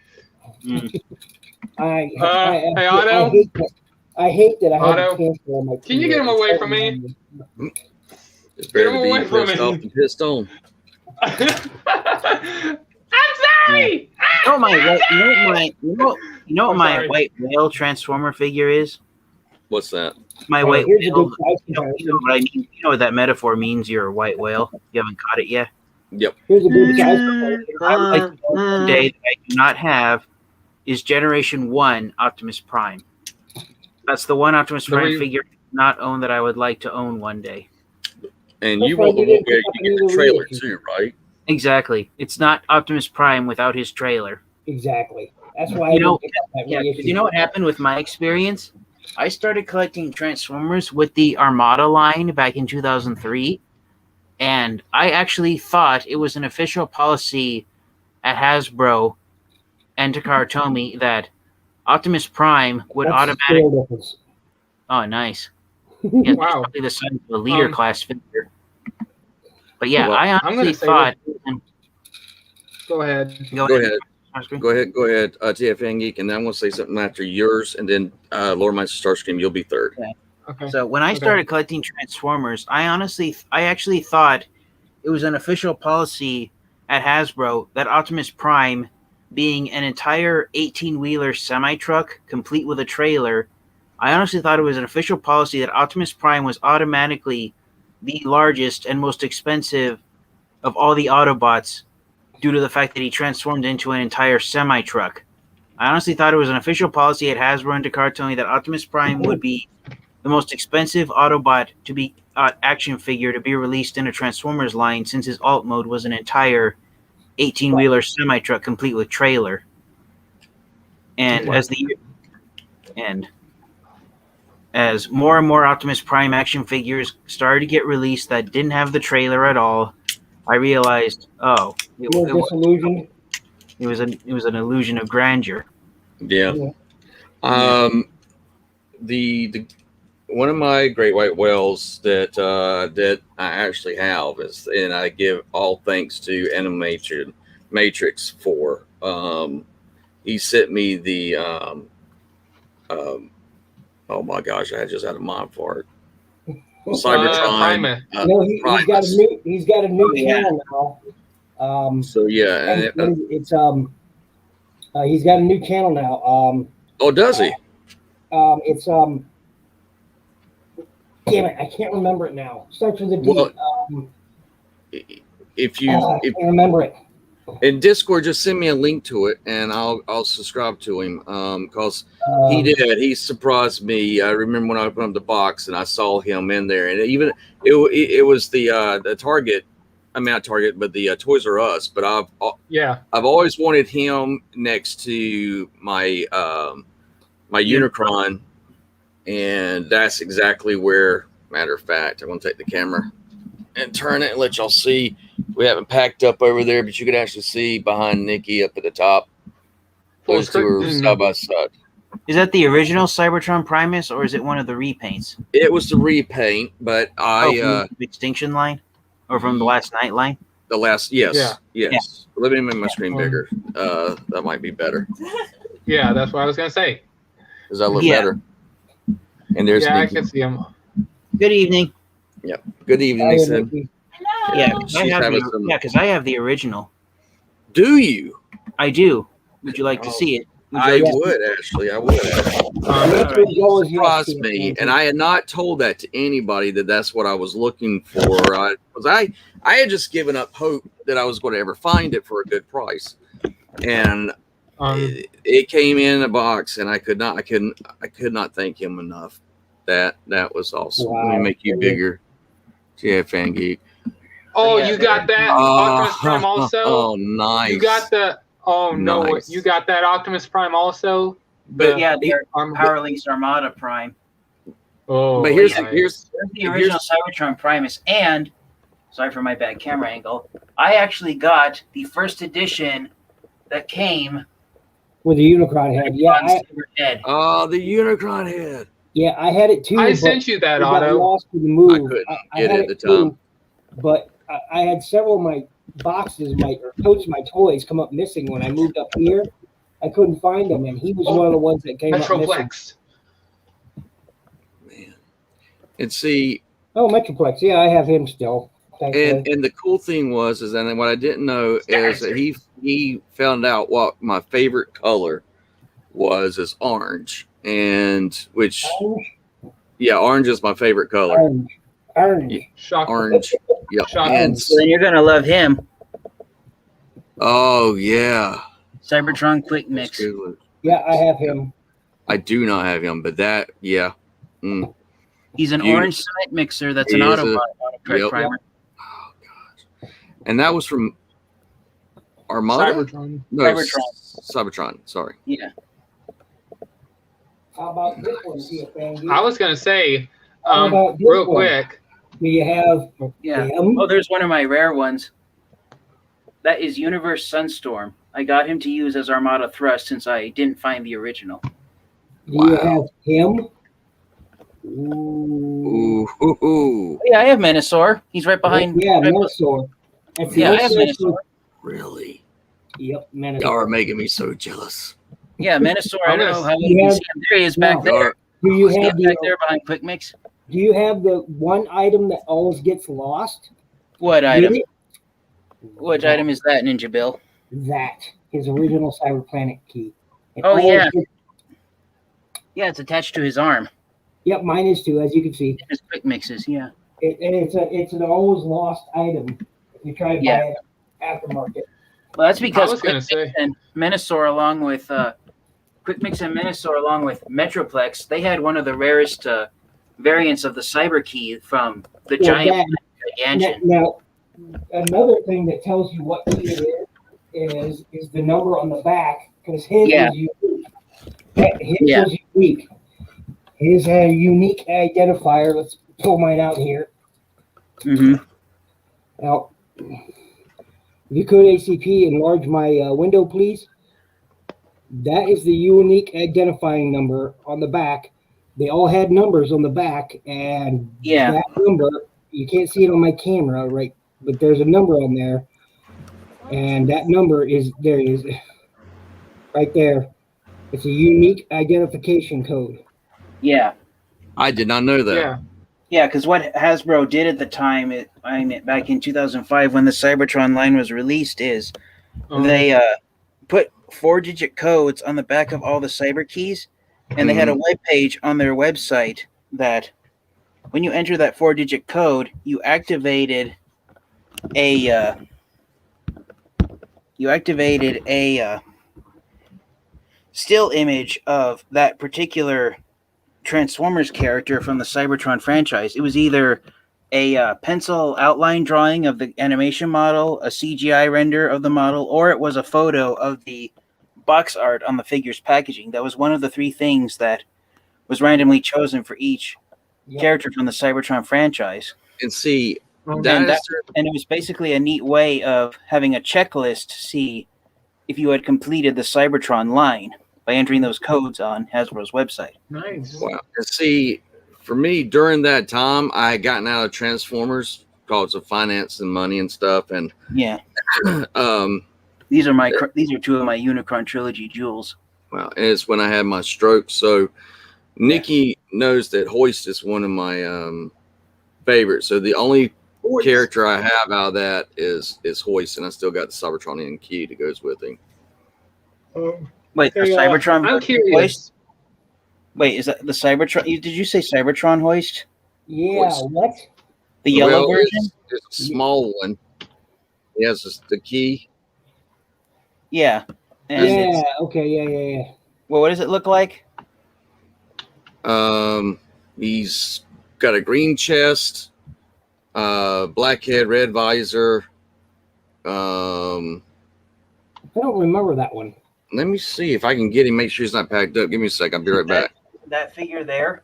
I Hey, Otto? I hate that I have Otto? a cancer on my. Can you get him away from me? It's better him to be away from pissed me. off than pissed on. I'm sorry. You know what I'm my sorry. white whale transformer figure is? What's that? My Oh, white here's a whale. good size You know comparison. what I mean? You know what that metaphor means? You're a white whale. You haven't caught it yet. Yep. Here's a good size comparison. I would like to know one day that I do not have is Generation 1 Optimus Prime. That's the one Optimus The Prime re- figure I do not own that I would like to own one day. And That's you why want the you one didn't where pick up you get the any of the trailer reviews. too, right? Exactly. It's not Optimus Prime without his trailer. Exactly. That's why You know- I didn't pick up that Yeah, reissue. because you know what happened with my experience? I started collecting Transformers with the Armada line back in 2003, and I actually thought it was an official policy at Hasbro and Takara Tomy that Optimus Prime would That's the automatically. scale difference. Oh, nice. Yeah, it's Wow. probably the size of a leader Um, class figure. But yeah, Well, I I'm honestly gonna say thought. Go ahead. Go ahead. Go ahead, TFN Geek, and then I'm going to say something after yours, and then Lord Master Starscream, you'll be third. Okay. So when I Okay. started collecting Transformers, I actually thought it was an official policy at Hasbro that Optimus Prime, being an entire 18-wheeler semi-truck complete with a trailer, I honestly thought it was an official policy that Optimus Prime was automatically the largest and most expensive of all the Autobots due to the fact that he transformed into an entire semi-truck. I honestly thought it was an official policy at Hasbro and Takara Tomy that Optimus Prime would be the most expensive Autobot to be action figure to be released in a Transformers line, since his alt mode was an entire 18-wheeler semi-truck complete with trailer. And as more and more Optimus Prime action figures started to get released that didn't have the trailer at all, I realized, You're disillusioned. it was an illusion of grandeur. Yeah. Yeah. The one of my great white whales that I actually have is, and I give all thanks to Animation Matrix for. He sent me the oh my gosh, I just had a mind fart. Cybertron. Primus. He's got a new Yeah. channel now. So yeah, and He's got a new channel now. oh, does he? It's damn it, I can't remember it now. Starts with a D. Well, If you I if can't remember it. in Discord, just send me a link to it, and I'll subscribe to him. Because he did. He surprised me. I remember when I opened up the box and I saw him in there, and it was the Target. I mean, not Target, but the Toys R Us. But I've always wanted him next to my my Unicron, and that's exactly where. Matter of fact, I'm gonna take the camera and turn it and let y'all see. We haven't packed up over there, but you can actually see behind Nikki up at the top. Those two are side by side. Is that the original Cybertron Primus, or is it one of the repaints? It was the repaint, but from the Extinction line, or from the Last Night line? The last, yes. Yeah. Let me make my screen bigger. That might be better. Yeah, that's what I was gonna say. Does that look Yeah. better? And there's Yeah, I Nikki. can see him. Good evening. Good evening, Hi, Lisa. Nikki. Hello. Yeah, 'cause I She's have having the, some- yeah, 'cause I have the original. Do you? I do. Would you like to see it? I would actually. I would. The Um, answer is always yes, Surprised Peter me, Pan. and I had not told that to anybody that that's what I was looking for. I had just given up hope that I was going to ever find it for a good price, and it came in a box, and I could not thank him enough. That was awesome. Let me Wow. make you bigger. Yeah, fan geek. oh, Yeah, you got that Optimus Prime also? Oh, nice. You got the no, Nice. you got that Optimus Prime also? But Yeah, the Arm- Power Links Armada Prime. Oh, but here's nice. here's There's the original Cybertron Primus, and sorry for my bad camera angle. I actually got the first edition that came With the Unicron head. Yeah, on Head. the Unicron head. I had it too. I but sent you that, it got Otto. lost in the move. I couldn't get had it at the time. too, but I had several of my boxes, my toys come up missing when I moved up here. I couldn't find them, and he was one of the ones that came up missing. Metroplex. Man. And see, Oh, Metroplex. Yeah, I have him still. Thankfully. and the cool thing was and what I didn't know is that he found out what my favorite color is orange, and which orange is my favorite color. Orange. Shock. Orange. Yep. Shock. And So then you're gonna love him, oh yeah. Cybertron Quick Mix. Yeah, I have him. I do not have him, but that He's an Beautiful. orange cement mixer. That's an He is Autobot yep. primer. Oh gosh. And that was from Armada? Cybertron. No, Cybertron. Cybertron, sorry. Yeah. How about this one, CFN? I was gonna say, How about this real one? quick. Do you have Yeah. him? Oh, there's one of my rare ones. That is Universe Sunstorm. I got him to use as Armada Thrust since I didn't find the original. Do you Wow. have him? Ooh, hoo, hoo. Yeah, I have Menasor. He's right behind. Yeah, right be- Menasor. That's the Yeah, I only have Menasor. Menasor. Really? Yep, Y'all are Menasor. making me so jealous. Yeah, Menasor. I don't know how You you can have- see him. There he is back No. Y'all there. are- Do you He's have back the there behind Quick Mix. Do you have the one item that always gets lost? What item? Did it? Which item is that, Ninja Bill? That his original Cyberplanet key. It Oh, always yeah. gets- Yeah, it's attached to his arm. Yep, mine is too, as you can see. His Quick Mixes. Yeah. And it's an always lost item if you try to Yeah. buy it aftermarket. Well, that's I because was gonna Quick Mix and Menasor, along with Quick Mix and Menasor, along with Metroplex, they had one of the rarest variants of the Cyber Key from the Yeah, giant that- Gigantian. Now, another thing that tells you what key it is the number on the back, because his Yeah. is unique. His Yeah. is unique. His had a unique identifier. Let's pull mine out here. Mm-hmm. Now, if you could, ACP, enlarge my window, please. That is the unique identifying number on the back. They all had numbers on the back, and Yeah. that number, you can't see it on my camera, right? But there's a number on there, and that number is, there it is, right there. It's a unique identification code. Yeah. I did not know that. Yeah. Yeah, because what Hasbro did at the time, back in 2005 when the Cybertron line was released, is they put 4-digit codes on the back of all the Cyber Keys, and they had a web page on their website that when you enter that 4-digit code, you activated a still image of that particular Transformers character from the Cybertron franchise. It was either a pencil outline drawing of the animation model, a CGI render of the model, or it was a photo of the box art on the figure's packaging. That was one of the three things that was randomly chosen for each Yep. character from the Cybertron franchise. And see, That is And it was basically a neat way of having a checklist to see if you had completed the Cybertron line by entering those codes on Hasbro's website. Nice. wow. And see, for me, during that time, I had gotten out of Transformers because of finance and money and stuff. And Yeah, um, these are two of my Unicron trilogy jewels. well, and it's when I had my stroke. So Nikki knows that Hoist is one of my favorites. So the only character I have out of that is Hoist, and I still got the Cybertronian key that goes with him. Wait, the Hey, Cybertron I'm hoist? curious. Wait, is that the Cybertron? Did you say Cybertron hoist? Yeah, Hoist. what? The yellow Well, version? it's a small one. He has the key. Yeah. And Yeah, it's, okay, yeah. well, what does it look like? He's got a green chest, black head, red visor. I don't remember that one. Let me see if I can get him. Make sure he's not packed up. Give me a second. I'll be right back. That figure there?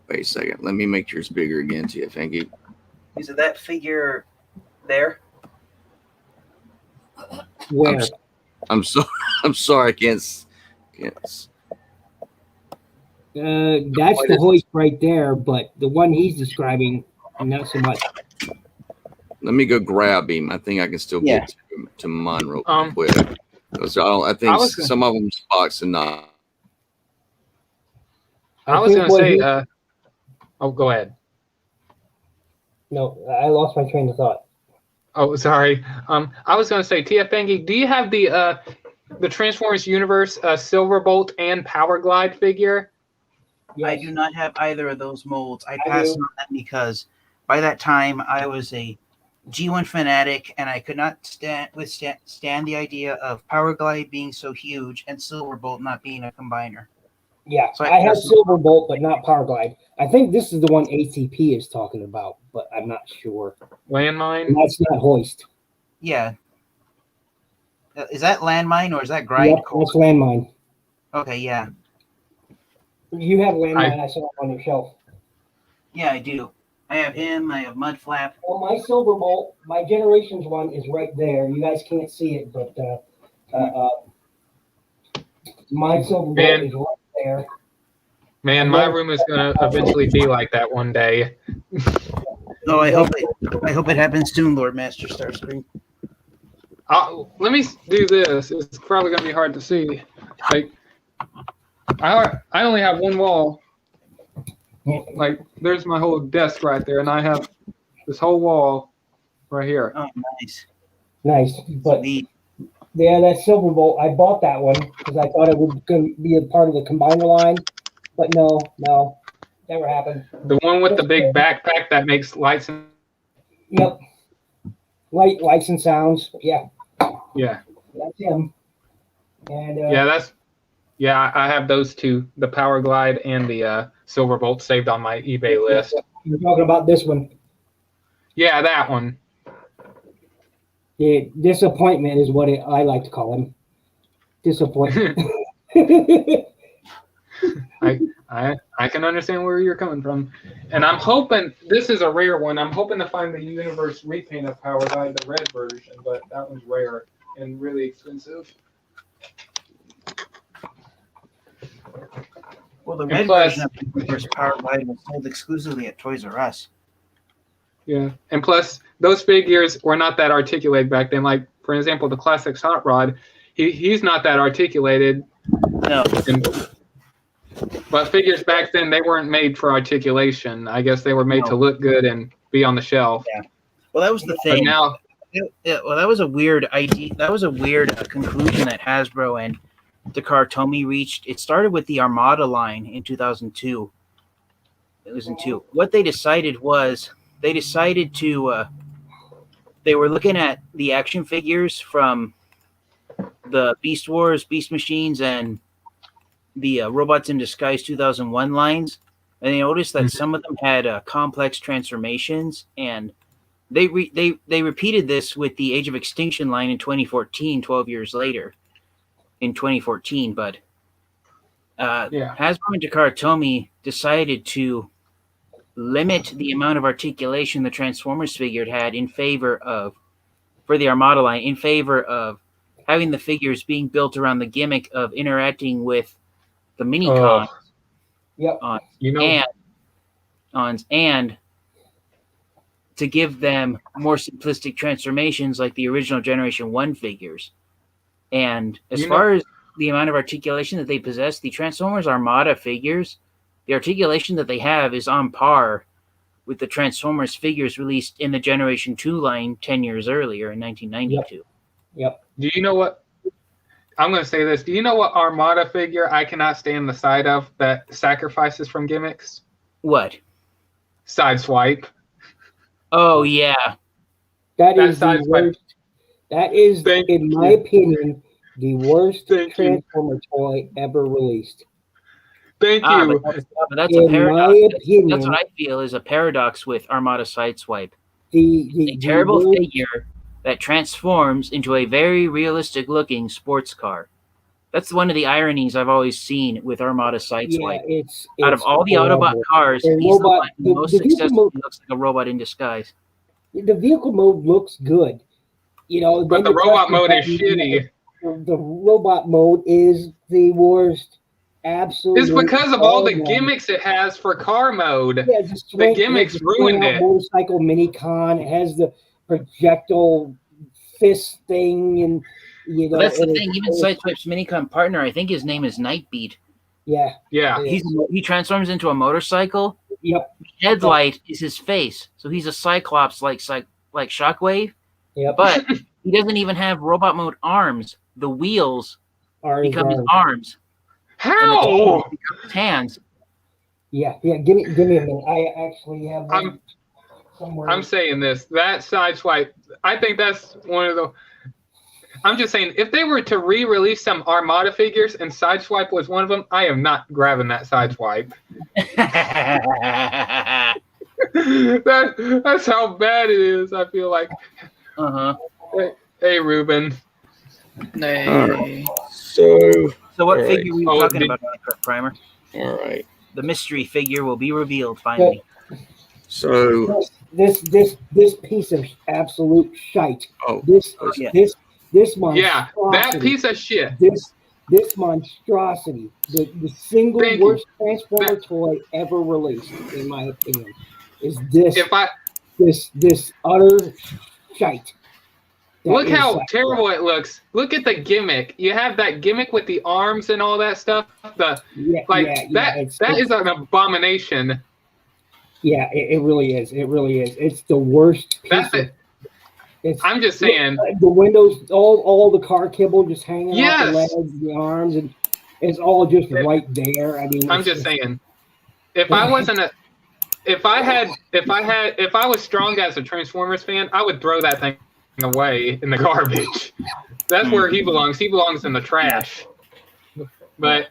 Wait a second. Let me make sure it's bigger again to you. Thank you. Is it that figure there? Where? I'm so I'm sorry. I can't. That's the hoist right there, but the one he's describing, not so much. Let me go grab him. I think I can still Yeah. get to mine real Um, quick. So I think I was gonna- some of them's boxed and not. I was think going to what say, he- oh, go ahead. No, I lost my train of thought. Oh, sorry. I was going to say, TF Bengi, do you have the Transformers Universe Silverbolt and Power Glide figure? I do not have either of those molds. I I passed do. on them because by that time I was a G1 fanatic and I could not stand the idea of Power Glide being so huge and Silverbolt not being a combiner. Yeah, So I had that's- Silverbolt, but not Power Glide. I think this is the one ATP is talking about, but I'm not sure. Landmine? And that's not hoist. Yeah. Is that landmine or is that grind? Yep, that's landmine. Okay, yeah. You have landmine. I saw it on your shelf. Yeah, I do. I have him. I have Mudflap. Well, my Silverbolt, my Generations one is right there. You guys can't see it, but my Silverbolt Man. is right there. Man, my room is going to eventually be like that one day. Oh, I hope it happens soon, Lord Master Starscream. Let me do this. It's probably going to be hard to see. Like, I only have one wall. Like, there's my whole desk right there, and I have this whole wall right here. Oh, nice. Nice, but Neat. yeah, that Silverbolt. I bought that one because I thought it would be a part of the combiner line, but no, never happened. The one with the big backpack that makes lights and Yep, lights and sounds. Yeah, yeah. that's him. And I have those two, the Power Glide and the Silverbolt, saved on my eBay list. you're talking about this one. Yeah, that one. Yeah, disappointment is what I like to call him. Disappointment. I can understand where you're coming from, and I'm hoping this is a rare one. I'm hoping to find the Universe repaint of Power Glide, the red version, but that one's rare and really expensive. Well, the And red plus- version of the Universe Power Glide was sold exclusively at Toys R Us. Yeah, and plus those figures were not that articulated back then. Like, for example, the Classics Hot Rod, he's not that articulated. No. But figures back then, they weren't made for articulation. I guess they were made to look good and be on the shelf. Yeah. Well, that was the But thing. now, Well, that was a weird idea. That was a weird conclusion that Hasbro and Takara Tomy reached. It started with the Armada line in 2002. It was in two. What they decided was they were looking at the action figures from the Beast Wars, Beast Machines, and the Robots in Disguise 2001 lines, and they noticed that some of them had complex transformations, and they repeated this with the Age of Extinction line in 2014, 12 years later, in 2014. But Hasbro and Takara Tomy decided to limit the amount of articulation the Transformers figure had in favor of, for the Armada line, in favor of having the figures being built around the gimmick of interacting with the mini-con Yep. You know, and to give them more simplistic transformations like the original Generation 1 figures. And as far as the amount of articulation that they possess, the Transformers Armada figures, the articulation that they have is on par with the Transformers figures released in the Generation 2 line 10 years earlier in 1992. Yep. do you know what? I'm going to say this. Do you know what Armada figure I cannot stand the sight of that sacrifices from gimmicks? What? Sideswipe. Oh, yeah. That is the Sideswipe. worst. That is, Thank in my opinion, the worst Thank you. Transformer toy ever released. Thank Ah, you. but that's a In paradox. my opinion, That's what I feel is a paradox with Armada Sideswipe. the A terrible worst- figure that transforms into a very realistic looking sports car. That's one of the ironies I've always seen with Armada Sideswipe. Yeah, it's Out of all the horrible. Autobot cars, And he's robot- the one most the vehicle successful. mode- He looks like a robot in disguise. The vehicle mode looks good, you know. But then the you robot press mode is button, shitty. The robot mode is the worst. Absolutely. It's because of all the horrible. gimmicks it has for car mode. Yeah, the gimmicks it has ruined swing-out it. Motorcycle mini-con. It has the projectile fist thing, and you know. But that's the and thing. Even Sideswipe's Minicon partner, I think his name is Nightbeat. Yeah. Yeah. He transforms into a motorcycle. Yep. The headlight is his face, so he's a Cyclops like Shockwave. Yep. But he doesn't even have robot mode arms. The wheels become his arms. And the How? tail becomes his hands. Yeah. Give me a minute. I actually have one somewhere. I'm saying this. That Sideswipe, I think that's one of the. I'm just saying, if they were to re-release some Armada figures and Sideswipe was one of them, I am not grabbing that Sideswipe. That's how bad it is. I feel like. Uh-huh. Hey, Ruben. Alright. So what All figure were you Oh, talking did- about, Primer? all right. The mystery figure will be revealed finally. So this piece of absolute shite. oh This yeah. this monstrosity. Yeah, that piece of shit. This monstrosity, the single Thank you. worst Transformer toy ever released, in my opinion, is this If I this utter shite. That look is how like- terrible it looks. Look at the gimmick. You have that gimmick with the arms and all that stuff. That is an abomination. Yeah, it really is. It really is. It's the worst piece. That's it. I'm just saying. The windows, all the car kibble just hanging off Yes. the legs, the arms, and it's all just right there. I mean, I'm just saying. If I wasn't a, if I was strong as a Transformers fan, I would throw that thing away in the garbage. That's where he belongs. He belongs in the trash. But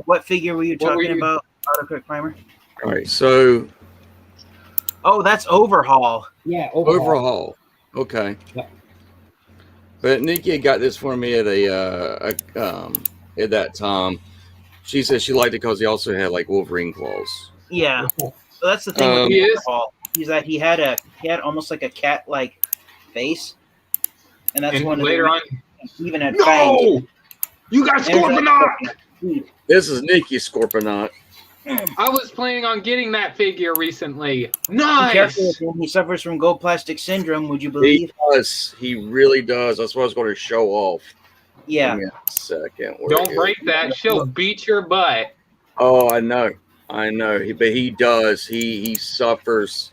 What figure were you What were talking you- about, Autocorrect Primer? all right. So Oh, that's Overhaul. Yeah, overhaul. Okay. Yeah. But Nikki had got this for me at at that time. She said she liked it because he also had like Wolverine claws. Yeah. So that's the thing with He is. Overhaul. Is that he had almost like a cat-like face, and that's and one of later the on, he even had fangs. no, you got And it was Scorponok. This is Nikki Scorponok. I was planning on getting that figure recently. Be Nice. careful with him. He suffers from gold plastic syndrome. Would you He believe? does. He really does. That's what I was going to show off. Yeah. Give me a second. Where Don't it is. break that. She'll beat your butt. Oh, I know. But he does. He suffers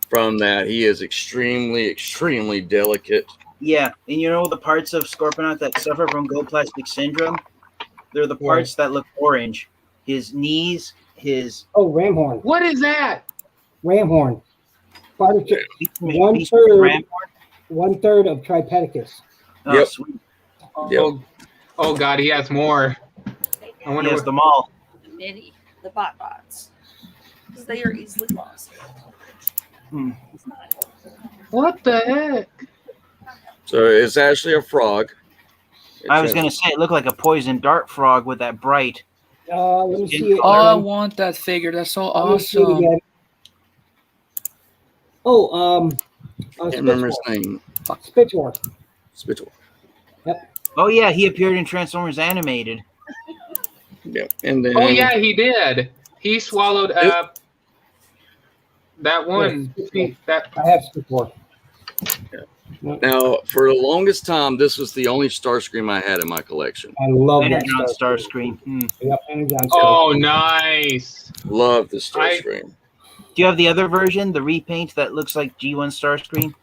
from that. He is extremely delicate. Yeah, and you know the parts of Scorponok that suffer from gold plastic syndrome? They're the parts that look orange. His knees, his Ramhorn. What is that? Ramhorn. Part of One one third of Tripedicus. Oh, Yep. sweet. Oh God, he has more. I He wonder has what. them all. The bots. Because they are easily lost. Hmm. What the heck? So it's actually a frog. I was going to say it looked like a poison dart frog with that bright. Let me see it. Oh, I want that figure. That's so Let me see it awesome. again. Oh, Can't remember his Spitzor. name. Spitzor. Spittle. Oh yeah, he appeared in Transformers Animated. Yep. And then Oh yeah, he did. He swallowed up that one. Yes. That I have Spitzor. now for the longest time, this was the only Starscream I had in my collection. I love that Energon Starscream. Starscream. Yep, Energon Starscream. Oh, nice. Love the Starscream. Do you have the other version, the repaint that looks like G1 Starscream?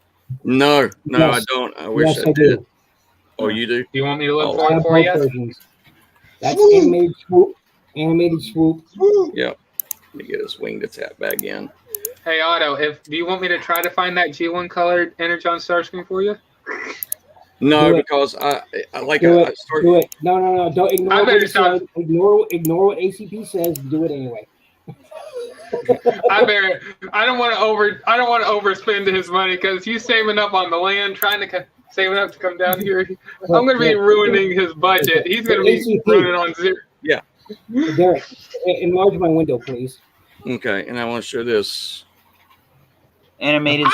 No, I Yes. don't. I wish Yes, I I did. do. Oh, you do? Do you want me to look Oh, I for it have for both you? versions. That's animated swoop. Animated swoop. Yep. Let me get his wing to tap back in. Hey Otto, do you want me to try to find that G1 colored Energon Starscream for you? No, Do it. because I like Do I it. start. Do it. No. Don't ignore I what better it stop. says. Ignore what ACP says. Do it anyway. I don't want to overspend his money because he's saving up on the land, saving up to come down here. I'm going to be ruining his budget. He's going to be ACP. running on zero. Derek, enlarge my window, please. Okay, and I want to show this. Animated,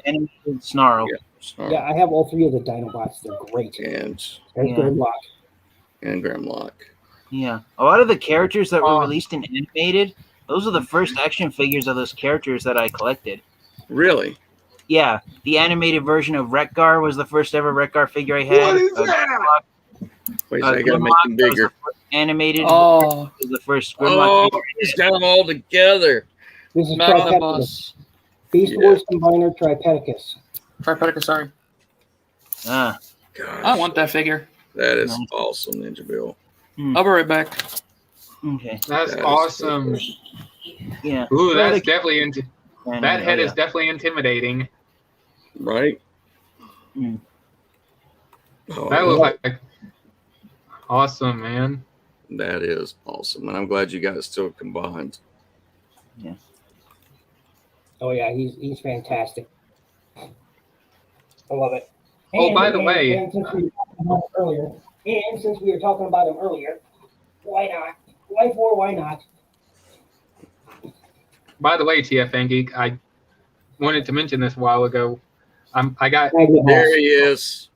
animated Snarl. Yeah, Snarl Yeah, I have all three of the Dinobots. They're great. and There's Yeah. Grimlock. Grimlock. Yeah, a lot of the characters that were Oh. released in animated, those are the first action figures of those characters that I collected. Really? Yeah, the animated version of Wreck-Gar was the first ever Wreck-Gar figure I had. What is that? Wait, I gotta make Grimlock him was the bigger. first animated Oh, was the first Grimlock figure. he's got them all together. This is Tripedicus. Magnabus. Beast Yeah. Wars Combiner Tripedicus. Tripedicus, sorry. Ah, Gosh, I want that figure. that is Nice. awesome, Ninja Bill. I'll be right back. okay. That's That is awesome. Yeah. Ooh, Well, that's they- definitely that head yeah. is definitely intimidating. Right? Mm. Oh, That looks like awesome, man. that is awesome, and I'm glad you guys still combined. Oh yeah, he's fantastic. I love it. Oh, by the way- and since we were talking about him earlier, why not? Why not? By the way, TFN Geek, I wanted to mention this a while ago. I got Magnabus. There he is.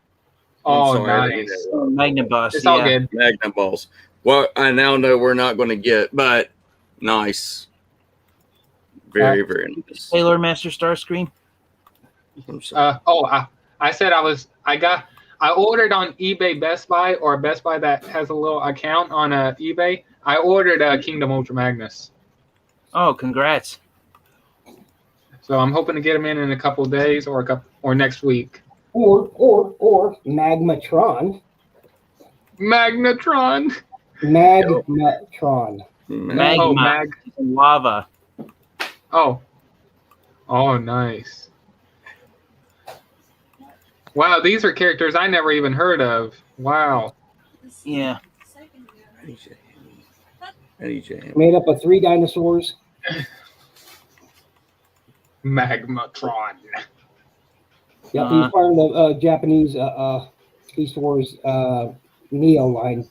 oh I'm sorry, I didn't nice. know. Magnabus. It's all yeah. good. Magnum balls. Well, I now know we're not going to get, but nice. Very, very nice. Sailor Master Starscream. I'm sorry. I said I ordered on eBay Best Buy or Best Buy that has a little account on eBay. I ordered Kingdom Ultra Magnus. Oh, congrats. So I'm hoping to get him in a couple of days or next week. Or Magmatron. Magnetron. Magmatron. Magma. Oh, Mag. Lava. Oh, nice. Wow, these are characters I never even heard of. Wow. Yeah. I need your hand. Made up of 3 dinosaurs. Magmatron. Yep, he's part of the Japanese Beast Wars Neo line.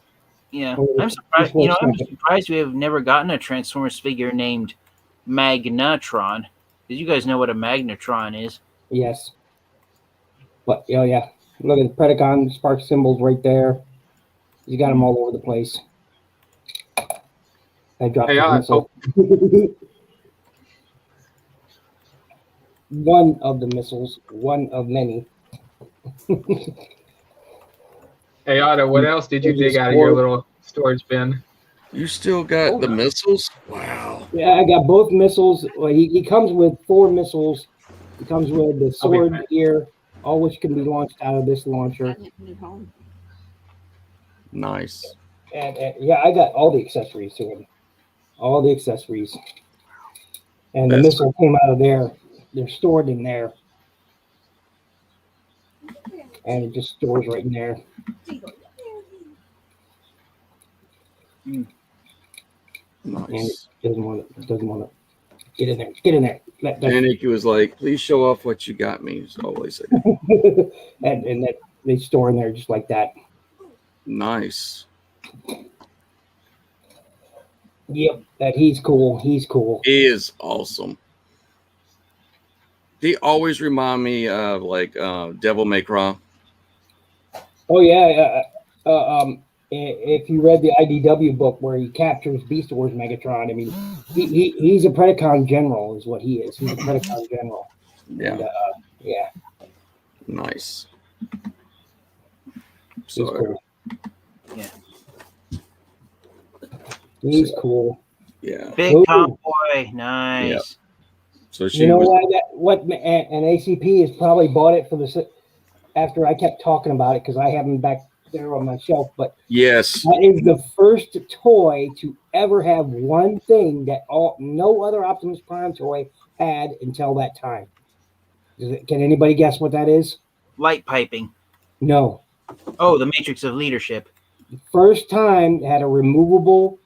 Yeah. Oh, I'm surprised. this I'm was- surprised we have never gotten a Transformers figure named Magnetron. Did you guys know what a Magnetron is? Yes. But yeah. Look at the Predacon spark symbols right there. He's got them all over the place. I dropped Hey, the I missile. One of the missiles, one of many. Hey Otto, what else did you dig out of your little storage bin? You still got the missiles? Wow. Yeah, I got both missiles. Well, he comes with 4 missiles. He comes with the I'll be sword back. gear, all which can be launched out of this launcher. New home. Nice. And yeah, I got all the accessories to him. All the accessories. And the That's missile came out of there. They're stored in there. And it just stores right in there. And Nice. it doesn't want to get in there. Get in there. And Nikki was like, please show off what you got me. He's always like, and that they store in there just like that. nice. Yep, that he's cool. He's cool. He is awesome. He always remind me of like Devil May Cry. Oh yeah. If you read the IDW book where he captures Beast Wars Megatron, I mean, he's a Predacon general, is what he is. He's a Predacon general. Yeah, And, yeah, nice. he's So cool. Yeah. He's cool. yeah, Big Ooh. Tomboy. Nice. so she You know was. what? And ACP has probably bought it for the after I kept talking about it because I have them back there on my shelf. But Yes, that is the first toy to ever have one thing that no other Optimus Prime toy had until that time. Can anybody guess what that is? Light piping. No. Oh, the Matrix of Leadership. First time it had a removable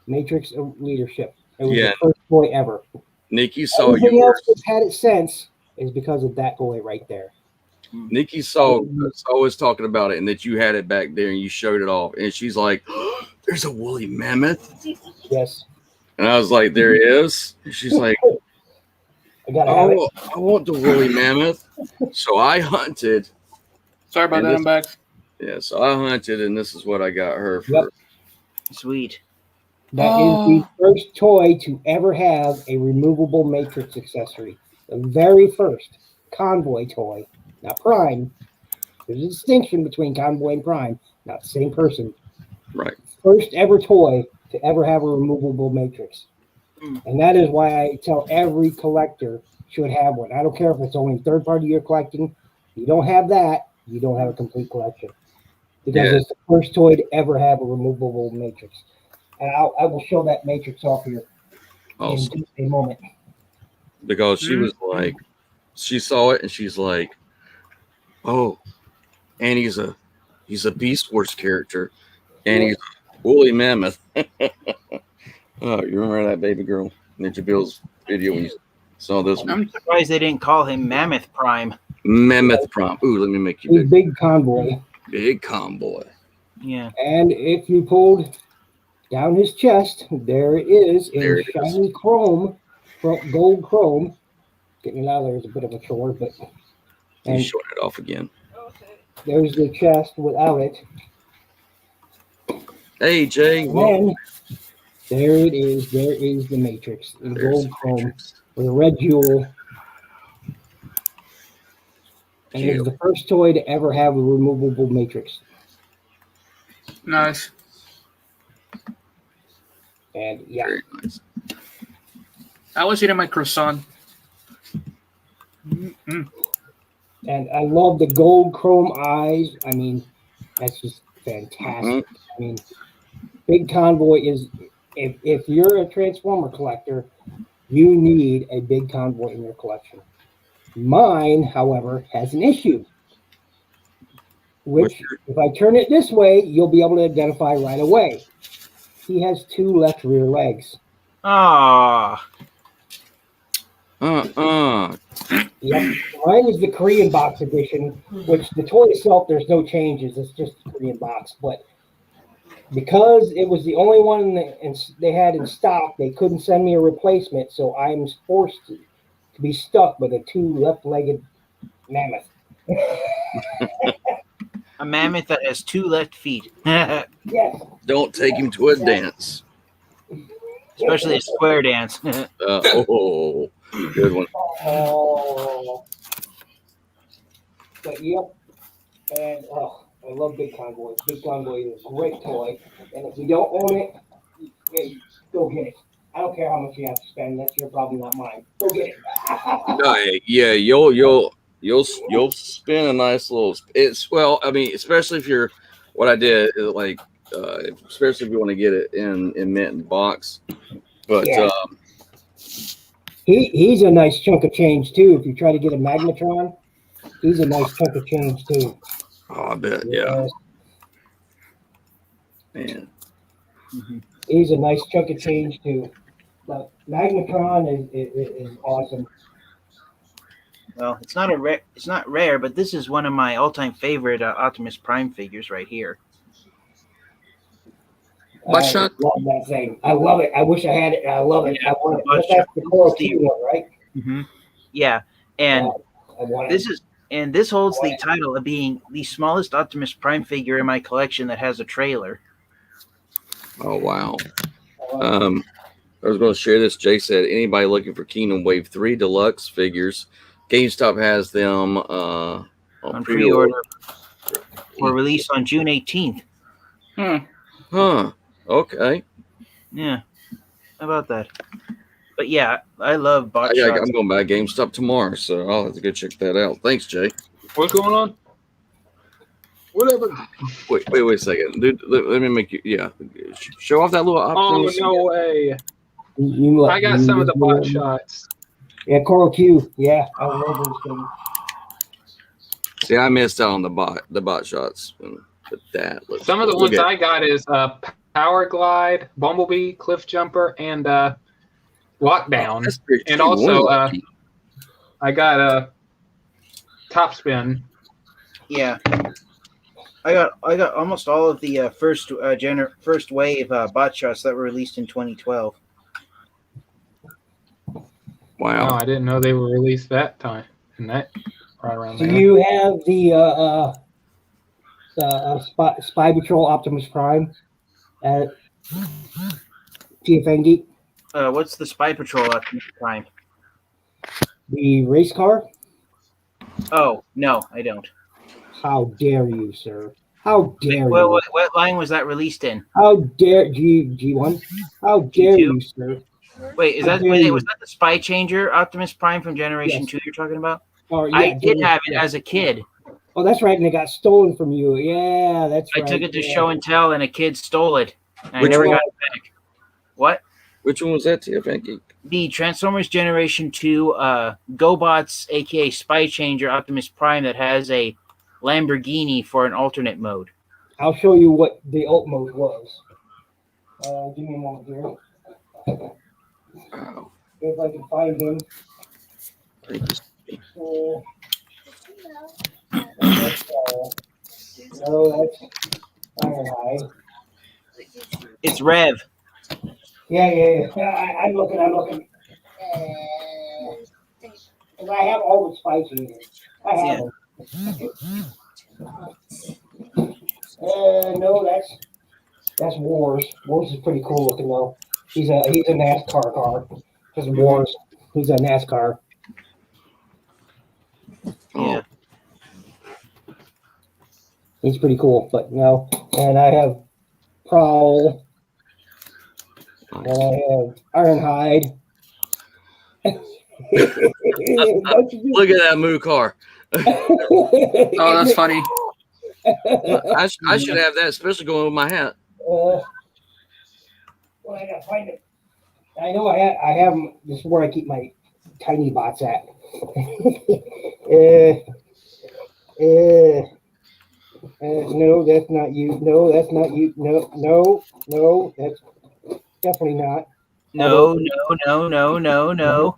Matrix of Leadership. It was Yeah. the first toy ever. Nikki saw Everything yours. else that's had it since is because of that toy right there. Nikki saw always talking about it, and that you had it back there, and you showed it off, and she's like, oh, "There's a woolly mammoth," Yes. and I was like, "There is." And she's like, I gotta have it. "Oh, I want the woolly mammoth." So I hunted. Sorry about And that. I'm back. Yeah, so I hunted, and this is what I got her for. Yep. Sweet. That is the first toy to ever have a removable Matrix accessory. The very first Convoy toy. Not Prime. There's a distinction between Convoy and Prime. Not the same person. Right. First ever toy to ever have a removable Matrix. And that is why I tell every collector should have one. I don't care if it's only third party you're collecting. If you don't have that, you don't have a complete collection. Because Yeah. it's the first toy to ever have a removable Matrix. And I will show that Matrix off here Awesome. in just a moment. Because she was like, she saw it, and she's like, "Oh, and he's a Beast Wars character, and he's a woolly mammoth." Oh, you remember that, baby girl? Ninja Bill's video when you saw this one? I'm surprised they didn't call him Mammoth Prime. Mammoth Prime. Ooh, let me make you He's big. Big Convoy. Big convoy. Yeah. And if you pulled down his chest, there it is in There it is. shiny chrome, gold chrome. Getting it out of there is a bit of a chore, but and He's showing it off again. there's the chest without it. Hey, Jay. And Well, then there it is. There is the Matrix in there's gold the chrome Matrix. with a red jewel. And it's the first toy to ever have a removable Matrix. Nice. And yeah, Very nice. I was eating my croissant. and I love the gold chrome eyes. I mean, that's just fantastic. I mean, Big Convoy is, if you're a Transformer collector, you need a Big Convoy in your collection. Mine, however, has an issue. Which, if I turn it this way, you'll be able to identify right away. He has two left rear legs. Ah. Yep. Mine is the Korean box edition, which the toy itself, there's no changes. It's just the Korean box. But because it was the only one they had in stock, they couldn't send me a replacement. So I'm forced to be stuck with a two left-legged mammoth. A mammoth that has two left feet. Yes. Don't take him to a dance. Especially a square dance. Oh, good one. Oh. But yep. And I love Big Convoy. Big Convoy is a great toy. And if you don't own it, hey, go get it. I don't care how much you have to spend. That's your problem, not mine. Go get it. Yeah, you'll spin a nice little. It's well, I mean, especially if you're. What I did is like, especially if you want to get it in mint and box. But Yeah. He's a nice chunk of change too. If you try to get a Magnetron, he's a nice chunk of change too. oh, I bet, yeah, man. He's a nice chunk of change too. But Magnetron is awesome. Well, it's not rare, but this is one of my all-time favorite Optimus Prime figures right here. Butt I shot? love that thing. I love it. I wish I had it. I love it. I want it. Butt That's the shot. Coral Key one, right? Mm-hmm. Yeah, And I want this holds the title of being the smallest Optimus Prime figure in my collection that has a trailer. Oh wow. I was going to share this. Jay said anybody looking for Kingdom Wave 3 Deluxe figures, GameStop has them on on pre-order for release on June 18th. Huh. Okay. Yeah. How about that? But yeah, I love bot shots. I'm going by GameStop tomorrow, so I'll have to go check that out. Thanks, Jay. What's going on? Whatever. Wait a second, dude. Let me make you. Yeah, show off that little. Oh, Optimus. no way. I got some of the bot shots. Yeah, Coral Q. Yeah, I love those things. See, I missed out on the bot shots. But that looks Some of the cool. ones I got is Power Glide, Bumblebee, Cliff Jumper, and Lockdown. That's pretty And cool. also, I got a Top Spin. Yeah. I got almost all of the first wave bot shots that were released in 2012. Wow. Oh, I didn't know they were released that time. And that right around Do there. you have the Spy Patrol Optimus Prime at TFN Geek? What's the Spy Patrol Optimus Prime? The race car? Oh, no, I don't. How dare you, sir? How dare Well, you? what line was that released in? How dare G1? How dare G2? you, sir? Wait, How dare you. was that the Spy Changer Optimus Prime from Generation Yes. 2 you're talking about? Oh, yeah, I did yeah, have it yeah. as a kid. Oh, that's right, and it got stolen from you. Yeah, that's I right. took it to yeah. show and tell, and a kid stole it. And I Which never one? got it back. What? Which one was that, TFN Geek? The Transformers Generation 2 GoBots, aka Spy Changer Optimus Prime, that has a Lamborghini for an alternate mode. I'll show you what the alt mode was. Give me a moment here. Wow. If I can find him. No, that's Ironhide. It's Rev. Yeah. I'm looking. And I have all the Spy Changers. I have them. No, that's Wars. Wars is pretty cool looking though. He's a NASCAR car. Because Wars, he's a NASCAR. Yeah. He's pretty cool, but no. And I have Prowl. And I have Ironhide. Look at that moo car. Oh, that's funny. I should have that, especially going with my hat. Well, I gotta find it. I know I have them. This is where I keep my tiny bots at. No, that's not you. No, that's not you. No, that's definitely not. No. No.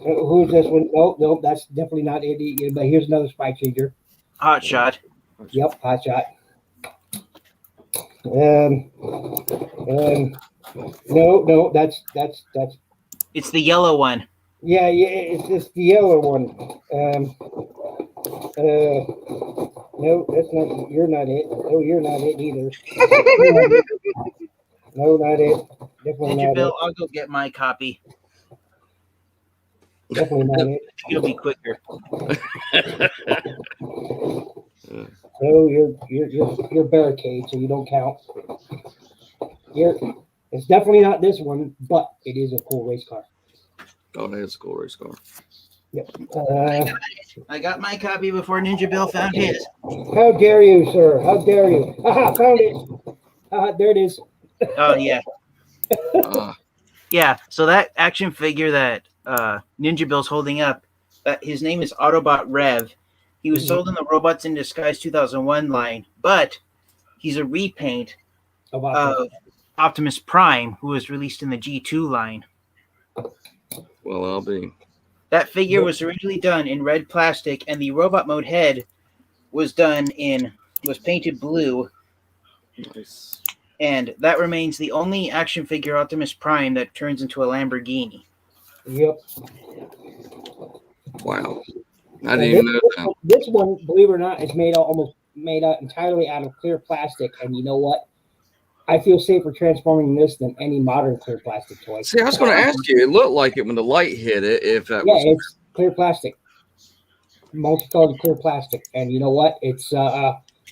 Who's this one? No, that's definitely not it. But here's another Spy Changer. Hot Shot. Yep, Hot Shot. No, that's It's the yellow one. yeah, it's the yellow one. No, that's not. You're not it. No, you're not it either. No, not it. Definitely Ninja not Bill, it. I'll go get my copy. Definitely not it. You'll be quicker. No, you're barricade, so you don't count. It's definitely not this one, but it is a cool race car. Oh, that's a cool race car. Yep. I got my copy before Ninja Bill found his. How dare you, sir? How dare you? Aha, found it. There it is. Oh, yeah. Uh, Yeah, so that action figure that Ninja Bill's holding up, his name is Autobot Rev. He was sold in the Robots in Disguise 2001 line, but he's a repaint of Optimus Prime, who was released in the G2 line. well, I'll be. That figure was originally done in red plastic, and the robot mode head was painted blue, Nice. and that remains the only action figure Optimus Prime that turns into a Lamborghini. Yep. Wow. I didn't even know that. This one, believe it or not, is made out entirely out of clear plastic. And you know what? I feel safer transforming this than any modern clear plastic toy. See, I was going to ask you. It looked like it when the light hit it. If that Yeah, was it's clear plastic, multicolored clear plastic, and you know what? It's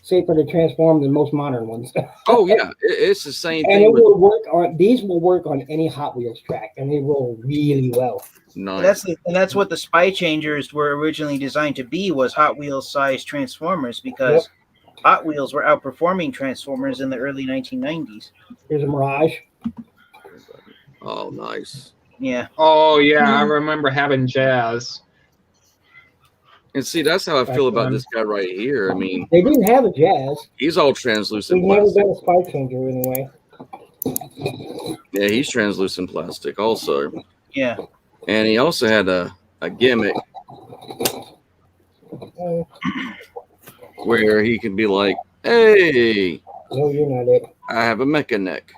safer to transform than most modern ones. oh yeah, it's the same And thing it with will work on these. Will work on any Hot Wheels track, and they roll really well. nice. And that's what the Spy Changers were originally designed to be, was Hot Wheels sized Transformers, because Hot Wheels were outperforming Transformers in the early 1990s. Here's a Mirage. Oh, nice. Yeah. Oh yeah, I remember having Jazz. And see, that's how I feel about this guy right here. I mean, They didn't have a Jazz. he's all translucent We've never plastic. been a Spy Changer anyway. Yeah, he's translucent plastic also. Yeah. And he also had a gimmick where he could be like, hey, No, you're not it. I have a mecha neck.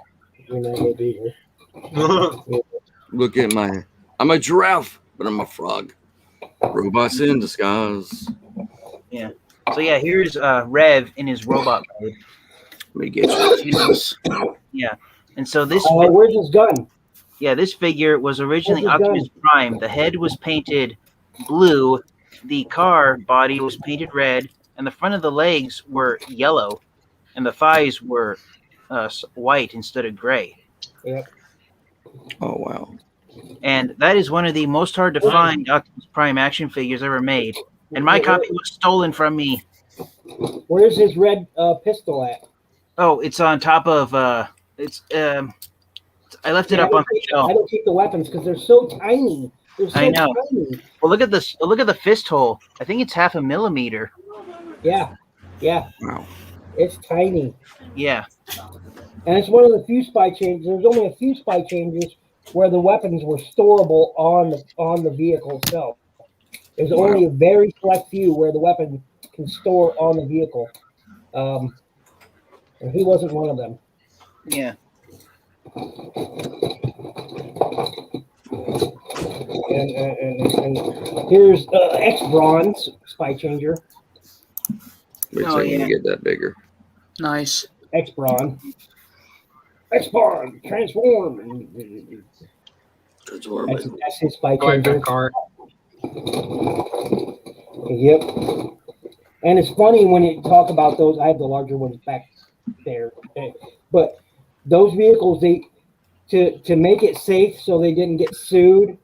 You're not it either. Look at I'm a giraffe, but I'm a frog. Robots in disguise. Yeah. So yeah, here's Rev in his robot mode. Let me get you. Jesus. Yeah. And so this Where's his gun? Yeah, this figure was originally Where's it Optimus Prime. The head was painted blue, the car body was painted red, and the front of the legs were yellow, and the thighs were white instead of gray. Yep. Oh, wow. And that is one of the most hard to find Optimus Prime action figures ever made. And my copy was stolen from me. Where's his red pistol at? Oh, it's on top of I left it up on the I shelf. don't keep the weapons because they're so tiny. They're so I know. tiny. Well, look at this. Look at the fist hole. I think it's 0.5 millimeter. Yeah. Wow. It's tiny. Yeah. And it's one of the few Spy Changers. There's only a few Spy Changers where the weapons were storable on the vehicle itself. There's only a very select few where the weapon can store on the vehicle. And he wasn't one of them. Yeah. And here's X-Bronze Spy Changer. Wait till you get that bigger. Nice. X-Bron. X-Bron, transform. That's his Spy I like Changer. that car. Yep. And it's funny when you talk about those. I have the larger ones back there, but those vehicles, to make it safe so they didn't get sued.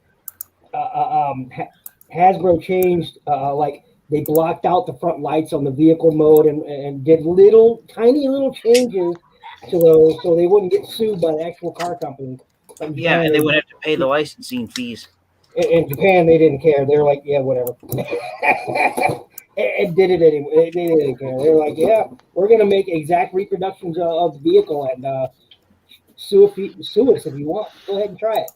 Hasbro changed, like they blocked out the front lights on the vehicle mode and did tiny little changes to those so they wouldn't get sued by the actual car company. Yeah, and they would have to pay the licensing fees. In Japan, they didn't care. They're like, yeah, whatever. And did it anyway. They didn't care. They were like, yeah, we're going to make exact reproductions of the vehicle and sue us if you want. Go ahead and try it.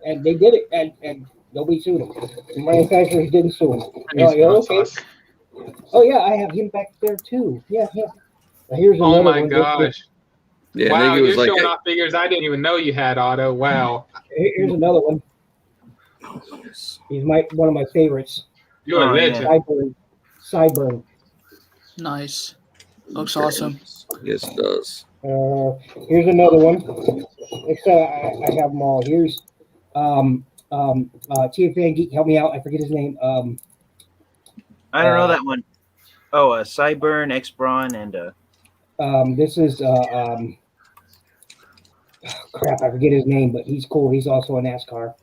And they did it, and nobody sued them. The manufacturers didn't sue them. They're like, okay. Oh, yeah, I have him back there, too. Yeah. Now, here's another Oh my one. gosh. Yeah, Wow, was you're like showing off figures I didn't even know you had, Otto. Wow. Here's another one. He's one of my favorites. You're a legend. Sideburn. Nice. Looks awesome. Yes, it does. Here's another one. I have them all. Here's TFN Geek. Help me out. I forget his name. I don't know that one. Oh, Cyburn, X-Bron, and this is crap. I forget his name, but he's cool. He's also a NASCAR.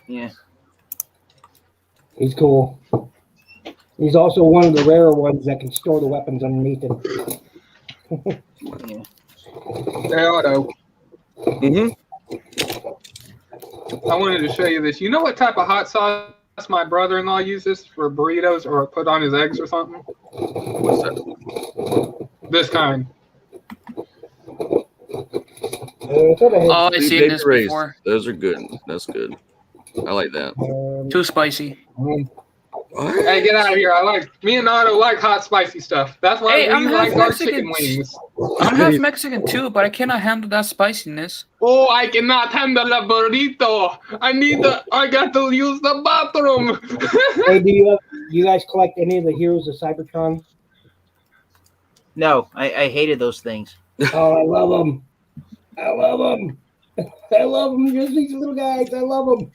Yeah. He's cool. He's also one of the rarer ones that can store the weapons underneath him. Yeah. Hey, Otto. Mm-hmm. I wanted to show you this. You know what type of hot sauce my brother-in-law uses for burritos or put on his eggs or something? What's that? This kind. Oh, I've seen this Rays. before. Those are good. That's good. I like that. Too spicy. What? Hey, get out of here! Me and Otto like hot spicy stuff. That's why Hey, I'm we half like our Mexican. chicken wings. I'm half Mexican too, but I cannot handle that spiciness. Oh, I cannot handle a burrito. I got to use the bathroom. Hey, do you guys collect any of the Heroes of Cybertron? No, I hated those things. Oh, I love them. I love them. I love them. Just these little guys. I love them.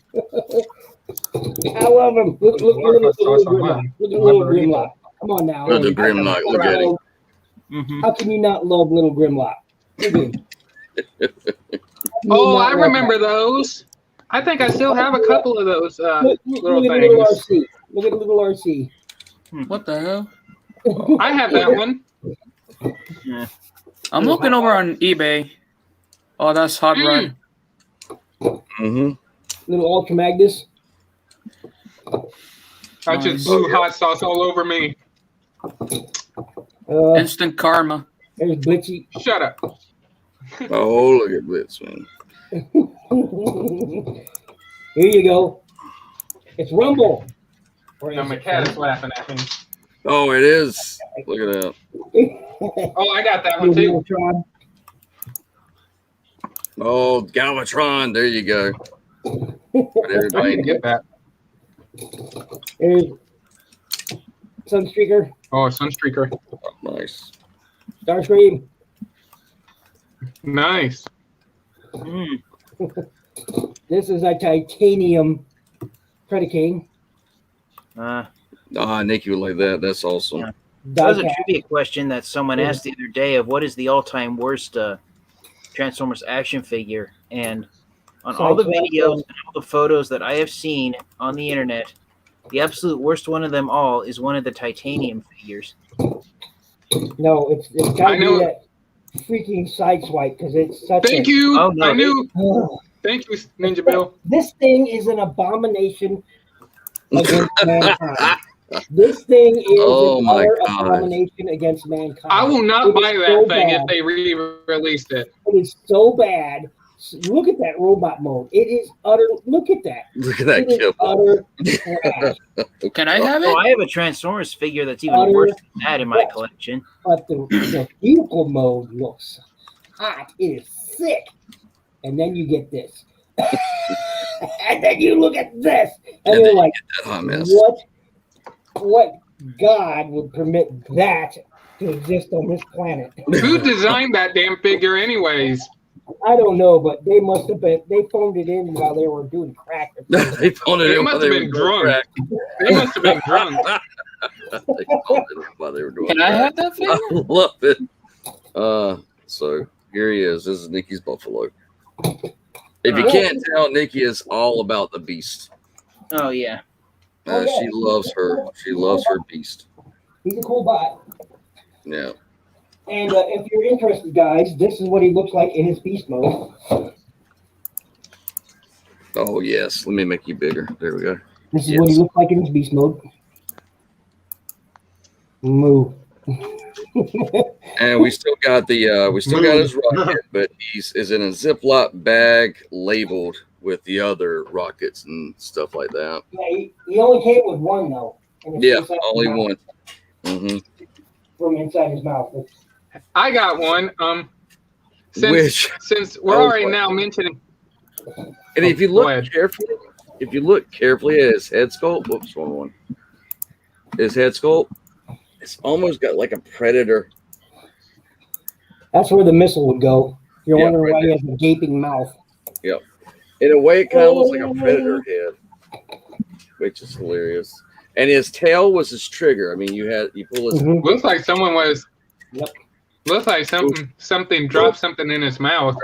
I love them. Look at little Grimlock. Look at little Grimlock. Come on now. Look at Grimlock. Look at him. Mm-hmm. How can you not love little Grimlock? Look at him. Oh, I remember those. I think I still have a couple of those Look little at little things. RC. Look at little RC. What the hell? I have that one. Yeah. I'm looking over on eBay. Oh, that's Hot Rod. Mm-hmm. Little Ultra Magnus. I just blew hot sauce all over me. Instant karma. There's Blitzy. Shut up. Oh, look at Blitz, man. Here you go. It's Rumble. Or Now is my it cat is laughing at me. Oh, it is. Look at that. Oh, I got that one too. Galvatron. Oh, Galvatron. There you go. But I everybody didn't get that. There's Sunstreaker. Oh, Sunstreaker. nice. Starscream. Nice. Mm. This is a titanium Predaking. Nikki would like that. That's awesome. Yeah. That was a Diecast. trivia question that someone asked the other day of what is the all-time worst Transformers action figure, and on all the videos and all the photos that I have seen on the internet, the absolute worst one of them all is one of the titanium figures. No, it's got to be that freaking Sideswipe because it's such Thank you. Oh, no. I knew. Ugh. Thank you, Ninja Bill. This thing is an abomination against mankind. This thing is Oh an my utter God. abomination against mankind. I will not It buy is that so thing bad. if they re-released it. It is so bad. Look at that robot mode. It is utter. Look at that. Look at that It is kid. utter trash. Can I have Oh, it? I have a Transformers figure that's even Utter worse than that in my trash. collection. But the vehicle mode looks hot. It is sick. And then you get this. And then you look at this. And And you're then like, That hot mess. what God would permit that to exist on this planet? Who designed that damn figure, anyways? I don't know, but they must have been, they phoned it in while they were doing crack. Or something. They phoned it They in must while have they been were doing drunk. They must have been drunk. crack. They phoned it in while they were doing Can I crack. have that figure? I love it. So here he is. This is Nikki's Buffalo. If you can't tell, Nikki is all about the beast. Oh yeah. She loves her. She loves her beast. He's a cool bot. Yeah. And if you're interested, guys, this is what he looks like in his beast mode. Oh yes. Let me make you bigger. There we go. This is what he looks like in his beast mode. Moo. And we still got the his rocket, but is in a Ziploc bag labeled with the other rockets and stuff like that. Yeah, he only came with one though. And it's Yeah, inside his only mouth, one. Mm-hmm. from inside his mouth. I got one. Since we're Oh, already boy. now mentioning, And if you Go look ahead. carefully at his head sculpt, whoops, wrong one. His head sculpt, it's almost got like a predator. That's where the missile would go. You're Yeah, wondering right why he has a gaping mouth. In a way, it kind of looks like a predator head, which is hilarious. And his tail was his trigger. I mean, you pull his. Mhm. looks like someone was. Yep. Looks like something dropped something in his mouth.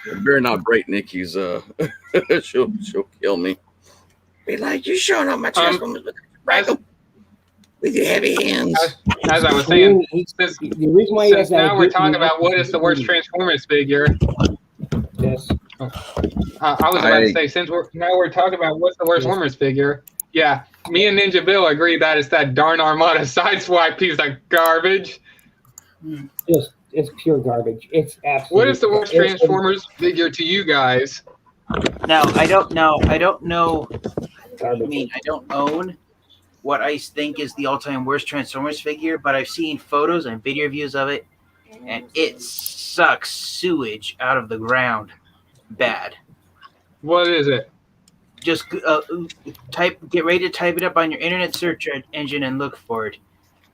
You better not break Nikki's. She'll kill me. Be like, you showing up my Transformers with your heavy hands. As I was saying, since The reason why he has that now we're gaping talking mouth about what is the worst Transformers figure. Yes. I was about to say, since we're talking about what's the worst Transformers figure. Yeah, me and Ninja Bill agree that it's that darn Armada Sideswipe piece of garbage. Just it's pure garbage. It's absolutely. What is the worst Transformers figure to you guys? Now I don't know. I Garbage. mean, I don't own what I think is the all-time worst Transformers figure, but I've seen photos and video reviews of it, and it sucks sewage out of the ground. Bad. What is it? Just get ready to type it up on your internet search engine and look for it.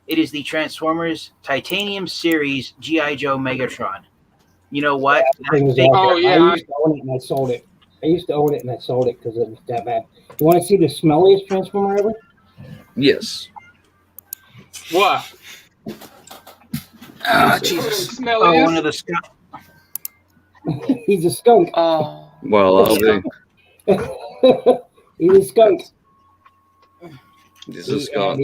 It is the Transformers Titanium Series G.I. Joe Megatron. You know what? Thing is Oh, awful. yeah, I used to own it and I sold it. Because it was that bad. You want to see the smelliest Transformer ever? Yes. What? Ah, Jesus. Smell Oh, is? one of the skunk. He's a skunk. Oh. Well, I'll be. He's a skunk. This is skunk.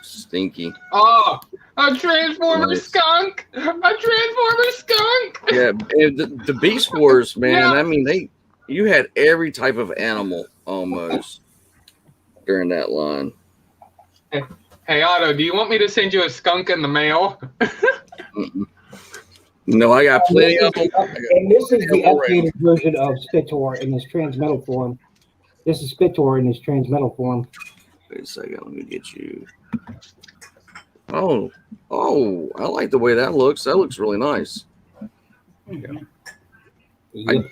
Stinky. Oh, a Transformer Nice. skunk! A Transformer skunk! Yeah, and the Beast Wars, man. Yeah. I mean, you had every type of animal almost during that line. Hey, Otto, do you want me to send you a skunk in the mail? Mm-mm. No, I got plenty of them. And this is the already. updated version of Spitor in his transmetal form. This is Spitor in his transmetal form. Wait a second, let me get you. Oh, I like the way that looks. That looks really nice. Yep.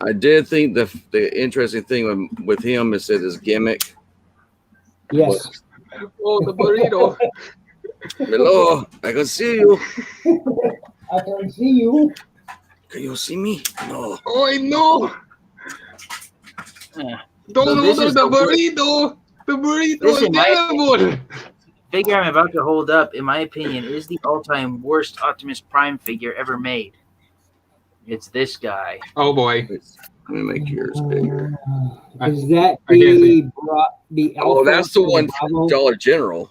I did think the interesting thing with him is that his gimmick. Yes. Oh, the burrito. Hello, I can see you. I can see you. Can you see me? No. Oh, no. Yeah. Don't So this order is the the- burrito. The burrito This is is my- terrible. Figure I'm about to hold up, in my opinion, is the all-time worst Optimus Prime figure ever made. It's this guy. Oh, boy. Let me make yours bigger. Is that I can't see. the Alpha? Oh, that's the or one Bravo? from Dollar General.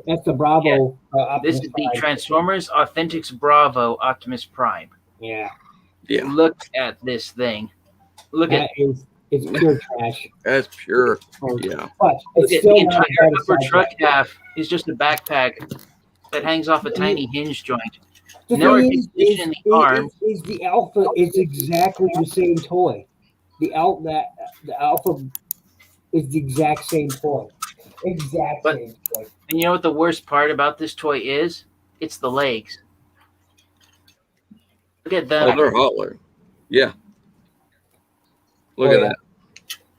That's the Bravo. This Optimus is the Prime. Transformers Authentics Bravo Optimus Prime. Yeah, Yeah, Look at this thing. Look at it's pure trash. that's pure. Yeah. But Look it's at still the not entire as bad upper as truck Sidewalk. half is just a backpack that hangs off a tiny hinge joint. The No thing is, articulation in the arm. is the Alpha is exactly the same toy. The Alpha is the exact same toy. Exact But- same toy. And you know what the worst part about this toy is? It's the legs. Look at Oh, them. they're Holler. Yeah. Look Oh, at yeah. that.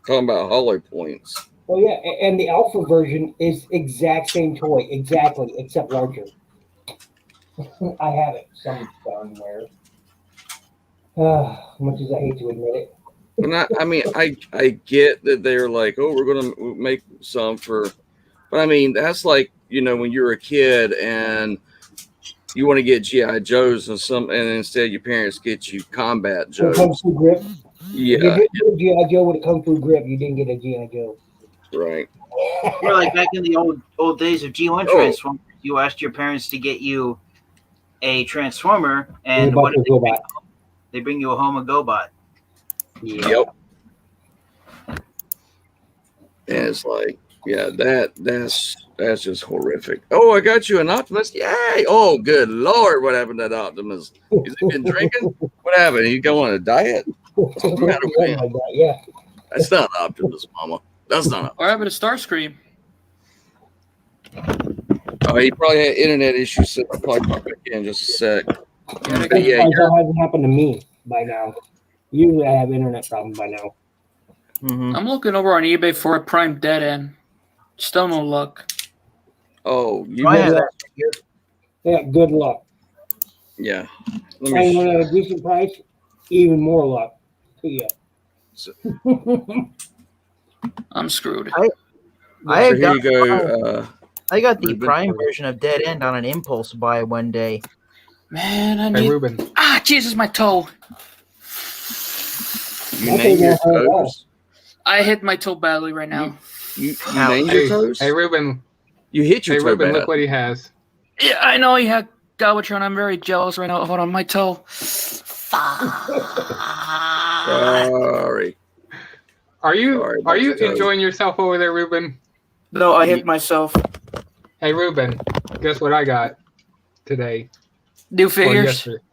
Talking about Holler points. Oh yeah, and the Alpha version is exact same toy, exactly, except larger. I have it somewhere. Much as I hate to admit it. And I get that they're like, oh, we're gonna make some for, but I mean that's like when you were a kid and you want to get GI Joes and instead your parents get you Combat With Joes. Kung Fu grip. If you Yeah, didn't get a G.I. Joe with a Kung Fu grip, you didn't get a G.I. Joe. right. You're like back in the old days of G1 Oh. Transformers, you asked your parents to get you a Transformer, and What what about did the they bring? Gobot? They bring you a home of GoBot. Yep. And it's like, yeah, that's just horrific. Oh, I got you an Optimus. Yay! Oh, good Lord, what happened to that Optimus? Has he been drinking? What happened? He go on a diet? What's the matter with him? Oh my God, yeah. That's not Optimus, Mama. That's not. What happened to Starscream? Oh, he probably had internet issues. So I'll probably pop back in just a sec. Yeah, But yeah, That hasn't happened to me by now. Usually I have internet problems by now. Mm-hmm. I'm looking over on eBay for a Prime Dead End. Still no luck. oh, you I know have that? that. Yeah, good luck. Yeah. Let And me. when at a decent price, even more luck. Yeah. So, I'm screwed. I so had here you got- go. I got the Ruben. Prime version of Dead End on an impulse buy one day. Man, I Hey, need. Ruben. Ah, Jesus, my toe. You That name thing your won't hurt at all. toes. I hit my toe badly right now. You Ow. name Hey, your toes. hey, Ruben. You hit your Hey, toe Ruben, bad. look what he has. Yeah, I know he had Galvatron. I'm very jealous right now. Hold on, my toe. Sorry. Are you Sorry about you your toes. enjoying yourself over there, Ruben? No, I hit myself. Hey, Ruben. Guess what I got today? New Or figures. yesterday?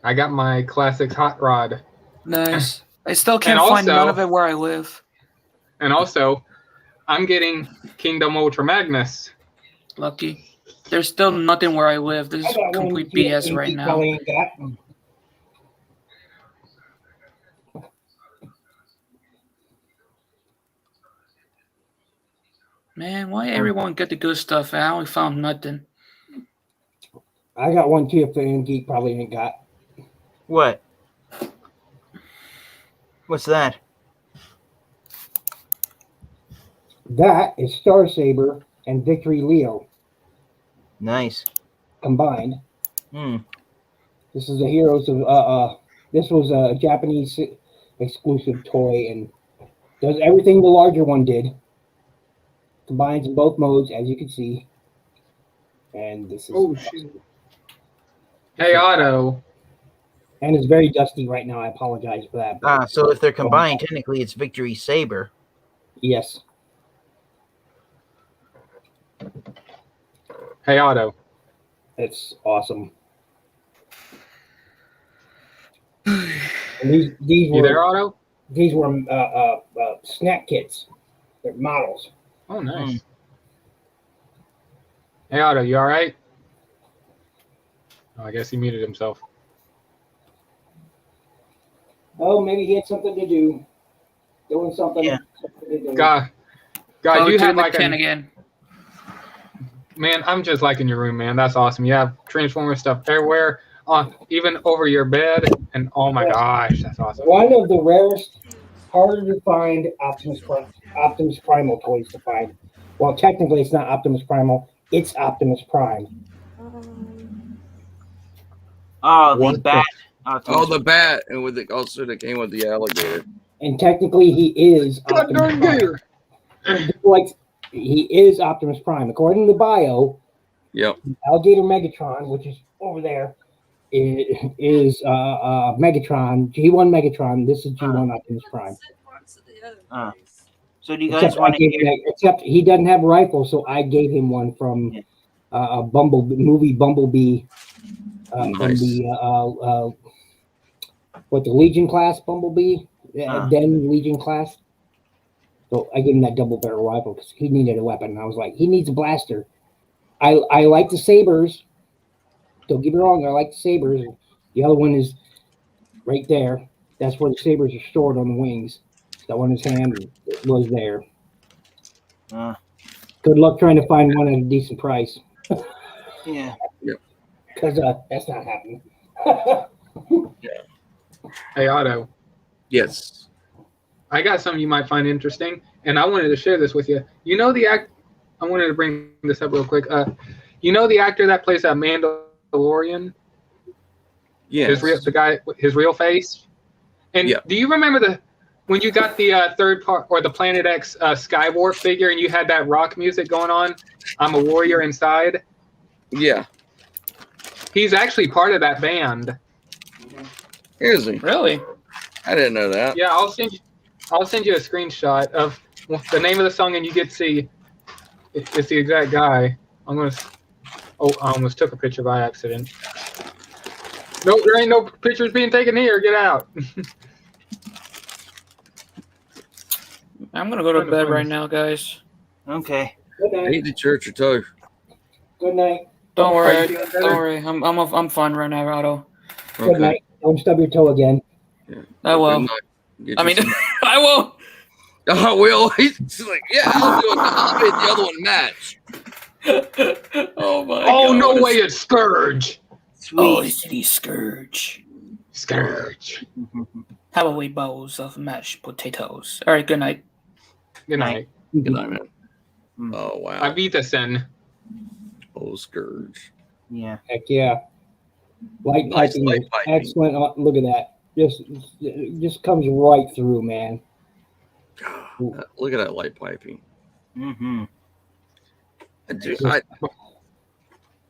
I got my Classics Hot Rod. Nice. I still can't And find also- none of it where I live. And also, I'm getting Kingdom Ultra Magnus. Lucky. There's still nothing where I live. This I is got one complete TF BS Geek right you now. probably ain't got. Man, why everyone get the good stuff? I only found nothing. I got one TF Geek probably ain't got. What? What's that? That is Star Saber and Victory Leo Nice. combined. Hmm. This is the Heroes of this was a Japanese exclusive toy and does everything the larger one did. Combines in both modes, as you can see. And this is Oh, shoot. Hey, Otto. and it's very dusty right now. I apologize for that. But So if they're combined, technically it's Victory Saber. yes. Hey, Otto. It's awesome. And these You there, were Otto? these were snack kits. They're models. Oh, nice. Hey, Otto, you all right? Oh, I guess he muted himself. Oh, maybe he had something to do. Doing something. Yeah. Something to do. God, Oh, you do had the like 10 a again. man. I'm just liking your room, man. That's awesome. You have Transformer stuff everywhere, even over your bed, and oh my gosh, that's awesome. One of the rarest, harder to find Optimus Primal toys to find. Well, technically, it's not Optimus Primal. It's Optimus Prime. Oh, the What bat. Oh, the bat, and with it also that came with the alligator. And technically, he is God Optimus darn Prime. gator. Like, he is Optimus Prime. According to the bio, Yep. Alligator Megatron, which is over there, is Megatron, G1 Megatron. This is G1 Optimus Prime. So do you guys want to hear? Except he doesn't have a rifle, so I gave him one from Bumblebee. From Nice. the the Legion class Bumblebee, then Legion class. So I gave him that double barrel rifle because he needed a weapon. And I was like, he needs a blaster. I like the sabers. Don't get me wrong, I like the sabers. The other one is right there. That's where the sabers are stored on the wings. That one in his hand was there. Good luck trying to find one at a decent price. Yeah. Yep. Because that's not happening. Hey, Otto. Yes. I got something you might find interesting, and I wanted to share this with you. You know the act. I wanted to bring this up real quick. You know the actor that plays that Mandalorian? Yes. His real face. And do you remember when you got the third part or the Planet X Skywarp figure, and you had that rock music going on? I'm a warrior inside. Yeah. He's actually part of that band. Is he? Really? I didn't know that. Yeah, I'll send you a screenshot of the name of the song, and you get to see it's the exact guy. I almost took a picture by accident. Nope, there ain't no pictures being taken here. Get out. I'm gonna go to bed right now, guys. Okay. Good night. Eat the church or toe. Good night. Don't Are worry. you feeling better? Don't worry. I'm fine right now, Otto. Good night. Don't stub your toe again. Yeah. I will. Get I you mean, some- I won't. Oh, will. He's like, yeah, I'll make the other one match. Oh my Oh, god. no way, it's Scourge. Sweet. Oh, City Scourge. Scourge. How about we bowls of mashed potatoes? All right, good night. Good night. Good night, man. Oh, wow. Avitasen. Oh, Scourge. Yeah. Heck yeah. Light Nice piping light is piping. excellent. Look at that. Just comes right through, man. Look at that light piping. Mm-hmm. Dude,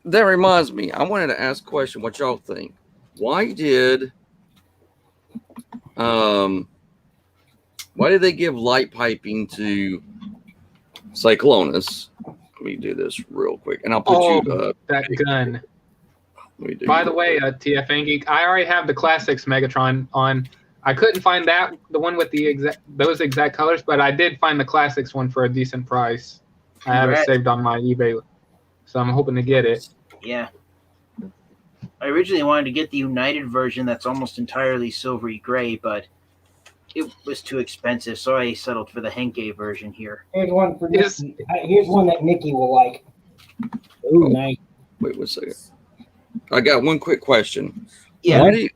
that reminds me, I wanted to ask a question. What y'all think? Why did they give light piping to Cyclonus? Let me do this real quick, and I'll put that gun. Let me do By the way, TFN Geek, I already have the Classics Megatron on. I couldn't find the one with those exact colors, but I did find the classics one for a decent price. I have it Congrats. saved on my eBay, so I'm hoping to get it. Yeah. I originally wanted to get the United version that's almost entirely silvery gray, but it was too expensive, so I settled for the Henke version here. Here's one for Yes. Nikki. Here's one that Nikki will like. Ooh, nice. Wait 1 second. I got one quick question. Yeah. Why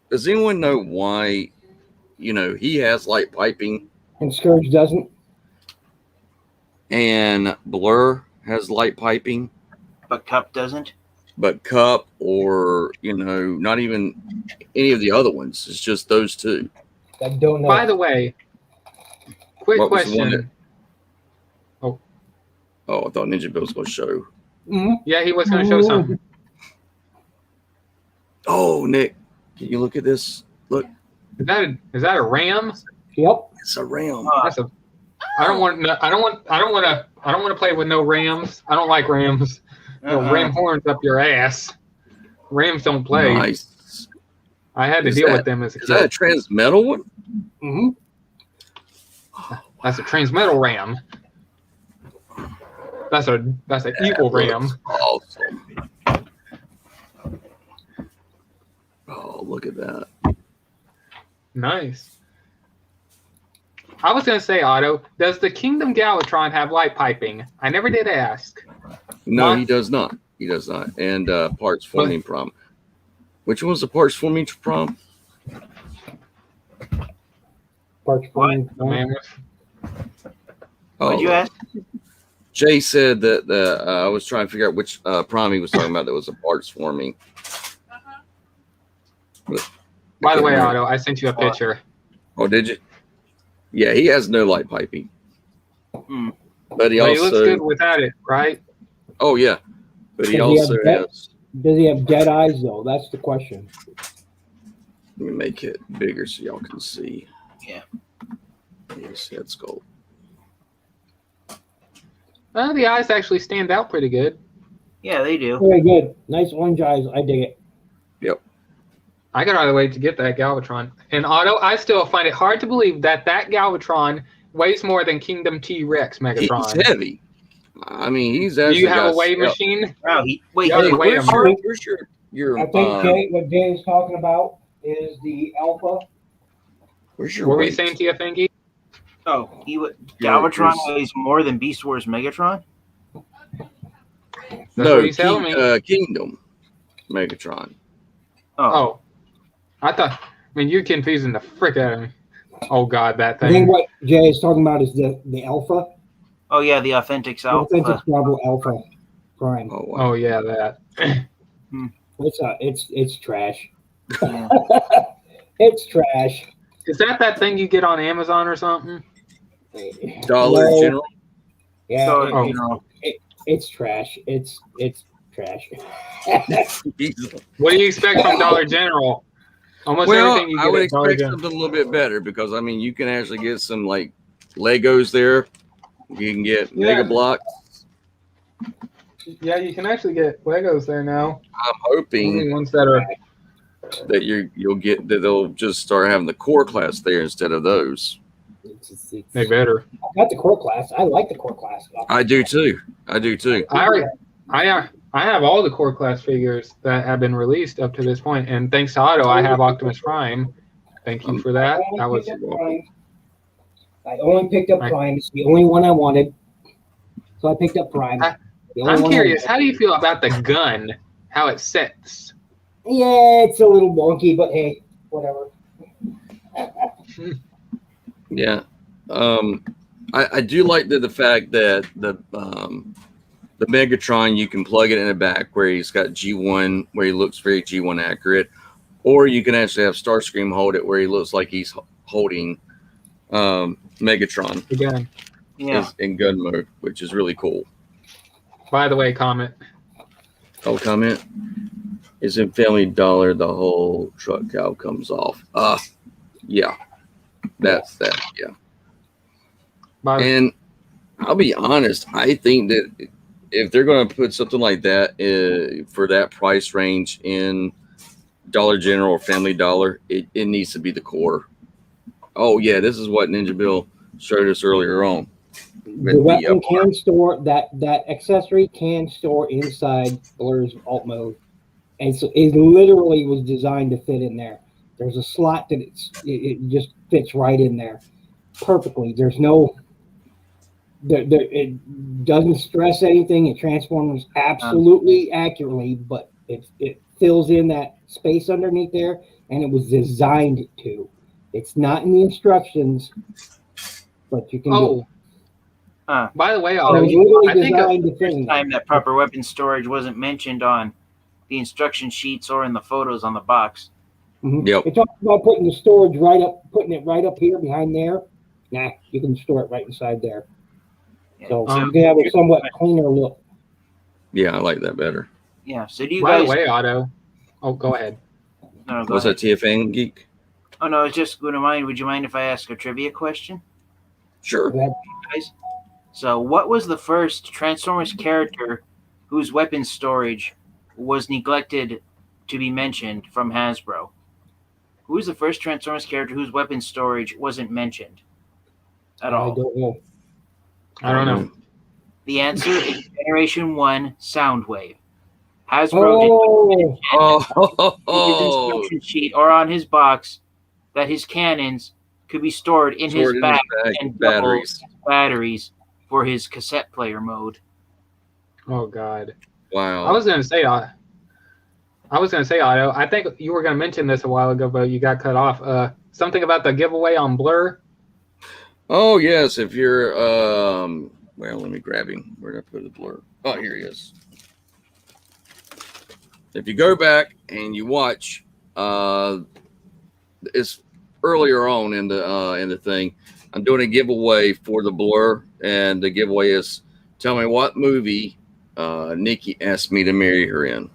does anyone know why, he has light piping And Scourge doesn't. and Blur has light piping, But Cup doesn't. but Cup or, not even any of the other ones. It's just those two. I don't know. By the way, quick What was the one question. Oh, I thought Ninja Bill was going to show. Mhm. Yeah, he was going to show something. Oh, Nick, can you look at this? Look, Is that a Ram? Yep. it's a ram. That's a. I don't want to play with no Rams. I don't like Rams. No Uh-uh. ram horns up your ass. Rams don't play. Nice. I had to Is deal that- with them as a Is that a kid. transmetal one? Mm-hmm. That's a transmetal Ram. That's an evil Ram. Awesome. Oh, look at that. Nice. I was gonna say, Otto, does the Kingdom Galvatron have light piping? I never did ask. No, What? he does not. He does not. And parts forming prom. Which one's the parts forming prom? Parts forming. Man, What'd you ask? Jay said that I was trying to figure out which prom he was talking about that was a parts forming. by the way, Otto, I sent you a picture. Oh, did you? Yeah, he has no light piping. Hmm. But he But he also. looks good without it, right? Oh, yeah. But he Does he also have that? has. Does he have dead eyes though? That's the question. Let me make it bigger so y'all can see. Yeah. His head sculpt. The eyes actually stand out pretty good. Yeah, they do. Very good. Nice orange eyes. I dig it. I got out of the way to get that Galvatron. And Otto, I still find it hard to believe that Galvatron weighs more than Kingdom T-Rex Megatron. He's heavy. I mean, he's Do actually you have a got weigh scalp. machine? Wow. Wait. Yeah, Hey, wait a where's your I think what Jay is talking about is the Alpha. where's your What were you weight? saying, Tia Thingy? Oh, Yeah, Galvatron yours- weighs more than Beast Wars Megatron. That's No, what he's telling me. Kingdom Megatron. Oh, I mean, you're confusing the frick out of me. Oh, God, that I think thing. what Jay is talking about is the Alpha. Oh yeah, the Authentics The authentic Alpha. Bravo Alpha Prime. Oh, wow. Oh, yeah, that. It's trash. Yeah. It's trash. Is that thing you get on Amazon or something? Dollar No. General. Yeah, So, you know, it's trash. It's trash. Jesus. What do you expect from Dollar General? Almost Well, everything you I get would at Dollar expect General. something a little bit better because I mean you can actually get some like Legos there. You can get Yeah. Mega Blocks. Yeah, you can actually get Legos there now. I'm Only hoping ones that are. that you'll get that they'll just start having the core class there instead of those. They better. I got the core class. I like the core class. I do too. I have all the core class figures that have been released up to this point, and thanks to Otto, I have Optimus Prime. Thank you for that. I That only was picked up Prime. I only picked up Prime. It's the only one I wanted, so I picked up Prime. The only I'm one I curious. wanted. How do you feel about the gun? How it sets? Yeah, it's a little wonky, but hey, whatever. Yeah. I do like the fact that the Megatron, you can plug it in the back where he's got G1, where he looks very G1 accurate, or you can actually have Starscream hold it where he looks like he's holding Megatron The gun. yeah. in gun mode, which is really cool. By the way, comment. Oh, comment. Is in Family Dollar, the whole truck cow comes off. Yeah. That's that, yeah. By And I'll be honest, I think that if they're going to put something like that for that price range in Dollar General or Family Dollar, it needs to be the core. Oh yeah, this is what Ninja Bill showed us earlier on. The weapon can store that accessory can store inside Blur's alt mode, and so it literally was designed to fit in there. There's a slot that it just fits right in there perfectly. There's no it doesn't stress anything. It transforms absolutely accurately, but it fills in that space underneath there, and it was designed to. It's not in the instructions, but you can do it. By the way, So it was literally I think designed to fit in First there. time that proper weapon storage wasn't mentioned on the instruction sheets or in the photos on the box. Mhm. Yep. It talks about putting the storage right up, putting it right up here behind there. Nah, you can store it right inside there. So you can have a somewhat cleaner look. Yeah, I like that better. Yeah. So do you by guys? the way, Otto. Oh, go ahead. No, go Was ahead. that TFN Geek? Oh no, it's just going to mind. Would you mind if I ask a trivia question, Sure. guys? So, what was the first Transformers character whose weapon storage was neglected to be mentioned from Hasbro? Who is the first Transformers character whose weapon storage wasn't mentioned at I all? don't know. I don't know. The answer is Generation 1 Soundwave. Hasbro did Oh, in his instruction sheet or on his box that his cannons could be stored in his bag and double batteries for his cassette player mode. Oh God. Wow. I was gonna say, Otto. I think you were gonna mention this a while ago, but you got cut off. Something about the giveaway on Blur. Oh yes, if you're well, let me grab him. Where did I put the Blur? Oh, here he is. If you go back and you watch, it's earlier on in the thing. I'm doing a giveaway for the Blur, and the giveaway is tell me what movie Nikki asked me to marry her in.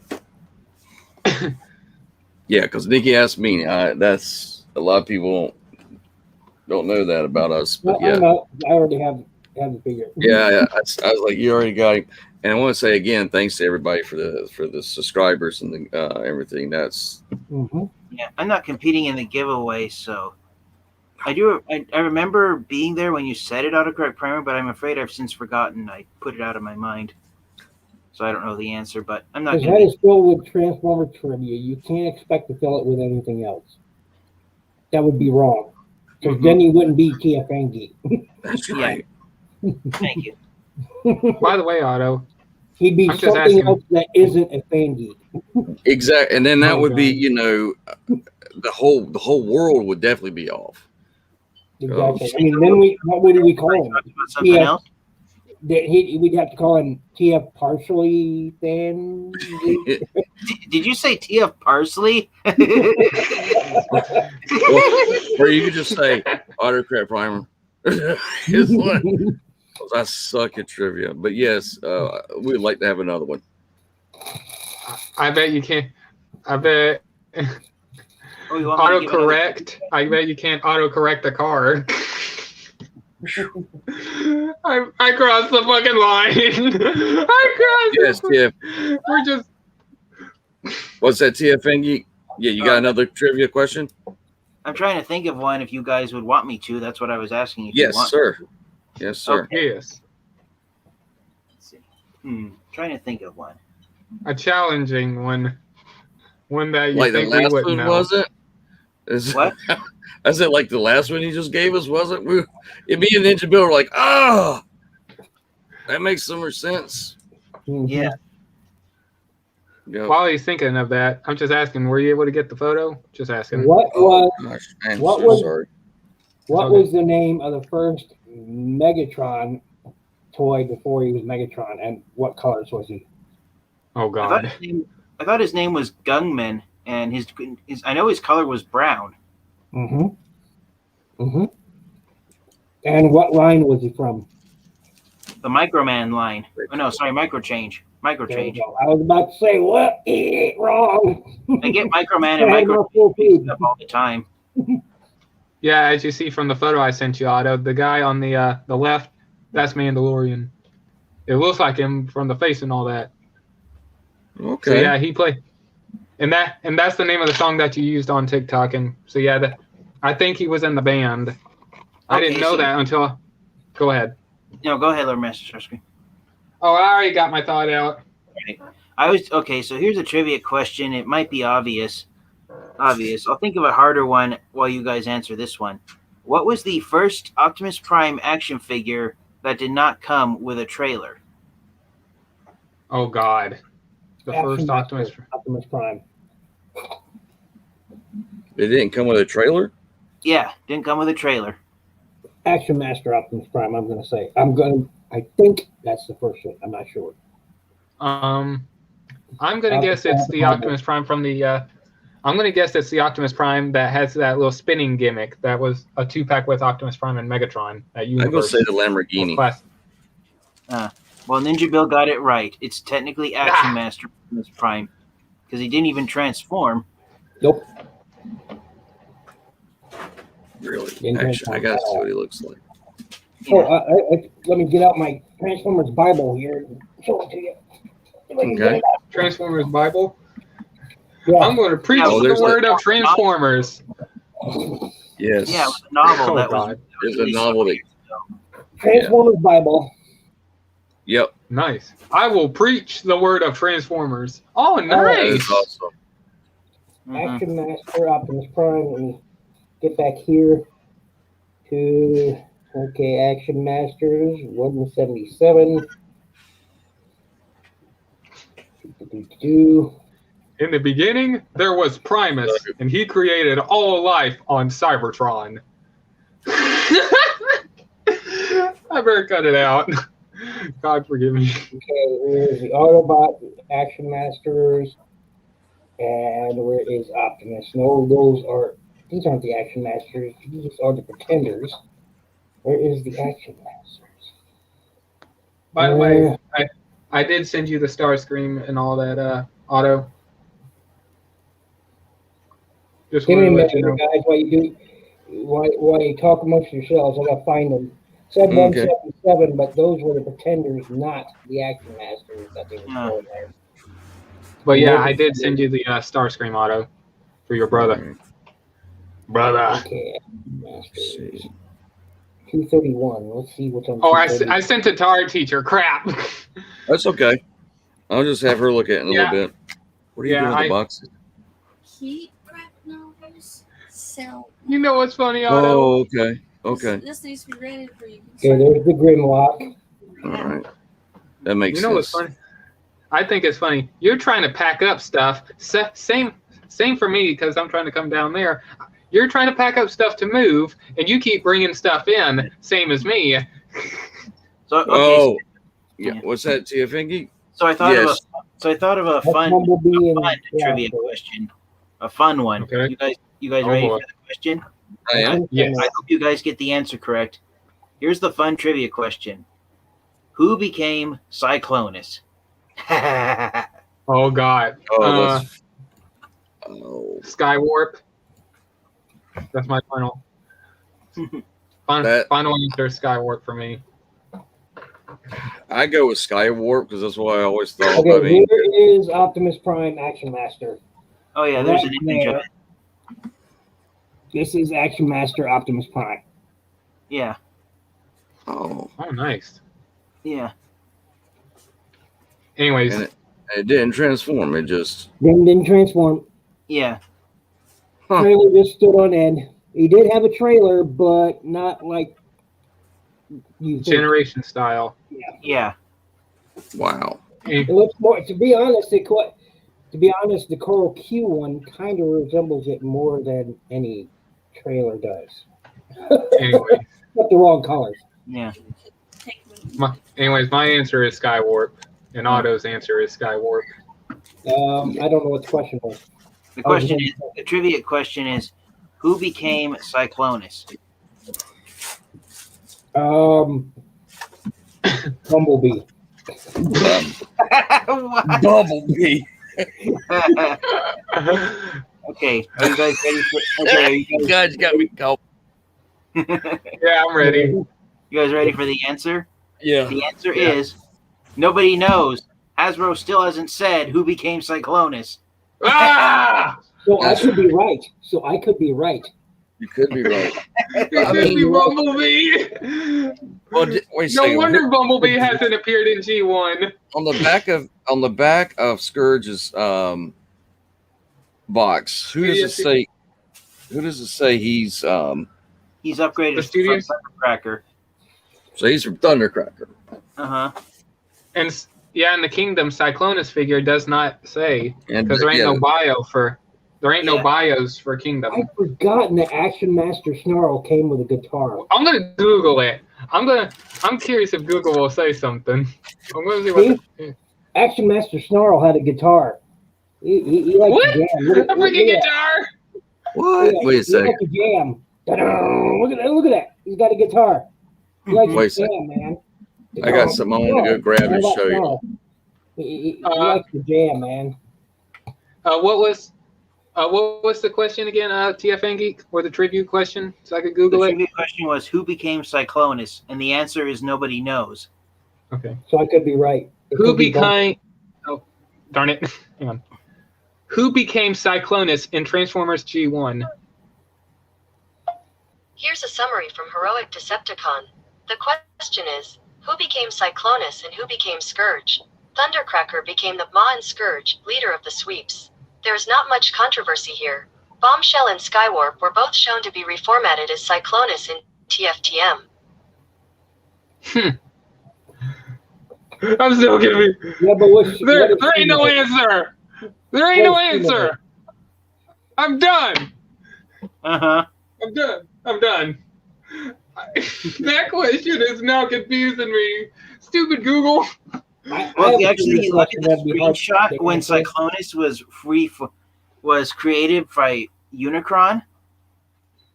Yeah, because Nikki asked me. That's a lot of people don't know that about us, but Well, yeah. I know. I already have the figure. Yeah, I was like, you already got him. And I want to say again, thanks to everybody for the subscribers and the everything. That's Yeah, I'm not competing in the giveaway, so I remember being there when you said it, autocorrect primer, but I'm afraid I've since forgotten. I put it out of my mind, so I don't know the answer. But I'm not Because going that to. is filled with Transformer trivia. You can't expect to fill it with anything else. That would be wrong. Because then you wouldn't be TFN Geek. that's Yeah. right. Thank you. By the way, Otto. He'd be I'm just something asking. else that isn't a fan geek. Exactly. And then that Oh, would be, God. the whole world would definitely be off. Exactly. I mean, then what would we call him? Talk about something TF, else. we'd have to call him TF Partially Fan Geek. Did you say TF Parsley? Or you could just say autocrat primer. It's like, I suck at trivia. But yes, we'd like to have another one. I bet you can't. I bet Oh, you want me to give another- autocorrect. I bet you can't autocorrect the card. I crossed the fucking line. I Yes, crossed. TF. We're just. What's that, TFN Geek? Yeah, you got another trivia question? I'm trying to think of one if you guys would want me to. That's what I was asking. If Yes, you want. sir. Yes, sir. Okay. Yes. Let's see. Trying to think of one. A challenging one. One that you Like the think we last wouldn't one, know. was it? Is, What? I said like the last one you just gave us, was it? Me and Ninja Bill were like, that makes some more sense. Yeah. Yeah. While he's thinking of that, I'm just asking, were you able to get the photo? Just asking. What Oh, was gosh, I'm what so was- sorry. what Okay. was the name of the first Megatron toy before he was Megatron, and what colors was he? Oh God. I thought his name was Gungman, and his I know his color was brown. And what line was he from? The Microman line. Oh no, sorry, Microchange. There we Microchange. go. I was about to say what? Wrong. I get Microman and I had my full Microchange feed. up all the time. Yeah, as you see from the photo I sent you, Otto, the guy on the left, that's Mandalorian. It looks like him from the face and all that. Okay. So yeah, he played And that's the name of the song that you used on TikTok. And so yeah, I think he was in the band. I didn't know that until. Go ahead. No, go ahead, Lord Master Starscream. Oh, I already got my thought out. Okay. So here's a trivia question. It might be obvious. I'll think of a harder one while you guys answer this one. What was the first Optimus Prime action figure that did not come with a trailer? Oh God, the first Optimus Prime. It didn't come with a trailer? Yeah, didn't come with a trailer. Action Master Optimus Prime, I'm going to say. I think that's the first one. I'm not sure. I'm going to guess it's the Optimus Prime from the... I'm going to guess it's the Optimus Prime that has that little spinning gimmick. That was a 2-pack with Optimus Prime and Megatron. That I'm going to say the Lamborghini. Well, Ninja Bill got it right. It's technically Action Master Optimus Prime because he didn't even transform. Nope. Really? Actually, I got to see what he looks like. Oh, let me get out my Transformers Bible here and show it to you. Okay. Transformers Bible? Yeah. I'm going to preach the word of Transformers. Yes. Yeah, it was a novel. There's a novel that... Transformers Bible. Yep. Nice. I will preach the word of Transformers. Oh, nice. Awesome. Action Master Optimus Prime. Let me get back here to Action Masters 177. In the beginning, there was Primus, and he created all life on Cybertron. I better cut it out. God forgive me. Okay, here's the Autobot Action Masters. And where is Optimus? No, these aren't the Action Masters. These are the Pretenders. Where is the Action Masters? By the way, I did send you the Starscream and all that, Otto. Just give me a wanted to minute, let you know. guys, while you talk amongst yourselves, I gotta find them. Said 177, but those were the Pretenders, not the Action Masters that they were showing there. But yeah, I did send you the Starscream, Otto, for your brother. Brother. Okay, Masters. 231. Let's see what's on. Oh, I sent it to our teacher. Crap. That's okay. I'll just have her look at it in a little bit. What are you doing with the boxes? Keep novels. So. You know what's funny, Otto? Oh, okay. Okay. This needs to be ready for you. Okay, there's the Grimlock. All right. That makes sense. You know what's funny? I think it's funny. You're trying to pack up stuff. Same for me because I'm trying to come down there. You're trying to pack up stuff to move, and you keep bringing stuff in. Same as me. Yeah. What's that, Tia Finky? So I thought of a fun trivia question. A fun one. Okay. You guys ready for the question? I am. Yes. I hope you guys get the answer correct. Here's the fun trivia question. Who became Cyclonus? Oh God. Skywarp. That's my final answer. Skywarp for me. I go with Skywarp because that's what I always thought. Okay, here is Optimus Prime Action Master. Oh yeah, there's an image of it. This is Action Master Optimus Prime. Yeah. Oh, nice. Yeah. Anyways, and it didn't transform. It just didn't transform. Yeah. Trailer just stood on end. He did have a trailer, but not like generation style. Yeah. Wow. It looks more. To be honest, the Coral Q one kind of resembles it more than any trailer does. Anyway, but the wrong colors. Yeah. My answer is Skywarp, and Otto's answer is Skywarp. I don't know what the question was. The trivia question is, who became Cyclonus? Bumblebee. Bumblebee. Okay, are you guys ready for? You guys got me caught. Yeah, I'm ready. You guys ready for the answer? Yeah. The answer is nobody knows. Hasbro still hasn't said who became Cyclonus. Ah! So I That's could be right. So I could be right. You could be right. It could be Bumblebee. Well, wait a No second. wonder Bumblebee hasn't appeared in G1. On the back of Scourge's box, who does it say? Who does it say he's? He's upgraded The from studios? Thundercracker. So he's from Thundercracker. Uh-huh. And in the Kingdom, Cyclonus figure does not say And because there ain't no bios for Kingdom. I've forgotten that Action Master Snarl came with a guitar. I'm gonna Google it. I'm curious if Google will say something. I'm gonna see what. Action Master Snarl had a guitar. He likes What? to jam. A freaking guitar! What? Wait a He second. likes to jam. Ta-da! Look at that! Look at that! He's got a guitar. He likes Wait a to second. jam, man. I got some I want to go grab and show you. He likes to jam, man. What was the question again? TFN Geek, or the tribute question, so I could Google The it. trivia question was, who became Cyclonus? And the answer is nobody knows. Okay. So I could be right. It Who could be became? Oh, darn it! Hang on. Who became Cyclonus in Transformers G1? Here's a summary from Heroic Decepticon. The question is, who became Cyclonus and who became Scourge? Thundercracker became the Ma and Scourge, leader of the sweeps. There is not much controversy here. Bombshell and Skywarp were both shown to be reformatted as Cyclonus in TFTM. I'm still giving. Yeah, but There ain't no answer. There ain't no answer. I'm done. Uh-huh. I'm done. That question is now confusing me. Stupid Google. Well, actually, look at the screenshot when Cyclonus was created by Unicron.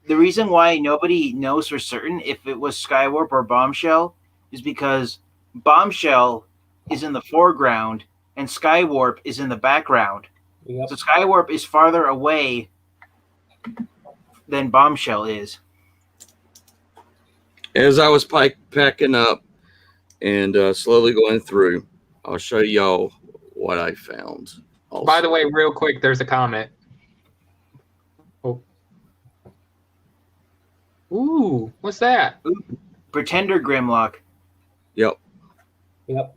The reason why nobody knows for certain if it was Skywarp or Bombshell is because Bombshell is in the foreground and Skywarp is in the background. Yep. So Skywarp is farther away than Bombshell is. As I was packing up and slowly going through, I'll show y'all what I found. Also. By the way, real quick, there's a comment. Oh. Ooh, what's that? Pretender Grimlock. Yep. Yep.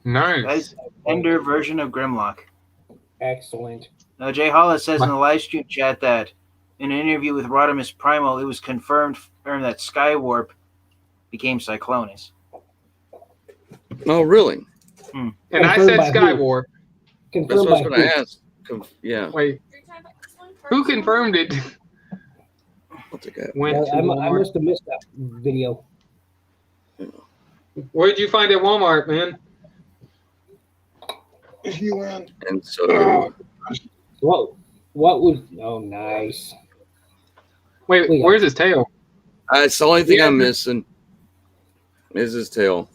Nice. That is a Pretender version of Grimlock. Excellent. Now, Jay Hollis says in the live stream chat that in an interview with Rodimus Primal, it was confirmed that Skywarp became Cyclonus. Oh, really? And I said Skywarp. That's what I was going to ask. Yeah. Wait. Who confirmed it? I must have missed that video. Where'd you find it at Walmart, man? And so. Whoa. What was. Oh, nice. Wait, where's his tail? It's the only thing I'm missing is his tail.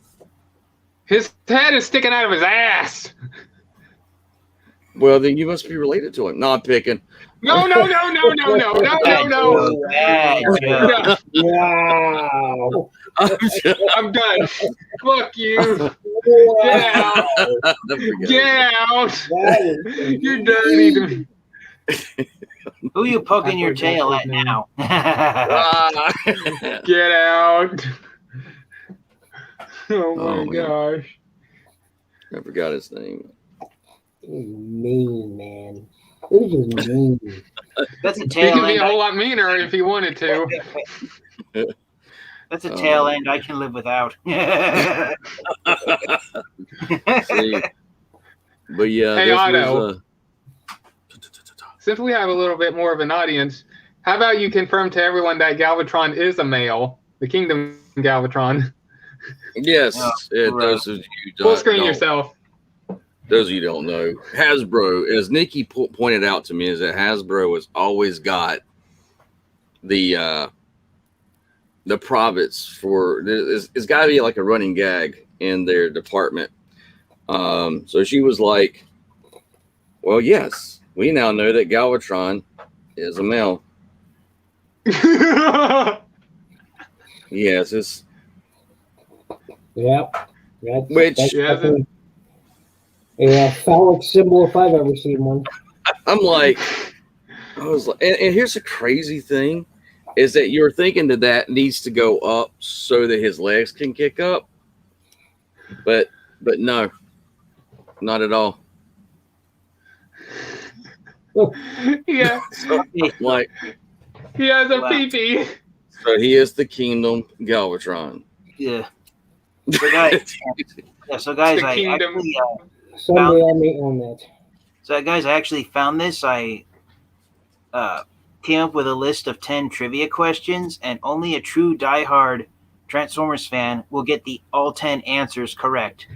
His head is sticking out of his ass. Well, then you must be related to him. No, I'm picking. No. Wow. I'm done. Fuck you. Get out. Get out. You're dirty to me. Who you poking your tail at now? Get out. Oh my gosh. I forgot his name. Mean, man. This is mean. That's a He tail could be end. a whole lot meaner if he wanted to. That's a tail end I can live without. See? But yeah, Hey, this Otto. was, Since we have a little bit more of an audience, how about you confirm to everyone that Galvatron is a male? The Kingdom Galvatron. yes, Oh, those of you Full screen don't- yourself. Those of you who don't know, Hasbro, as Nikki pointed out to me, is that Hasbro has always got the profits for. It's got to be like a running gag in their department. So she was like, "Well, yes, we now know that Galvatron is a male." Yes, it's Yep. Which- that's Yeah, definitely- Yeah, phallic symbol if I've ever seen one. I'm like, I was like, and here's the crazy thing, is that you're thinking that needs to go up so that his legs can kick up, but no, not at all. Yeah, So, Okay, like, he has a Wow. pee-pee. so he is the Kingdom Galvatron. yeah. So guys, The I kingdom. actually, Someday I may own that. so guys, I actually found this. I came up with a list of 10 trivia questions, and only a true diehard Transformers fan will get the all 10 answers correct.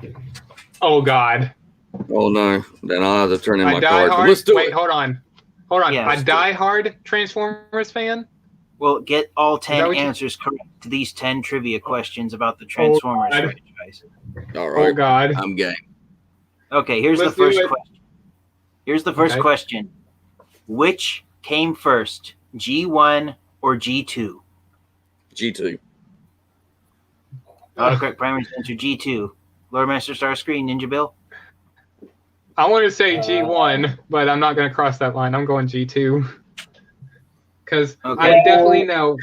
Oh God. Oh no, then I'll have to turn in A my card. But diehard. let's do Wait, it. hold on. Yeah, A let's do it. diehard Transformers fan. Will get all that 10 what you- answers correct to these 10 trivia questions about the Transformers God. franchise. All Oh right, God. I'm game. Okay, here's Let's the do first it. question. Here's the first Okay. question. Which came first, G1 or G2? G2. Autocorrect primers answer G2. Lord Master Starscream, Ninja Bill? I want to say G1, but I'm not going to cross that line. I'm going G2 because Okay. I definitely know.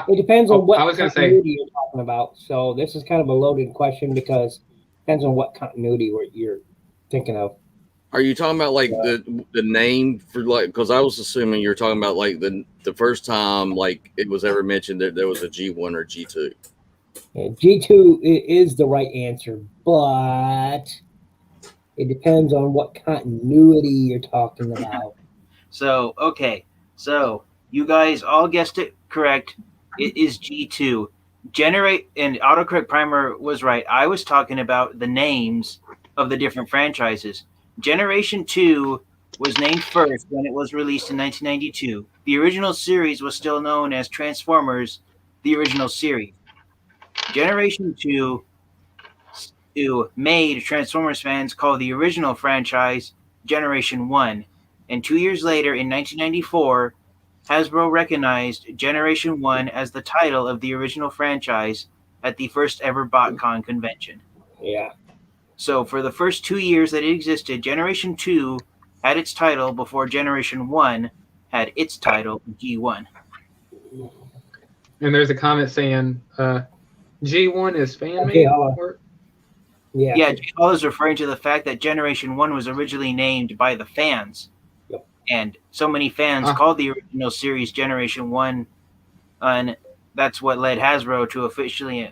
It depends on what I was gonna say- continuity you're talking about. So this is kind of a loaded question because it depends on what continuity you're thinking of. Are you talking about like the name for like? Because I was assuming you're talking about like the first time like it was ever mentioned that there was a G1 or G2. G2 is the right answer, but it depends on what continuity you're talking about. So, okay. So, you guys all guessed it correct. It is G2. And autocorrect primer was right. I was talking about the names of the different franchises. Generation 2 was named first when it was released in 1992. The original series was still known as Transformers, the original series. Generation 2 made Transformers fans call the original franchise Generation 1. And 2 years later, in 1994, Hasbro recognized Generation 1 as the title of the original franchise at the first ever BotCon convention. Yeah. So for the first 2 years that it existed, Generation 2 had its title before Generation 1 had its title, G1. And there's a comment saying G1 is fan Okay, made. hold on. Yeah. Yeah, J. Hall is referring to the fact that Generation 1 was originally named by the fans. Yep. And so many fans called the original series Generation 1, and that's what led Hasbro to officially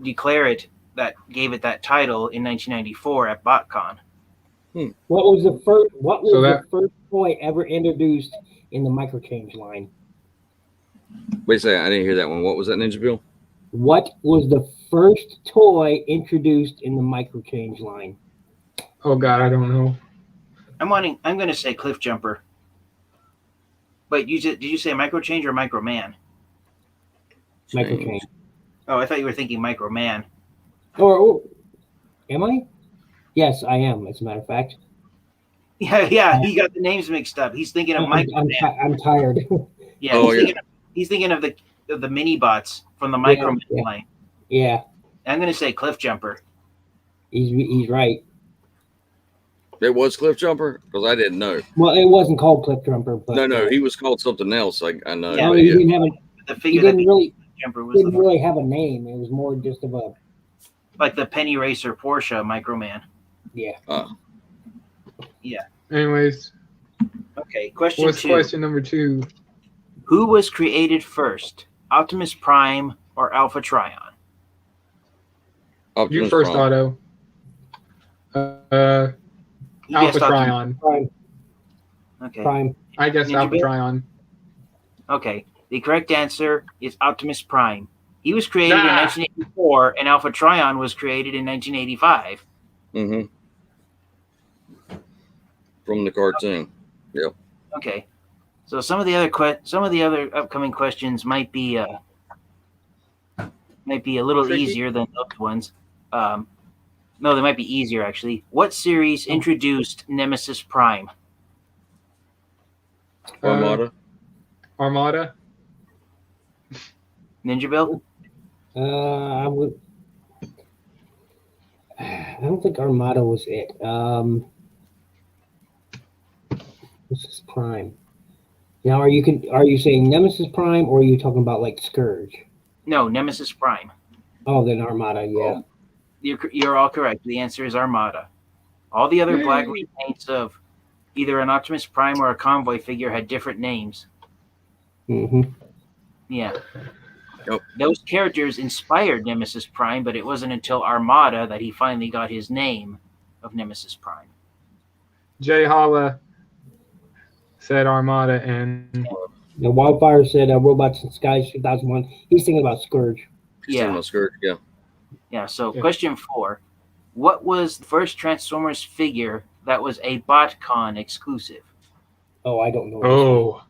declare it, that gave it that title in 1994 at BotCon. What was the So first toy ever introduced in the microchange line? Wait a second, I didn't hear that one. What was that, Ninja Bill? What was the first toy introduced in the microchange line? Oh God, I don't know. I'm going to say Cliff Jumper. But did you say Microchange or Microman? Microchange. Oh, I thought you were thinking Microman. Or am I? Yes, I am. As a matter of fact. Yeah, he got the names mixed up. He's thinking of Microman. I'm tired. Yeah, Oh, he's thinking of the mini bots from the Microman line. Yeah, I'm going to say Cliff Jumper. he's right. It was Cliff Jumper because I didn't know. Well, it wasn't called Cliff Jumper, but No, he was called something else. I know. Yeah, but he yeah. didn't have The he figure didn't that really Jumper was have a name. It was more just of a like the Penny Racer Porsche Microman. yeah. Anyways, Okay, question what's 2. question number 2? Who was created first, Optimus Prime or Alpha Trion? You Optimus first, Prime. Otto. You Alpha guessed Optimus- Trion. Prime. Okay. Prime. I guess Ninja Alpha Bill? Trion. Okay. The correct answer is Optimus Prime. He was created in Ah! 1984, and Alpha Trion was created in 1985. Mm-hmm. From the cartoon. Okay. So some of the other upcoming questions might be a little Tricky? easier than those ones. No, they might be easier actually. What series introduced Nemesis Prime? Armada. Armada. Ninja Bill? I don't think Armada was it. This is Prime. Now, are you saying Nemesis Prime, or are you talking about like Scourge? No, Nemesis Prime. Oh, then Armada. Yeah. You're all correct. The answer is Armada. All the other black Yay. repaints of either an Optimus Prime or a Convoy figure had different names. Mm-hmm. Yeah. Yep. Those characters inspired Nemesis Prime, but it wasn't until Armada that he finally got his name of Nemesis Prime. Jay Holla said Armada, and The Wildfire said Robots in Skies 2001. He's thinking about Scourge. He's talking Yeah. about Scourge, yeah. Yeah. So, Yeah. question 4: what was the first Transformers figure that was a BotCon exclusive? Oh, I don't know. oh,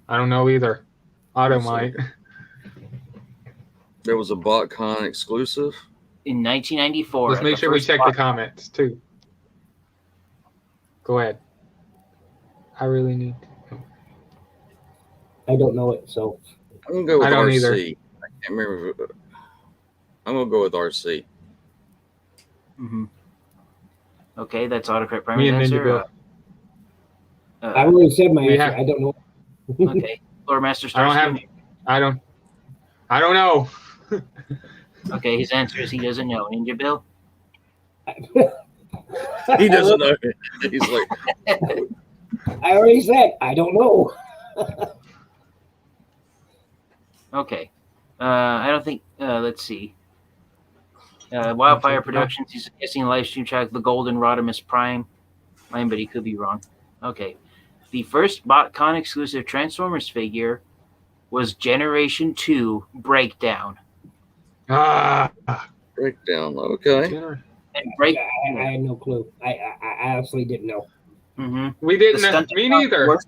I don't know either. Otto So- might. There was a BotCon exclusive. In 1994. Let's at make the sure we first check the BotCon. comments too. Go ahead. I really need. I don't know it. So I'm gonna go with I don't RC. either. I can't remember. I'm gonna go with RC. Mm-hmm. Okay, that's autocorrect Me Primer's and Ninja answer. Bill. I already said my We answer. have- I don't know. Okay, Lord Master I don't have. Starscream. I don't know. Okay, his answer is he doesn't know. Ninja Bill. He doesn't know. He's like, I already said I don't know. Okay, I don't think. Let's see. Wildfire Productions. He's guessing live stream track the Golden Rodimus Prime. But he could be wrong. Okay, the first BotCon exclusive Transformers figure was Generation 2 Breakdown. Ah. breakdown. Okay. Dinner. And I had no clue. I honestly didn't know. Mhm. We didn't. Me neither.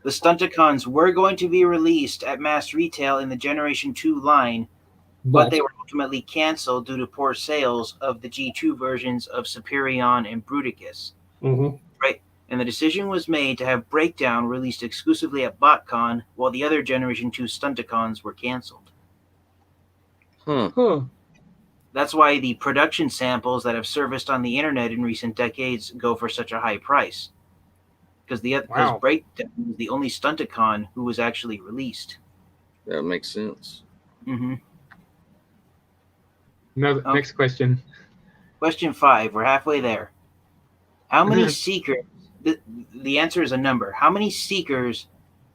The Stunticons were going to be released at mass retail in the Generation 2 line, but they were ultimately canceled due to poor sales of the G2 versions of Superion and Bruticus. Mm-hmm. And the decision was made to have Breakdown released exclusively at BotCon, while the other Generation 2 Stunticons were canceled. Huh. That's why the production samples that have surfaced on the internet in recent decades go for such a high price. Because Wow. Breakdown was the only Stunticon who was actually released. That makes sense. Mm-hmm. No. Oh. Next question. Question 5. We're halfway there. How many Seekers? The answer is a number. How many Seekers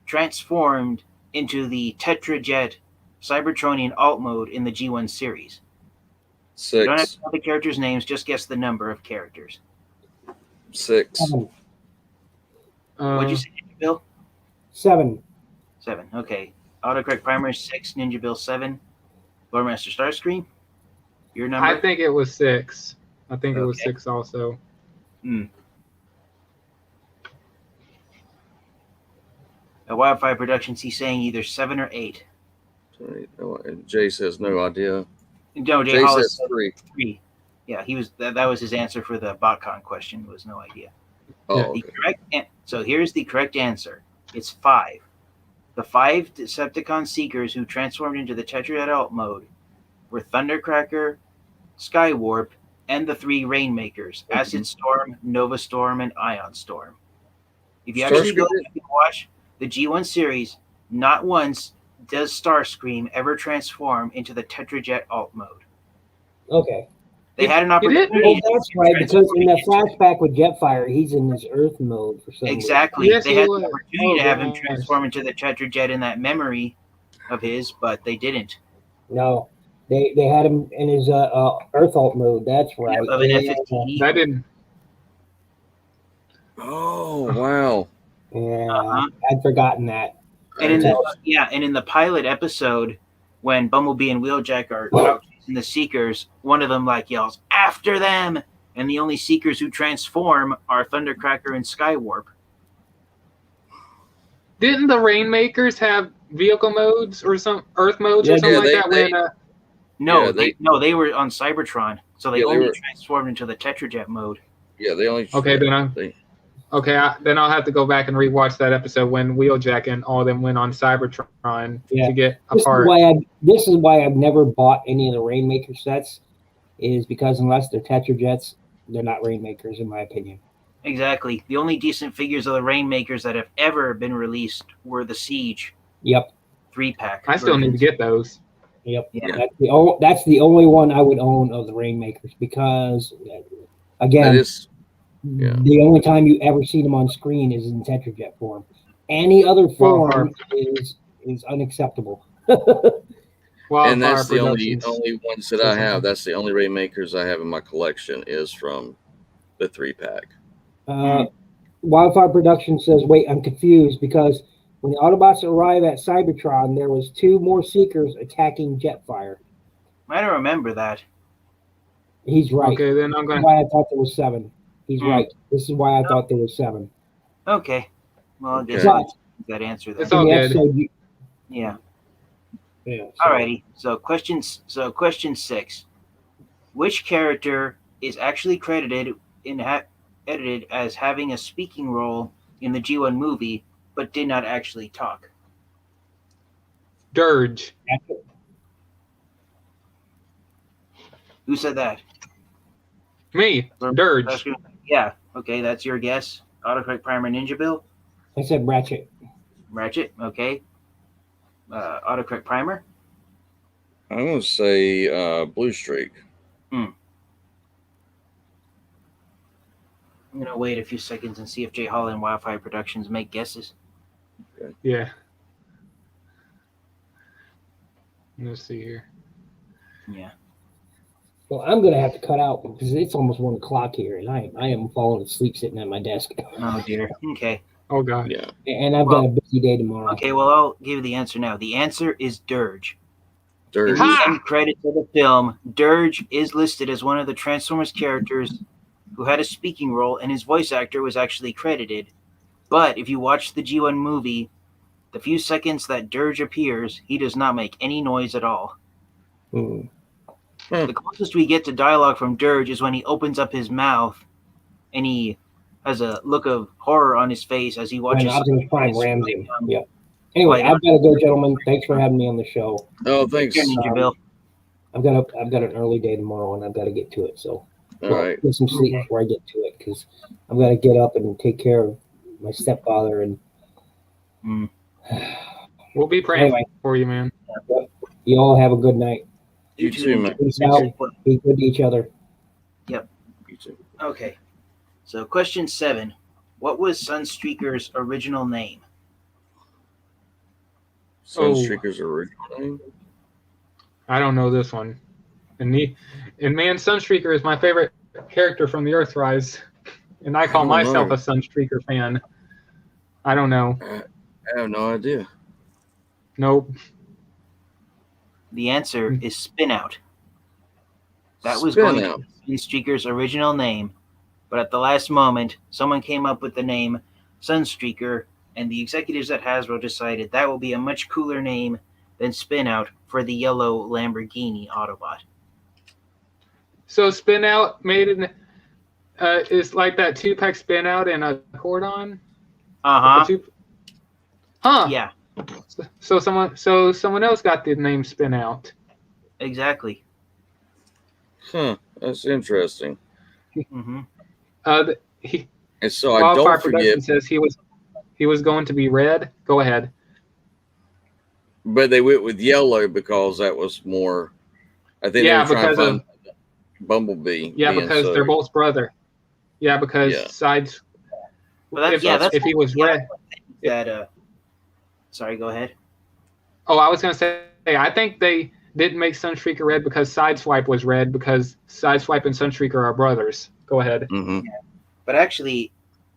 transformed into the Tetrajet Cybertronian alt mode in the G1 series? You don't have 6. to know the characters' names. Just guess the number of characters. 6. What'd you say, Bill? 7. 7. Okay. Autocorrect Primer 6. Ninja Bill 7. Lord Master Starscream. Your number. I think it was 6. I think it was Okay. 6 also. Wildfire Productions. He's saying either 7 or 8. Jay says no idea. No, Jay Jay Hollis says said 3. 3. Yeah, he was. That was his answer for the BotCon question. Was no idea. Oh, The okay. correct. So here's the correct answer. It's 5. The 5 Decepticon Seekers who transformed into the Tetrajet alt mode were Thundercracker, Skywarp, and the 3 Rainmakers: Acid Storm, Nova Storm, and Ion Storm. If you actually go back and watch the G1 series, not once does Starscream ever transform into the Tetrajet alt mode. Okay. They had an He did? opportunity. Well, that's right, because in the flashback with Jetfire, he's in this Earth mode for some reason. Exactly. Yes, they he had was. the opportunity to have him gosh. transform into the Tetrajet in that memory of his, but they didn't. No, they had him in his Earth alt mode. That's right. Of an Yeah. F-15E. That didn't. Oh, wow. Yeah, Uh-huh. I'd forgotten that. And in the pilot episode, when Bumblebee and Wheeljack are out chasing the Seekers, one of them yells, "After them!" And the only Seekers who transform are Thundercracker and Skywarp. Didn't the Rainmakers have vehicle modes or some Earth modes Yeah, or something yeah, like that? they- When No, Yeah, they were on Cybertron, so they Yeah, they only were- transformed into the Tetrajet mode. Yeah, they only. Okay, then then I'll have to go back and rewatch that episode when Wheeljack and all them went on Cybertron Yeah. to get This is apart. why I've never bought any of the Rainmaker sets, is because unless they're Tetrajets, they're not Rainmakers, in my opinion. Exactly. The only decent figures of the Rainmakers that have ever been released were the Siege Yep. 3-pack. I still need to get those. Yep. Yeah. That's the only one I would own of the Rainmakers because, again, That is, yeah. the only time you ever see them on screen is in Tetrajet form. Any other form is unacceptable. And that's the Productions. only ones that I have. That's the only Rainmakers I have in my collection is from the 3-pack. Wildfire Production says, wait, I'm confused because when the Autobots arrive at Cybertron, there was 2 more Seekers attacking Jetfire. I don't remember that. He's right. Okay, then I'm going That's why I thought there was 7. He's right. This is why I thought there was 7. Okay. Well, I guess Okay. that answer It's that. all In the good. episode, Yeah. yeah. Alrighty. So question 6. Which character is actually credited edited as having a speaking role in the G1 movie, but did not actually talk? Dirge. Who said that? Me. Dirge. Yeah. Okay, that's your guess. Autocorrect Primer Ninja Bill. I said Ratchet. Ratchet. Okay. Autocorrect Primer. I'm going to say Blue Streak. I'm going to wait a few seconds and see if Jay Hall and Wildfire Productions make guesses. Yeah. Let's see here. Yeah. Well, I'm going to have to cut out because it's almost 1 o'clock here, and I am falling asleep sitting at my desk. Oh, dear. Okay. Oh, God. Yeah. And I've got a busy day tomorrow. Okay, well, I'll give you the answer now. The answer is Dirge. In Dirge. the end credits of the film, Dirge is listed as one of the Transformers characters who had a speaking role, and his voice actor was actually credited. But if you watch the G1 movie, the few seconds that Dirge appears, he does not make any noise at all. The closest we get to dialogue from Dirge is when he opens up his mouth and he has a look of horror on his face as he watches. Optimus Prime rams him. Yep. Anyway, I've got to go, gentlemen. Thanks for having me on the show. Oh, thanks. Ninja Bill. I've got an early day tomorrow, and I've got to get to it. So, All right. get some sleep before I get to it because I've got to get up and take care of my stepfather. And We'll be praying for you, man. you all have a good night. You too, man. Peace out. Be good to each other. Yep. You too. Okay. So, question 7. What was Sunstreaker's original name? Sunstreaker's original name? I don't know this one. And man, Sunstreaker is my favorite character from the Earthrise. And I call myself a Sunstreaker fan. I don't know. I have no idea. Nope. The answer is Spinout. That was Spin going Out. to be Sunstreaker's original name, but at the last moment, someone came up with the name Sunstreaker, and the executives at Hasbro decided that will be a much cooler name than Spinout for the yellow Lamborghini Autobot. So Spin Out made an is like that 2-pack Spin Out and a cordon. Huh? Yeah, So someone else got the name Spin Out. exactly. Huh. That's interesting. Mm-hmm. And so I Wildfire don't forget, Production says he was going to be red. Go ahead. but they went with yellow because that was more. I think they were trying to find Bumblebee. Yeah, being because they're both brother. Yeah, because sides. Well, if he was red. Sorry, go ahead. Oh, I was going to say, I think they didn't make Sunstreaker red because Sideswipe was red because Sideswipe and Sunstreaker are brothers. Go ahead. Mm-hmm. But actually,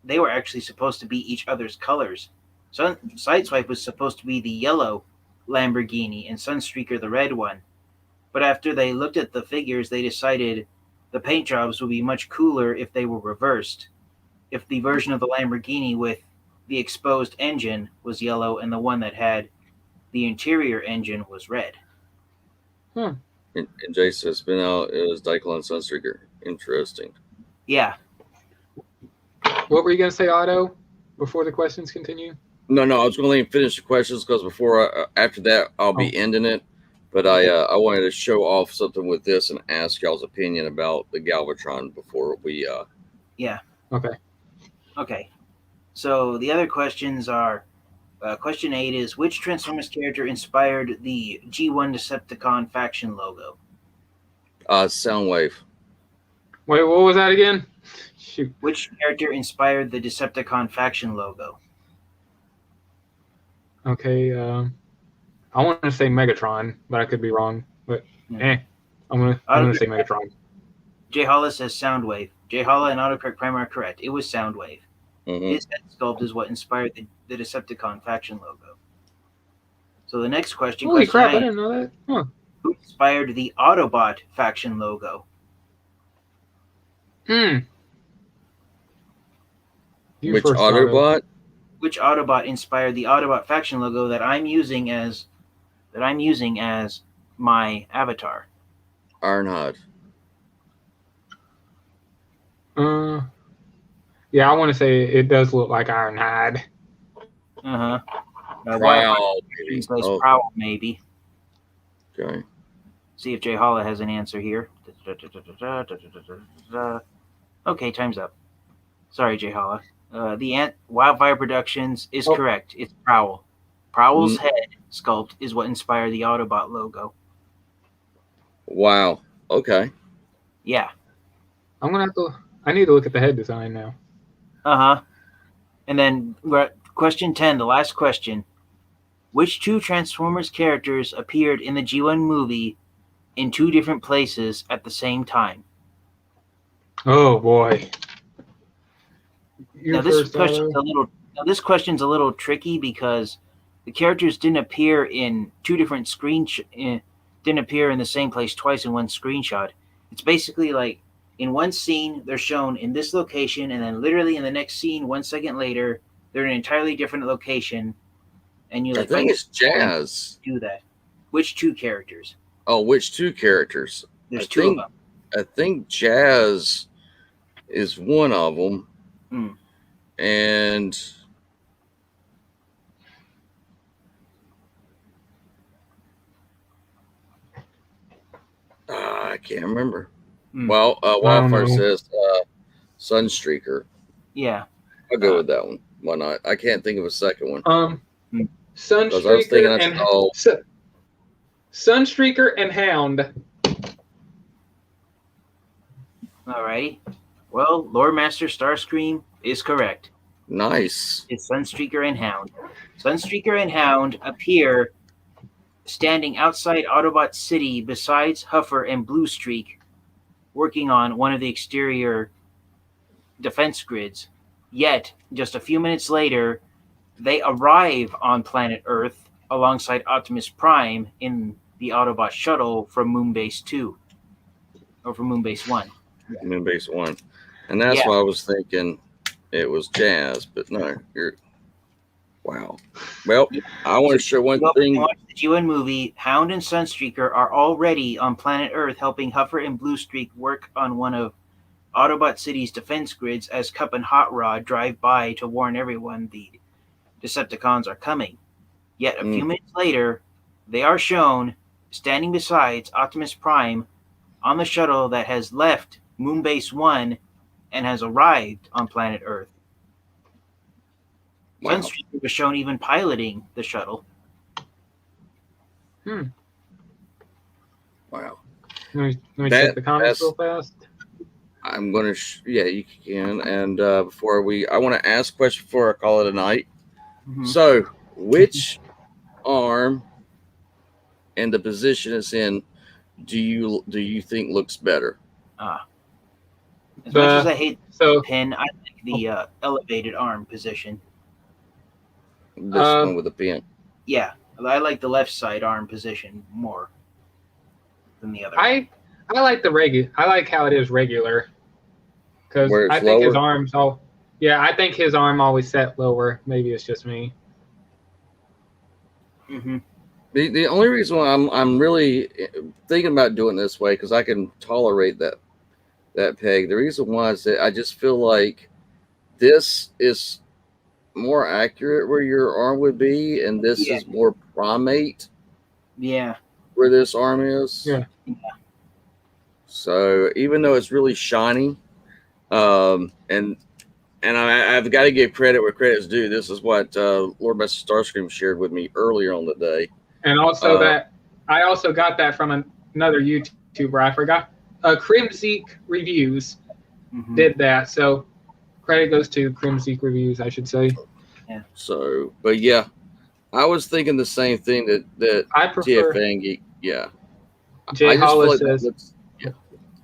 they were actually supposed to be each other's colors. Sideswipe was supposed to be the yellow Lamborghini and Sunstreaker the red one. But after they looked at the figures, they decided the paint jobs would be much cooler if they were reversed. If the version of the Lamborghini with the exposed engine was yellow and the one that had the interior engine was red. And Jay says Spin Out is Dyklon Sunstreaker. Interesting. Yeah. What were you going to say, Otto, before the questions continue? No, I was going to let him finish the questions because after that, I'll be ending it. But I wanted to show off something with this and ask y'all's opinion about the Galvatron before we Yeah. Okay. Okay. So the other questions are question 8 is which Transformers character inspired the G1 Decepticon faction logo? Soundwave. Wait, what was that again? Shoot. Which character inspired the Decepticon faction logo? Okay. I want to say Megatron, but I could be wrong. But I'm gonna say Megatron. Jay Holla says Soundwave. Jay Holla and Autocorrect Prime are correct. It was Soundwave. Mhm. His head sculpt is what inspired the Decepticon faction logo. So the next question. Holy question crap! 9, I didn't know that. Huh. who inspired the Autobot faction logo? You Which first, Otto. Autobot? Which Autobot inspired the Autobot faction logo that I'm using as my avatar? Ironhide. Yeah, I want to say it does look like Ironhide. Uh-huh. Prowl, maybe. Says Oh, Prowl, maybe. okay. See if Jay Holla has an answer here. Okay, time's up. Sorry, Jay Holla. The Wildfire Productions is correct. It's Prowl. Prowl's head sculpt is what inspired the Autobot logo. Wow. Okay. Yeah. I need to look at the head design now. Uh-huh. And then we're at question 10, the last question. Which two Transformers characters appeared in the G1 movie in two different places at the same time? Oh boy. Now this question's a little tricky because the characters didn't appear in two different didn't appear in the same place twice in one screenshot. It's basically like in one scene they're shown in this location, and then literally in the next scene 1 second later they're in an entirely different location, and you I think it's Jazz. do that. Which two characters? Oh, which two characters? There's two of them. I think Jazz is one of them. And I can't remember. Well, Wildfire says Sunstreaker. Yeah. I'll go with that one. Why not? I can't think of a second one. Sunstreaker and Sunstreaker and Hound. Alrighty. Well, Lord Master Starscream is correct. Nice. It's Sunstreaker and Hound. Sunstreaker and Hound appear standing outside Autobot City besides Huffer and Bluestreak, working on one of the exterior defense grids. Yet, just a few minutes later, they arrive on planet Earth alongside Optimus Prime in the Autobot shuttle from Moonbase 2. Or from Moonbase 1. Moonbase 1. And that's why I was thinking it was Jazz, but no, you're wow. Well, I want to show one thing. Watch the G1 movie. Hound and Sunstreaker are already on planet Earth helping Huffer and Bluestreak work on one of Autobot City's defense grids as Cup and Hot Rod drive by to warn everyone the Decepticons are coming. Yet a few minutes later, they are shown standing beside Optimus Prime on the shuttle that has left Moonbase 1 and has arrived on planet Earth. Wow. Sunstreaker was shown even piloting the shuttle. Wow. Let me check the comments real fast. I'm going to, yeah, you can. And before I want to ask a question before I call it a night. So, which arm and the position it's in do you think looks better? As much as I hate the pin, I like the elevated arm position. This one with the pin. Yeah, I like the left side arm position more than the other. I like the regular. I like how it is regular. Because I think lower? His arms all. Yeah, I think his arm always set lower. Maybe it's just me. The only reason why I'm really thinking about doing it this way because I can tolerate that peg. The reason why is that I just feel like this is more accurate where your arm would be, and this is more primate. Yeah. where this arm is. Yeah. So even though it's really shiny, and I've got to give credit where credit's due. This is what Lord Master Starscream shared with me earlier on the day. And also that I also got that from another YouTuber. I forgot. Crimzeek Reviews did that. So credit goes to Crimzeek Reviews, I should say. Yeah. So, but yeah, I was thinking the same thing that I prefer. TFN Geek. Yeah. Jay I just Holla feel like that says. looks-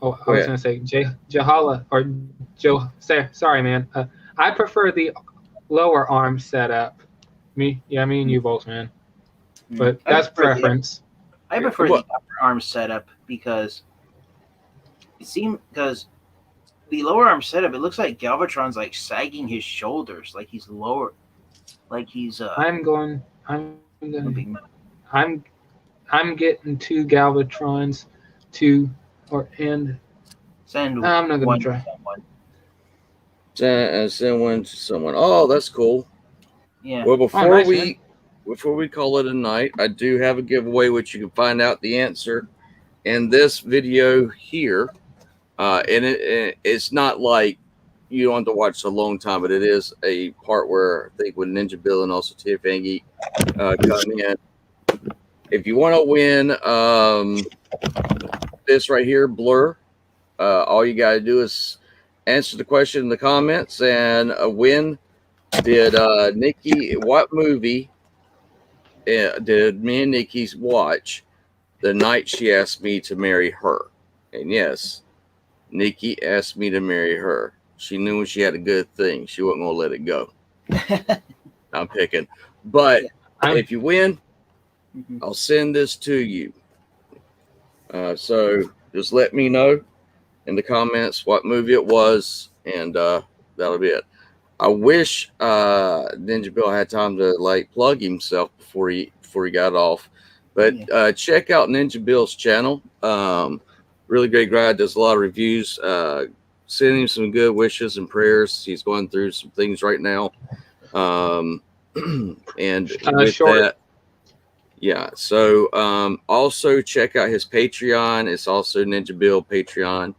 Oh, Go I was ahead. going to say Jay Holla or Joe. Sorry, man. I prefer the lower arm setup. Me and you both, man. But that's preference. I prefer What? the upper arm setup because the lower arm setup, it looks like Galvatron's like sagging his shoulders, like he's lower, like he's I'm getting 2 Galvatrons, send I'm not one gonna try. to someone. Send one to someone. Oh, that's cool. Yeah. Well, before nice, we call it a night, I do have a giveaway, which you can find out the answer in this video here. And it's not like you don't have to watch a long time, but it is a part where I think with Ninja Bill and also Tiff Angie come in. If you want to win this right here, Blur, all you got to do is answer the question in the comments and win. Did Nikki, what movie did me and Nikki watch the night she asked me to marry her? And yes, Nikki asked me to marry her. She knew when she had a good thing, she wasn't going to let it go. I'm picking. But if you win, I'll send this to you. So just let me know in the comments what movie it was, and that'll be it. I wish Ninja Bill had time to like plug himself before he got off. But check out Ninja Bill's channel. Really great guy. Does a lot of reviews. Sending him some good wishes and prayers. He's going through some things right now. And with that, yeah. So also check out his Patreon. It's also Ninja Bill Patreon,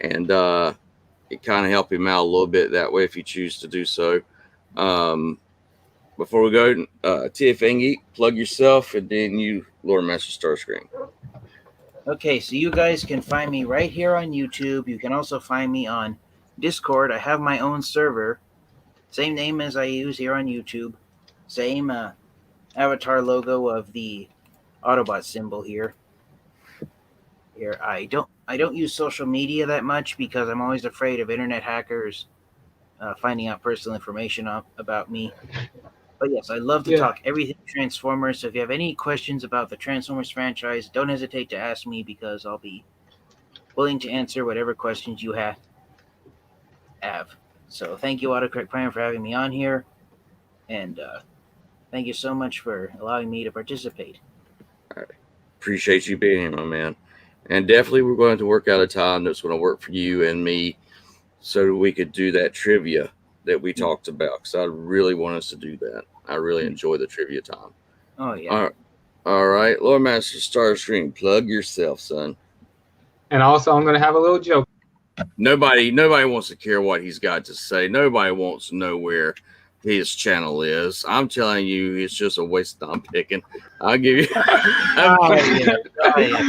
and it kind of help him out a little bit that way if you choose to do so. Before we go, Tiff Angie, plug yourself, and then you, Lord Master Starscream. Okay, so you guys can find me right here on YouTube. You can also find me on Discord. I have my own server. Same name as I use here on YouTube. Same avatar logo of the Autobot symbol here. I don't use social media that much because I'm always afraid of internet hackers finding out personal information about me. But yes, I love to talk everything Transformers. So if you have any questions about the Transformers franchise, don't hesitate to ask me because I'll be willing to answer whatever questions you have. So thank you, Autocorrect Prime, for having me on here. And thank you so much for allowing me to participate. I appreciate you being here, my man. And definitely we're going to work out a time that's going to work for you and me so that we could do that trivia that we talked about, because I really want us to do that. I really enjoy the trivia time. Oh, yeah. All right. Lord Master Starscream, plug yourself, son. And also, I'm going to have a little joke. Nobody wants to care what he's got to say. Nobody wants to know where his channel is. I'm telling you, it's just a waste of time picking. I'll give you.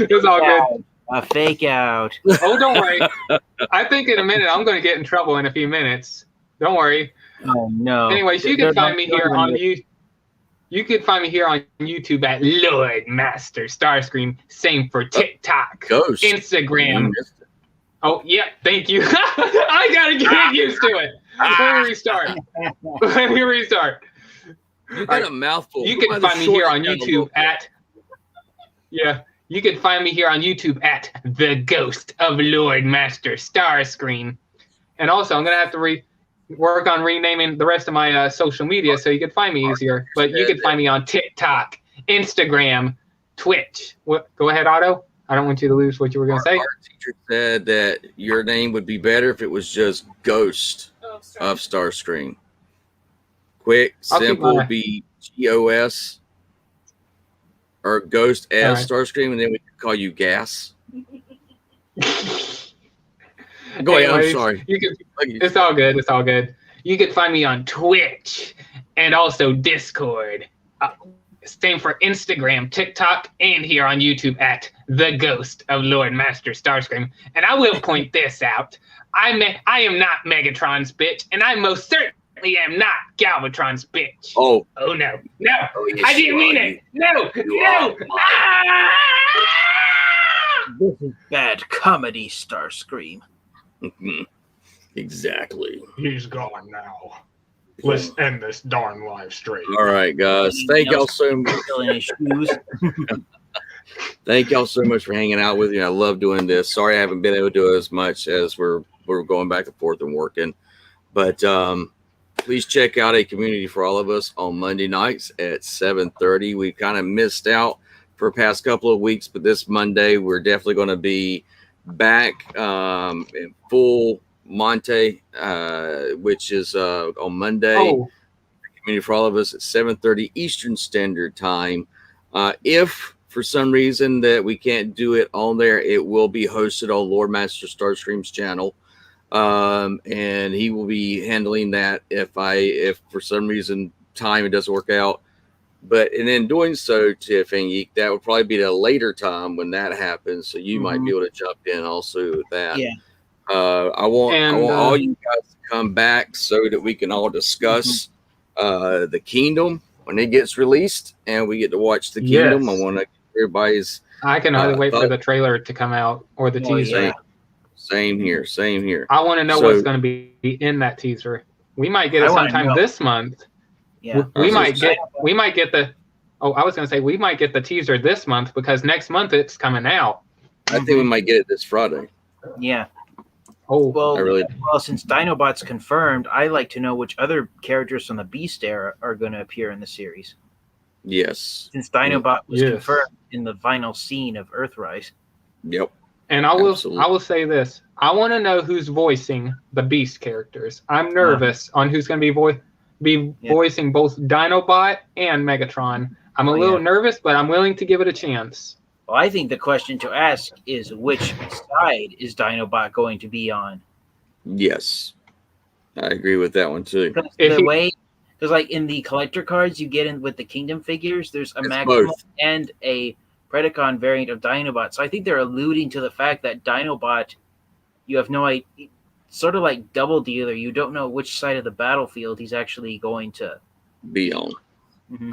It's all good. A fake out. Oh, don't worry. I think in a minute I'm going to get in trouble in a few minutes. Don't worry. Oh no. Anyways, you can find me here on You can find me here on YouTube at Lord Master Starscream. Same for TikTok, Ghost. Instagram. Oh yeah, thank you. I gotta get used to it. Let me restart. You got a mouthful. You can find me here on YouTube at You can find me here on YouTube at The Ghost of Lord Master Starscream. And also, I'm gonna have to work on renaming the rest of my social media so you can find me easier. But you can find me on TikTok, Instagram, Twitch. Go ahead, Otto. I don't want you to lose what you were going to say. Our teacher said that your name would be better if it was just Ghost of Starscream. Quick, simple, be GOS. or Ghost as All right. Starscream, and then we can call you Gas. Go ahead. I'm Anyways, sorry. It's all good. It's all good. You can find me on Twitch and also Discord. Same for Instagram, TikTok, and here on YouTube at The Ghost of Lord Master Starscream. And I will point this out. I am not Megatron's bitch, and I most certainly am not Galvatron's bitch. Oh no. No. Oh, yes, I didn't mean you it. No. you No. are Ah! This is bad comedy, Starscream. Mhm. Exactly. He's gone now. Let's end this darn live stream. All right, guys. Thank y'all so much. Still in his shoes. Thank y'all so much for hanging out with me. I love doing this. Sorry I haven't been able to do it as much as we're going back and forth and working. But please check out A Community for All of Us on Monday nights at 7:30. We kind of missed out for the past couple of weeks, but this Monday we're definitely going to be back in full Monte, which is on Monday. Oh, Community for All of Us at 7:30 Eastern Standard Time. If for some reason that we can't do it on there, it will be hosted on Lord Master Starscream's channel, and he will be handling that if for some reason time it doesn't work out. But and in doing so, Tiff and Yeek, that would probably be at a later time when that happens. So you might be able to jump in also with that. Yeah. I want all you guys to come back so that we can all discuss the Kingdom when it gets released, and we get to watch the Kingdom. Yes. I want to get everybody's. I can hardly wait for the trailer to come out or the teaser. yeah. Same here. Same here. I want to know So- what's going to be in that teaser. We might get it I wanna sometime know. this month. Yeah. We might get the. Oh, I was going to say we might get the teaser this month because next month it's coming out. I think we might get it this Friday. Yeah. Oh, Well, I really. since Dinobot's confirmed, I like to know which other characters from the Beast era are going to appear in the series. Yes. Since Dinobot was Yes. confirmed in the final scene of Earthrise. Yep. and I will Absolutely. say this. I want to know who's voicing the Beast characters. I'm nervous on who's going to be voicing both Dinobot and Megatron. I'm a little nervous, but I'm willing to give it a chance. Well, I think the question to ask is which side is Dinobot going to be on? Yes. I agree with that one too. Because like in the collector cards you get in with the Kingdom figures, there's a It's Maximum both. and a Predacon variant of Dinobot. So I think they're alluding to the fact that Dinobot, you have no idea, sort of like Double Dealer, you don't know which side of the battlefield he's actually going to Be on. Mhm.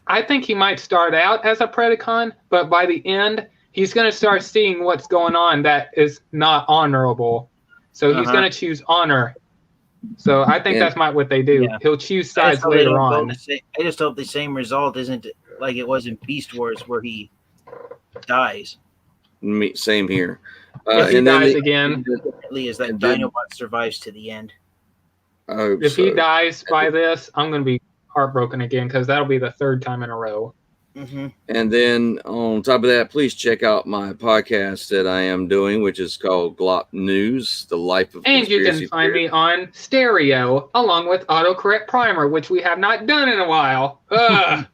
I think he might start out as a Predacon, but by the end, he's going to start seeing what's going on that is not honorable. So he's going to choose honor. So I think that's what they do. Yeah. He'll choose I sides just hope they later don't go on. I just hope the same result isn't like it was in Beast Wars where he dies. Same here. If he and then dies again, Definitely is that And then- Dinobot survives to the end. I hope if he so. dies by this, I'm going to be heartbroken again because that'll be the third time in a row. Mm-hmm. And then on top of that, please check out my podcast that I am doing, which is called Glop News, The Life of And you Conspiracy can find Theory. me on stereo along with autocorrect primer, which we have not done in a while. Ugh.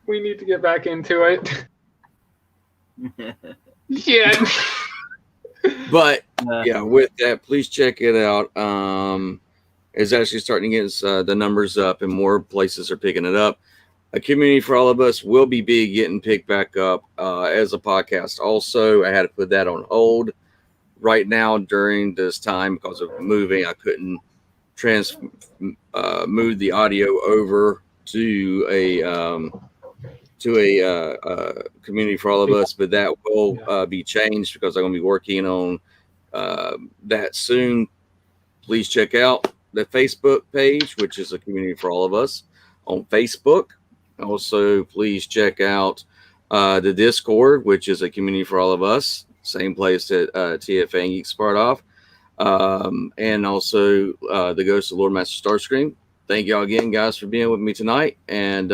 We need to get back into it. Shit. But yeah, with that, please check it out. It's actually starting to get the numbers up, and more places are picking it up. A Community for All of Us will be getting picked back up as a podcast. Also, I had to put that on hold right now during this time because of moving. I couldn't move the audio over to a Community for All of Us, but that will be changed because I'm going to be working on that soon. Please check out the Facebook page, which is A Community for All of Us on Facebook. Also, please check out the Discord, which is A Community for All of Us, same place that TFA and Geeks part off. And also the Ghost of Lord Master Starscream. Thank y'all again, guys, for being with me tonight. And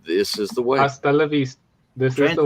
this is the way. Hasta la vista. This is the